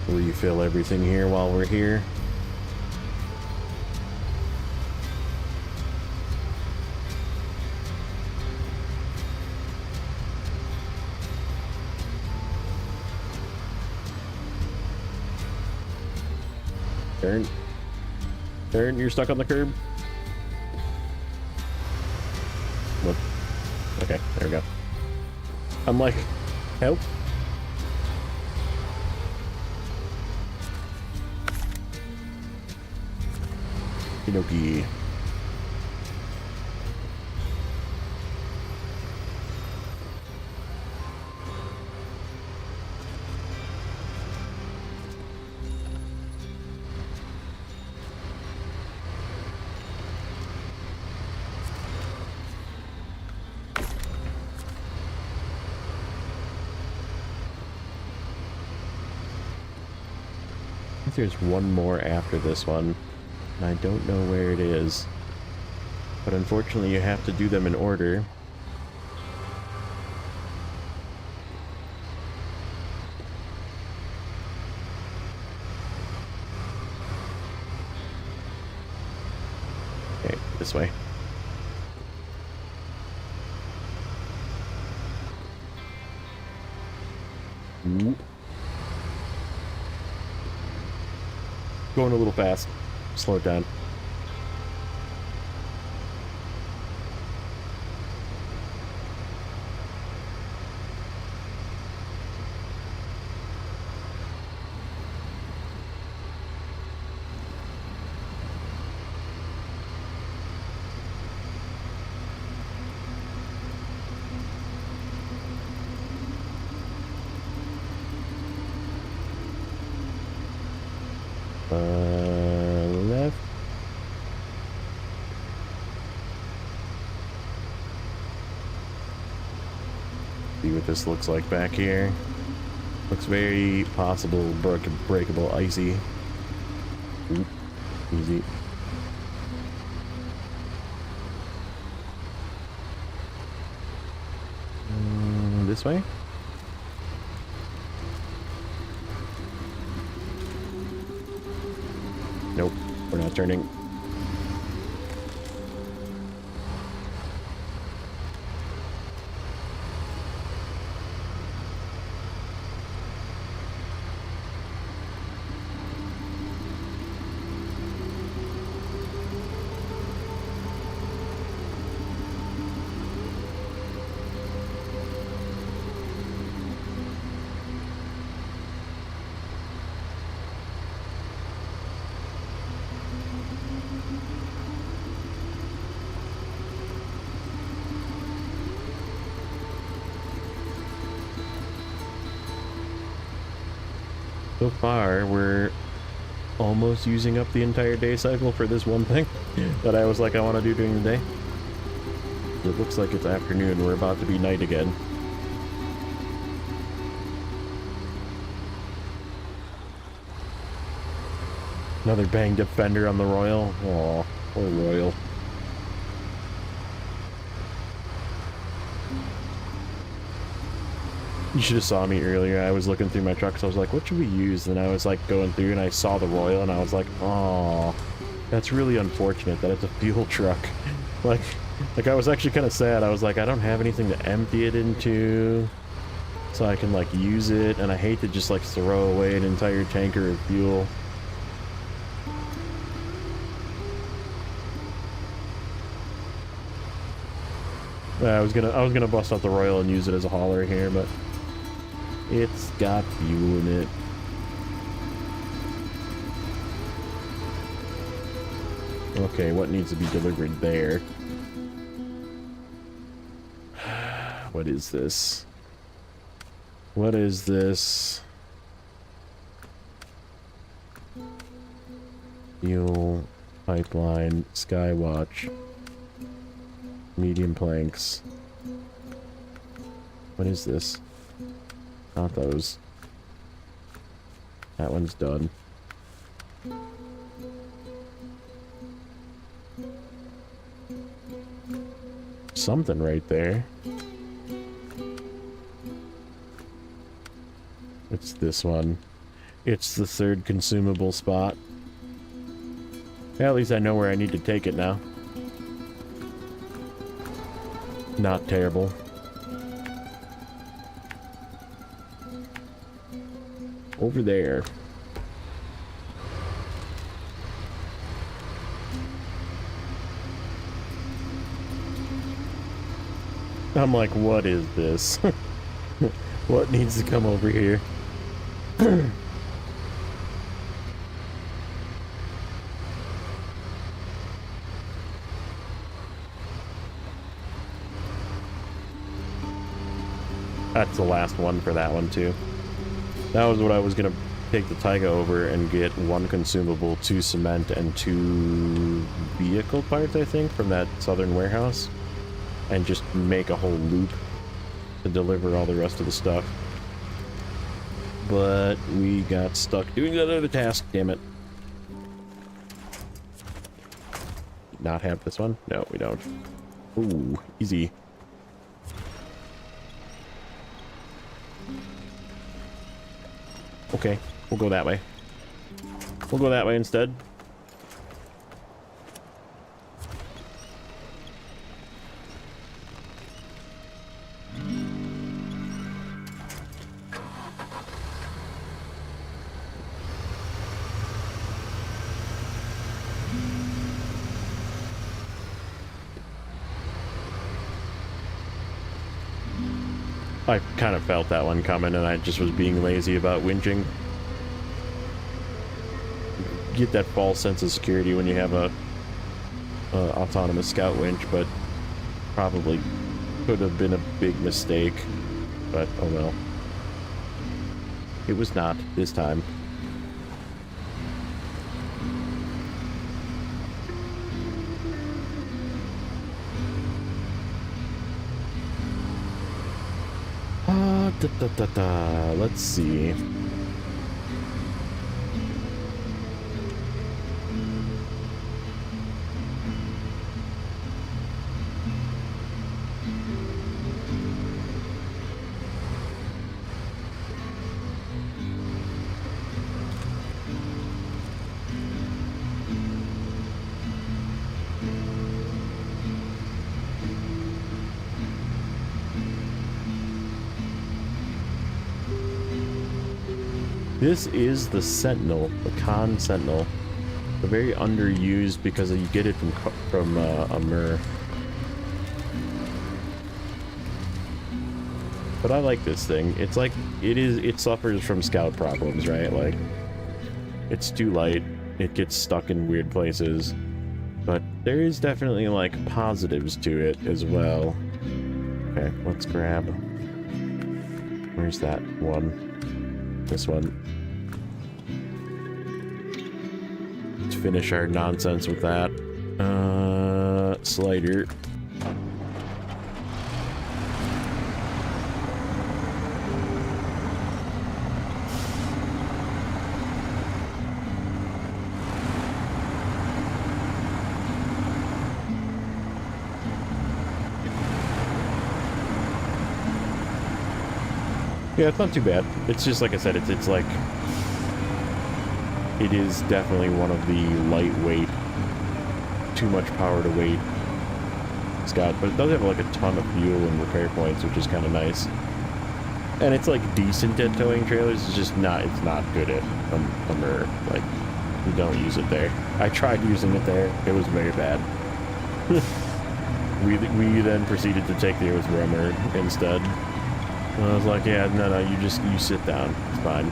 refill everything here while we're here. Turn, you're stuck on the curb. What? Okay, there we go. I'm like, help. Inoki. there's one more after this one, and I don't know where it is. But unfortunately, you have to do them in order. Okay, this way. Ooh. Going a little fast. Slow it down. Left. See what this looks like back here. Looks very possible breakable, icy. Oop, easy. This way? Nope, we're not turning. So far, we're almost using up the entire day cycle for this one thing that I was like, I want to do during the day. It looks like it's afternoon. We're about to be night again. Another banged up fender on the Royal. Aw, poor Royal. You should have saw me earlier. I was looking through my trucks. I was like, what should we use? And I was like going through and I saw the Royal and I was like, oh, that's really unfortunate that it's a fuel truck. like I was actually kind of sad. I was like, I don't have anything to empty it into so I can like use it. And I hate to just like throw away an entire tanker of fuel. I was gonna bust out the Royal and use it as a hauler here, but it's got fuel in it. Okay, what needs to be delivered there? What is this? What is this? Fuel, pipeline, Skywatch, medium planks. What is this? Not those. That one's done. Something right there. It's this one. It's the third consumable spot. Yeah, at least I know where I need to take it now. Not terrible. Over there. I'm like, what is this? What needs to come over here? That's the last one for that one too. That was what I was gonna take the Taiga over and get one consumable, 2 cement, and 2 vehicle parts, I think, from that southern warehouse, and just make a whole loop to deliver all the rest of the stuff. but we got stuck doing that other task, damn it. Not have this one? No, we don't. Ooh, easy. Okay, we'll go that way. We'll go that way instead. I kind of felt that one coming, and I just was being lazy about winching. Get that false sense of security when you have a autonomous scout winch, but probably could have been a big mistake. But oh well. It was not this time. Let's see. This is the Sentinel, the Con Sentinel. They're very underused because you get it from a Mir. But I like this thing. It's like it suffers from scout problems, right? Like it's too light. It gets stuck in weird places. But there is definitely like positives to it as well. Okay, let's grab. Where's that one? This one. Let's finish our nonsense with that. Slider. Yeah, it's not too bad. It's just like I said, it's like it is definitely one of the lightweight, too much power to weight Scout, but it does have like a ton of fuel and repair points, which is kind of nice. And it's like decent at towing trailers. It's just not. It's not good at a Mir. Like you don't use it there. I tried using it there. It was very bad. we then proceeded to take the Earthwormer instead. And I was like, yeah, no, you sit down. It's fine.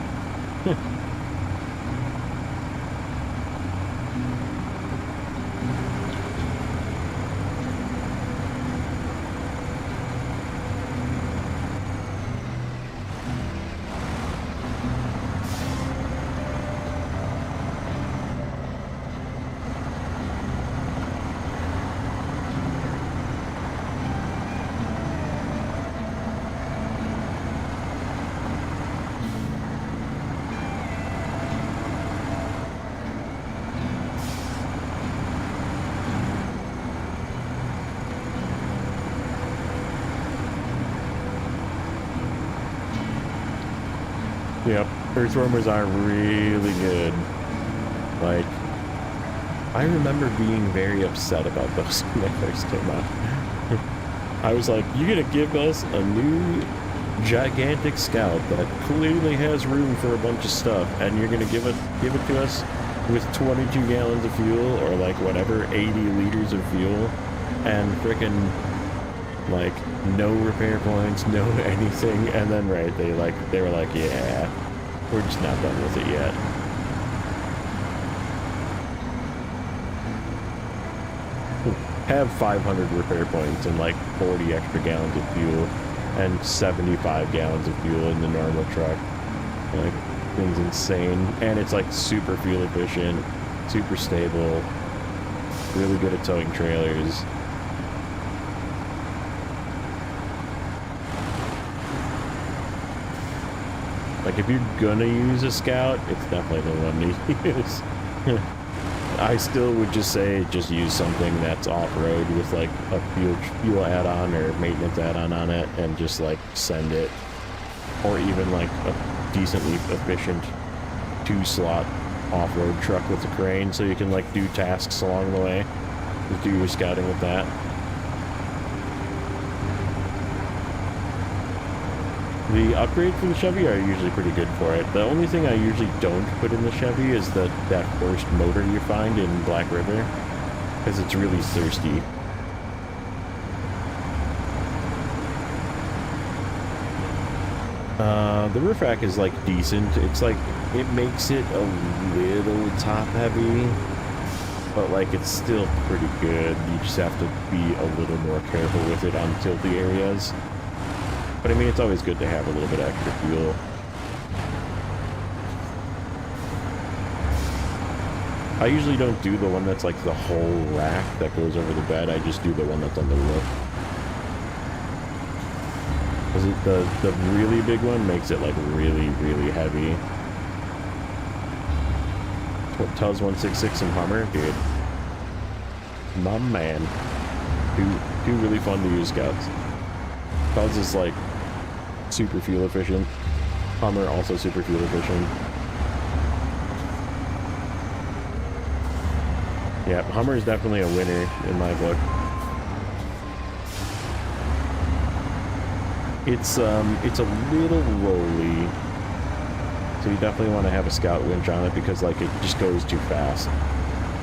Yep, Earthwormers are really good. Like, I remember being very upset about those when they first came out. I was like, you're gonna give us a new gigantic scout that clearly has room for a bunch of stuff, and you're gonna give it to us with 22 gallons of fuel, or like whatever, 80 liters of fuel, and frickin' like no repair points, no anything, and then they were like, yeah, we're just not done with it yet. Have 500 repair points and like 40 extra gallons of fuel and 75 gallons of fuel in the normal truck. Like, thing's insane, and it's like super fuel efficient, super stable, really good at towing trailers. Like, Like, if you're gonna use a Scout, it's definitely the one to use. I still would just say just use something that's off-road with like a fuel add-on or maintenance add-on on it, and just like send it, or even like a decently efficient 2-slot off-road truck with a crane, so you can like do tasks along the way. Just do your scouting with that. The upgrades for the Chevy are usually pretty good for it. The only thing I usually don't put in the Chevy is that first motor you find in Black River, because it's really thirsty. The roof rack is like decent. It's like, it makes it a little top heavy, but like it's still pretty good. You just have to be a little more careful with it on tilty areas. But I mean, it's always good to have a little bit of extra fuel. I usually don't do the one that's like the whole rack that goes over the bed. I just do the one that's on the roof. Because the really big one makes it like really, really heavy. What Tuz 166 and Hummer, dude. My man. Two really fun to use Scouts. Tuz is like super fuel efficient. Hummer also super fuel efficient. Yeah, Hummer is definitely a winner in my book. It's a little rolly, so you definitely want to have a Scout winch on it, because like it just goes too fast.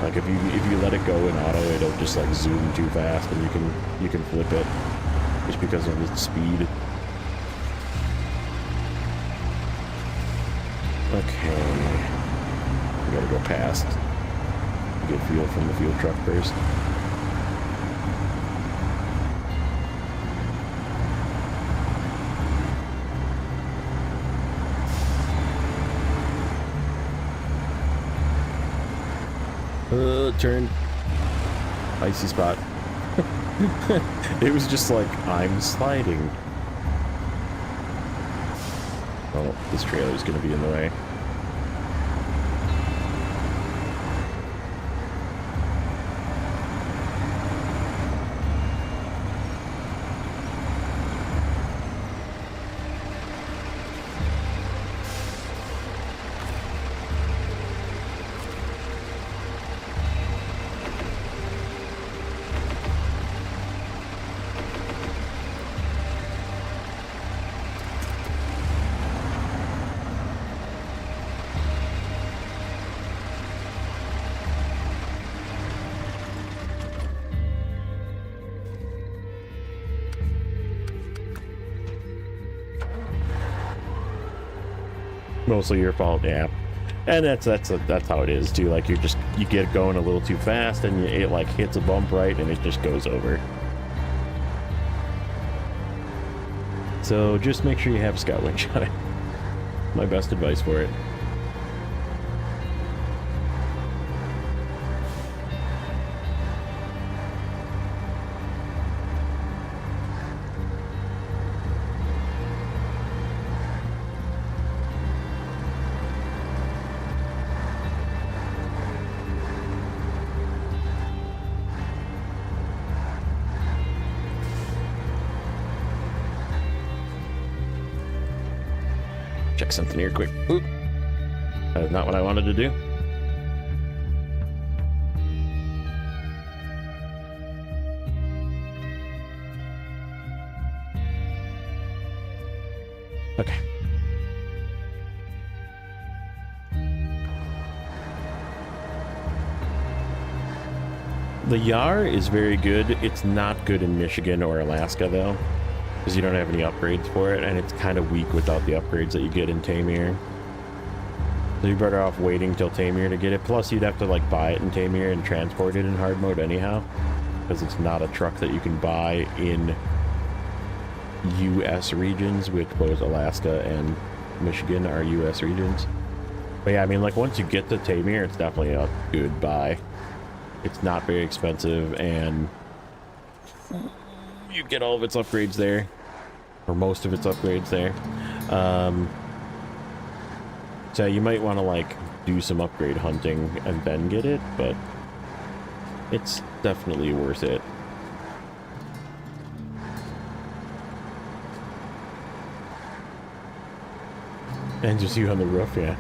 Like if you let it go in auto, it'll just like zoom too fast, and you can flip it just because of its speed. Okay, we gotta go past. Get fuel from the fuel truck first. Turn. Icy spot. It was just like, I'm sliding. Oh, this trailer's gonna be in the way. Mostly your fault, yeah. And that's how it is too. Like you get going a little too fast, and it like hits a bump right, and it just goes over. So just make sure you have Scout winch on it. My best advice for it. Check something here quick. Oop. That is not what I wanted to do. Okay. The Yar is very good. It's not good in Michigan or Alaska though, because you don't have any upgrades for it, and it's kind of weak without the upgrades that you get in Tamir. So you're better off waiting till Tamir to get it. Plus, you'd have to like buy it in Tamir and transport it in hard mode anyhow, because it's not a truck that you can buy in U.S. regions, which both Alaska and Michigan are U.S. regions. But yeah, I mean, like once you get to Tamir, it's definitely a good buy. It's not very expensive, and you get all of its upgrades there, or most of its upgrades there. So you might want to like do some upgrade hunting and then get it, but it's definitely worth it. And just you on the roof, yeah.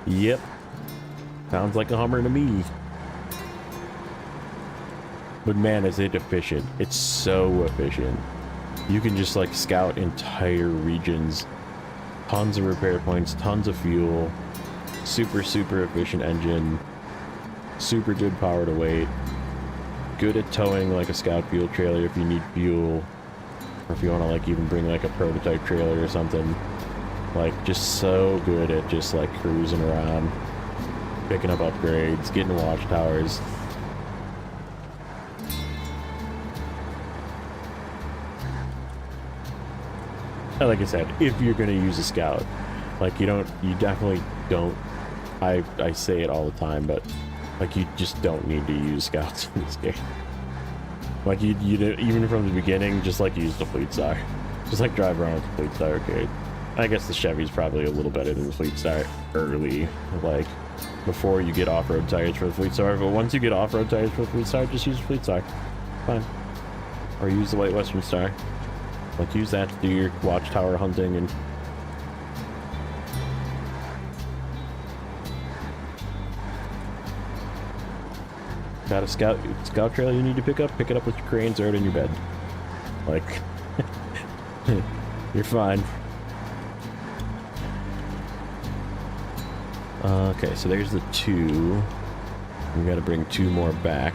Yep. Sounds like a Hummer to me. But man, is it efficient. It's so efficient. You can just like scout entire regions. Tons of repair points, tons of fuel. Super, super efficient engine. Super good power to weight. Good at towing like a scout fuel trailer if you need fuel. Or if you want to like even bring like a prototype trailer or something. Like just so good at just like cruising around. Picking up upgrades, getting watchtowers. Like I said, if you're gonna use a scout, like you definitely don't, I say it all the time, but like you just don't need to use scouts in this game. Like you even from the beginning, just like use the Fleet Star. Just like drive around with the Fleet Star, okay. I guess the Chevy's probably a little better than the Fleet Star early, like before you get off-road tires for the Fleet Star, but once you get off-road tires for the Fleet Star, just use the Fleet Star. Fine. Or use the White Western Star. Like, use that to do your watchtower hunting and... Got a scout trail you need to pick it up with your crane, throw it in your bed. Like... you're fine. Okay, so there's the 2. We gotta bring 2 more back.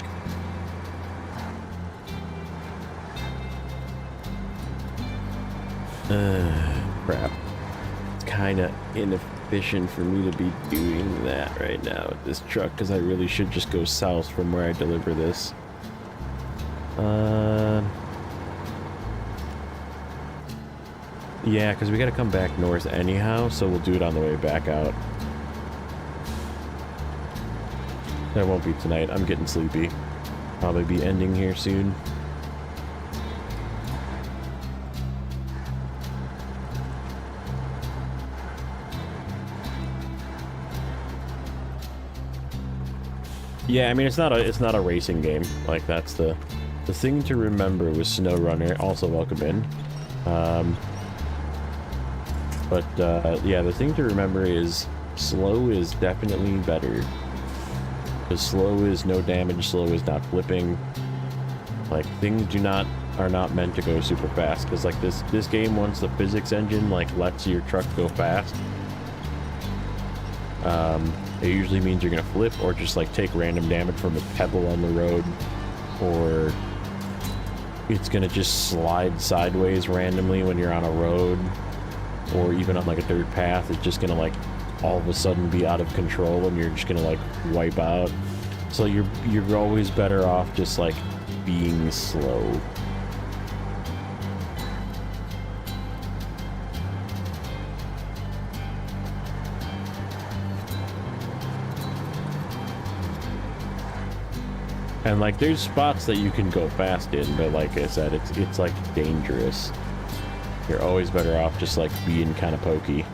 Crap. It's kind of inefficient for me to be doing that right now with this truck, because I really should just go south from where I deliver this. Yeah, because we got to come back north anyhow, so we'll do it on the way back out. That won't be tonight. I'm getting sleepy. Probably be ending here soon. Yeah, I mean it's not a racing game. Like that's the thing to remember with Snowrunner. Also welcome in. Yeah, the thing to remember is slow is definitely better. Because slow is no damage, slow is not flipping. Like things are not meant to go super fast. Because like this game, once the physics engine like lets your truck go fast, it usually means you're gonna flip or just like take random damage from a pebble on the road, or it's gonna just slide sideways randomly when you're on a road, or even on like a dirt path. It's just gonna like all of a sudden be out of control and you're just gonna like wipe out. So you're always better off just like being slow. And like there's spots that you can go fast in, but like I said, it's like dangerous. You're always better off just like being kind of pokey.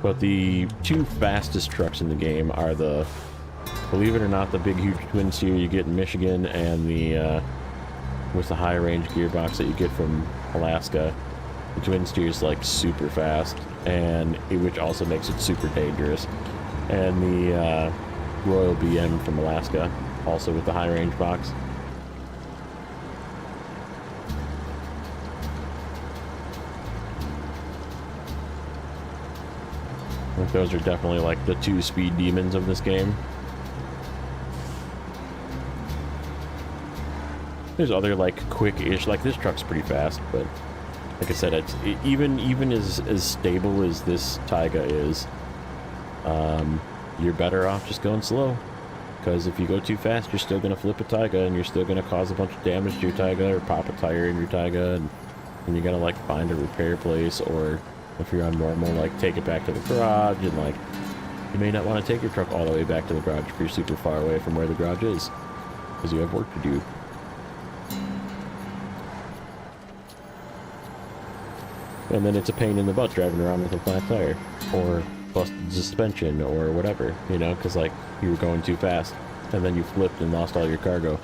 But the 2 fastest trucks in the game are the, believe it or not, the big huge twin steer you get in Michigan, and the with the high range gearbox that you get from Alaska. The twin steer is like super fast, and which also makes it super dangerous. And the Royal BM from Alaska, also with the high range box. I think those are definitely like the 2 speed demons of this game. There's other like quick-ish, like this truck's pretty fast, but like I said, even as stable as this Taiga is, you're better off just going slow. Because if you go too fast, you're still going to flip a Taiga, and you're still going to cause a bunch of damage to your Taiga, or pop a tire in your Taiga, and you're going to like find a repair place, or if you're on normal, like take it back to the garage, and like you may not want to take your truck all the way back to the garage if you're super far away from where the garage is, because you have work to do. And then it's a pain in the butt driving around with a flat tire. Or busted suspension or whatever, you know, because like you were going too fast and then you flipped and lost all your cargo.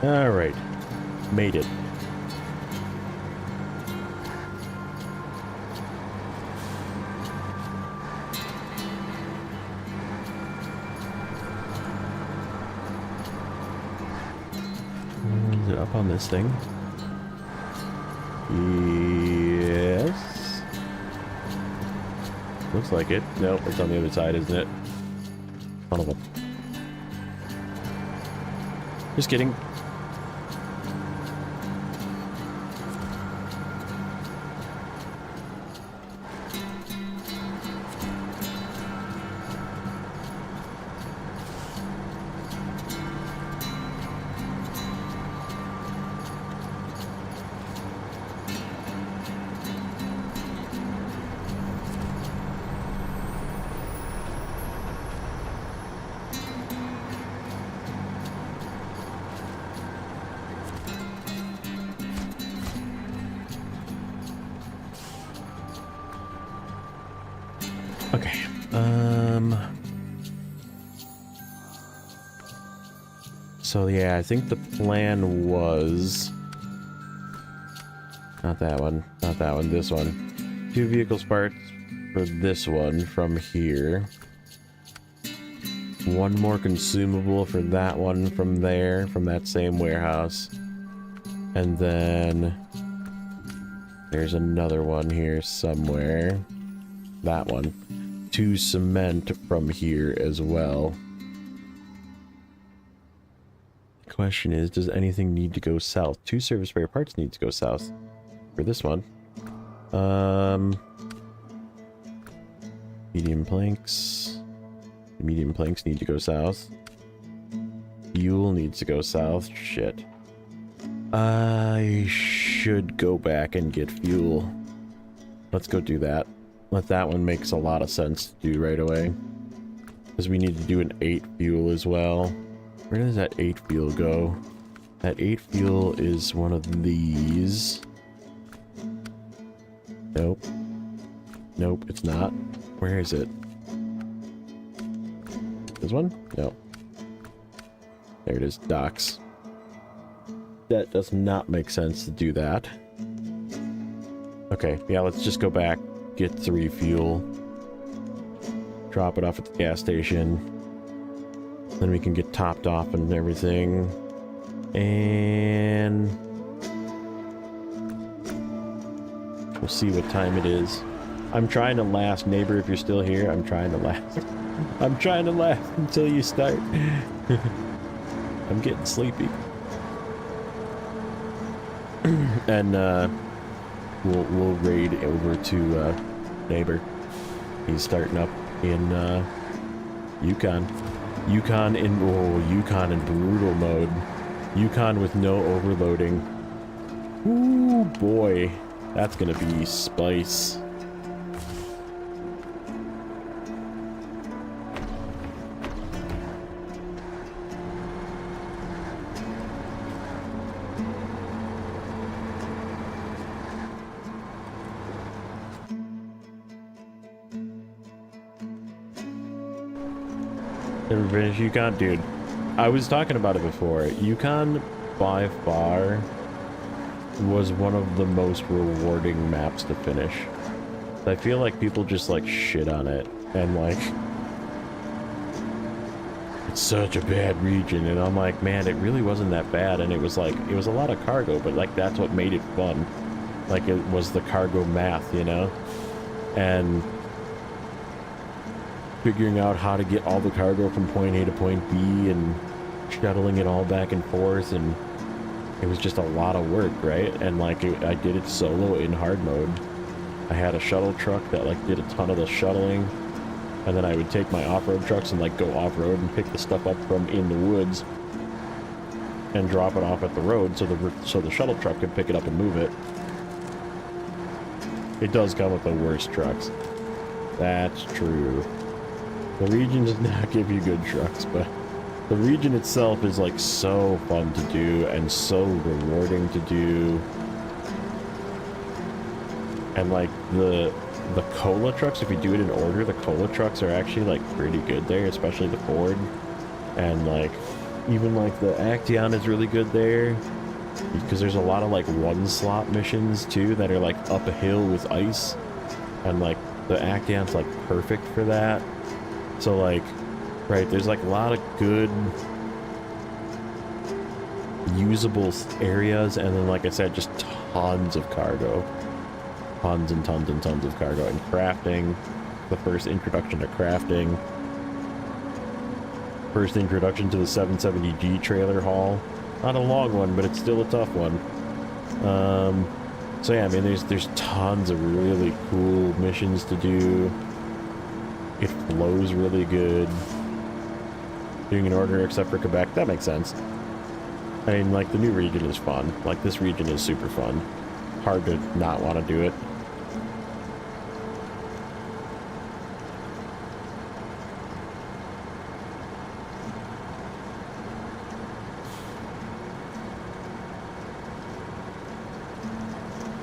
Alright. Made it. Is it up on this thing? Yes. Looks like it. Nope, it's on the other side, isn't it? Son of a... Just kidding. Okay. So yeah, I think the plan was not that one, this one. 2 vehicles parts for this one from here. 1 more consumable for that one from there, from that same warehouse. And then there's another one here somewhere. That one. 2 cement from here as well. The question is, does anything need to go south? 2 service spare parts need to go south for this one. Medium planks. The medium planks need to go south. Fuel needs to go south. Shit. I should go back and get fuel. Let's go do that. That one makes a lot of sense to do right away. Because we need to do an 8 fuel as well. Where does that 8 fuel go? That 8 fuel is one of these. Nope. Nope, it's not. Where is it? This one? No. There it is, docks. That does not make sense to do that. Okay, yeah, let's just go back, get 3 fuel, drop it off at the gas station, Then we can get topped off and everything. And we'll see what time it is. I'm trying to last, neighbor, if you're still here. I'm trying to last. I'm trying to last until you start. I'm getting sleepy. And we'll raid over to neighbor. He's starting up in Yukon. Yukon in brutal mode. Yukon with no overloading. Ooh boy, that's gonna be spice. Ever finished Yukon? Dude, I was talking about it before. Yukon, by far, was one of the most rewarding maps to finish. I feel like people just, like, shit on it. And, like, it's such a bad region. And I'm like, man, it really wasn't that bad. And it was, like, it was a lot of cargo. But, like, that's what made it fun. Like, it was the cargo math, you know? And figuring out how to get all the cargo from point A to point B and shuttling it all back and forth, and it was just a lot of work, right? And like I did it solo in hard mode. I had a shuttle truck that like did a ton of the shuttling, and then I would take my off-road trucks and like go off-road and pick the stuff up from in the woods and drop it off at the road so the shuttle truck could pick it up and move it. It does come with the worst trucks. That's true. The region does not give you good trucks, but the region itself is like so fun to do and so rewarding to do. And like the cola trucks, if you do it in order, the cola trucks are actually like pretty good there, especially the Ford. And like even like the Action is really good there because there's a lot of like one slot missions too that are like up a hill with ice, and like the Action's like perfect for that. So like, right, there's like a lot of good usable areas, and then like I said, just tons of cargo. Tons and tons and tons of cargo. And crafting, the first introduction to crafting. First introduction to the 770G trailer haul. Not a long one, but it's still a tough one. So yeah, I mean there's tons of really cool missions to do. It flows really good. Doing an order except for Quebec, that makes sense. I mean, like, the new region is fun. Like, this region is super fun. Hard to not want to do it.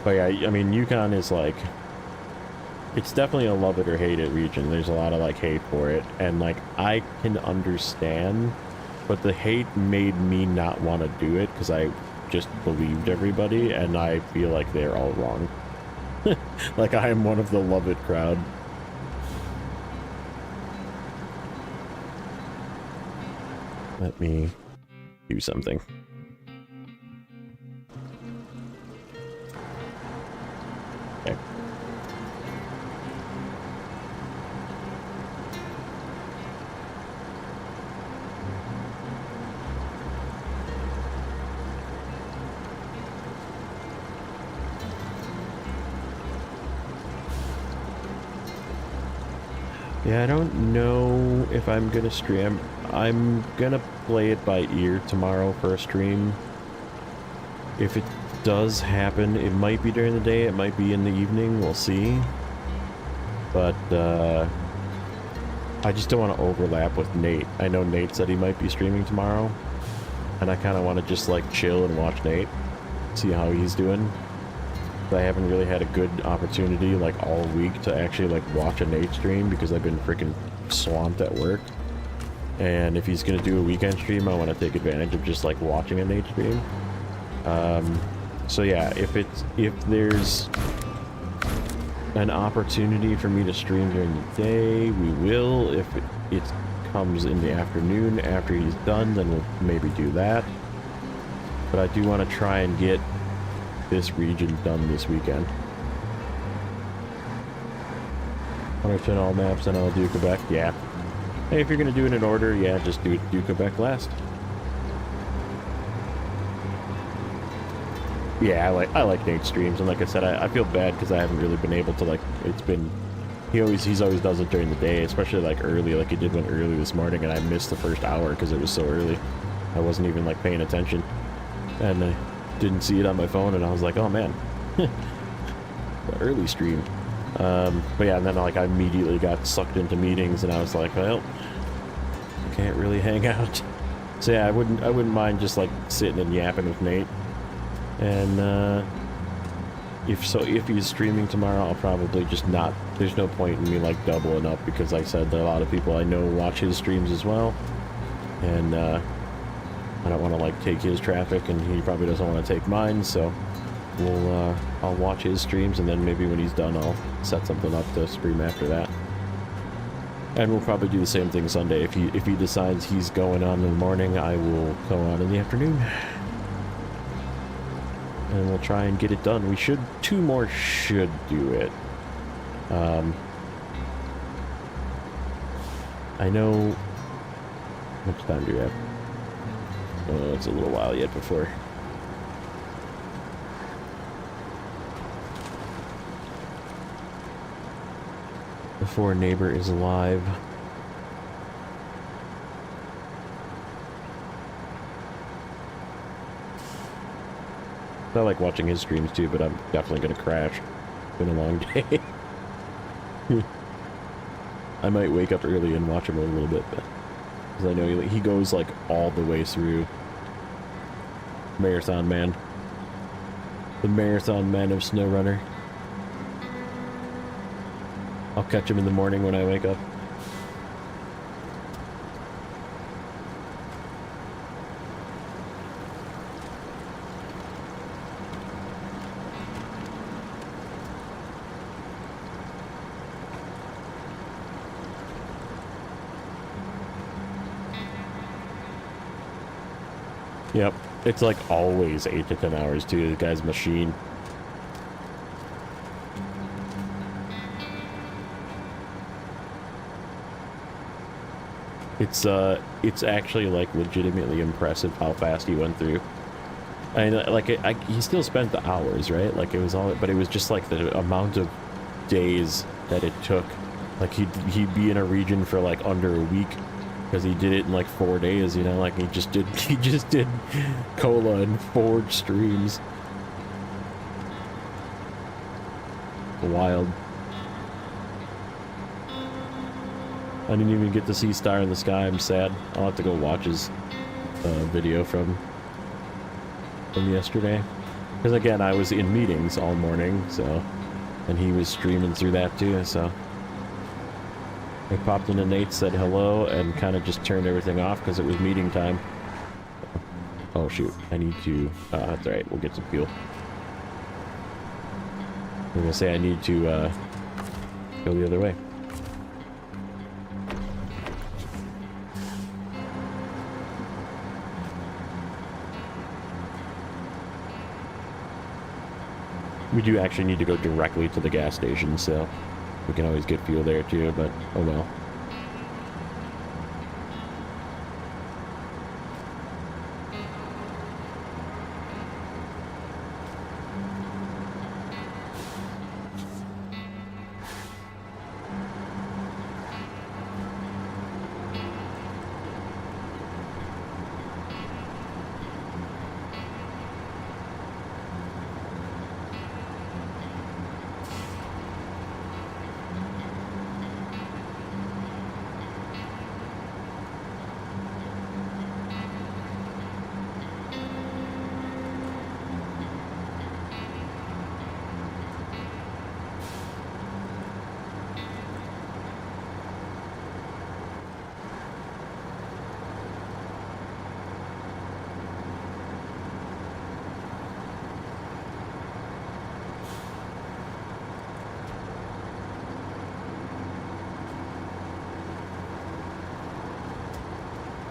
But yeah, I mean, Yukon is like... It's definitely a love it or hate it region. There's a lot of like hate for it, and like I can understand, but the hate made me not want to do it because I just believed everybody, and I feel like they're all wrong. Like I am one of the love it crowd. Let me do something. Okay. Yeah, I don't know if I'm gonna stream. I'm gonna play it by ear tomorrow for a stream. If it does happen, it might be during the day, it might be in the evening, we'll see. But, I just don't want to overlap with Nate. I know Nate said he might be streaming tomorrow, and I kind of want to just, like, chill and watch Nate, see how he's doing. I haven't really had a good opportunity like all week to actually like watch a Nate stream because I've been freaking swamped at work. And if he's gonna do a weekend stream, I want to take advantage of just like watching a Nate stream. So yeah, if there's an opportunity for me to stream during the day, we will. If it's comes in the afternoon after he's done, then we'll maybe do that. But I do want to try and get this region done this weekend. 100% all maps and I'll do Quebec, yeah. Hey, if you're going to do it in order, yeah, just do Quebec last. Yeah, I like Nate's streams, and like I said, I feel bad because I haven't really been able to, like, it's been, he's always does it during the day, especially like early, like he did one early this morning, and I missed the first hour because it was so early. I wasn't even like paying attention, and I didn't see it on my phone, and I was like, oh man, the early stream. But yeah, and then like I immediately got sucked into meetings, and I was like, well, can't really hang out. So yeah, I wouldn't mind just like sitting and yapping with Nate. And if he's streaming tomorrow, I'll probably just not, there's no point in me like doubling up, because like I said, there are a lot of people I know watch his streams as well, and I don't want to like take his traffic, and he probably doesn't want to take mine, so I'll watch his streams, and then maybe when he's done I'll set something up to stream after that. And we'll probably do the same thing Sunday. If he decides he's going on in the morning, I will go on in the afternoon. And we'll try and get it done. We should, 2 more should do it. I know, how much time do we have? Oh, it's a little while yet before. Before Neighbor is live. I like watching his streams too, but I'm definitely gonna crash. It's been a long day. I might wake up early and watch him a little bit, but because I know he goes like all the way through. Marathon Man. The Marathon Man of Snowrunner. I'll catch him in the morning when I wake up. Yep, it's like always 8 to 10 hours too. The guy's machine. It's actually like legitimately impressive how fast he went through. I mean, like he still spent the hours, right? Like it was all, but it was just like the amount of days that it took. Like he'd be in a region for like under a week. Because he did it in like 4 days, you know, like he just did cola and 4 streams. Wild. I didn't even get to see Star in the Sky. I'm sad. I'll have to go watch his video from yesterday. Because again, I was in meetings all morning, so, and he was streaming through that too, so. I popped into Nate, said hello, and kind of just turned everything off because it was meeting time. Oh shoot, I need to, that's alright, we'll get some fuel. I'm gonna say I need to go the other way. We do actually need to go directly to the gas station, so we can always get fuel there too, but oh well.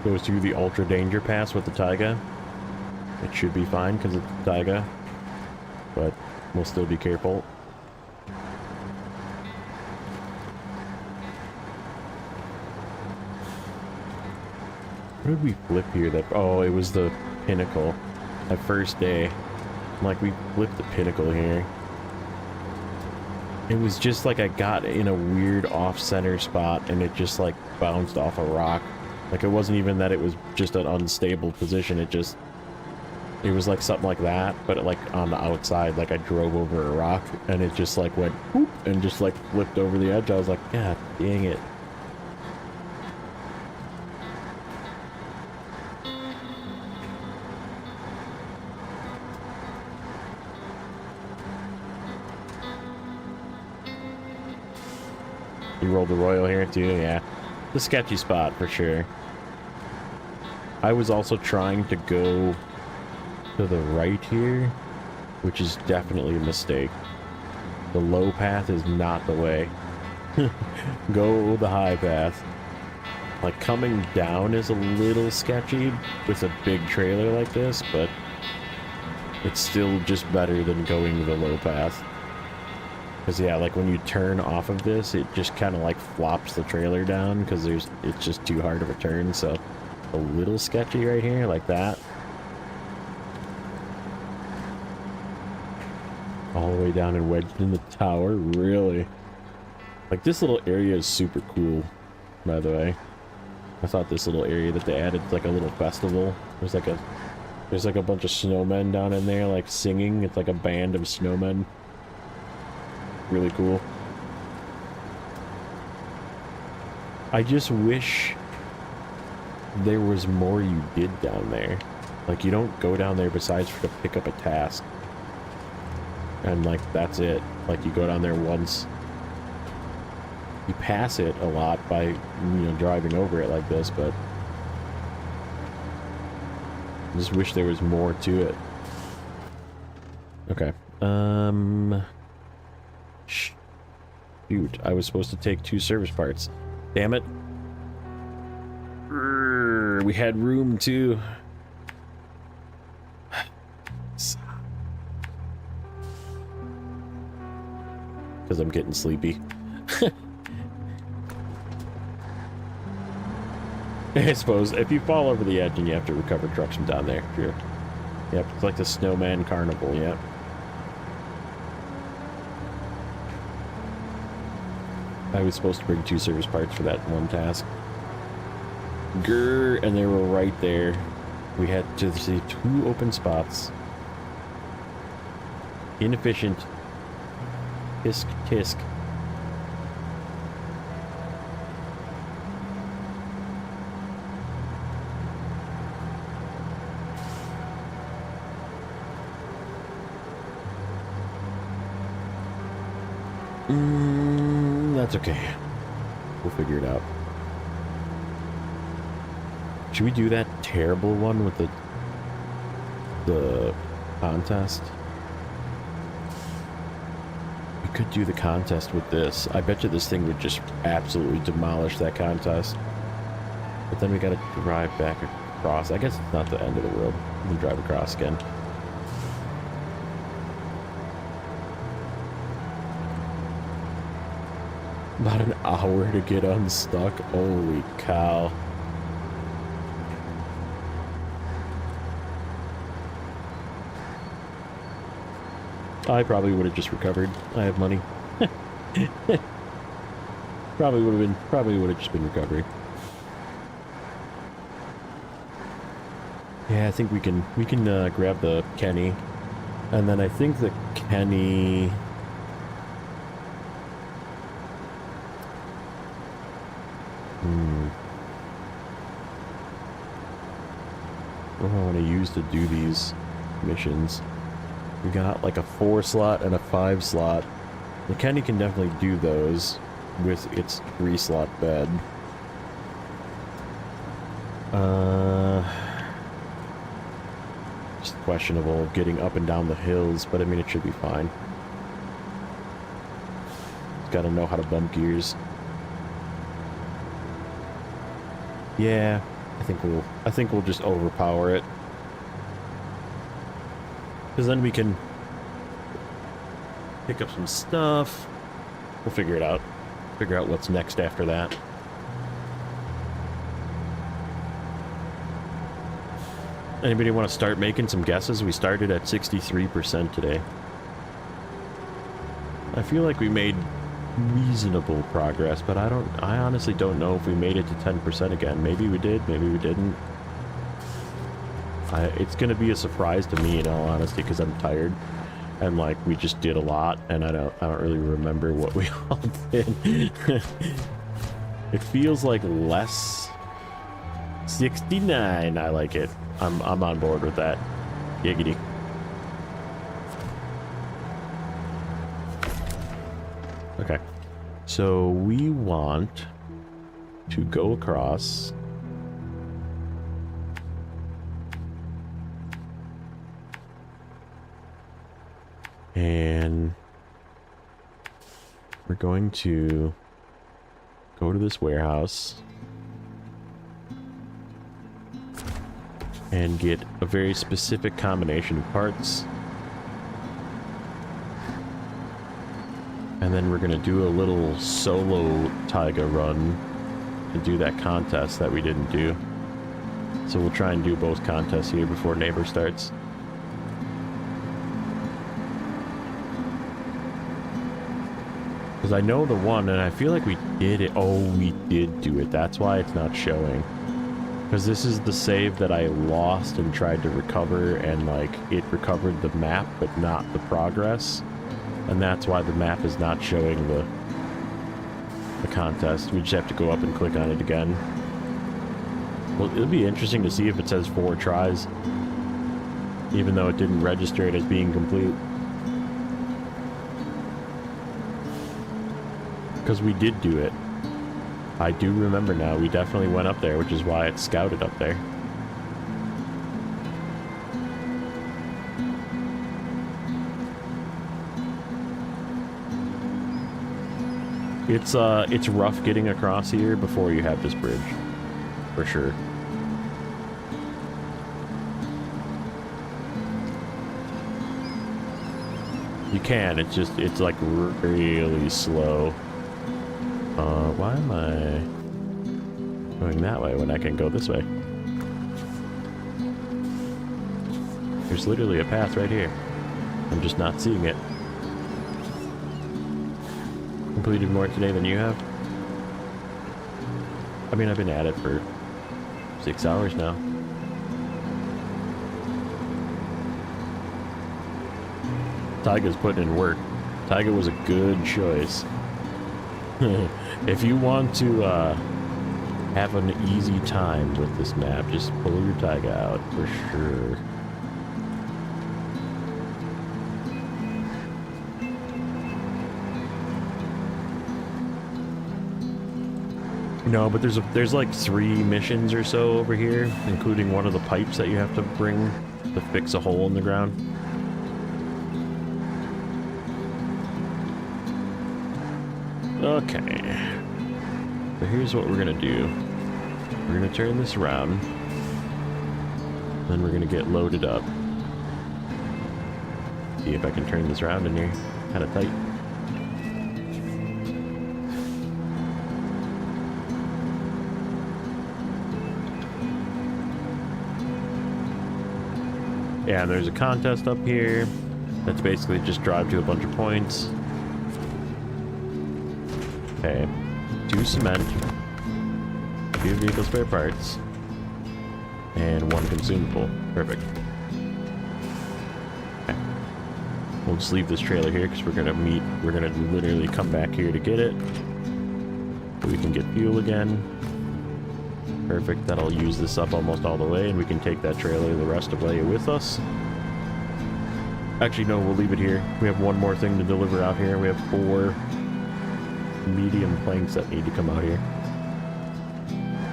goes through the ultra danger pass with the Taiga. It should be fine because it's Taiga, but we'll still be careful. What did we flip here? That oh, it was the pinnacle. That first day, like we flipped the pinnacle here. It was just like I got in a weird off-center spot and it just like bounced off a rock. Like it wasn't even that it was just an unstable position. It was like something like that, but like on the outside, like I drove over a rock and it just like went whoop and just like flipped over the edge. I was like, God dang it. You rolled the Royal here too, yeah. The sketchy spot for sure. I was also trying to go to the right here, which is definitely a mistake. The low path is not the way. Go the high path. Like coming down is a little sketchy with a big trailer like this, but it's still just better than going the low path. Because yeah, like when you turn off of this, it just kind of like flops the trailer down because it's just too hard of a turn. So a little sketchy right here, like that. All the way down and wedged in the tower, really. Like this little area is super cool, by the way. I thought this little area that they added like a little festival. There's like a bunch of snowmen down in there like singing. It's like a band of snowmen. Really cool. I just wish there was more you did down there. Like you don't go down there besides for to pick up a task. And like that's it. Like you go down there once. You pass it a lot by, you know, driving over it like this, but I just wish there was more to it. Okay. Shoot, I was supposed to take 2 service parts. Damn it. We had room too. Because I'm getting sleepy. I suppose if you fall over the edge and you have to recover trucks from down there, sure. Yep, it's like the Snowman Carnival, yep. I was supposed to bring 2 service parts for that one task. Grr, and they were right there. We had to see 2 open spots. Inefficient. Tisk, tisk. That's okay. We'll figure it out. Should we do that terrible one with the contest? We could do the contest with this. I bet you this thing would just absolutely demolish that contest. But then we gotta drive back across. I guess it's not the end of the world. We can drive across again. About an hour to get unstuck. Holy cow. I probably would have just recovered. I have money. Probably would have just been recovery. Yeah, I think we can grab the Kenny. And then I think the Kenny... What do I want to use to do these missions? We got like a 4 slot and a 5 slot. The Kenny can definitely do those with its 3 slot bed. Just questionable of getting up and down the hills, but I mean it should be fine. Gotta know how to bump gears. Yeah, I think we'll just overpower it. Because then we can pick up some stuff. We'll figure it out. Figure out what's next after that. Anybody want to start making some guesses? We started at 63% today. I feel like we made reasonable progress, but I honestly don't know if we made it to 10% again. Maybe we did, maybe we didn't. It's gonna be a surprise to me in all honesty, because I'm tired. And like, we just did a lot, and I don't really remember what we all did. It feels like less. 69, I like it. I'm on board with that. Giggity. Okay. So we want to go across. And we're going to go to this warehouse and get a very specific combination of parts. And then we're gonna do a little solo Taiga run to do that contest that we didn't do. So we'll try and do both contests here before Neighbor starts. Because I know the one, and I feel like we did it. Oh, we did do it. That's why it's not showing. Because this is the save that I lost and tried to recover, and like, it recovered the map, but not the progress. And that's why the map is not showing the contest. We just have to go up and click on it again. Well, it'll be interesting to see if it says 4 tries, even though it didn't register it as being complete. Because we did do it. I do remember now, we definitely went up there, which is why it's scouted up there. It's rough getting across here before you have this bridge, for sure. You can, it's like really slow. Why am I going that way when I can go this way? There's literally a path right here. I'm just not seeing it. Completed more today than you have? I mean, I've been at it for 6 hours now. Taiga's putting in work. Taiga was a good choice. If you want to have an easy time with this map, just pull your Taiga out for sure. No, but there's like 3 missions or so over here, including one of the pipes that you have to bring to fix a hole in the ground. Okay. So here's what we're gonna do. We're gonna turn this around. Then we're gonna get loaded up. See if I can turn this around in here. Kinda tight. Yeah, there's a contest up here. That's basically just drive to a bunch of points. Okay, 2 cement, 2 vehicle spare parts, and 1 consumable. Perfect. Okay. We'll just leave this trailer here because we're gonna literally come back here to get it. So we can get fuel again. Perfect, that'll use this up almost all the way, and we can take that trailer the rest of the way with us. Actually, no, we'll leave it here. We have 1 more thing to deliver out here. We have 4 medium planks that need to come out here.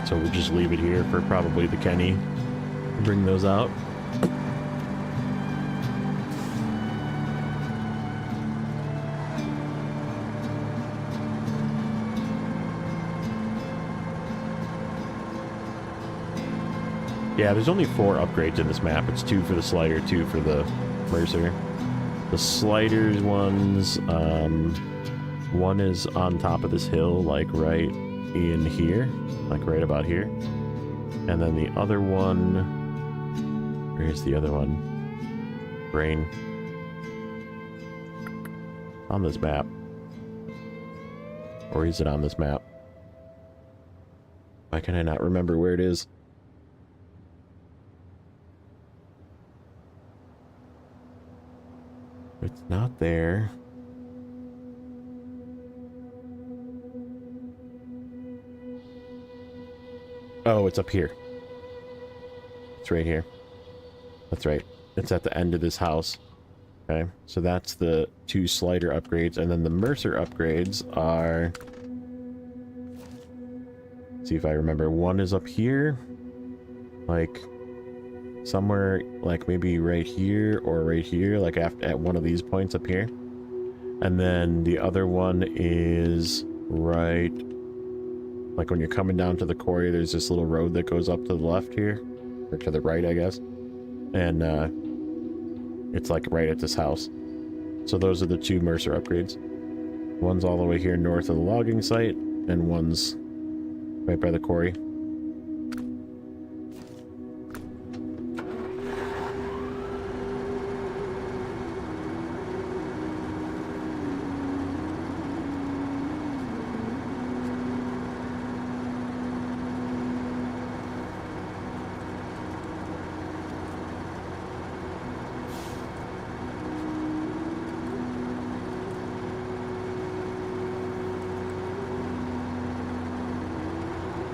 So we'll just leave it here for probably the Kenny. Bring those out. Yeah, there's only 4 upgrades in this map. It's 2 for the slider, 2 for the Mercer. The sliders ones, one is on top of this hill, like right in here, like right about here. And then the other one, where's the other one? Brain. On this map. Or is it on this map? Why can I not remember where it is? It's not there. Oh, it's up here. It's right here. That's right. It's at the end of this house. Okay, so that's the 2 slider upgrades, and then the Mercer upgrades are... Let's see if I remember. One is up here. Like... somewhere, like maybe right here or right here, like at one of these points up here. And then the other one is right, like when you're coming down to the quarry, there's this little road that goes up to the left here, or to the right, I guess. And it's like right at this house. So those are the 2 Mercer upgrades. One's all the way here north of the logging site, and one's right by the quarry.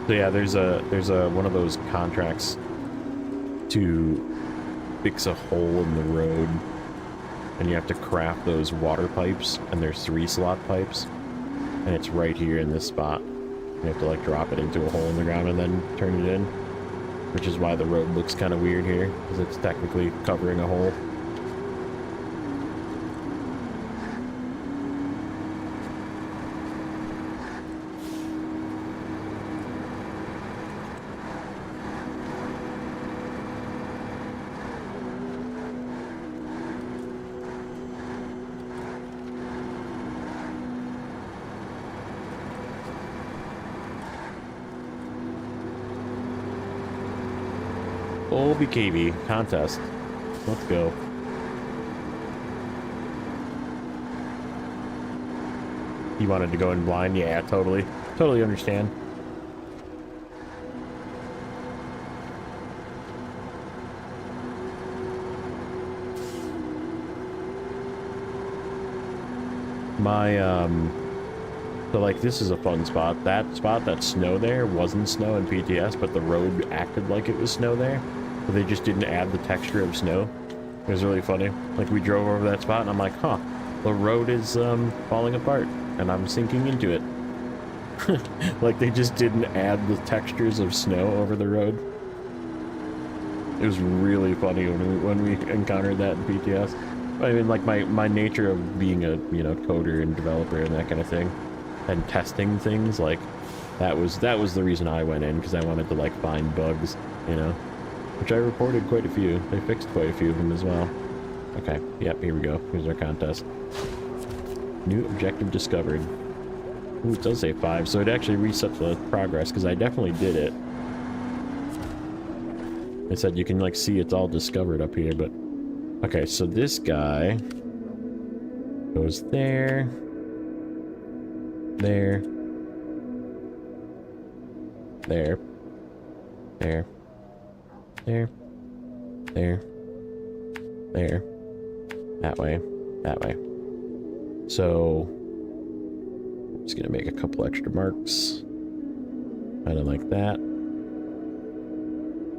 So yeah, there's a one of those contracts to fix a hole in the road, and you have to craft those water pipes, and there's 3 slot pipes, and it's right here in this spot. You have to like drop it into a hole in the ground and then turn it in, which is why the road looks kind of weird here, because it's technically covering a hole. BKB contest. Let's go. You wanted to go in blind? Yeah, totally. Totally understand. So like this is a fun spot. That spot, that snow there, wasn't snow in PTS, but the road acted like it was snow there. But they just didn't add the texture of snow. It was really funny. Like we drove over that spot and I'm like, huh, the road is falling apart and I'm sinking into it. Like they just didn't add the textures of snow over the road. It was really funny when we encountered that in PTS. I mean, like my nature of being a, you know, coder and developer and that kind of thing, and testing things, like that was the reason I went in, because I wanted to like find bugs, you know, which I reported quite a few. They fixed quite a few of them as well. Okay, yep, here we go. Here's our contest. New objective discovered. Ooh, it does say 5, so it actually reset the progress, because I definitely did it. It said you can like see it's all discovered up here, but okay, so this guy goes there, there, there, there, there, there, there, that way, that way. So I'm just gonna make a couple extra marks. Kind of like that.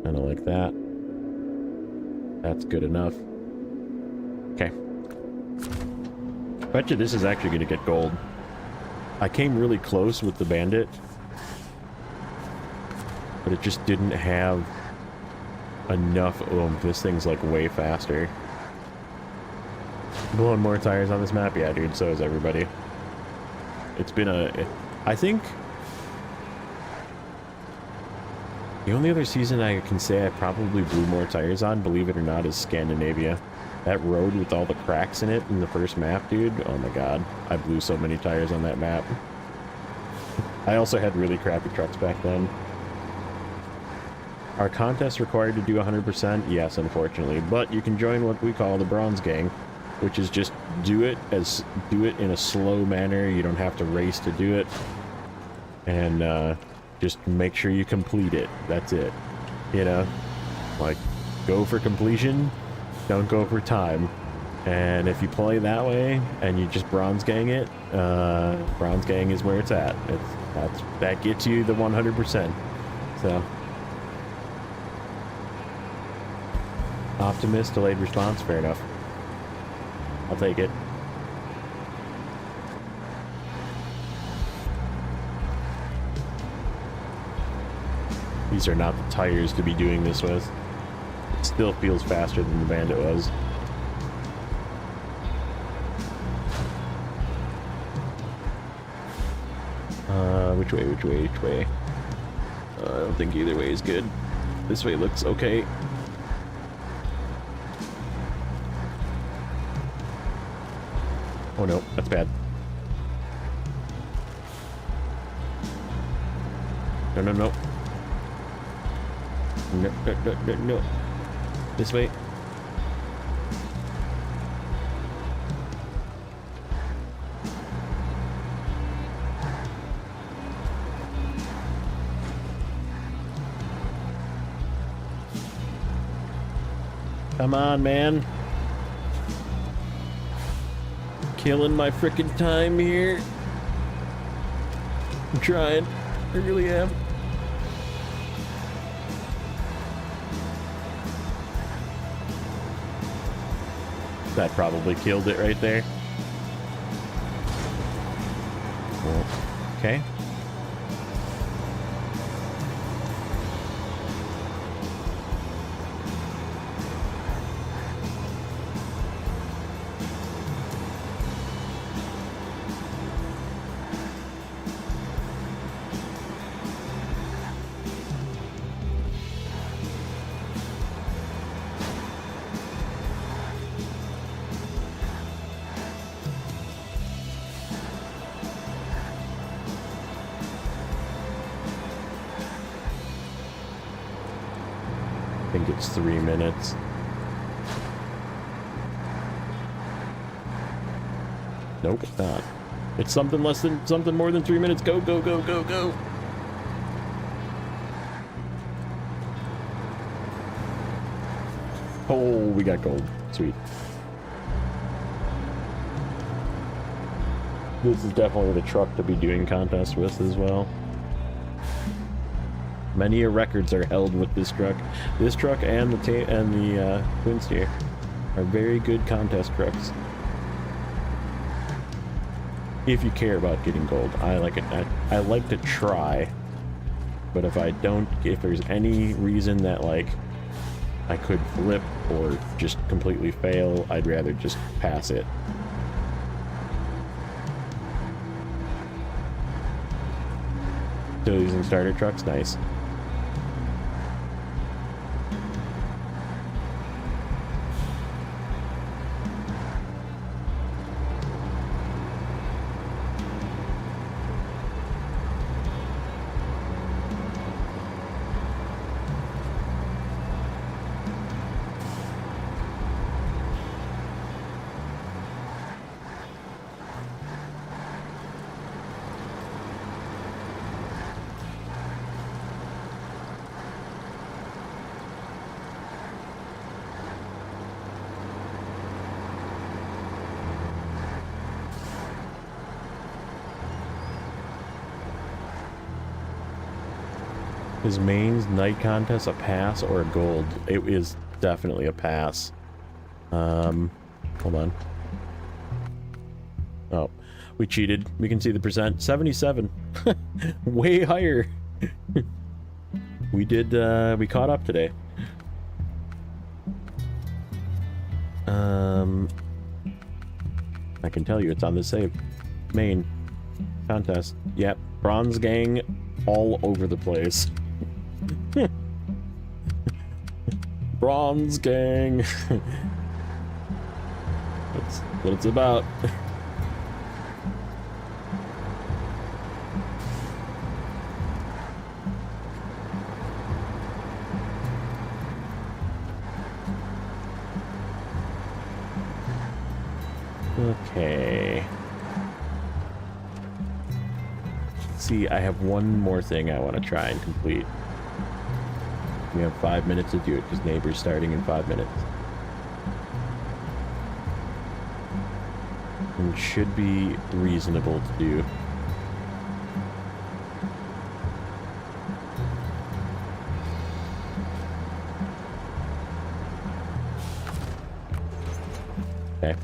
Kind of like that. That's good enough. Okay. Bet you this is actually going to get gold. I came really close with the bandit, but it just didn't have enough. Oh, this thing's like way faster. Blowing more tires on this map? Yeah, dude, so is everybody. It's been a... I think The only other season I can say I probably blew more tires on, believe it or not, is Scandinavia. That road with all the cracks in it in the first map, dude. Oh my god. I blew so many tires on that map. I also had really crappy trucks back then. Are contests required to do 100%? Yes, unfortunately. But you can join what we call the Bronze Gang, which is just do it in a slow manner. You don't have to race to do it. And just make sure you complete it. That's it. You know? Like, go for completion, don't go for time. And if you play that way and you just Bronze Gang it, Bronze Gang is where it's at. That gets you the 100%. So... Optimist, delayed response, fair enough. I'll take it. These are not the tires to be doing this with. It still feels faster than the Bandit was. Which way? I don't think either way is good. This way looks okay. Oh no, that's bad. No. No. This way. Come on, man. Killing my frickin' time here. I'm trying. I really am. That probably killed it right there. Okay. I think it's 3 minutes. Nope, it's not. It's something more than 3 minutes. Go. Oh, we got gold. Sweet. This is definitely the truck to be doing contests with as well. Many records are held with this truck. This truck and the twin steer are very good contest trucks. If you care about getting gold, I like it. I like to try, but if there's any reason that like I could flip or just completely fail, I'd rather just pass it. Still using starter trucks, nice. Is Maine's night contest a pass or a gold? It is definitely a pass. Hold on. Oh, we cheated. We can see the percent. 77. Way higher. We caught up today. I can tell you it's on the save. Main contest. Yep. Bronze Gang all over the place. Bronze gang. That's what it's about. Okay. See, I have one more thing I want to try and complete. We have 5 minutes to do it because neighbor's starting in 5 minutes. And should be reasonable to do. Okay.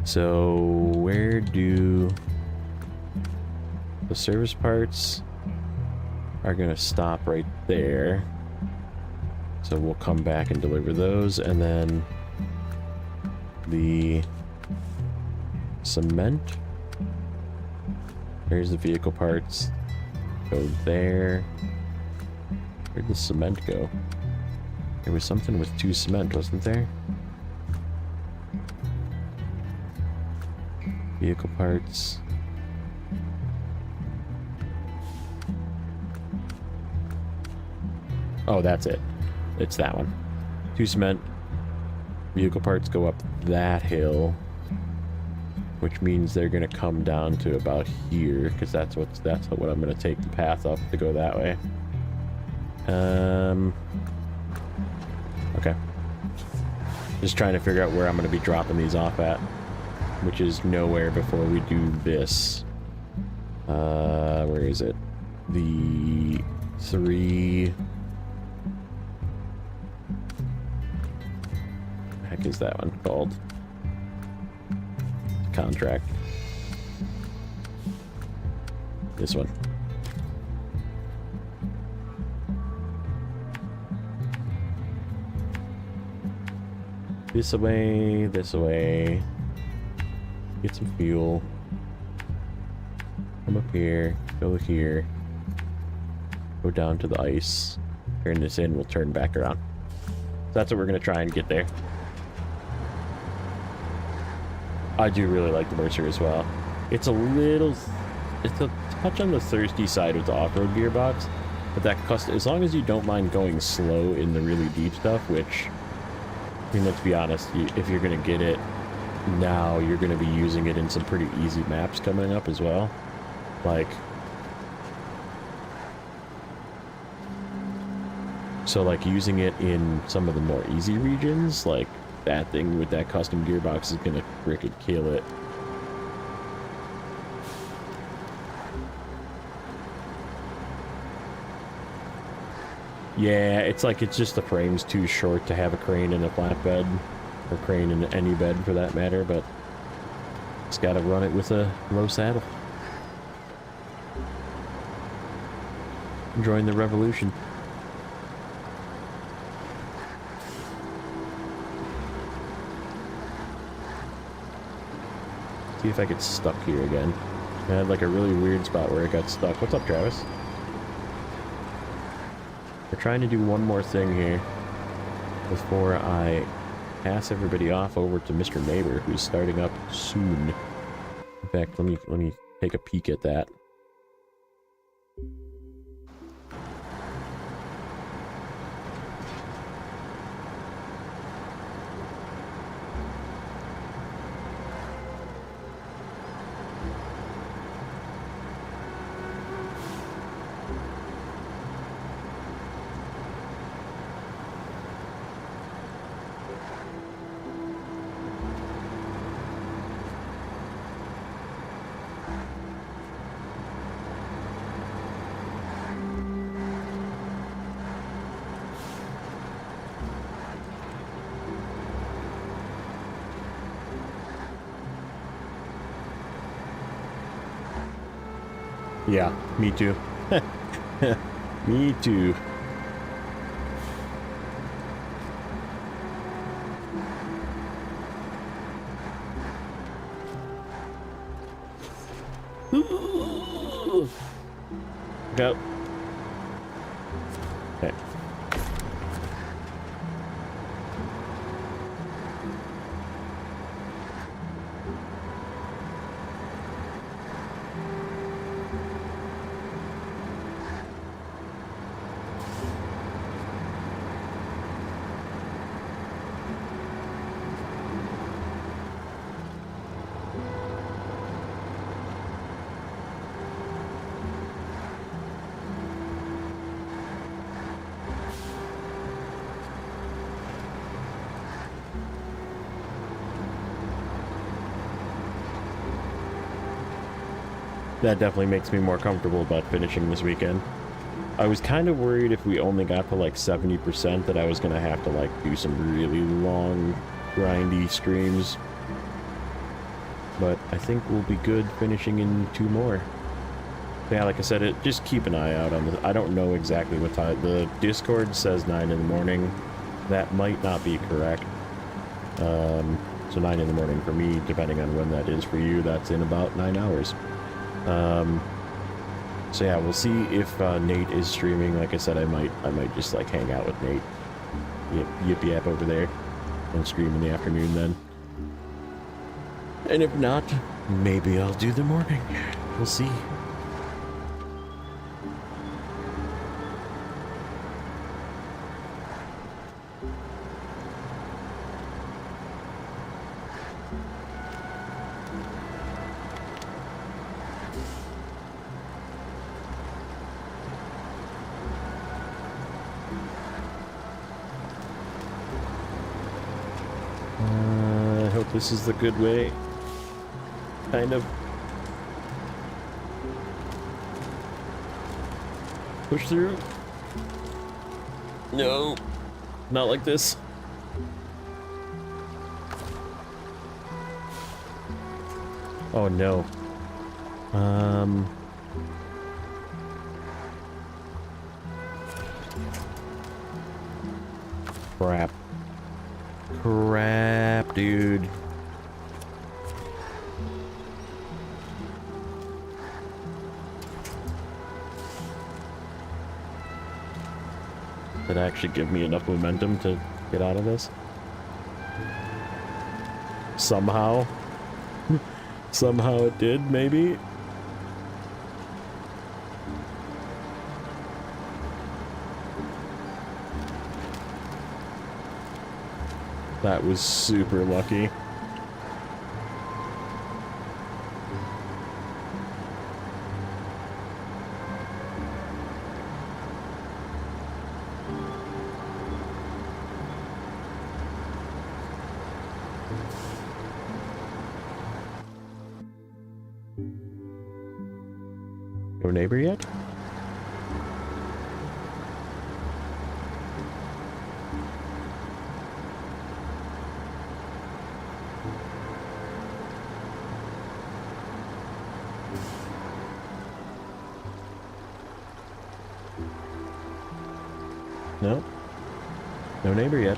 So where do the service parts are gonna stop right there. So we'll come back and deliver those, and then the cement. There's the vehicle parts. Go there. Where'd the cement go? There was something with 2 cement, wasn't there? Vehicle parts. Oh, that's it. It's that one. 2 cement. Vehicle parts go up that hill, which means they're gonna come down to about here, because that's what I'm gonna take the path up to go that way. Okay. Just trying to figure out where I'm gonna be dropping these off at, which is nowhere before we do this. Where is it? The 3. Heck is that one called? Contract. This one. This away, this away. Get some fuel. Come up here, go here. Go down to the ice. Turn this in, we'll turn back around. So that's what we're gonna try and get there. I do really like the Mercer as well. It's a touch on the thirsty side with the off-road gearbox, but that as long as you don't mind going slow in the really deep stuff, which, I mean, let's be honest, if you're gonna get it now, you're gonna be using it in some pretty easy maps coming up as well. Like, so like using it in some of the more easy regions, like that thing with that custom gearbox is gonna frickin' kill it. Yeah, it's like it's just the frame's too short to have a crane in a flatbed, or crane in any bed for that matter, but it's gotta run it with a low saddle. Enjoying the revolution. See if I get stuck here again. I had like a really weird spot where it got stuck. What's up, Travis? We're trying to do one more thing here before I pass everybody off over to Mr. Neighbor, who's starting up soon. In fact, let me take a peek at that. Yeah, me too. Me too. Go. Okay. that definitely makes me more comfortable about finishing this weekend. I was kind of worried if we only got to like 70% that I was going to have to like do some really long, grindy streams. But I think we'll be good finishing in 2 more. Yeah, like I said, just keep an eye out on the... I don't know exactly what time. The Discord says 9 in the morning. That might not be correct. So 9 in the morning for me, depending on when that is for you, that's in about 9 hours. So yeah, we'll see if Nate is streaming. Like I said, I might just like hang out with Nate. Yip yap over there and stream in the afternoon then. And if not, maybe I'll do the morning. We'll see. I hope this is the good way. Kind of. Push through. No. Not like this. Oh no. Crap. Crap, dude. Did it actually give me enough momentum to get out of this? Somehow. Somehow it did, maybe? That was super lucky. No neighbor yet? No. No neighbor yet.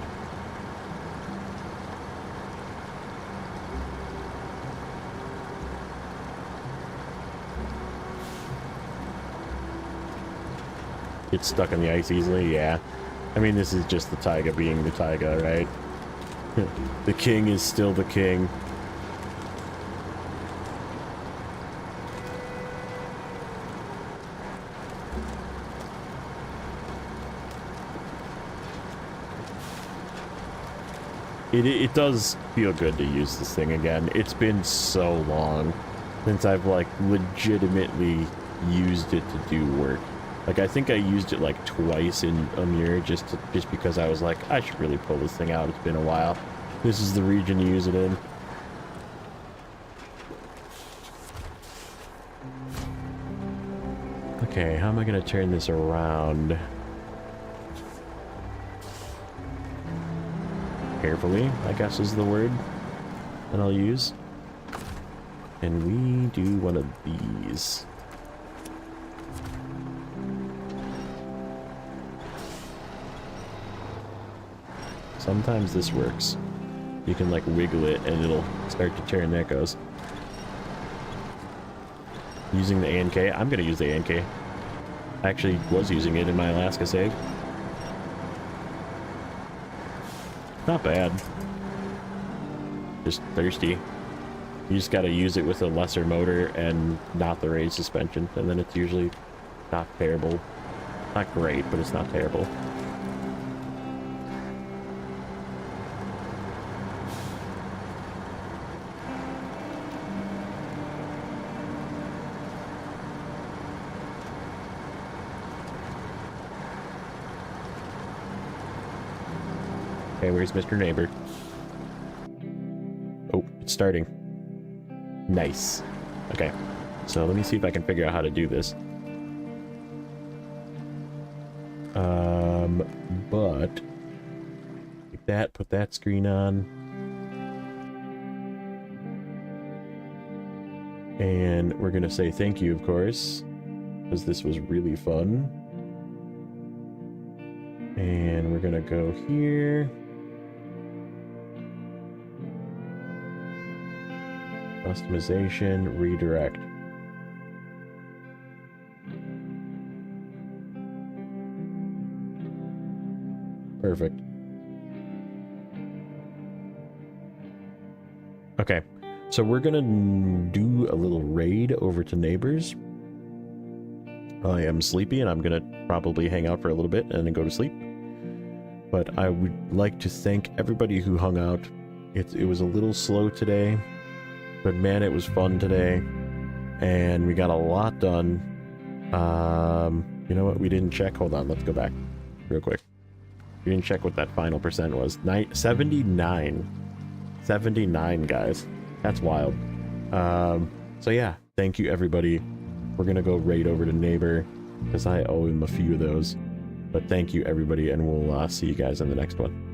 Get stuck in the ice easily, yeah. I mean, this is just the Taiga being the Taiga, right? The king is still the king. It does feel good to use this thing again. It's been so long since I've like legitimately used it to do work. Like I think I used it like twice in Amir just because I was like, I should really pull this thing out. It's been a while. This is the region to use it in. Okay, how am I gonna turn this around? Carefully, I guess is the word that I'll use. And we do one of these. Sometimes this works. You can like wiggle it and it'll start to turn. There it goes. Using the A&K. I'm gonna use the A&K. I actually was using it in my Alaska save. Not bad. Just thirsty. You just gotta use it with a lesser motor and not the raised suspension, and then it's usually not terrible. Not great, but it's not terrible. Okay, where's Mr. Neighbor? Oh, it's starting. Nice. Okay. So let me see if I can figure out how to do this. But like that, put that screen on. And we're gonna say thank you, of course, because this was really fun. And we're gonna go here. Customization, redirect. Perfect. Okay, so we're gonna do a little raid over to neighbors. I am sleepy and I'm gonna probably hang out for a little bit and then go to sleep. But I would like to thank everybody who hung out. It was a little slow today, but man, it was fun today. And we got a lot done. You know what? We didn't check. Hold on, let's go back real quick. We didn't check what that final percent was. 79. 79, guys. That's wild. So yeah, thank you everybody. We're gonna go raid over to neighbor because I owe him a few of those. But thank you everybody, and we'll see you guys in the next one.